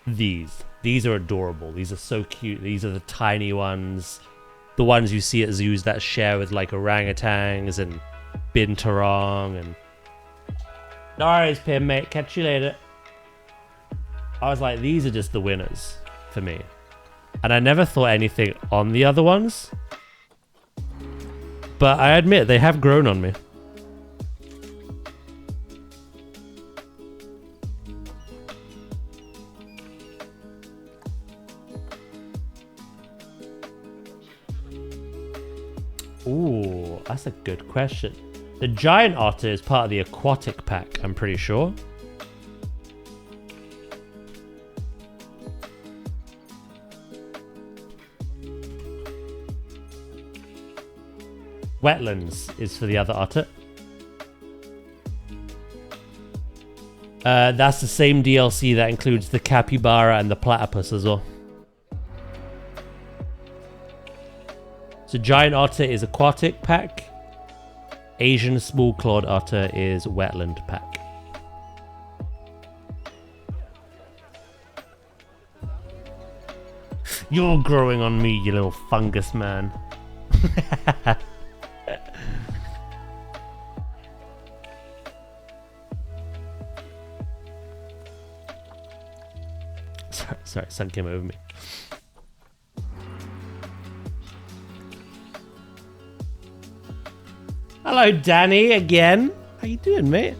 these. These are adorable. These are so cute. These are the tiny ones. The ones you see at zoos that share with like orangutans and binturong and... No worries, Pim, mate. Catch you later. I was like, these are just the winners for me. And I never thought anything on the other ones. But I admit, they have grown on me. Ooh, that's a good question. The giant otter is part of the aquatic pack, I'm pretty sure. Wetlands is for the other otter. That's the same DLC that includes the capybara and the platypus as well. So giant otter is aquatic pack. Asian small clawed otter is wetland pack. You're growing on me, you little fungus man. Sorry, sun came over me. Hello, Danny, again. How you doing, mate?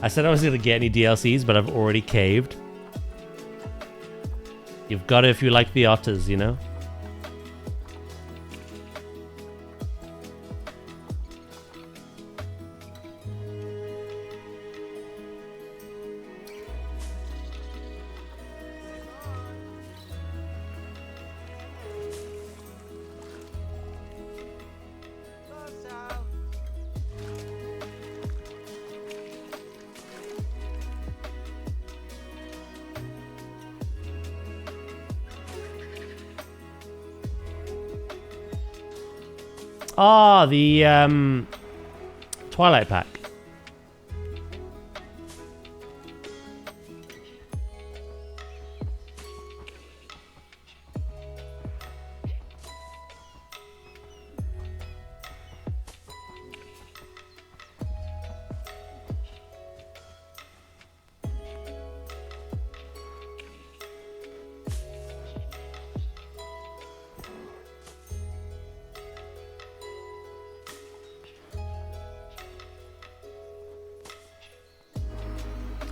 I said I wasn't gonna get any DLCs, but I've already caved. You've got it if you like the otters, you know? Ah, the Twilight pack.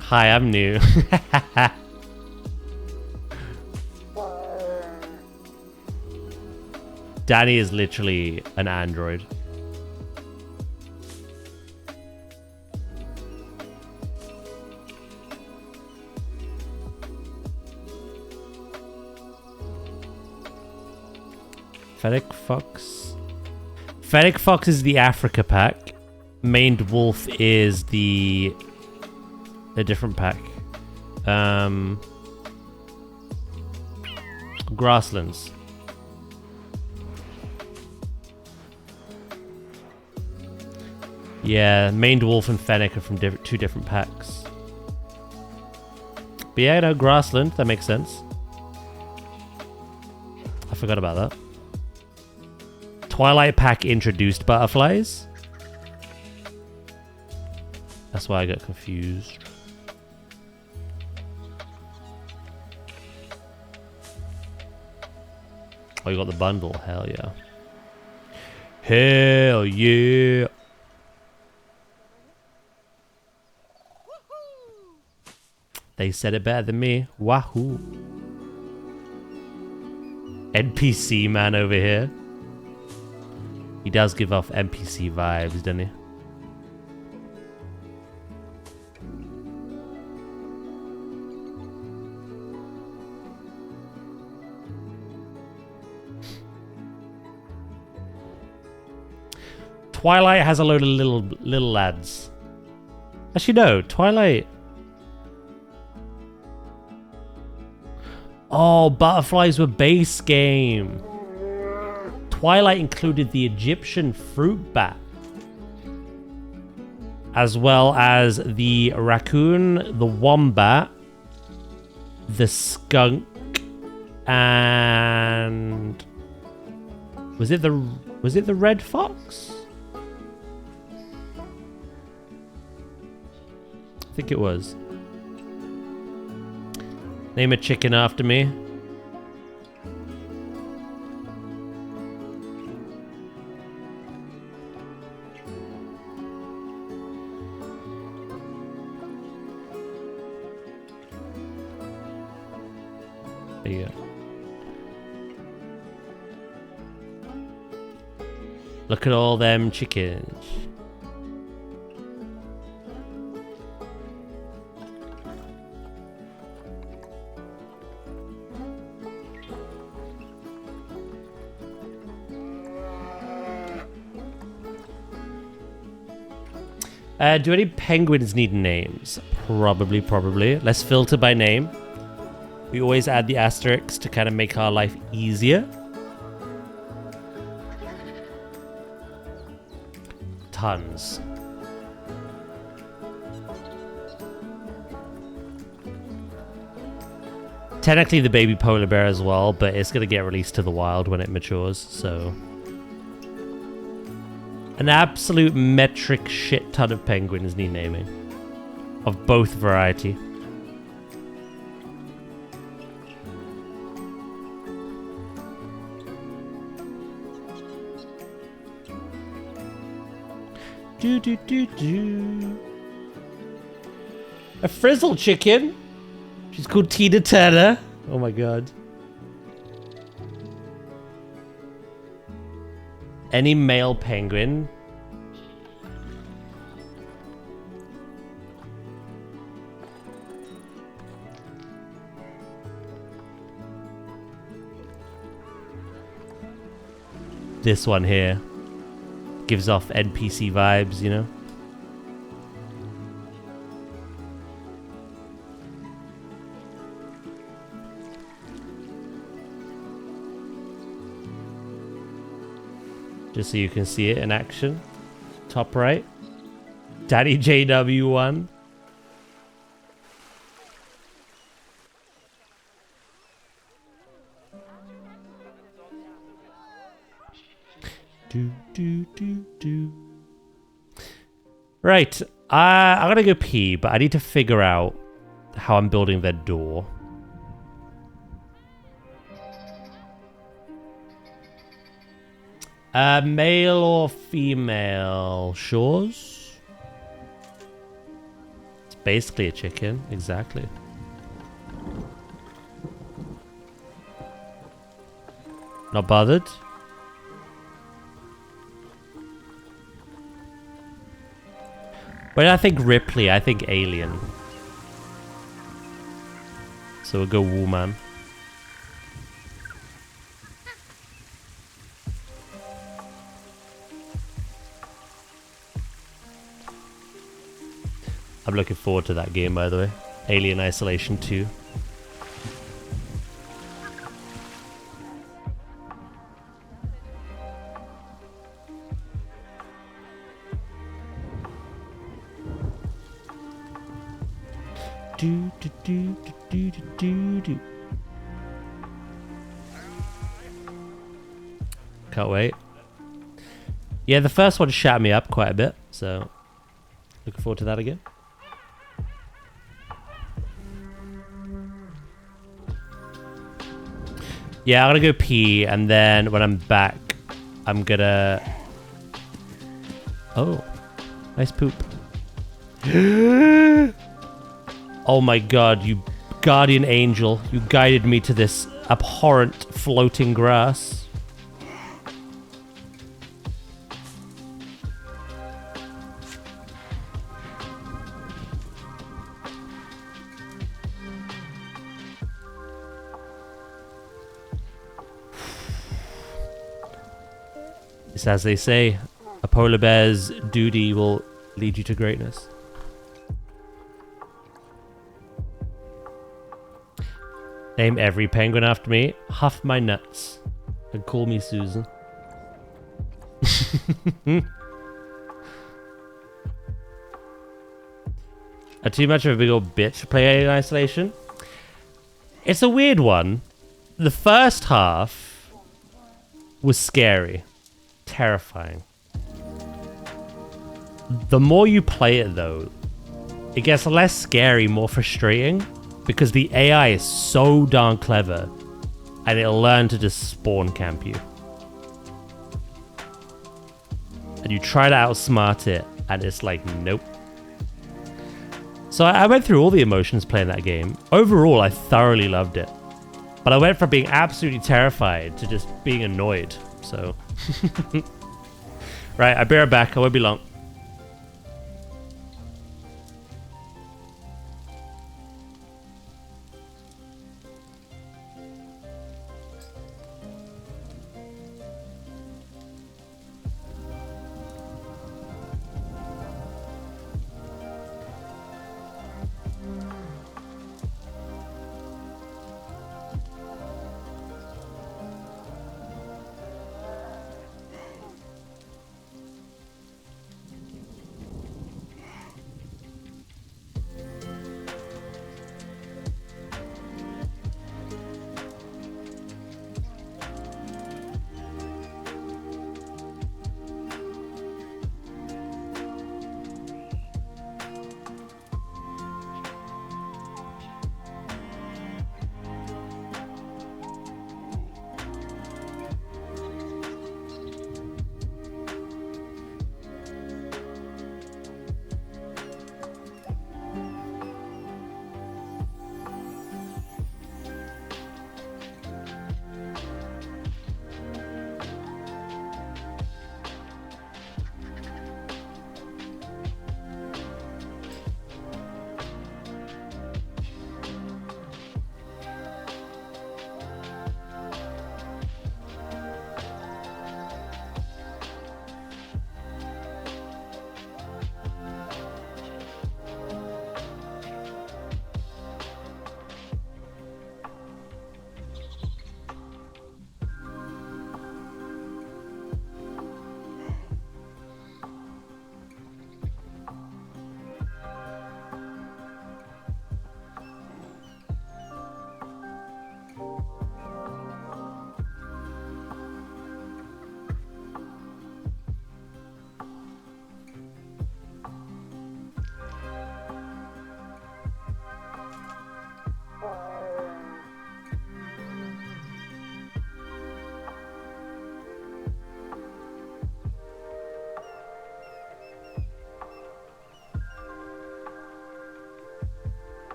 Hi, I'm new. Danny is literally an android. Fennec Fox. Fennec Fox is the Africa pack. Maned Wolf is the... a different pack. Grasslands. Yeah, Maned Wolf and Fennec are from two different packs. But yeah, no, Grassland, that makes sense. I forgot about that. Twilight pack introduced butterflies. That's why I got confused. Oh, you got the bundle. Hell yeah. Hell yeah. They said it better than me. Wahoo. NPC man over here. He does give off NPC vibes, doesn't he? Twilight has a load of little lads. Actually, no. Twilight. Oh, butterflies were base game. Twilight included the Egyptian fruit bat, as well as the raccoon, the wombat, the skunk, and was it the red fox? I think it was. Name a chicken after me. There you go. Look at all them chickens. Do any penguins need names? Probably. Let's filter by name. We always add the asterisk to kind of make our life easier. Tons. Technically the baby polar bear as well, but it's going to get released to the wild when it matures, so... An absolute metric shit ton of penguins need naming. Of both variety. Do do do do. A frizzle chicken? She's called Tina Turner. Oh my god. Any male penguin. This one here gives off NPC vibes, you know? Just so you can see it in action. Top right. Daddy JW1. Do, do, do, do. Right. I'm gonna go pee, but I need to figure out how I'm building their door. Male or female? Shores? It's basically a chicken, exactly. Not bothered? When I think Ripley, I think alien. So we'll go woman. I'm looking forward to that game, by the way. Alien Isolation 2. Do, do, do, do, do, do, do. Can't wait. Yeah, the first one shat me up quite a bit, so looking forward to that again. Yeah, I'm gonna go pee, and then when I'm back, I'm gonna... Oh, nice poop. Oh my god, you guardian angel. You guided me to this abhorrent floating grass. It's as they say, a polar bear's duty will lead you to greatness. Name every penguin after me. Huff my nuts. And call me Susan. Are too much of a big old bitch to play Alien Isolation? It's a weird one. The first half was scary. Terrifying. The more you play it though, it gets less scary, more frustrating. Because the AI is so darn clever, and it'll learn to just spawn camp you. And you try to outsmart it, and it's like, nope. So I went through all the emotions playing that game. Overall, I thoroughly loved it. But I went from being absolutely terrified to just being annoyed, so... Right, I'll be right back, I won't be long.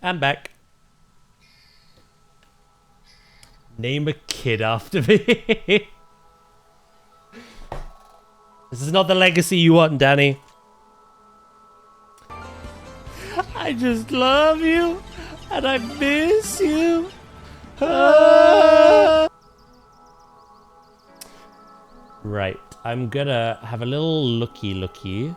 I'm back. Name a kid after me. This is not the legacy you want, Danny. I just love you, and I miss you. Ah. Right, I'm gonna have a little looky.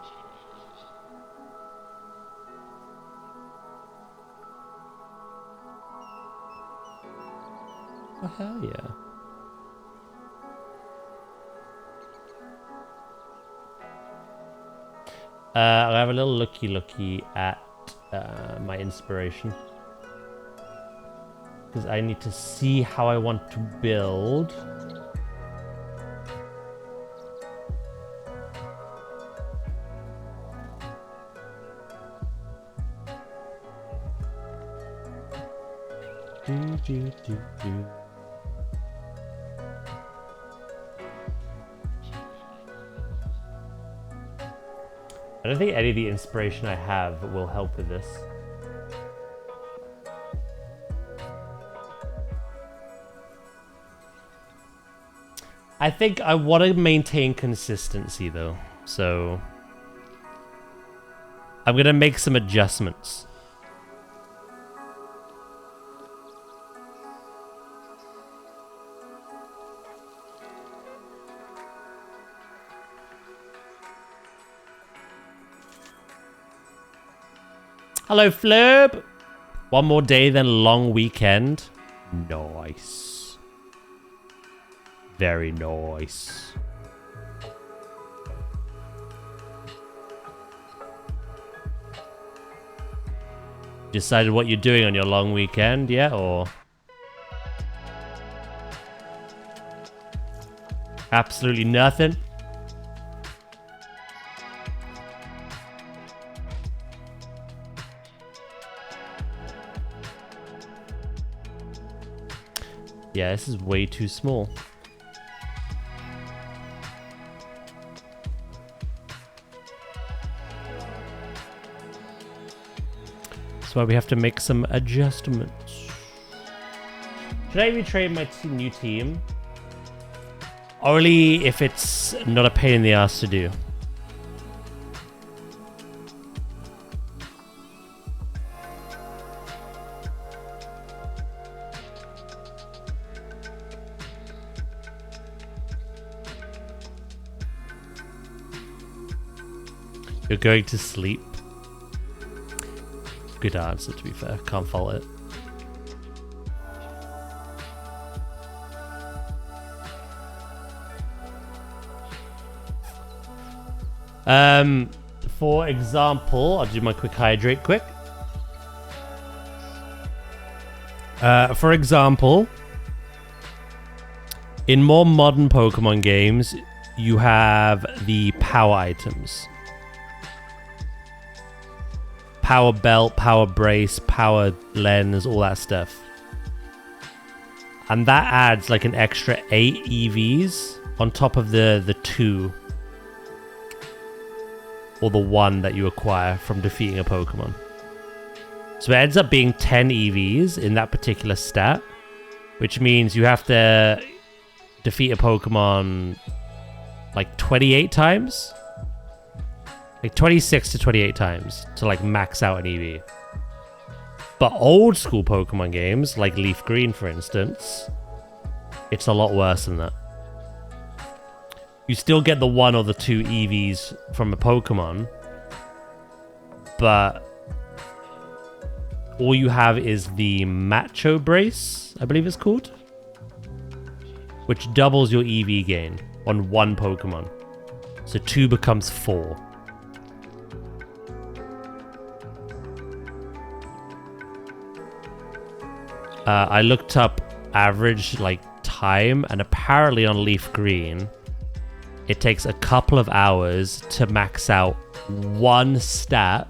Oh, hell yeah. I'll have a little looky at my inspiration. Because I need to see how I want to build. I don't think any of the inspiration I have will help with this. I think I want to maintain consistency though, so I'm gonna make some adjustments. Hello, Flurb. One more day, then long weekend. Nice. Very nice. Decided what you're doing on your long weekend, yeah, or? Absolutely nothing. Yeah, this is way too small. That's why we have to make some adjustments. Should I retrain my new team? Only if it's not a pain in the ass to do. You're going to sleep. Good answer, to be fair. Can't fault it. For example, I'll do my quick hydrate quick. For example, in more modern Pokemon games, you have the power items. Power belt, power brace, power lens, all that stuff. And that adds like an extra 8 EVs on top of the 2. Or the 1 that you acquire from defeating a Pokemon. So it ends up being 10 EVs in that particular stat. Which means you have to defeat a Pokemon like 28 times? Like 26 to 28 times to like max out an EV. But old school Pokemon games, like Leaf Green for instance, it's a lot worse than that. You still get the 1 or the 2 EVs from a Pokemon, but all you have is the Macho Brace, I believe it's called, which doubles your EV gain on 1 Pokemon. So 2 becomes 4. I looked up average like time, and apparently on Leaf Green, it takes a couple of hours to max out 1 stat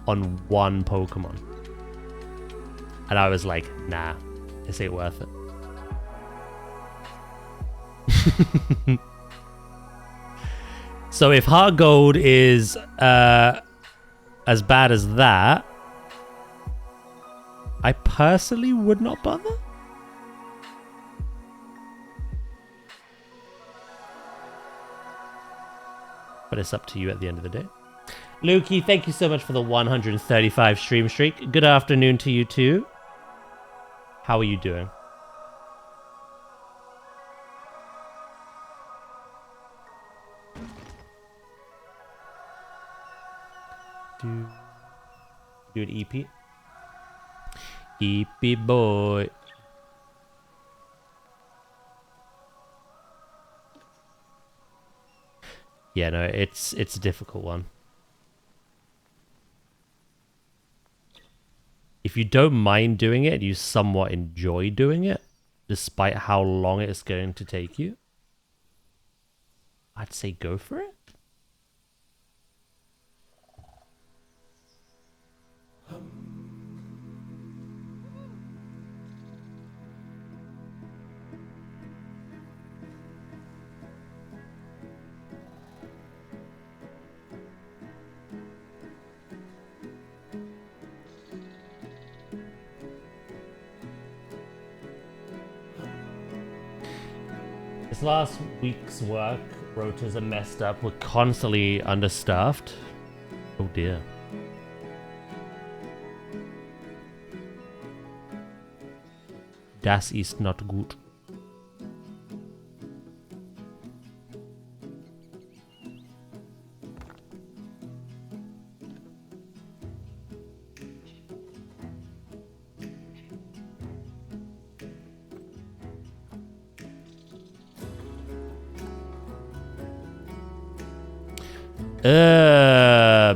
on 1 Pokemon. And I was like, nah, this ain't worth it. So if Heart Gold is as bad as that, I personally would not bother. But it's up to you at the end of the day. Lukey, thank you so much for the 135 stream streak. Good afternoon to you too. How are you doing? Do an EP. EP boy. Yeah, no, it's a difficult one. If you don't mind doing it, you somewhat enjoy doing it, despite how long it's going to take you, I'd say go for it. This last week's work rotas are messed up. We're constantly understaffed. Oh dear. Das ist not gut.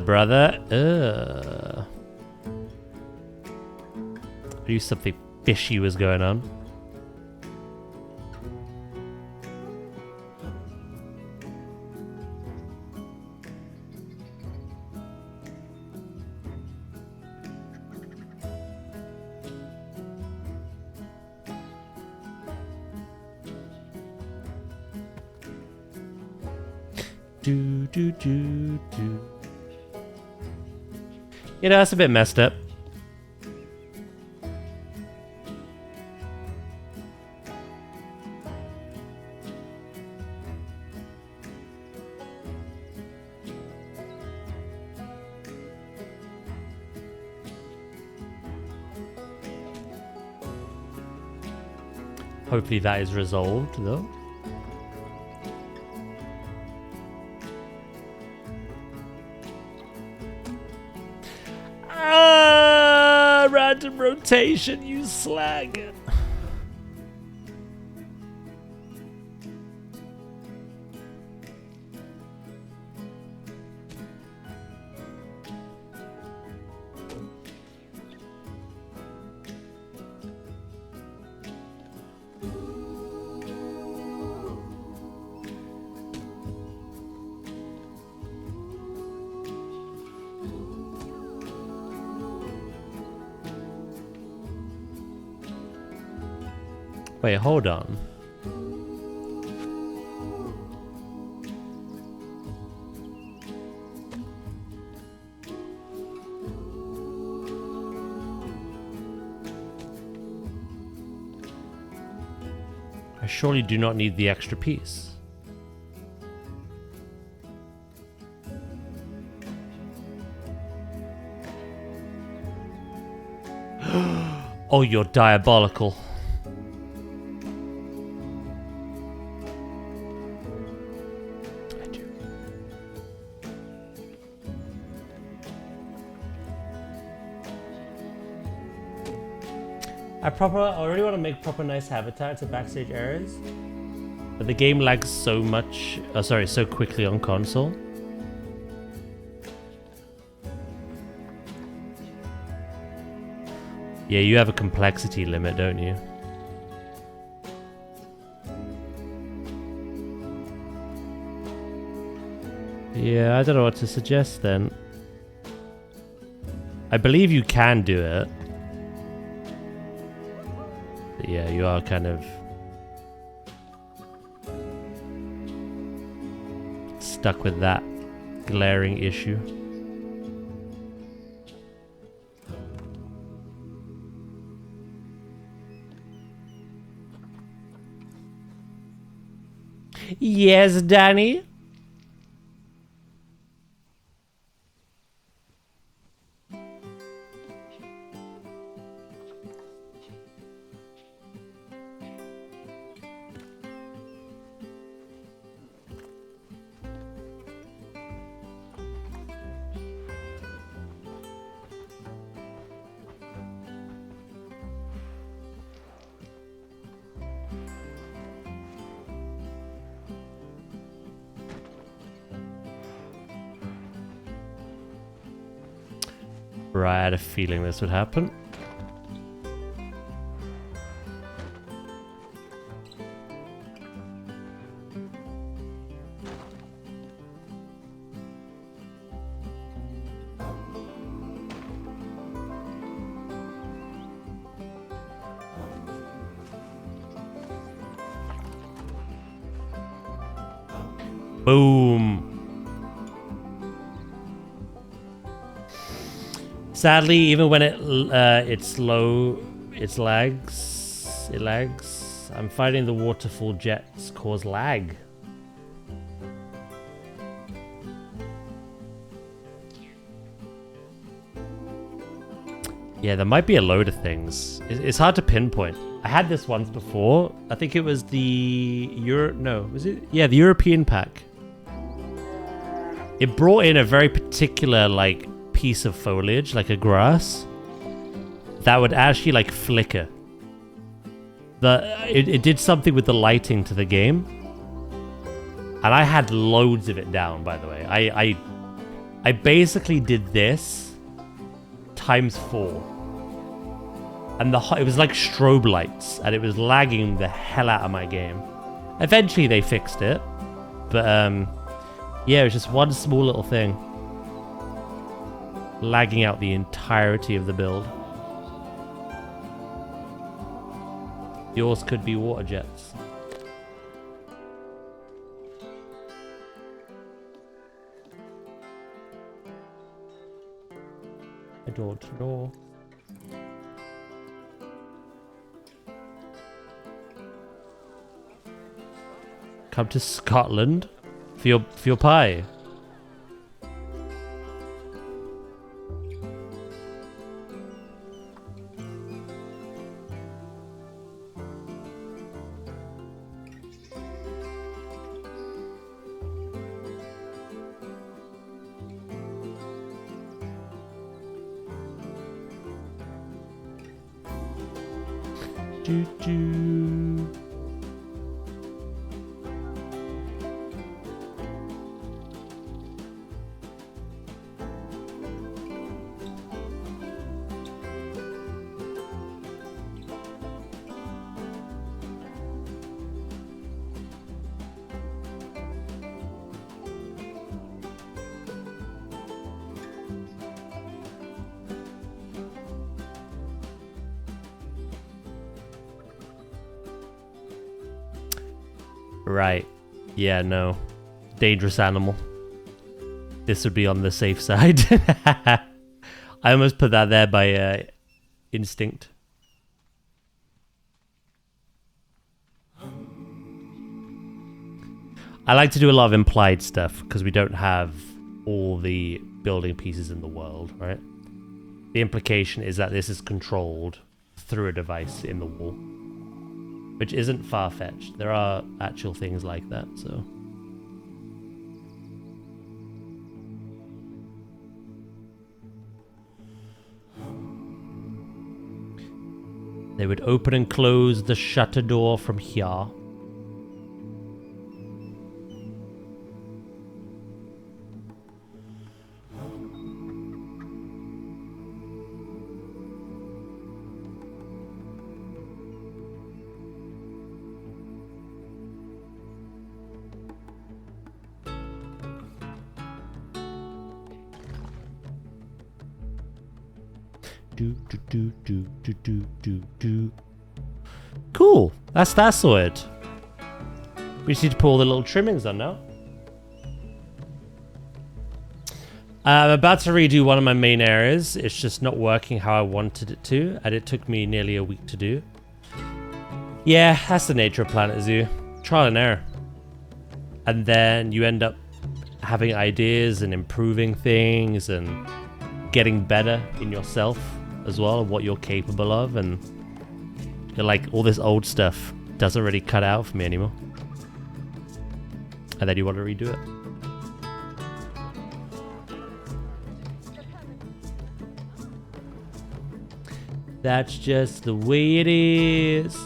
Brother. I knew something fishy was going on. You know, that's a bit messed up. Hopefully that is resolved, though. Random rotation, you slag. Wait, hold on. I surely do not need the extra piece. Oh, you're diabolical. I really want to make proper nice habitat to backstage areas, but the game lags so much, so quickly on console. Yeah, you have a complexity limit, don't you? Yeah, I don't know what to suggest then. I believe you can do it. But yeah, you are kind of stuck with that glaring issue. Yes, Danny? Right, I had a feeling this would happen. Boom. Sadly, even when it's slow, it lags. I'm finding the waterfall jets cause lag. Yeah, there might be a load of things. It's hard to pinpoint. I had this once before. I think it was the the European pack. It brought in a very particular like piece of foliage, like a grass, that would actually like flicker. It did something with the lighting to the game, and I had loads of it down. By the way, I basically did this times 4, and it was like strobe lights, and it was lagging the hell out of my game. Eventually, they fixed it, but yeah, it was just one small little thing. Lagging out the entirety of the build. Yours could be water jets. I don't know. Come to Scotland for your pie. Right. Yeah, no. Dangerous animal. This would be on the safe side. I almost put that there by instinct. I like to do a lot of implied stuff because we don't have all the building pieces in the world, right? The implication is that this is controlled through a device in the wall, which isn't far-fetched. There are actual things like that, so... They would open and close the shutter door from here. Cool. That's that sorted. We just need to put all the little trimmings on now. I'm about to redo one of my main areas. It's just not working how I wanted it to, and it took me nearly a week to do. Yeah, that's the nature of Planet Zoo. Trial and error. And then you end up having ideas and improving things and getting better in yourself as well, what you're capable of. And you're like, all this old stuff doesn't really cut out for me anymore. And then you want to redo it. That's just the way it is.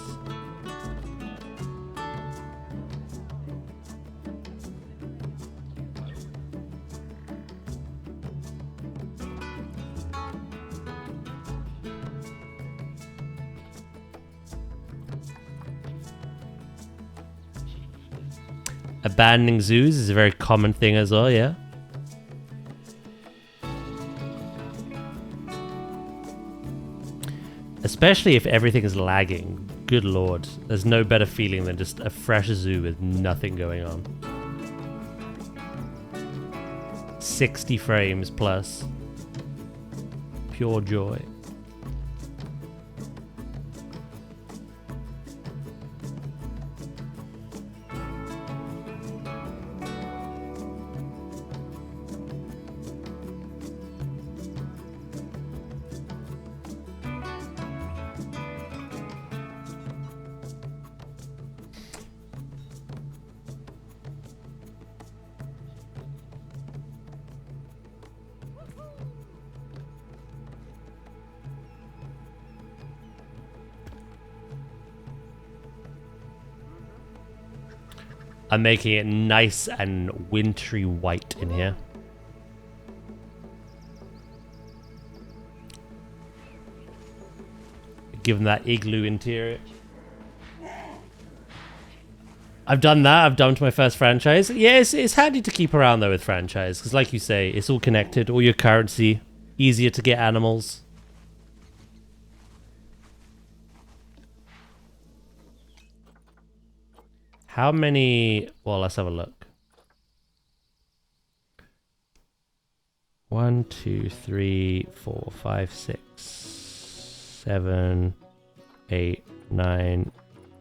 Abandoning zoos is a very common thing as well, yeah. Especially if everything is lagging. Good lord. There's no better feeling than just a fresh zoo with nothing going on. 60 frames plus. Pure joy. I'm making it nice and wintry white in here. Give them that igloo interior. I've done that. I've dumped my first franchise. Yeah, it's handy to keep around though with franchise. Because like you say, it's all connected. All your currency. Easier to get animals. How many... Well, let's have a look. 1, 2, 3, 4, 5, 6, 7, 8, 9,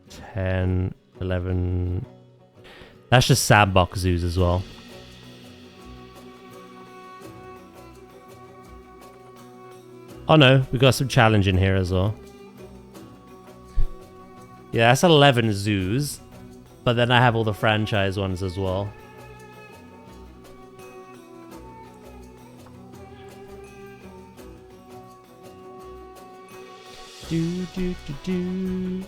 10, 11... That's just sandbox zoos as well. Oh no, we got some challenge in here as well. Yeah, that's 11 zoos. But then I have all the franchise ones as well. Do do do do.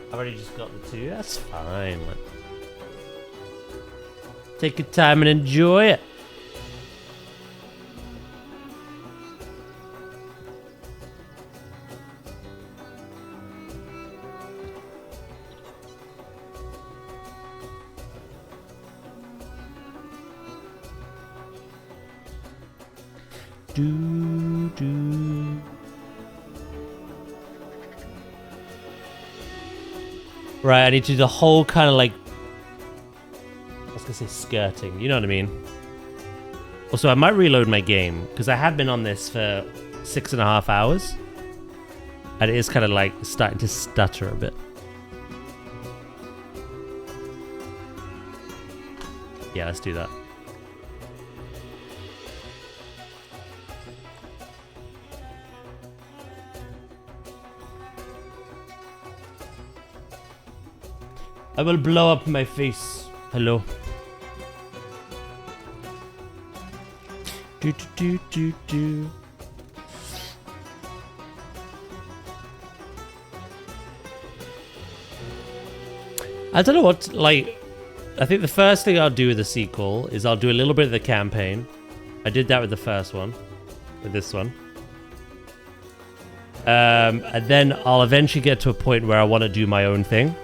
I've already just got the 2. That's fine. Take your time and enjoy it. Do do. Right, I need to do the whole kind of like, I was gonna say skirting, you know what I mean? Also, I might reload my game, because I have been on this for 6.5 hours. And it is kind of like starting to stutter a bit. Yeah, let's do that. I will blow up my face. Hello. Do do do do do. I don't know what, like, I think the first thing I'll do with the sequel is I'll do a little bit of the campaign. I did that with the first one, with this one. And then I'll eventually get to a point where I want to do my own thing.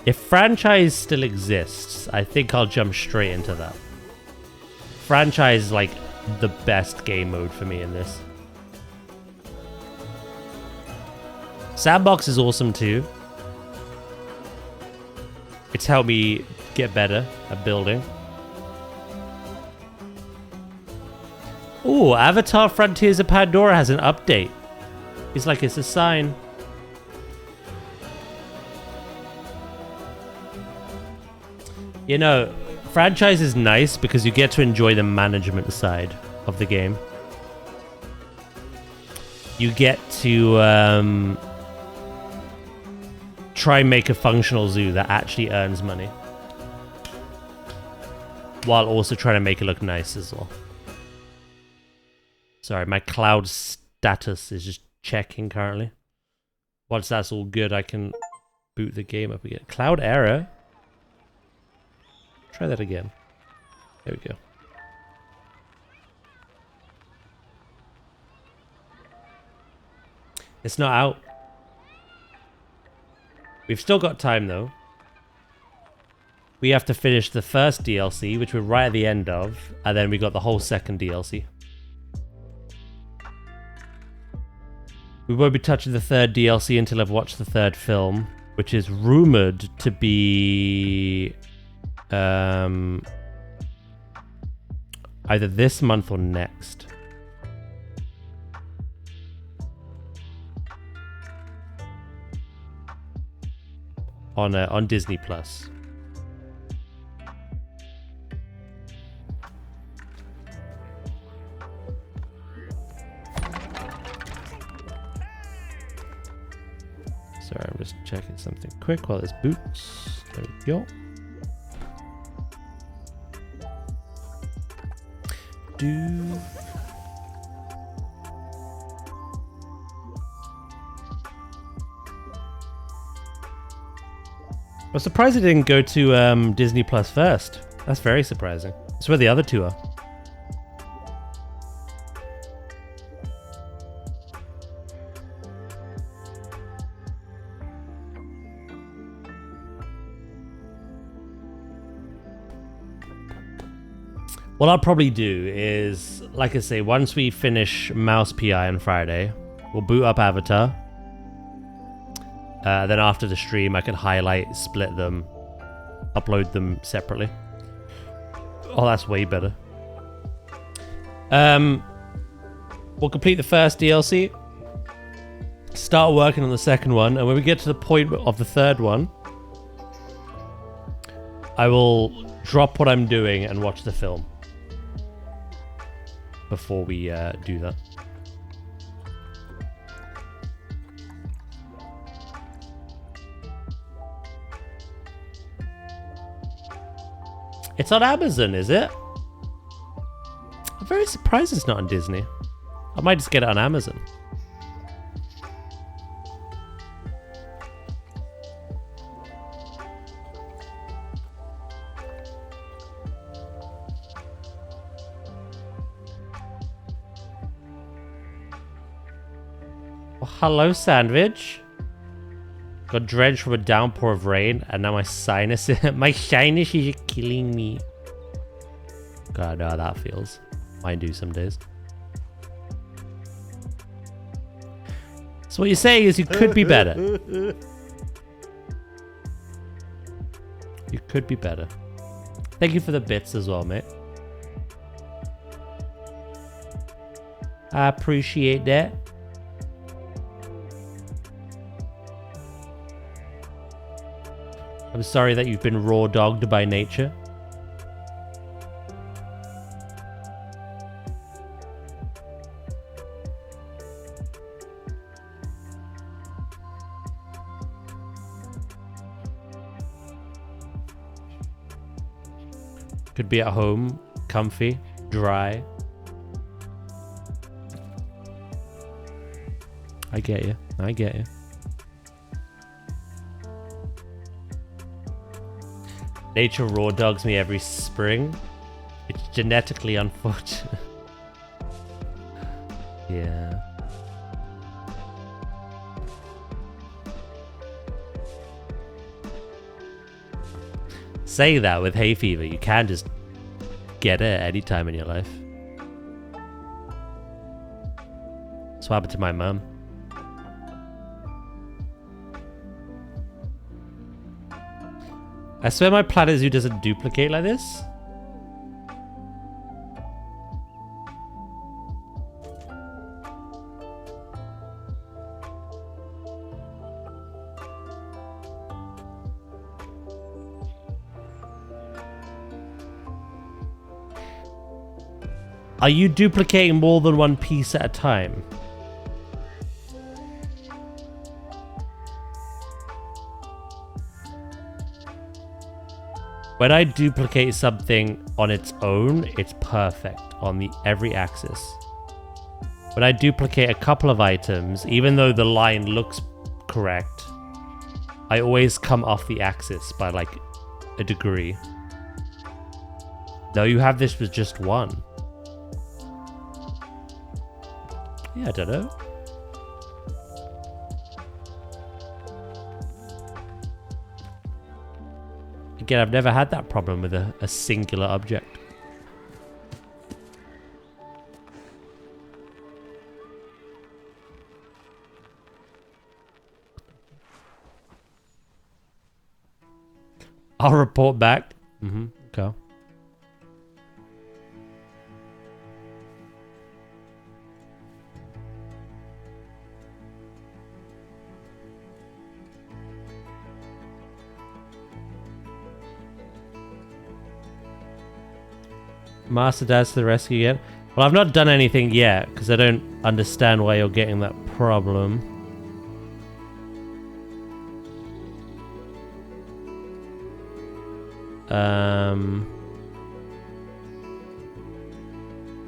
If franchise still exists, I think I'll jump straight into that. Franchise is like the best game mode for me in this. Sandbox is awesome too. It's helped me get better at building. Ooh, Avatar Frontiers of Pandora has an update. It's like it's a sign. You know, franchise is nice because you get to enjoy the management side of the game. You get to try and make a functional zoo that actually earns money. While also trying to make it look nice as well. Sorry, my cloud status is just checking currently. Once that's all good, I can boot the game up again. Cloud error? Try that again. There we go. It's not out. We've still got time though. We have to finish the first DLC, which we're right at the end of, and then we got the whole second DLC. We won't be touching the third DLC until I've watched the third film, which is rumored to be either this month or next. On Disney Plus. Sorry, I'm just checking something quick while this boots. There we go. I'm surprised it didn't go to Disney Plus first. That's very surprising. That's where the other two are. What I'll probably do is, like I say, once we finish Mouse PI on Friday, we'll boot up Avatar. Then after the stream, I can highlight, split them, upload them separately. Oh, that's way better. We'll complete the first DLC, start working on the second one, and when we get to the point of the third one, I will drop what I'm doing and watch the film before we do that. It's on Amazon, is it? I'm very surprised it's not on Disney. I might just get it on Amazon. Well, hello, Sandwich. Got drenched from a downpour of rain, and now my sinus is killing me. God, I know how that feels. Mine do some days. So what you're saying is you could be better. You could be better. Thank you for the bits as well, mate. I appreciate that. I'm sorry that you've been raw dogged by nature. Could be at home, comfy, dry. I get you. I get you. Nature raw dogs me every spring. It's genetically unfortunate. Yeah. Say that with hay fever, you can just get it at any time in your life. That's what happened to my mum. I swear my planetzoo doesn't duplicate like this. Are you duplicating more than one piece at a time? When I duplicate something on its own, it's perfect on every axis. When I duplicate a couple of items, even though the line looks correct, I always come off the axis by like a degree. No, you have this with just one. Yeah, I don't know. Again, I've never had that problem with a singular object. I'll report back. Okay. Master Dad's to the rescue again. Well, I've not done anything yet because I don't understand why you're getting that problem.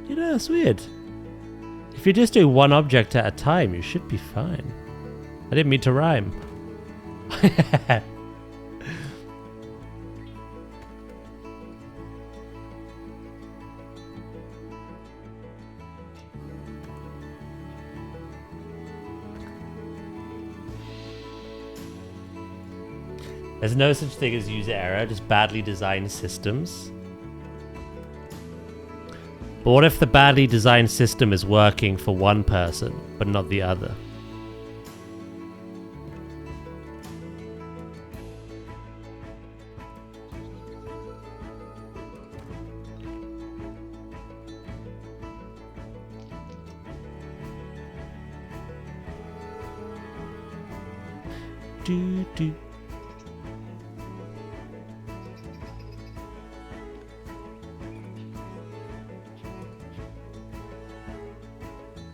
You know, that's weird. If you're just doing one object at a time, you should be fine. I didn't mean to rhyme. There's no such thing as user error, just badly designed systems. But what if the badly designed system is working for one person, but not the other? Do.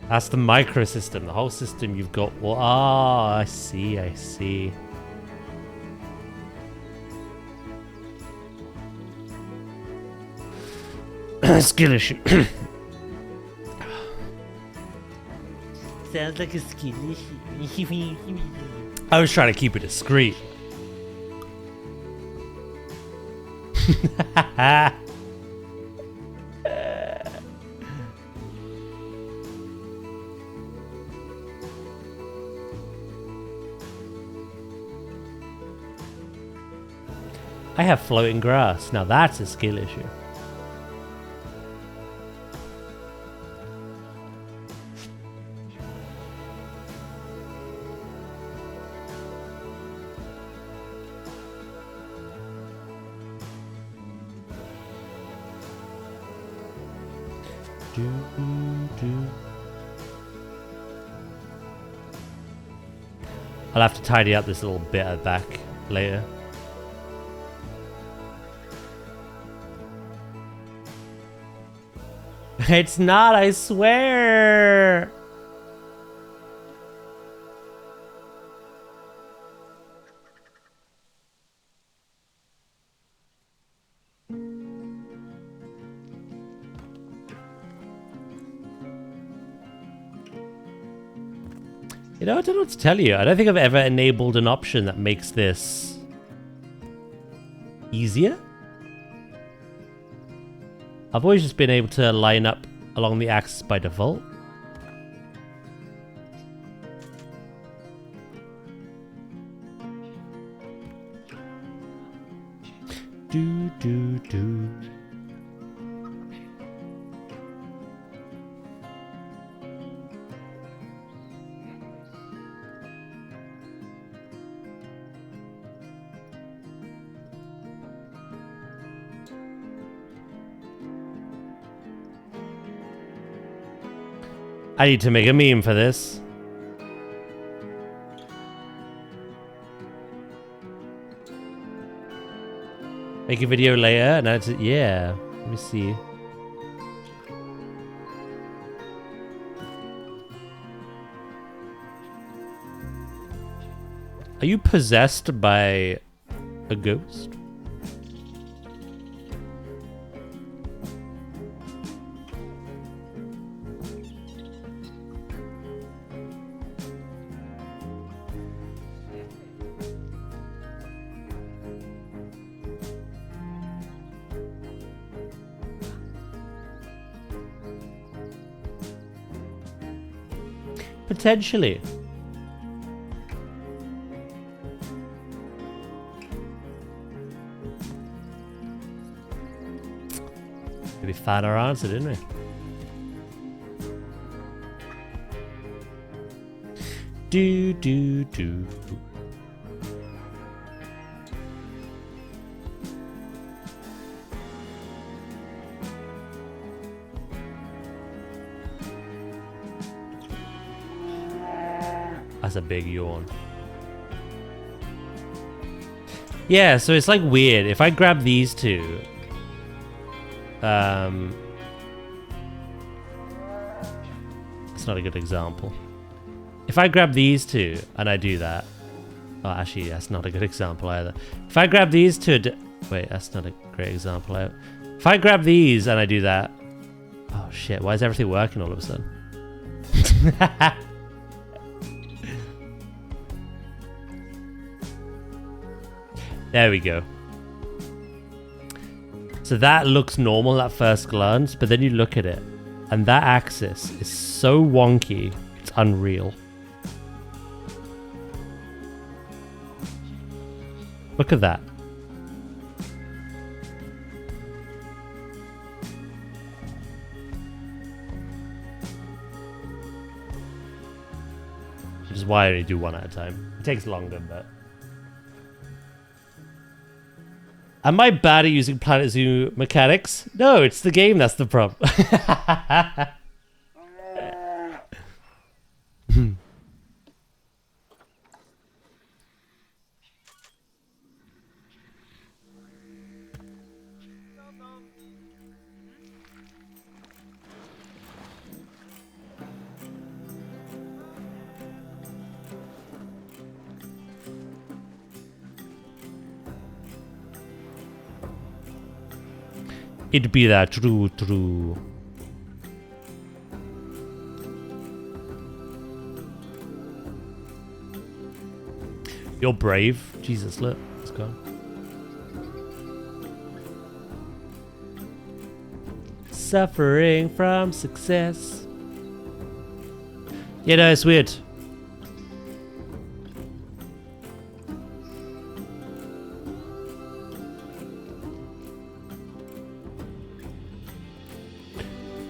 That's the microsystem, the whole system you've got. Well, I see. Skill issue. Sounds like a skill issue. I was trying to keep it discreet. I have floating grass. Now that's a skill issue. I'll have to tidy up this little bit at the back later. It's not, I swear. You know, I don't know what to tell you. I don't think I've ever enabled an option that makes this easier. I've always just been able to line up along the axis by default. Do. I need to make a meme for this. Make a video later and add it. Yeah. Let me see. Are you possessed by a ghost? Potentially. We found our answer, didn't we? Do. That's a big yawn. Yeah, so it's like weird. If I grab these two, it's not a good example. If I grab these two and I do that, oh, actually, that's not a good example either. If I grab these two, wait, that's not a great example either. If I grab these and I do that, oh shit, why is everything working all of a sudden? There we go. So that looks normal at first glance, but then you look at it, and that axis is so wonky, it's unreal. Look at that. Which is why I only do one at a time. It takes longer, but... Am I bad at using planetzoo mechanics? No, it's the game that's the problem. It be that true. You're brave. Jesus, look. It's gone. Suffering from success. Yeah, no, it's weird.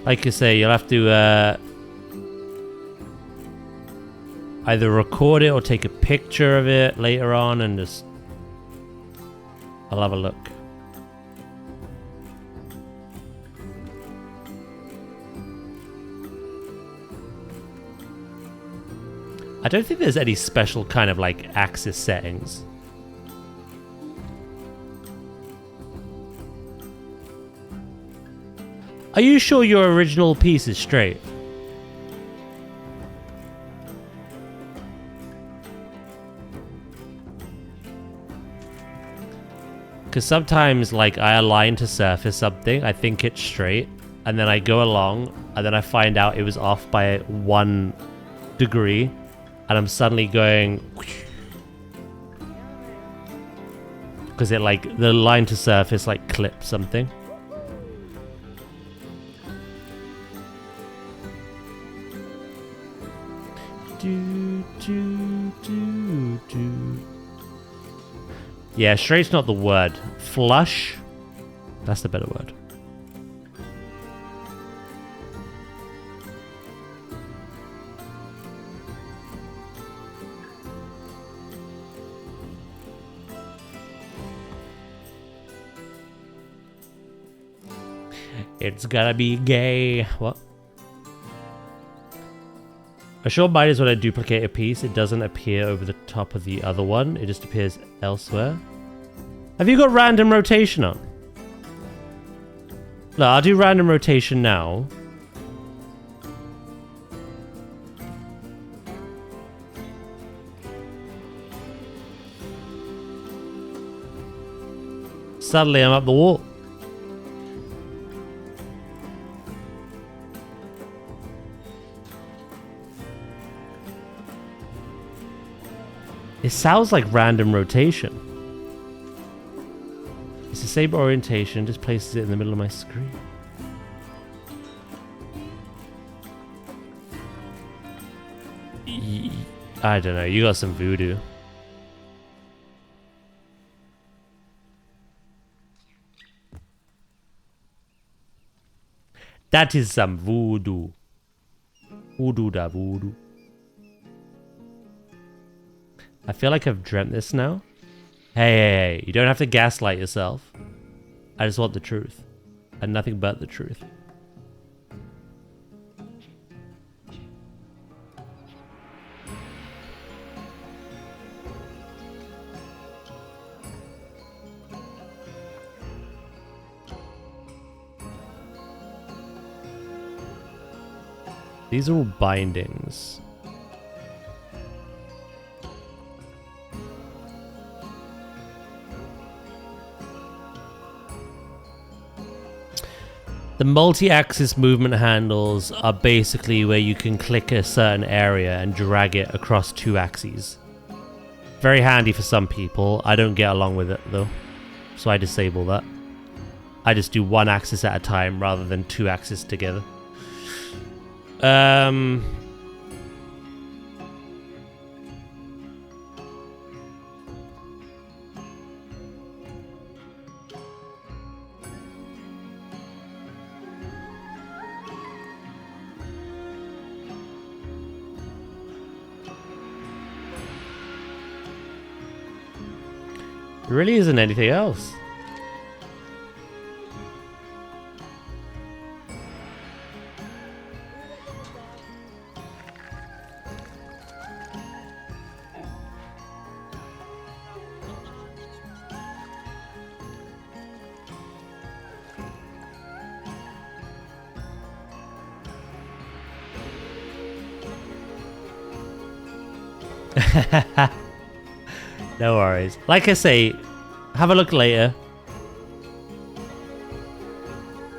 Like you say, you'll have to either record it or take a picture of it later on and just... I'll have a look. I don't think there's any special kind of like axis settings. Are you sure your original piece is straight? Because sometimes, like, I align to surface something, I think it's straight, and then I go along, and then I find out it was off by 1 degree, and I'm suddenly going... Because it, like, the line to surface, like, clips something. Yeah, straight's not the word. Flush? That's the better word. It's gotta be gay. What? A sure mind is when I duplicate a piece, it doesn't appear over the top of the other one. It just appears elsewhere. Have you got random rotation on? No, I'll do random rotation now. Suddenly I'm up the wall. It sounds like random rotation. It's the same orientation, just places it in the middle of my screen. I don't know, you got some voodoo. That is some voodoo. Voodoo da voodoo. I feel like I've dreamt this now. Hey, you don't have to gaslight yourself. I just want the truth. And nothing but the truth. These are all bindings. The multi-axis movement handles are basically where you can click a certain area and drag it across 2 axes. Very handy for some people. I don't get along with it though, so I disable that. I just do 1 axis at a time rather than 2 axes together. There really isn't anything else. No worries. Like I say, have a look later.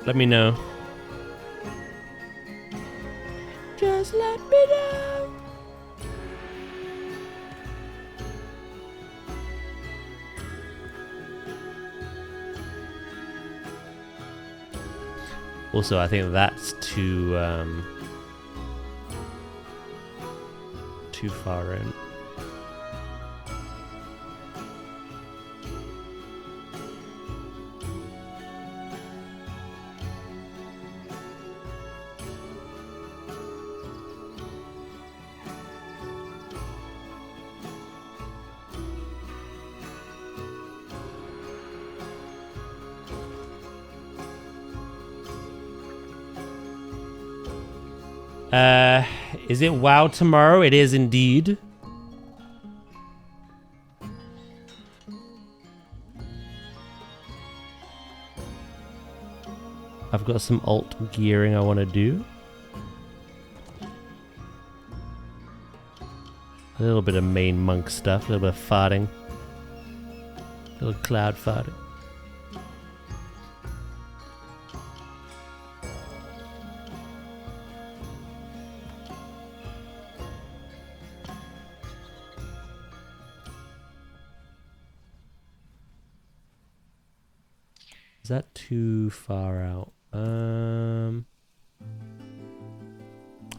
Let me know. Just let me know. Also, I think that's too far in. Is it WoW tomorrow? It is indeed. I've got some alt gearing I want to do. A little bit of main monk stuff, a little bit of farting. A little cloud farting. Is that too far out?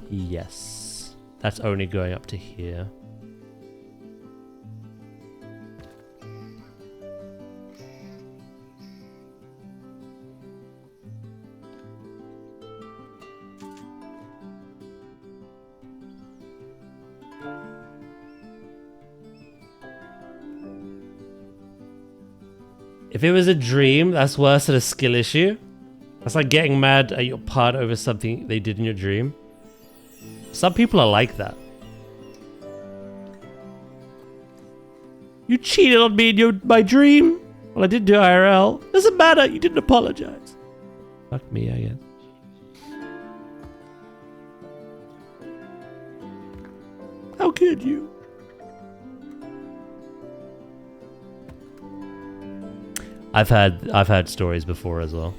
Yes. That's only going up to here. If it was a dream, that's worse than a skill issue. That's like getting mad at your partner over something they did in your dream. Some people are like that. You cheated on me in my dream. Well, I didn't do IRL. Doesn't matter. You didn't apologize. Fuck me, I guess. How could you? I've had stories before as well.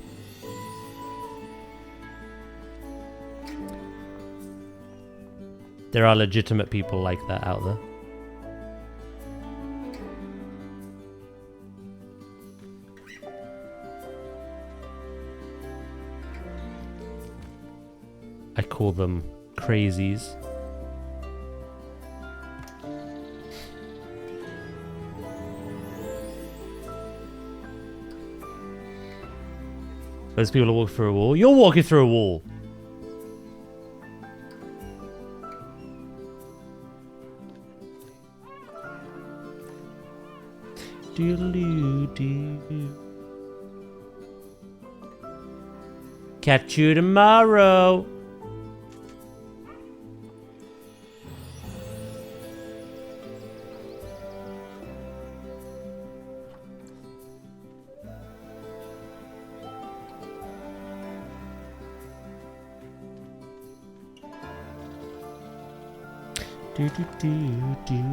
There are legitimate people like that out there. I call them crazies. Those people are walking through a wall. You're walking through a wall. Doodle-doo-doo. Catch you tomorrow. Do do do do.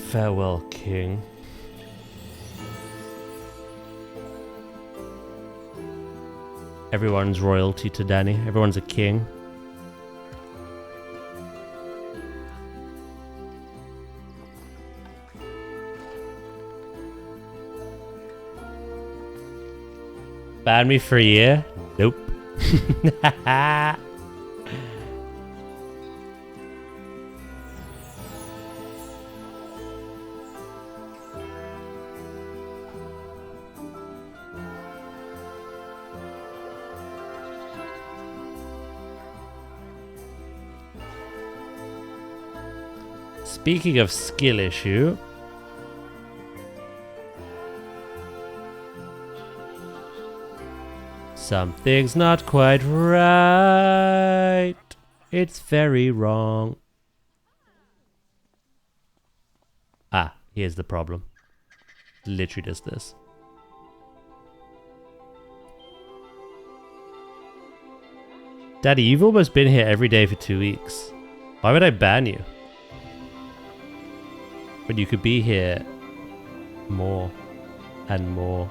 Farewell, King. Everyone's royalty to Danny. Everyone's a king. Ban me for a year? Nope. Speaking of skill issue, something's not quite right. It's very wrong. Ah, here's the problem. Literally does this. Daddy, you've almost been here every day for 2 weeks. Why would I ban you? But you could be here more and more.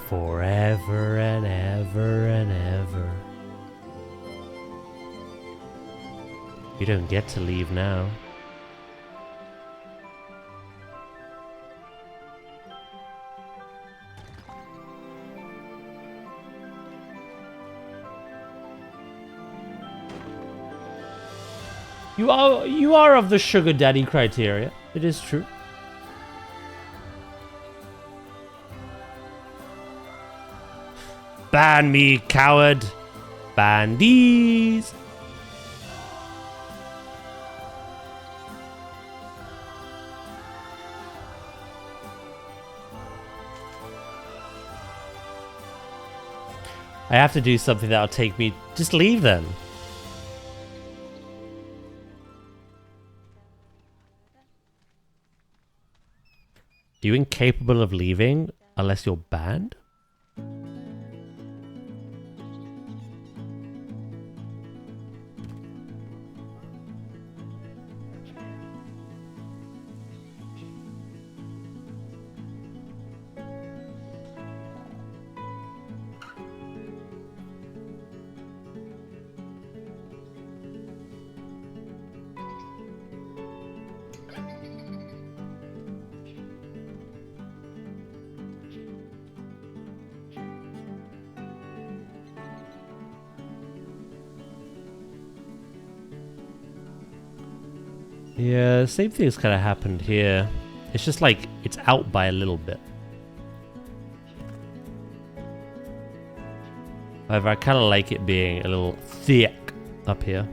Forever and ever and ever. You don't get to leave now. You are of the sugar daddy criteria. It is true. Ban me, coward. Bandies. I have to do something that'll take me... Just leave then. Are you incapable of leaving unless you're banned? Yeah, the same thing's kind of happened here. It's just like, it's out by a little bit. However, I kind of like it being a little thick up here.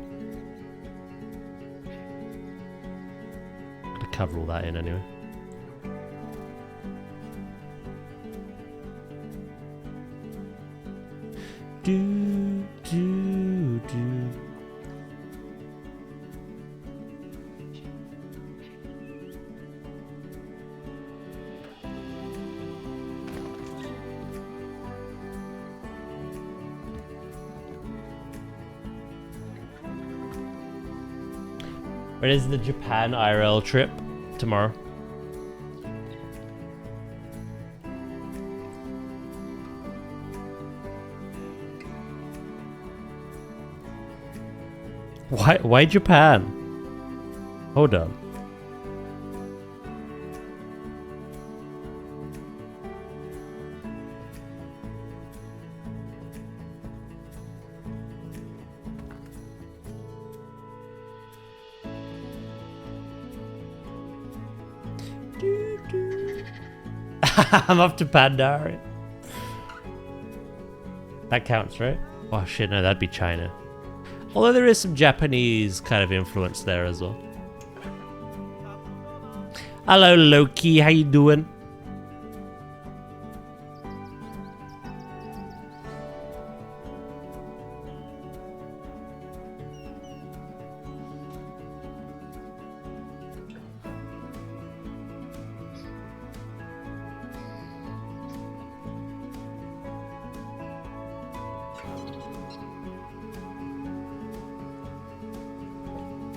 Gonna cover all that in anyway. Do, do, do. When is the Japan IRL trip? Tomorrow. Why Japan? Hold on. I'm off to Pandaren. That counts, right? Oh shit, no, that'd be China. Although there is some Japanese kind of influence there as well. Hello, Loki. How you doing?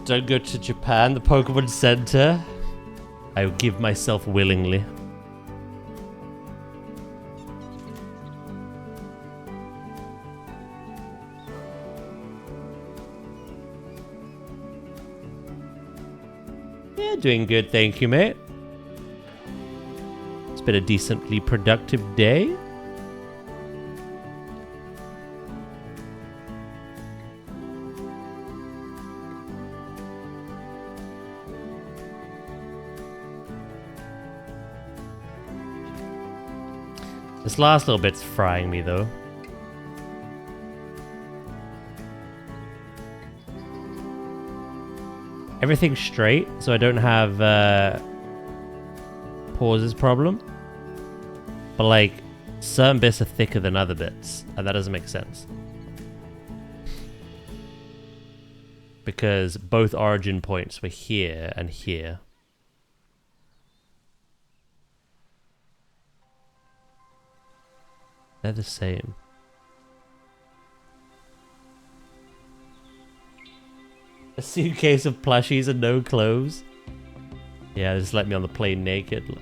Don't go to Japan, the Pokemon Center. I will give myself willingly. Yeah, doing good, thank you, mate. It's been a decently productive day. This last little bit's frying me, though. Everything's straight, so I don't have pauses problem. But, like, certain bits are thicker than other bits, and that doesn't make sense. Because both origin points were here and here. They're the same. A suitcase of plushies and no clothes. Yeah, just let me on the plane naked.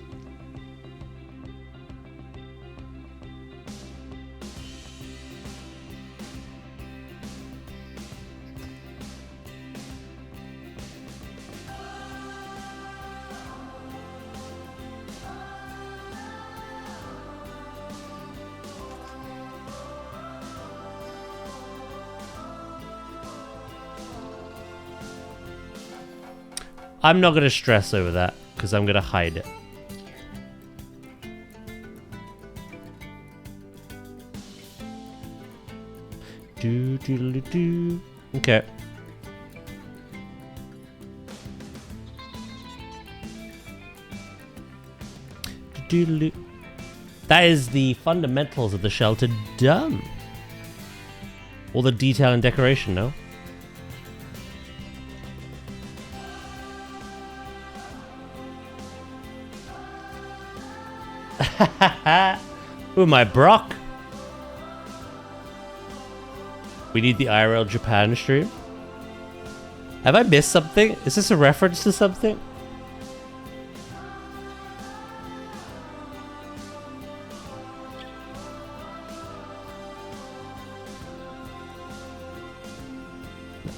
I'm not going to stress over that, because I'm going to hide it. Do, do, do, do. Okay. Do, do, do. That is the fundamentals of the shelter done. All the detail and decoration, no? Ooh, my Brock. We need the IRL Japan stream. Have I missed something? Is this a reference to something?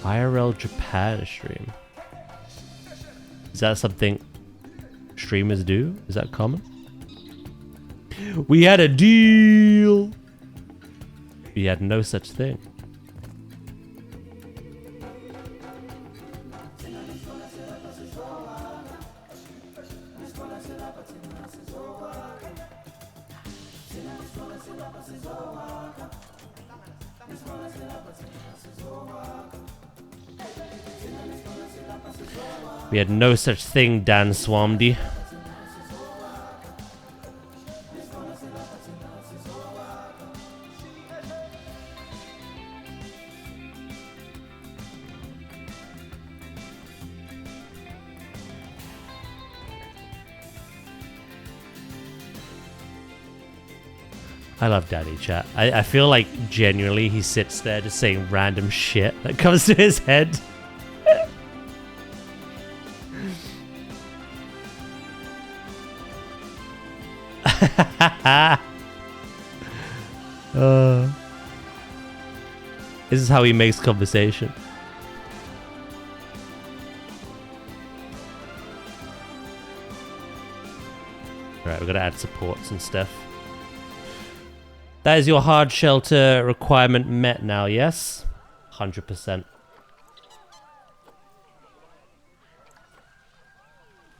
IRL Japan stream. Is that something streamers do? Is that common? We had a deal. We had no such thing. We had no such thing, Dan Swamdy. I love Daddy Chat. I feel like genuinely he sits there just saying random shit that comes to his head. This is how he makes conversation. Alright, we've got to add supports and stuff. That is your hard shelter requirement met now, yes? 100%.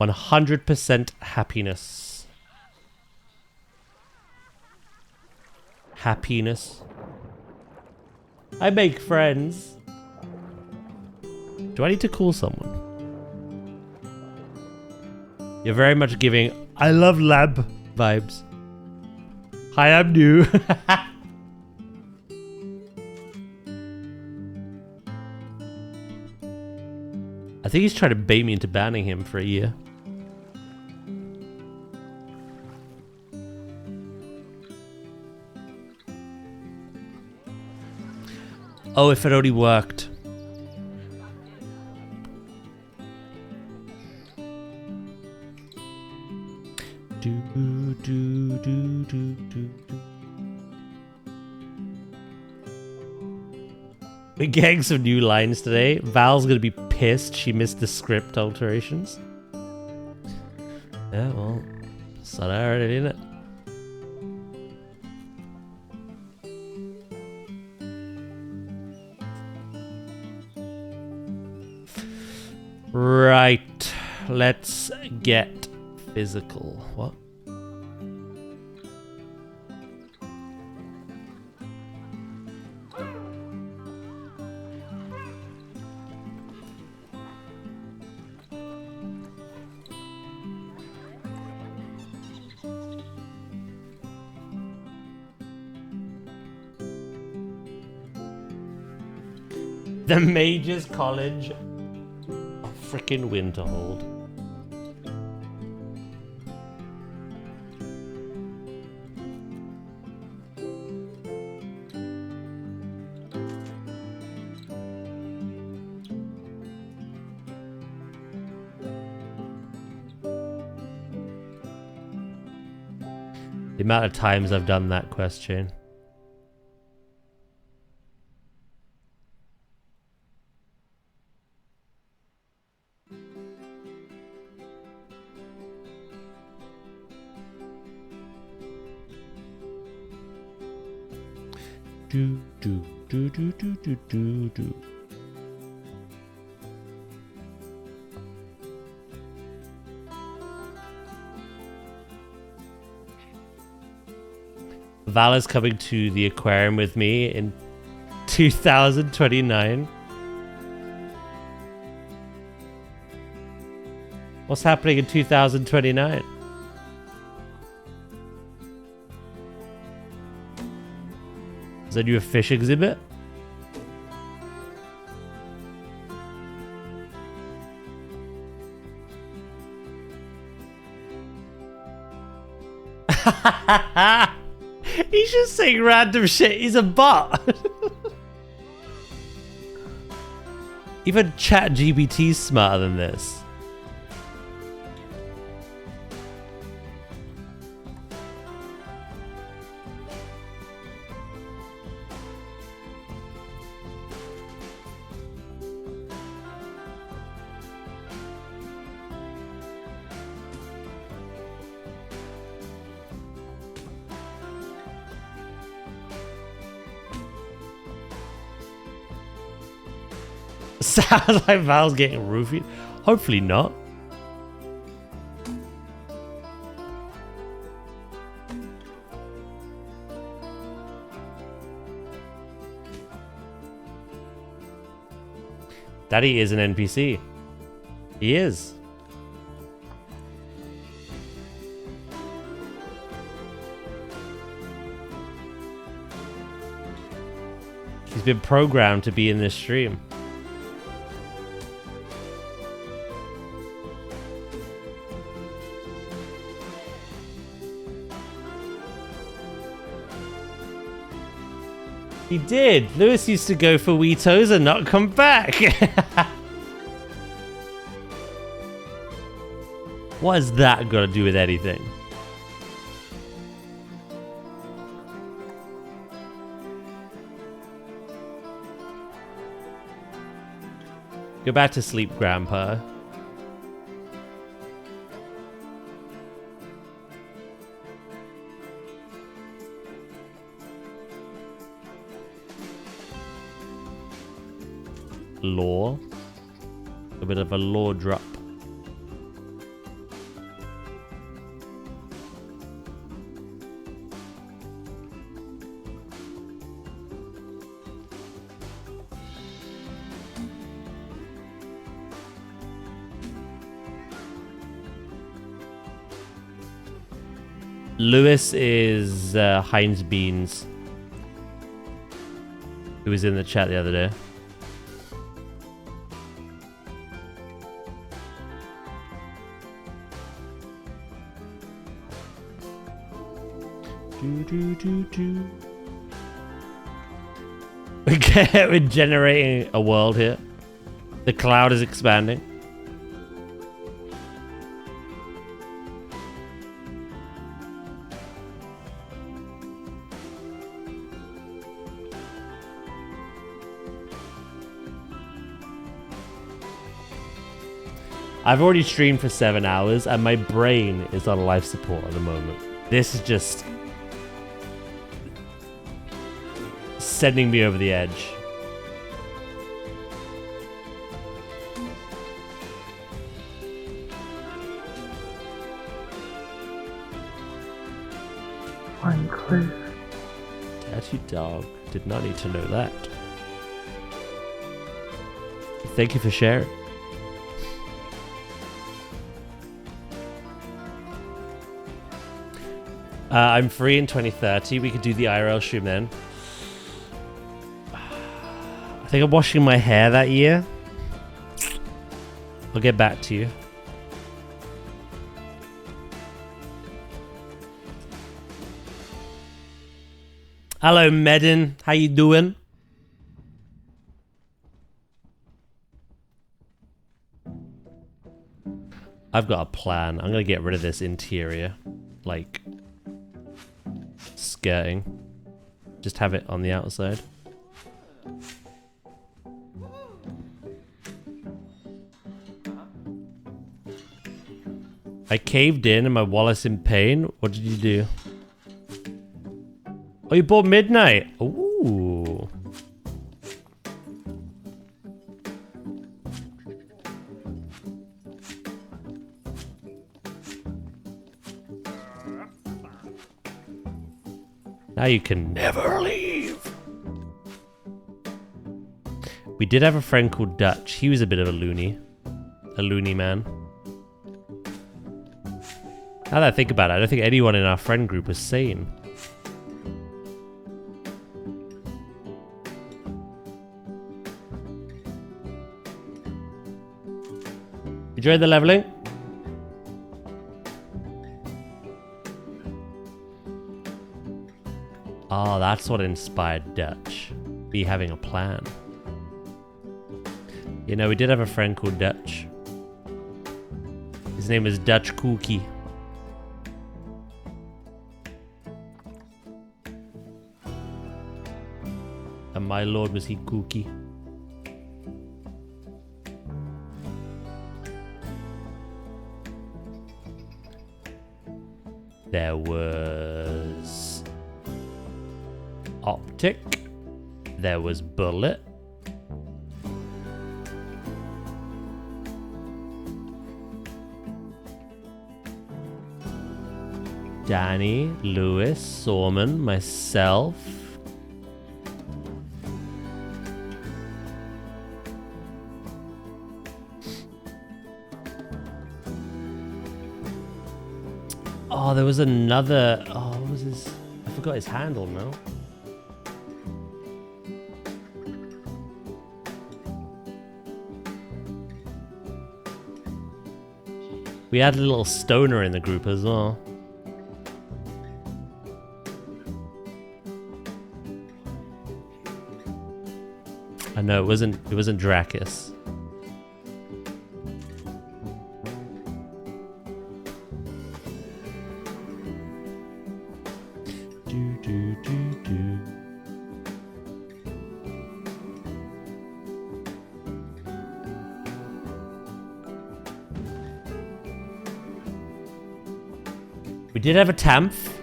100% happiness. Happiness. I make friends. Do I need to call someone? You're very much giving I love lab vibes. Hi, I'm new. I think he's trying to bait me into banning him for a year. Oh, if it only worked. We're getting some new lines today. Val's gonna be pissed she missed the script alterations. Yeah, well, so I already did it. Right, let's get physical. What? The Majors College of frickin' Winterhold. The amount of times I've done that question. Do do do do do do do do. Val is coming to the aquarium with me in 2029. What's happening in 2029? Is that your fish exhibit? He's just saying random shit. He's a bot. Even ChatGPT's smarter than this. Sounds like Val's getting roofied. Hopefully not. Daddy is an NPC. He is. He's been programmed to be in this stream. He did. Lewis used to go for wee toes and not come back. What has that got to do with anything? Go back to sleep, Grandpa. Lore. A bit of a lore drop. Lewis is Heinz Beans, who was in the chat the other day. We're generating a world here. The cloud is expanding. I've already streamed for 7 hours and my brain is on life support at the moment. This is just sending me over the edge. Fine clue. Dirty dog. Did not need to know that. Thank you for sharing. I'm free in 2030. We could do the IRL stream then. I think I'm washing my hair that year. I'll get back to you. Hello, Medin. How you doing? I've got a plan. I'm gonna get rid of this interior, like skirting. Just have it on the outside. I caved in and my wallet's in pain. What did you do? Oh, you bought Midnight. Ooh. Now you can never leave. We did have a friend called Dutch. He was a bit of a loony man. Now that I think about it, I don't think anyone in our friend group was sane. Enjoy the leveling. Oh, that's what inspired Dutch. Me having a plan. You know, we did have a friend called Dutch. His name is Dutch Cookie. And my lord, was he kooky. There was Optic. There was Bullet. Danny, Lewis, Sorman, myself. Oh, there was another... Oh, what was his... I forgot his handle now. We had a little stoner in the group as well. I know it wasn't Dracus. We did have a Tamph.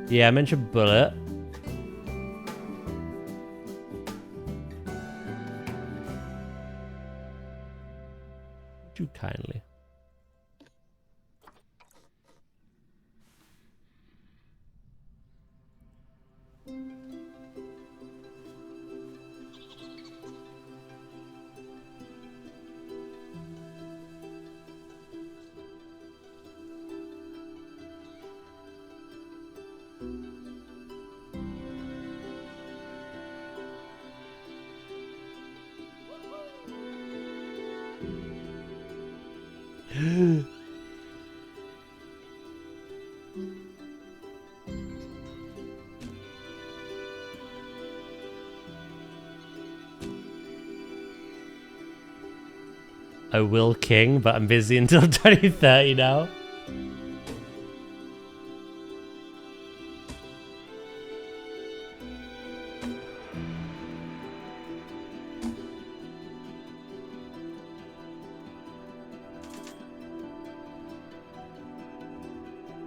Yeah, I mentioned Bullet. Too kindly. I will king, but I'm busy until 2030 now.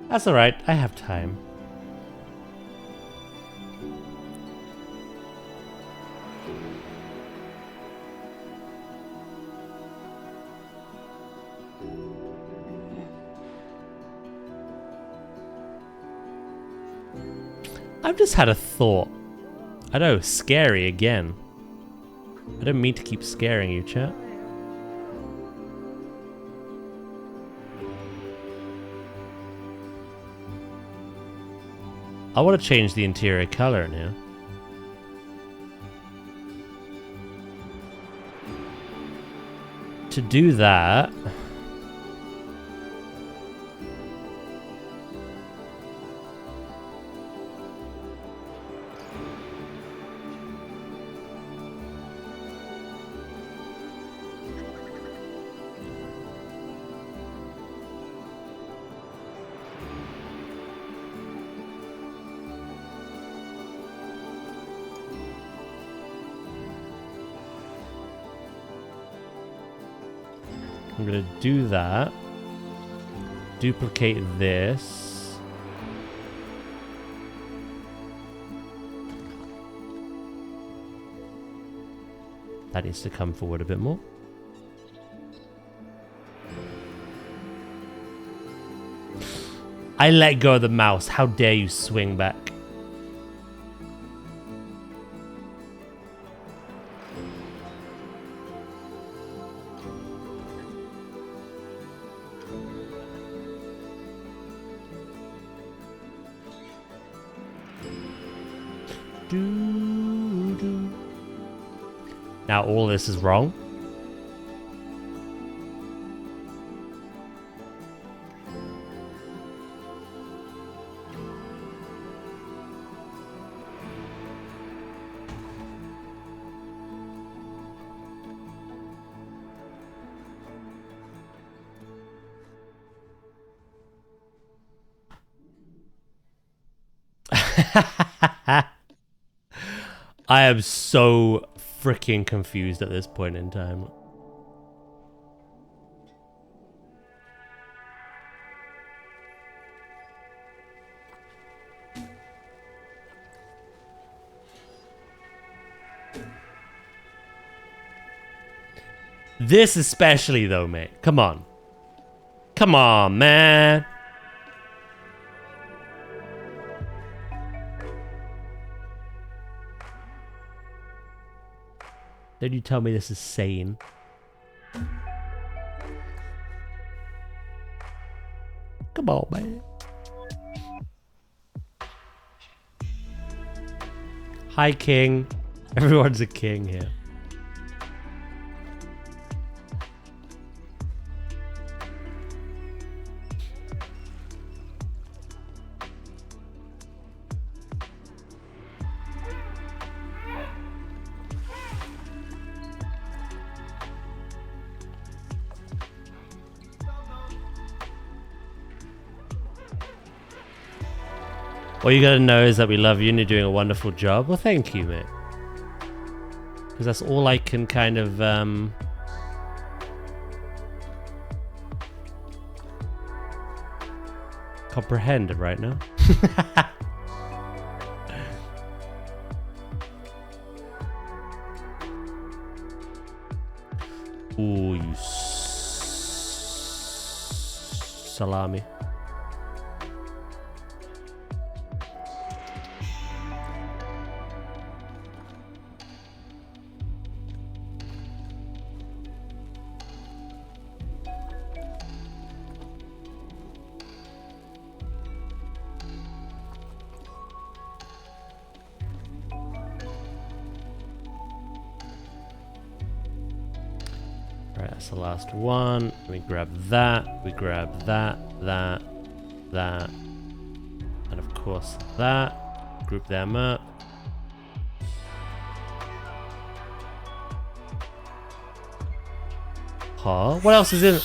That's alright, I have time. I've just had a thought. I know, scary again. I don't mean to keep scaring you, chat. I want to change the interior color now. To do that... I'm gonna do that. Duplicate this. That needs to come forward a bit more. I let go of the mouse. How dare you swing back? Now all this is wrong. I am so freaking confused at this point in time. This especially though, mate. Come on. Come on, man. Don't you tell me this is sane. Come on, man. Hi, King. Everyone's a king here. All you gotta know is that we love you and you're doing a wonderful job. Well, thank you, mate. Because that's all I can kind of, comprehend right now. Ooh, you salami. Right, that's the last one. We grab that. We grab that, that, and of course that. Group them up. Huh? What else is in it?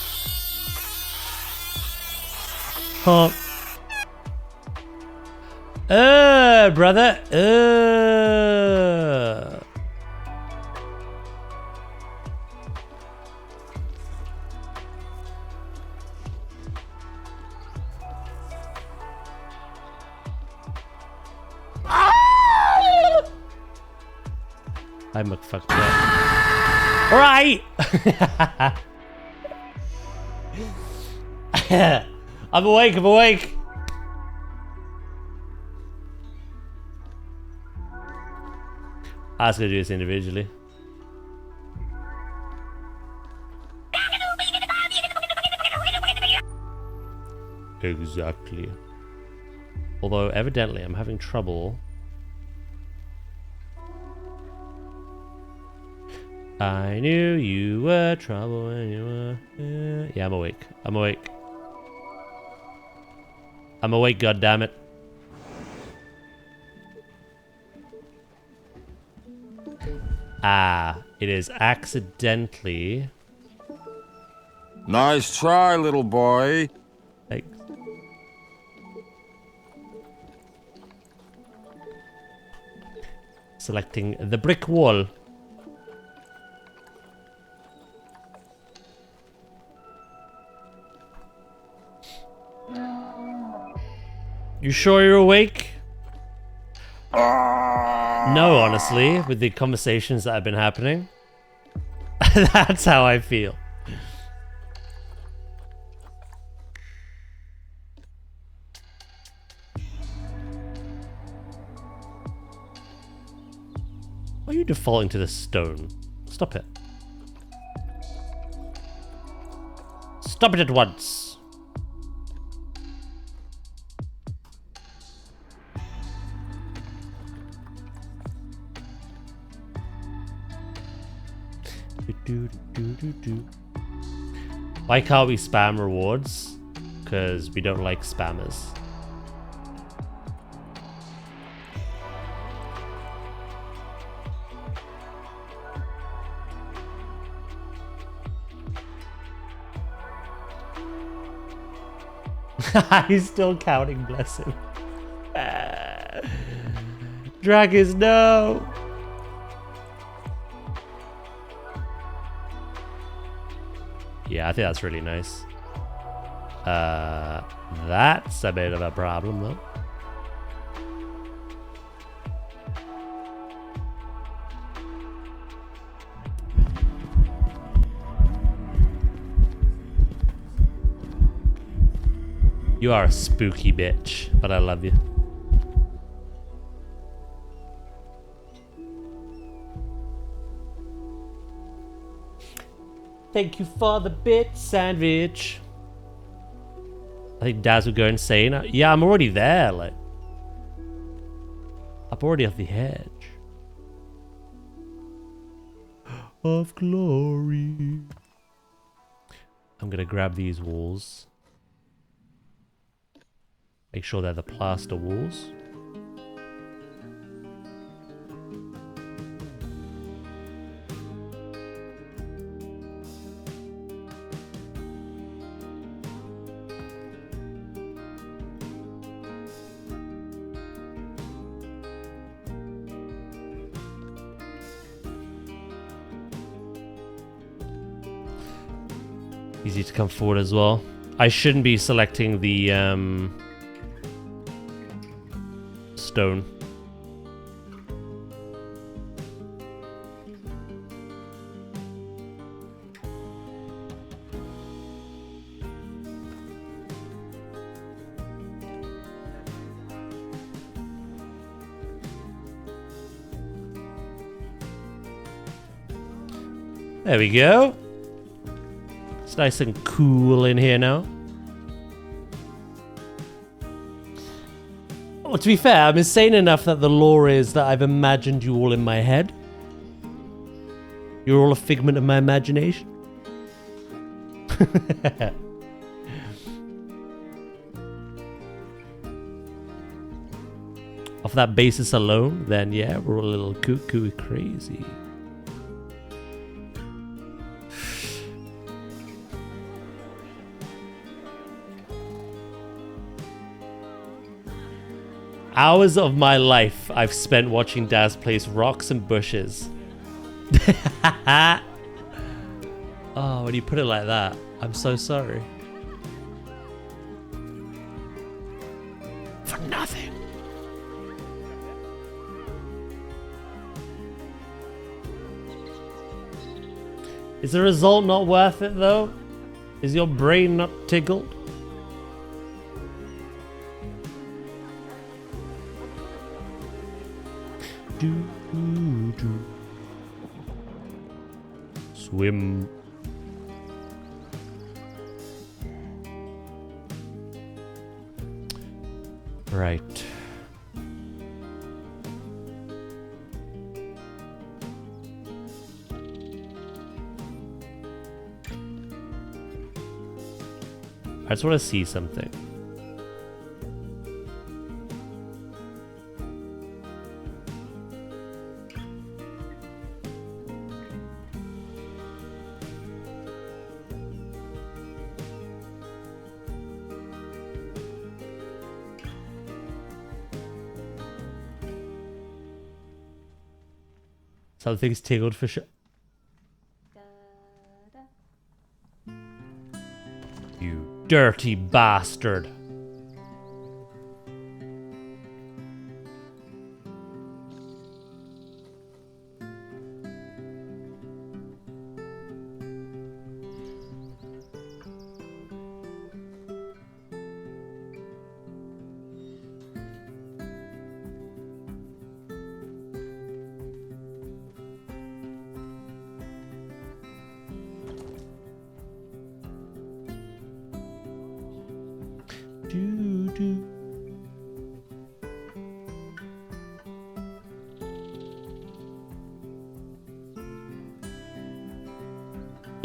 Huh? Brother. I'm fucked up. Alright! I'm awake, I'm awake! I was gonna do this individually. Exactly. Although, evidently, I'm having trouble. I knew you were trouble when you were... Yeah, I'm awake. I'm awake. I'm awake, goddammit. Ah, it is accidentally... Nice try, little boy. Thanks. Selecting the brick wall. You sure you're awake? No, honestly, with the conversations that have been happening. That's how I feel. Why are you defaulting to the stone? Stop it. Stop it at once. Why can't we spam rewards? Because we don't like spammers. He's still counting, bless him. Dragons, no! Yeah, I think that's really nice. That's a bit of a problem, though. You are a spooky bitch, but I love you. Thank you for the bit sandwich. I think Daz would go insane. Yeah, I'm already there. Like, I'm already off the edge. of glory. I'm gonna grab these walls. Make sure they're the plaster walls. Easy to come forward as well. I shouldn't be selecting the stone. There we go. It's nice and cool in here now. Well, to be fair, I'm insane enough that the lore is that I've imagined you all in my head. You're all a figment of my imagination. Off that basis alone, then yeah, we're all a little cuckoo crazy. Hours of my life I've spent watching Daz place rocks and bushes. Oh, when you put it like that, I'm so sorry. For nothing. Is the result not worth it though? Is your brain not tickled? Swim. Right. I just want to see something. Something's tickled for sure. You dirty bastard.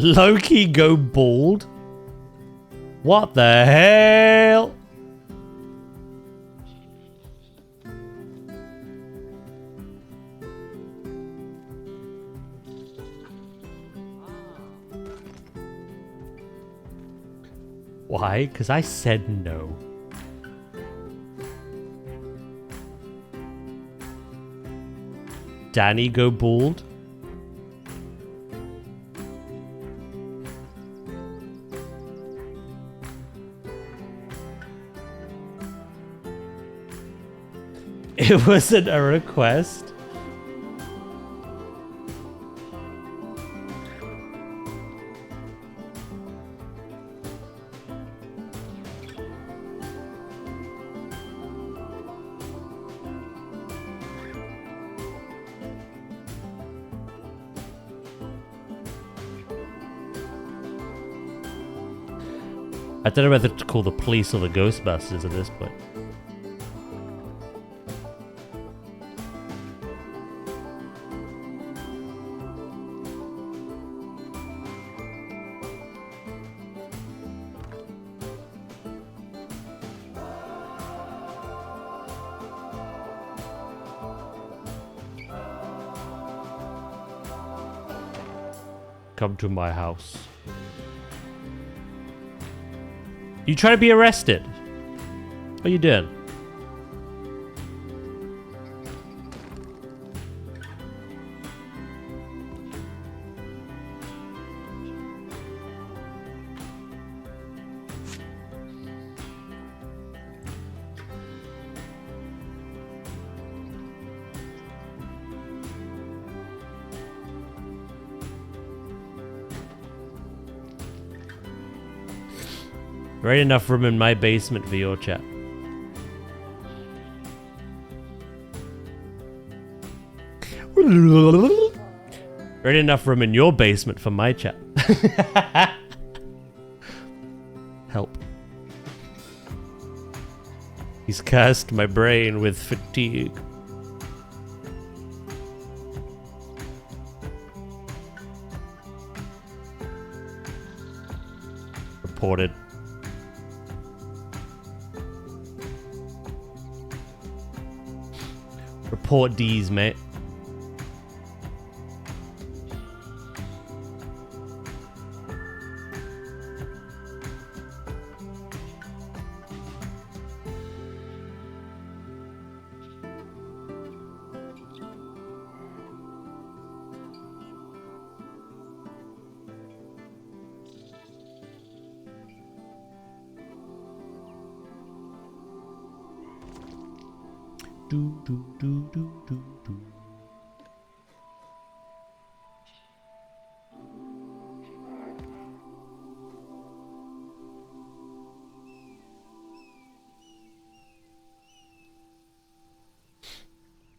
Loki go bald? What the hell? Why? Because I said no. Danny go bald? It wasn't a request. I don't know whether to call the police or the Ghostbusters at this point. come to my house. You trying to be arrested? What are you doing? There ain't enough room in my basement for your chat. There ain't enough room in your basement for my chat. Help. He's cursed my brain with fatigue. Reported. Report D's, mate. Do, do, do, do, do, do.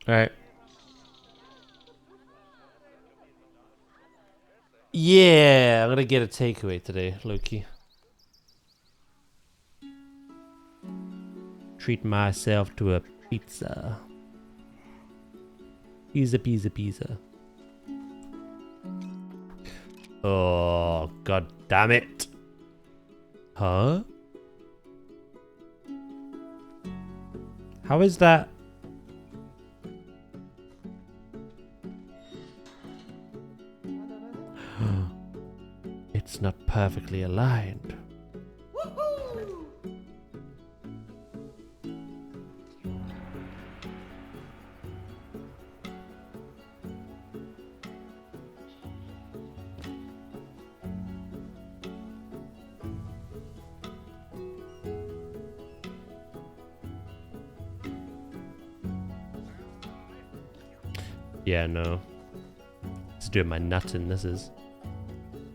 All right. Yeah, I'm gonna get a takeaway today, Loki. Treat myself to a pizza. Pizza. Oh, god damn it. Huh? How is that? It's not perfectly aligned. Yeah, no. It's doing my nutting, this is.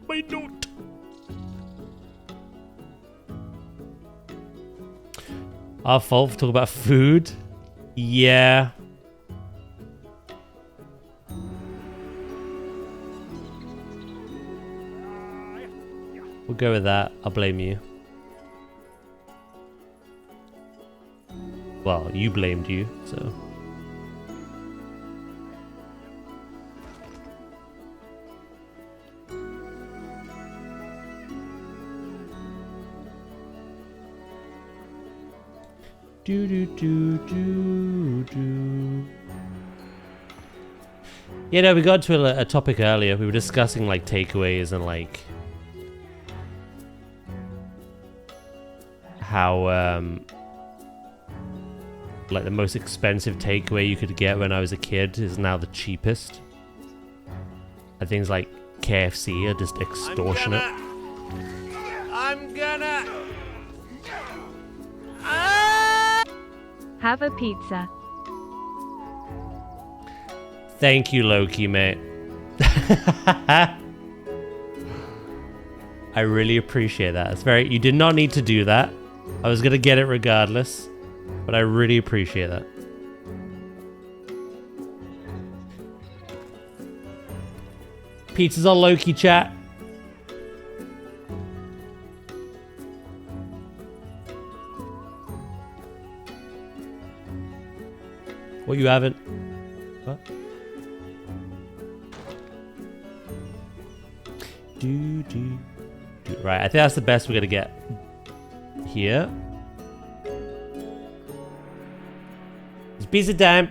My nut! Our fault for talking about food? Yeah. We'll go with that. I'll blame you. Well, you blamed you, so... Do do do do do. Yeah, no, we got to a topic earlier. We were discussing like takeaways and like how like the most expensive takeaway you could get when I was a kid is now the cheapest. And things like KFC are just extortionate. I'm gonna. Have a pizza. Thank you, Loki, mate. I really appreciate that. It's very... You did not need to do that. I was gonna get it regardless, but I really appreciate that. Pizza's on Loki, chat. What you haven't? What? Do. Right, I think that's the best we're gonna get. Here. It's pizza time.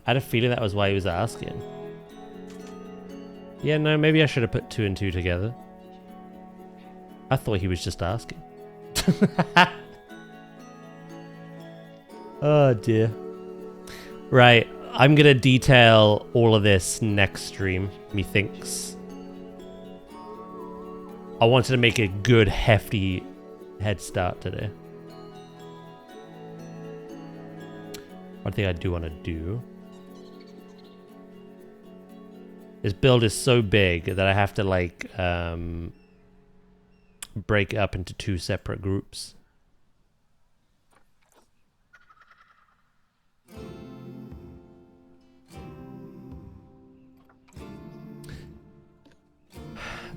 I had a feeling that was why he was asking. Yeah, no, maybe I should have put 2 and 2 together. I thought he was just asking. Oh dear. Right, I'm gonna detail all of this next stream, methinks. I wanted to make a good, hefty head start today. One thing I do want to do. This build is so big that I have to like break it up into 2 separate groups.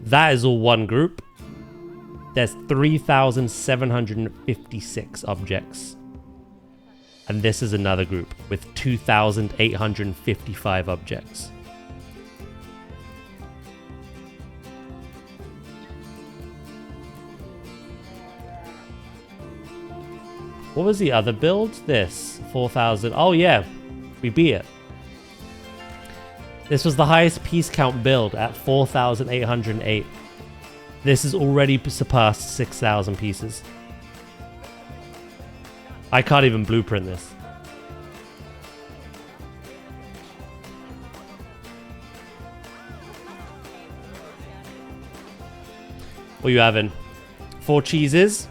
That is all one group. There's 3,756 objects. And this is another group with 2,855 objects. What was the other build? This 4,000. Oh yeah, we beat it. This was the highest piece count build at 4,808. This has already surpassed 6,000 pieces. I can't even blueprint this. What are you having? 4 cheeses.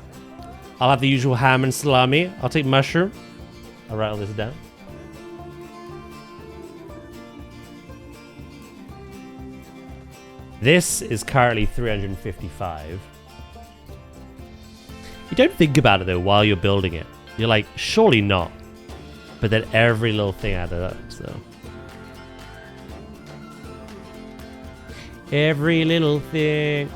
I'll have the usual ham and salami. I'll take mushroom. I'll write all this down. This is currently 355. You don't think about it though while you're building it. You're like, surely not. But then every little thing added up, so. Every little thing.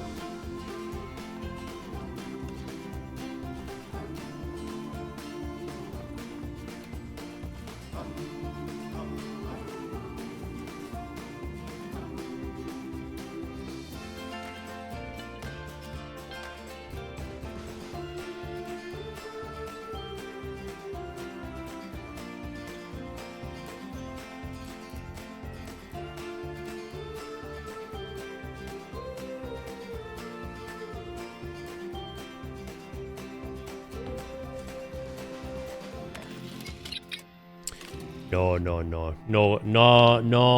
No,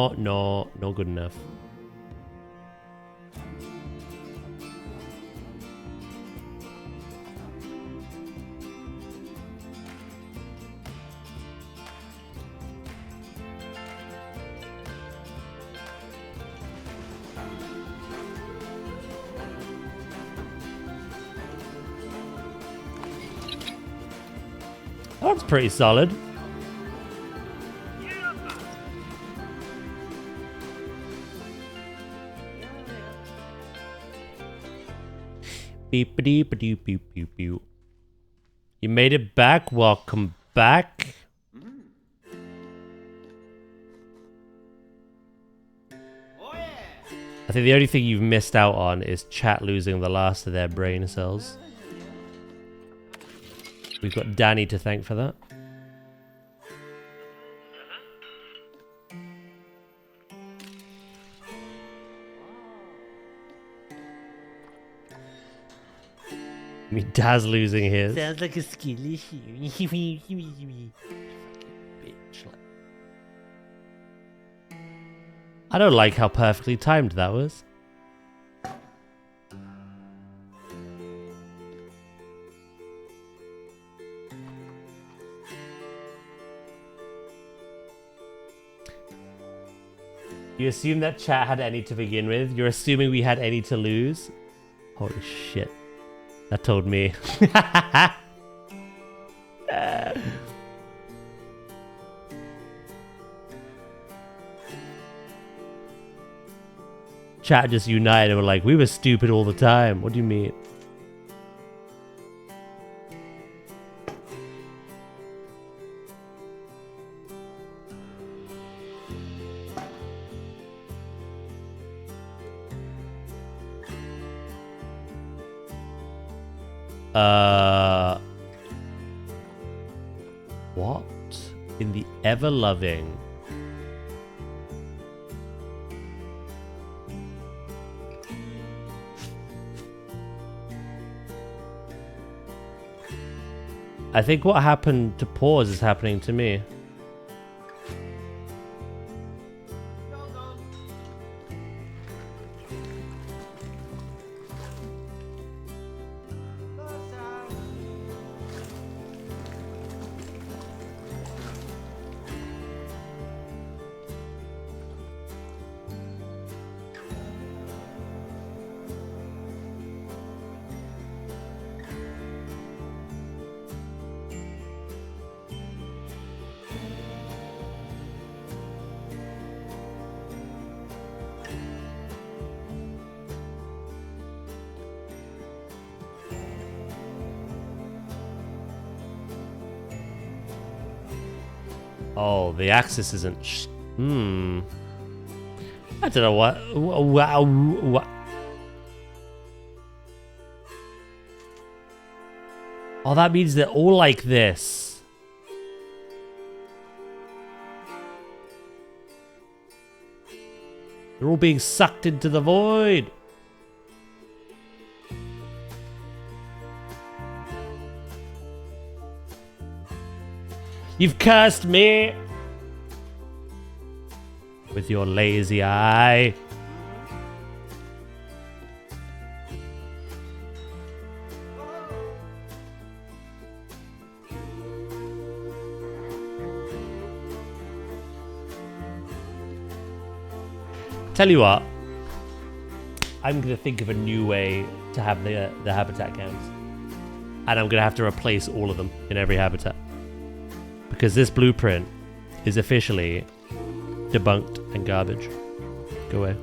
not good enough. That's pretty solid. Beep-a-deep-a-doop-beep-beep-beep. You made it back. Welcome back. I think the only thing you've missed out on is chat losing the last of their brain cells. We've got Danny to thank for that. I mean, Daz losing his. Sounds like a skill issue. I don't like how perfectly timed that was. You assume that chat had any to begin with? You're assuming we had any to lose? Holy shit. That told me. Chat just united and were like, we were stupid all the time. What do you mean? What in the ever-loving I think what happened to pause is happening to me. Oh, the axis isn't. I don't know what. What? Oh, that means they're all like this. They're all being sucked into the void. You've cursed me with your lazy eye. Tell you what, I'm gonna think of a new way to have the habitat counts, and I'm gonna have to replace all of them in every habitat. Because this blueprint is officially debunked and garbage. Go away.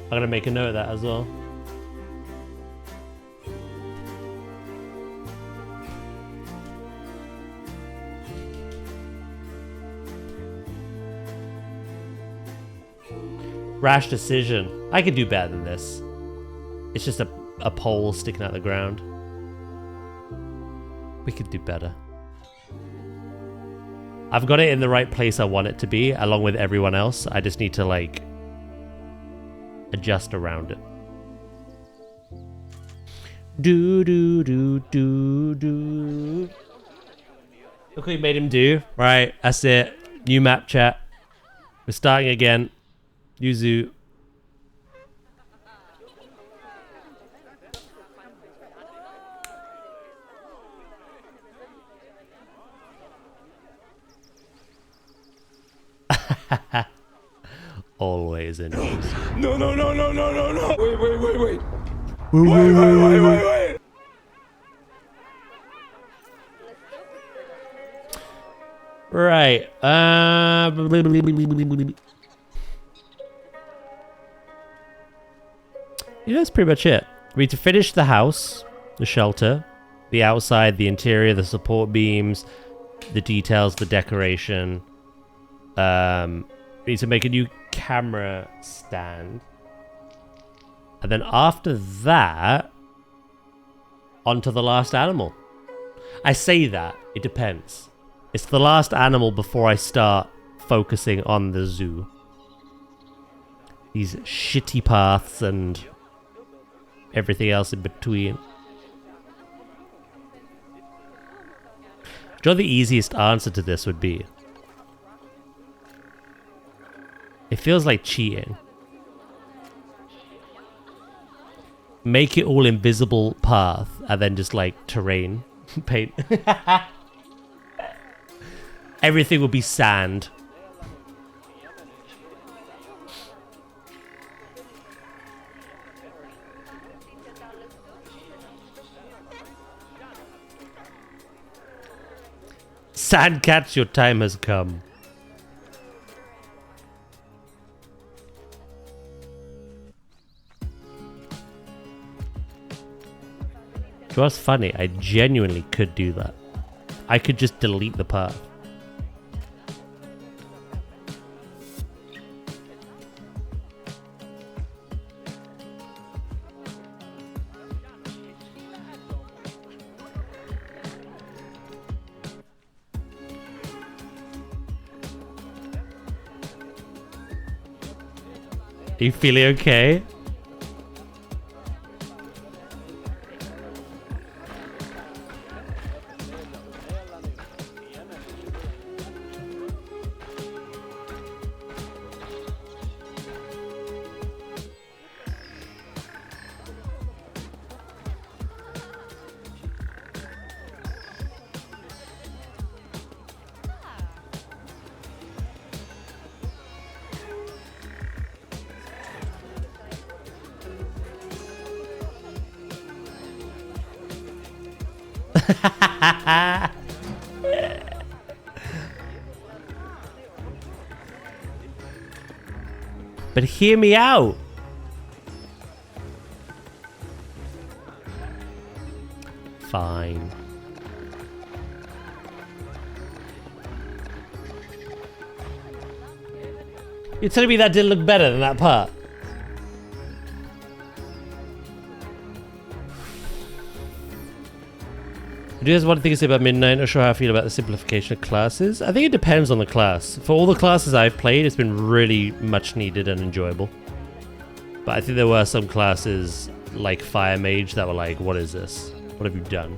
I'm gonna make a note of that as well. Rash decision. I could do better than this. It's just a pole sticking out the ground. We could do better. I've got it in the right place I want it to be, along with everyone else. I just need to, like, adjust around it. Do do do do do. Look what we made him do. Right, that's it. New map, chat. We're starting again. Yuzu. Always interesting. No, no, no, no, no, no, no. Wait. Wait. Right. Yeah, that's pretty much it. We need to finish the house, the shelter, the outside, the interior, the support beams, the details, the decoration. We need to make a new camera stand. And then after that, onto the last animal. I say that, it depends. It's the last animal before I start focusing on the zoo. These shitty paths and everything else in between. Do you know what the easiest answer to this would be? It feels like cheating. Make it all invisible path and then just like terrain paint. Everything will be sand. Sand cats, your time has come. It was funny. I genuinely could do that. I could just delete the path. Are you feeling okay? But hear me out. Fine. You're telling me that didn't look better than that part? Do you guys one thing to say about Midnight? Not sure how I feel about the simplification of classes. I think it depends on the class. For all the classes I've played, it's been really much needed and enjoyable. But I think there were some classes like Fire Mage that were like, what is this? What have you done?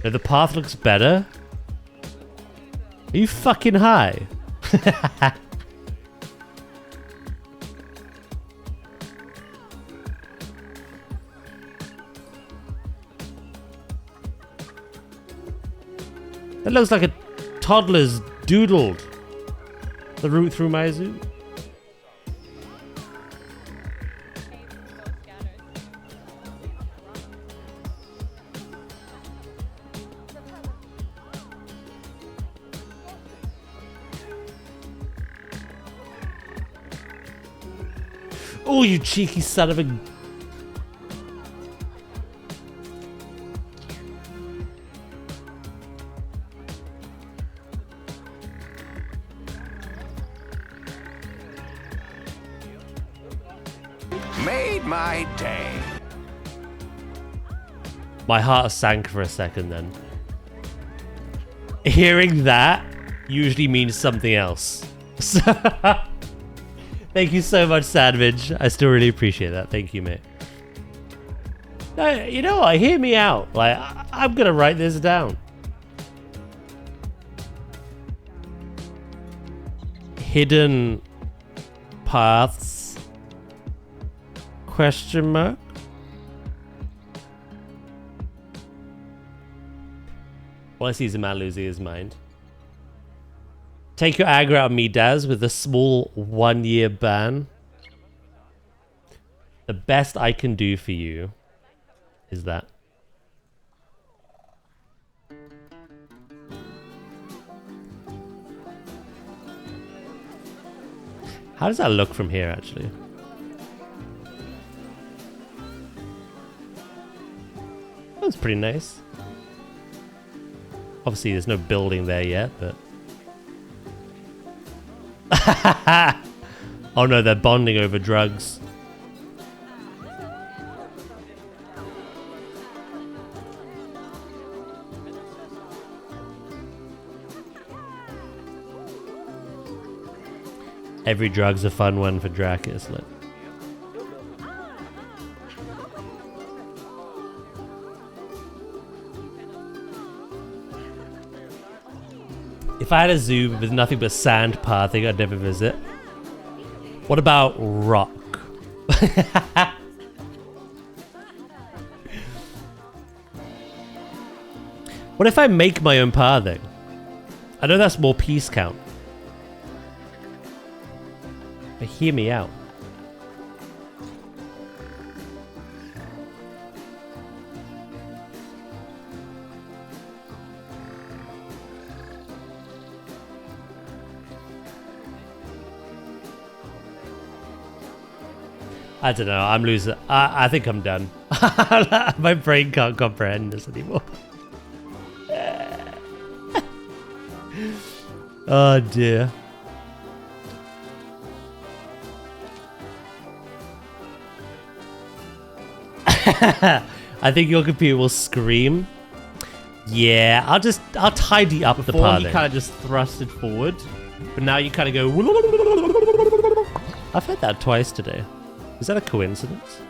If the path looks better? Are you fucking high? That looks like a toddler's doodled the route through my zoo. Oh, you cheeky son of a... Made my day. My heart sank for a second then. Hearing that usually means something else. So thank you so much, Sandwich. I still really appreciate that. Thank you, mate. No, you know what? Hear me out. Like, I'm gonna write this down. Hidden paths? Question mark? All I see is a man losing his mind. Take your aggro out of me, Daz, with a small 1-year ban. The best I can do for you is that. How does that look from here, actually? That's pretty nice. Obviously, there's no building there yet, but... Oh no, they're bonding over drugs. Every drug's a fun one for Dracus. Look. If I had a zoo with nothing but sand pathing, I'd never visit. What about rock? What if I make my own pathing? I know that's more piece count. But hear me out. I don't know, I'm losing. I think I'm done. My brain can't comprehend this anymore. Oh dear. I think your computer will scream. Yeah, I'll tidy up the part. You kind of just thrust it forward, but now you kind of go. I've heard that twice today. Is that a coincidence?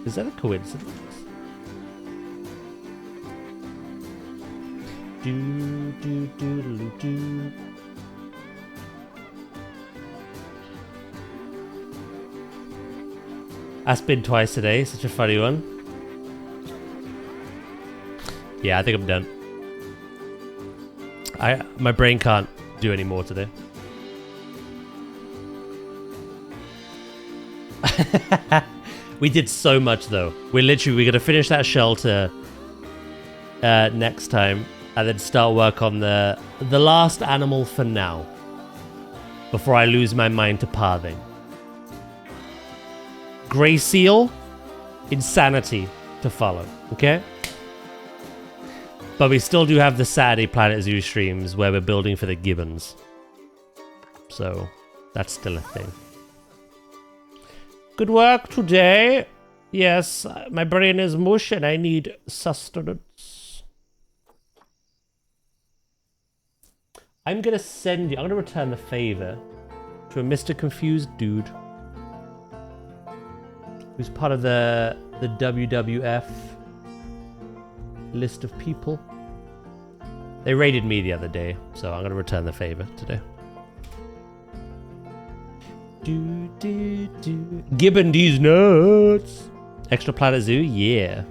Is that a coincidence? Do do do do do. I spin twice today. Such a funny one. Yeah, I think I'm done. My brain can't do any more today. We did so much though. We're gonna finish that shelter next time, and then start work on the last animal for now, before I lose my mind to pathing. Grey seal, insanity to follow. Okay. But we still do have the Saturday Planet Zoo streams where we're building for the gibbons. So that's still a thing. Good work today. Yes, my brain is mush and I need sustenance. I'm going to return the favor to a Mr. Confused dude who's part of the WWF list of people. They raided me the other day, so I'm gonna return the favor today. Gibbon these nuts. Extra Planet Zoo, yeah.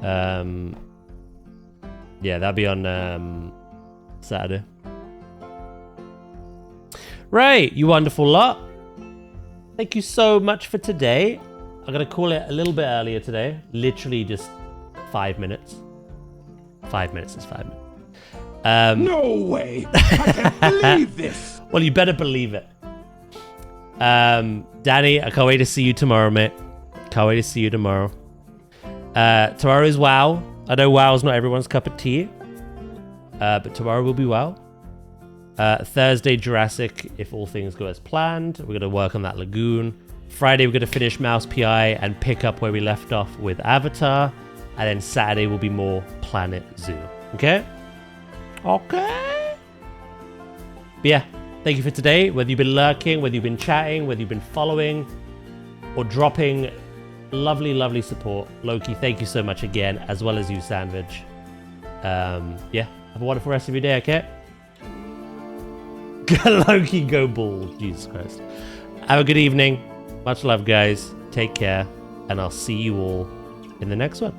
Yeah, that'll be on Saturday. Right, you wonderful lot. Thank you so much for today. I'm gonna call it a little bit earlier today. Literally just 5 minutes. 5 minutes is 5 minutes. No way! I can't believe this! Well, you better believe it. Danny, I can't wait to see you tomorrow, mate. Can't wait to see you tomorrow. Tomorrow is WoW. I know WoW's not everyone's cup of tea. But tomorrow will be WoW. Thursday, Jurassic, if all things go as planned. We're going to work on that lagoon. Friday, we're going to finish Mouse PI and pick up where we left off with Avatar. And then Saturday will be more Planet Zoo. Okay? Okay. But yeah, thank you for today. Whether you've been lurking, whether you've been chatting, whether you've been following, or dropping lovely, lovely support. Loki, thank you so much again, as well as you, Sandwich. Yeah, have a wonderful rest of your day, okay? Loki, go bald. Jesus Christ. Have a good evening. Much love, guys. Take care. And I'll see you all in the next one.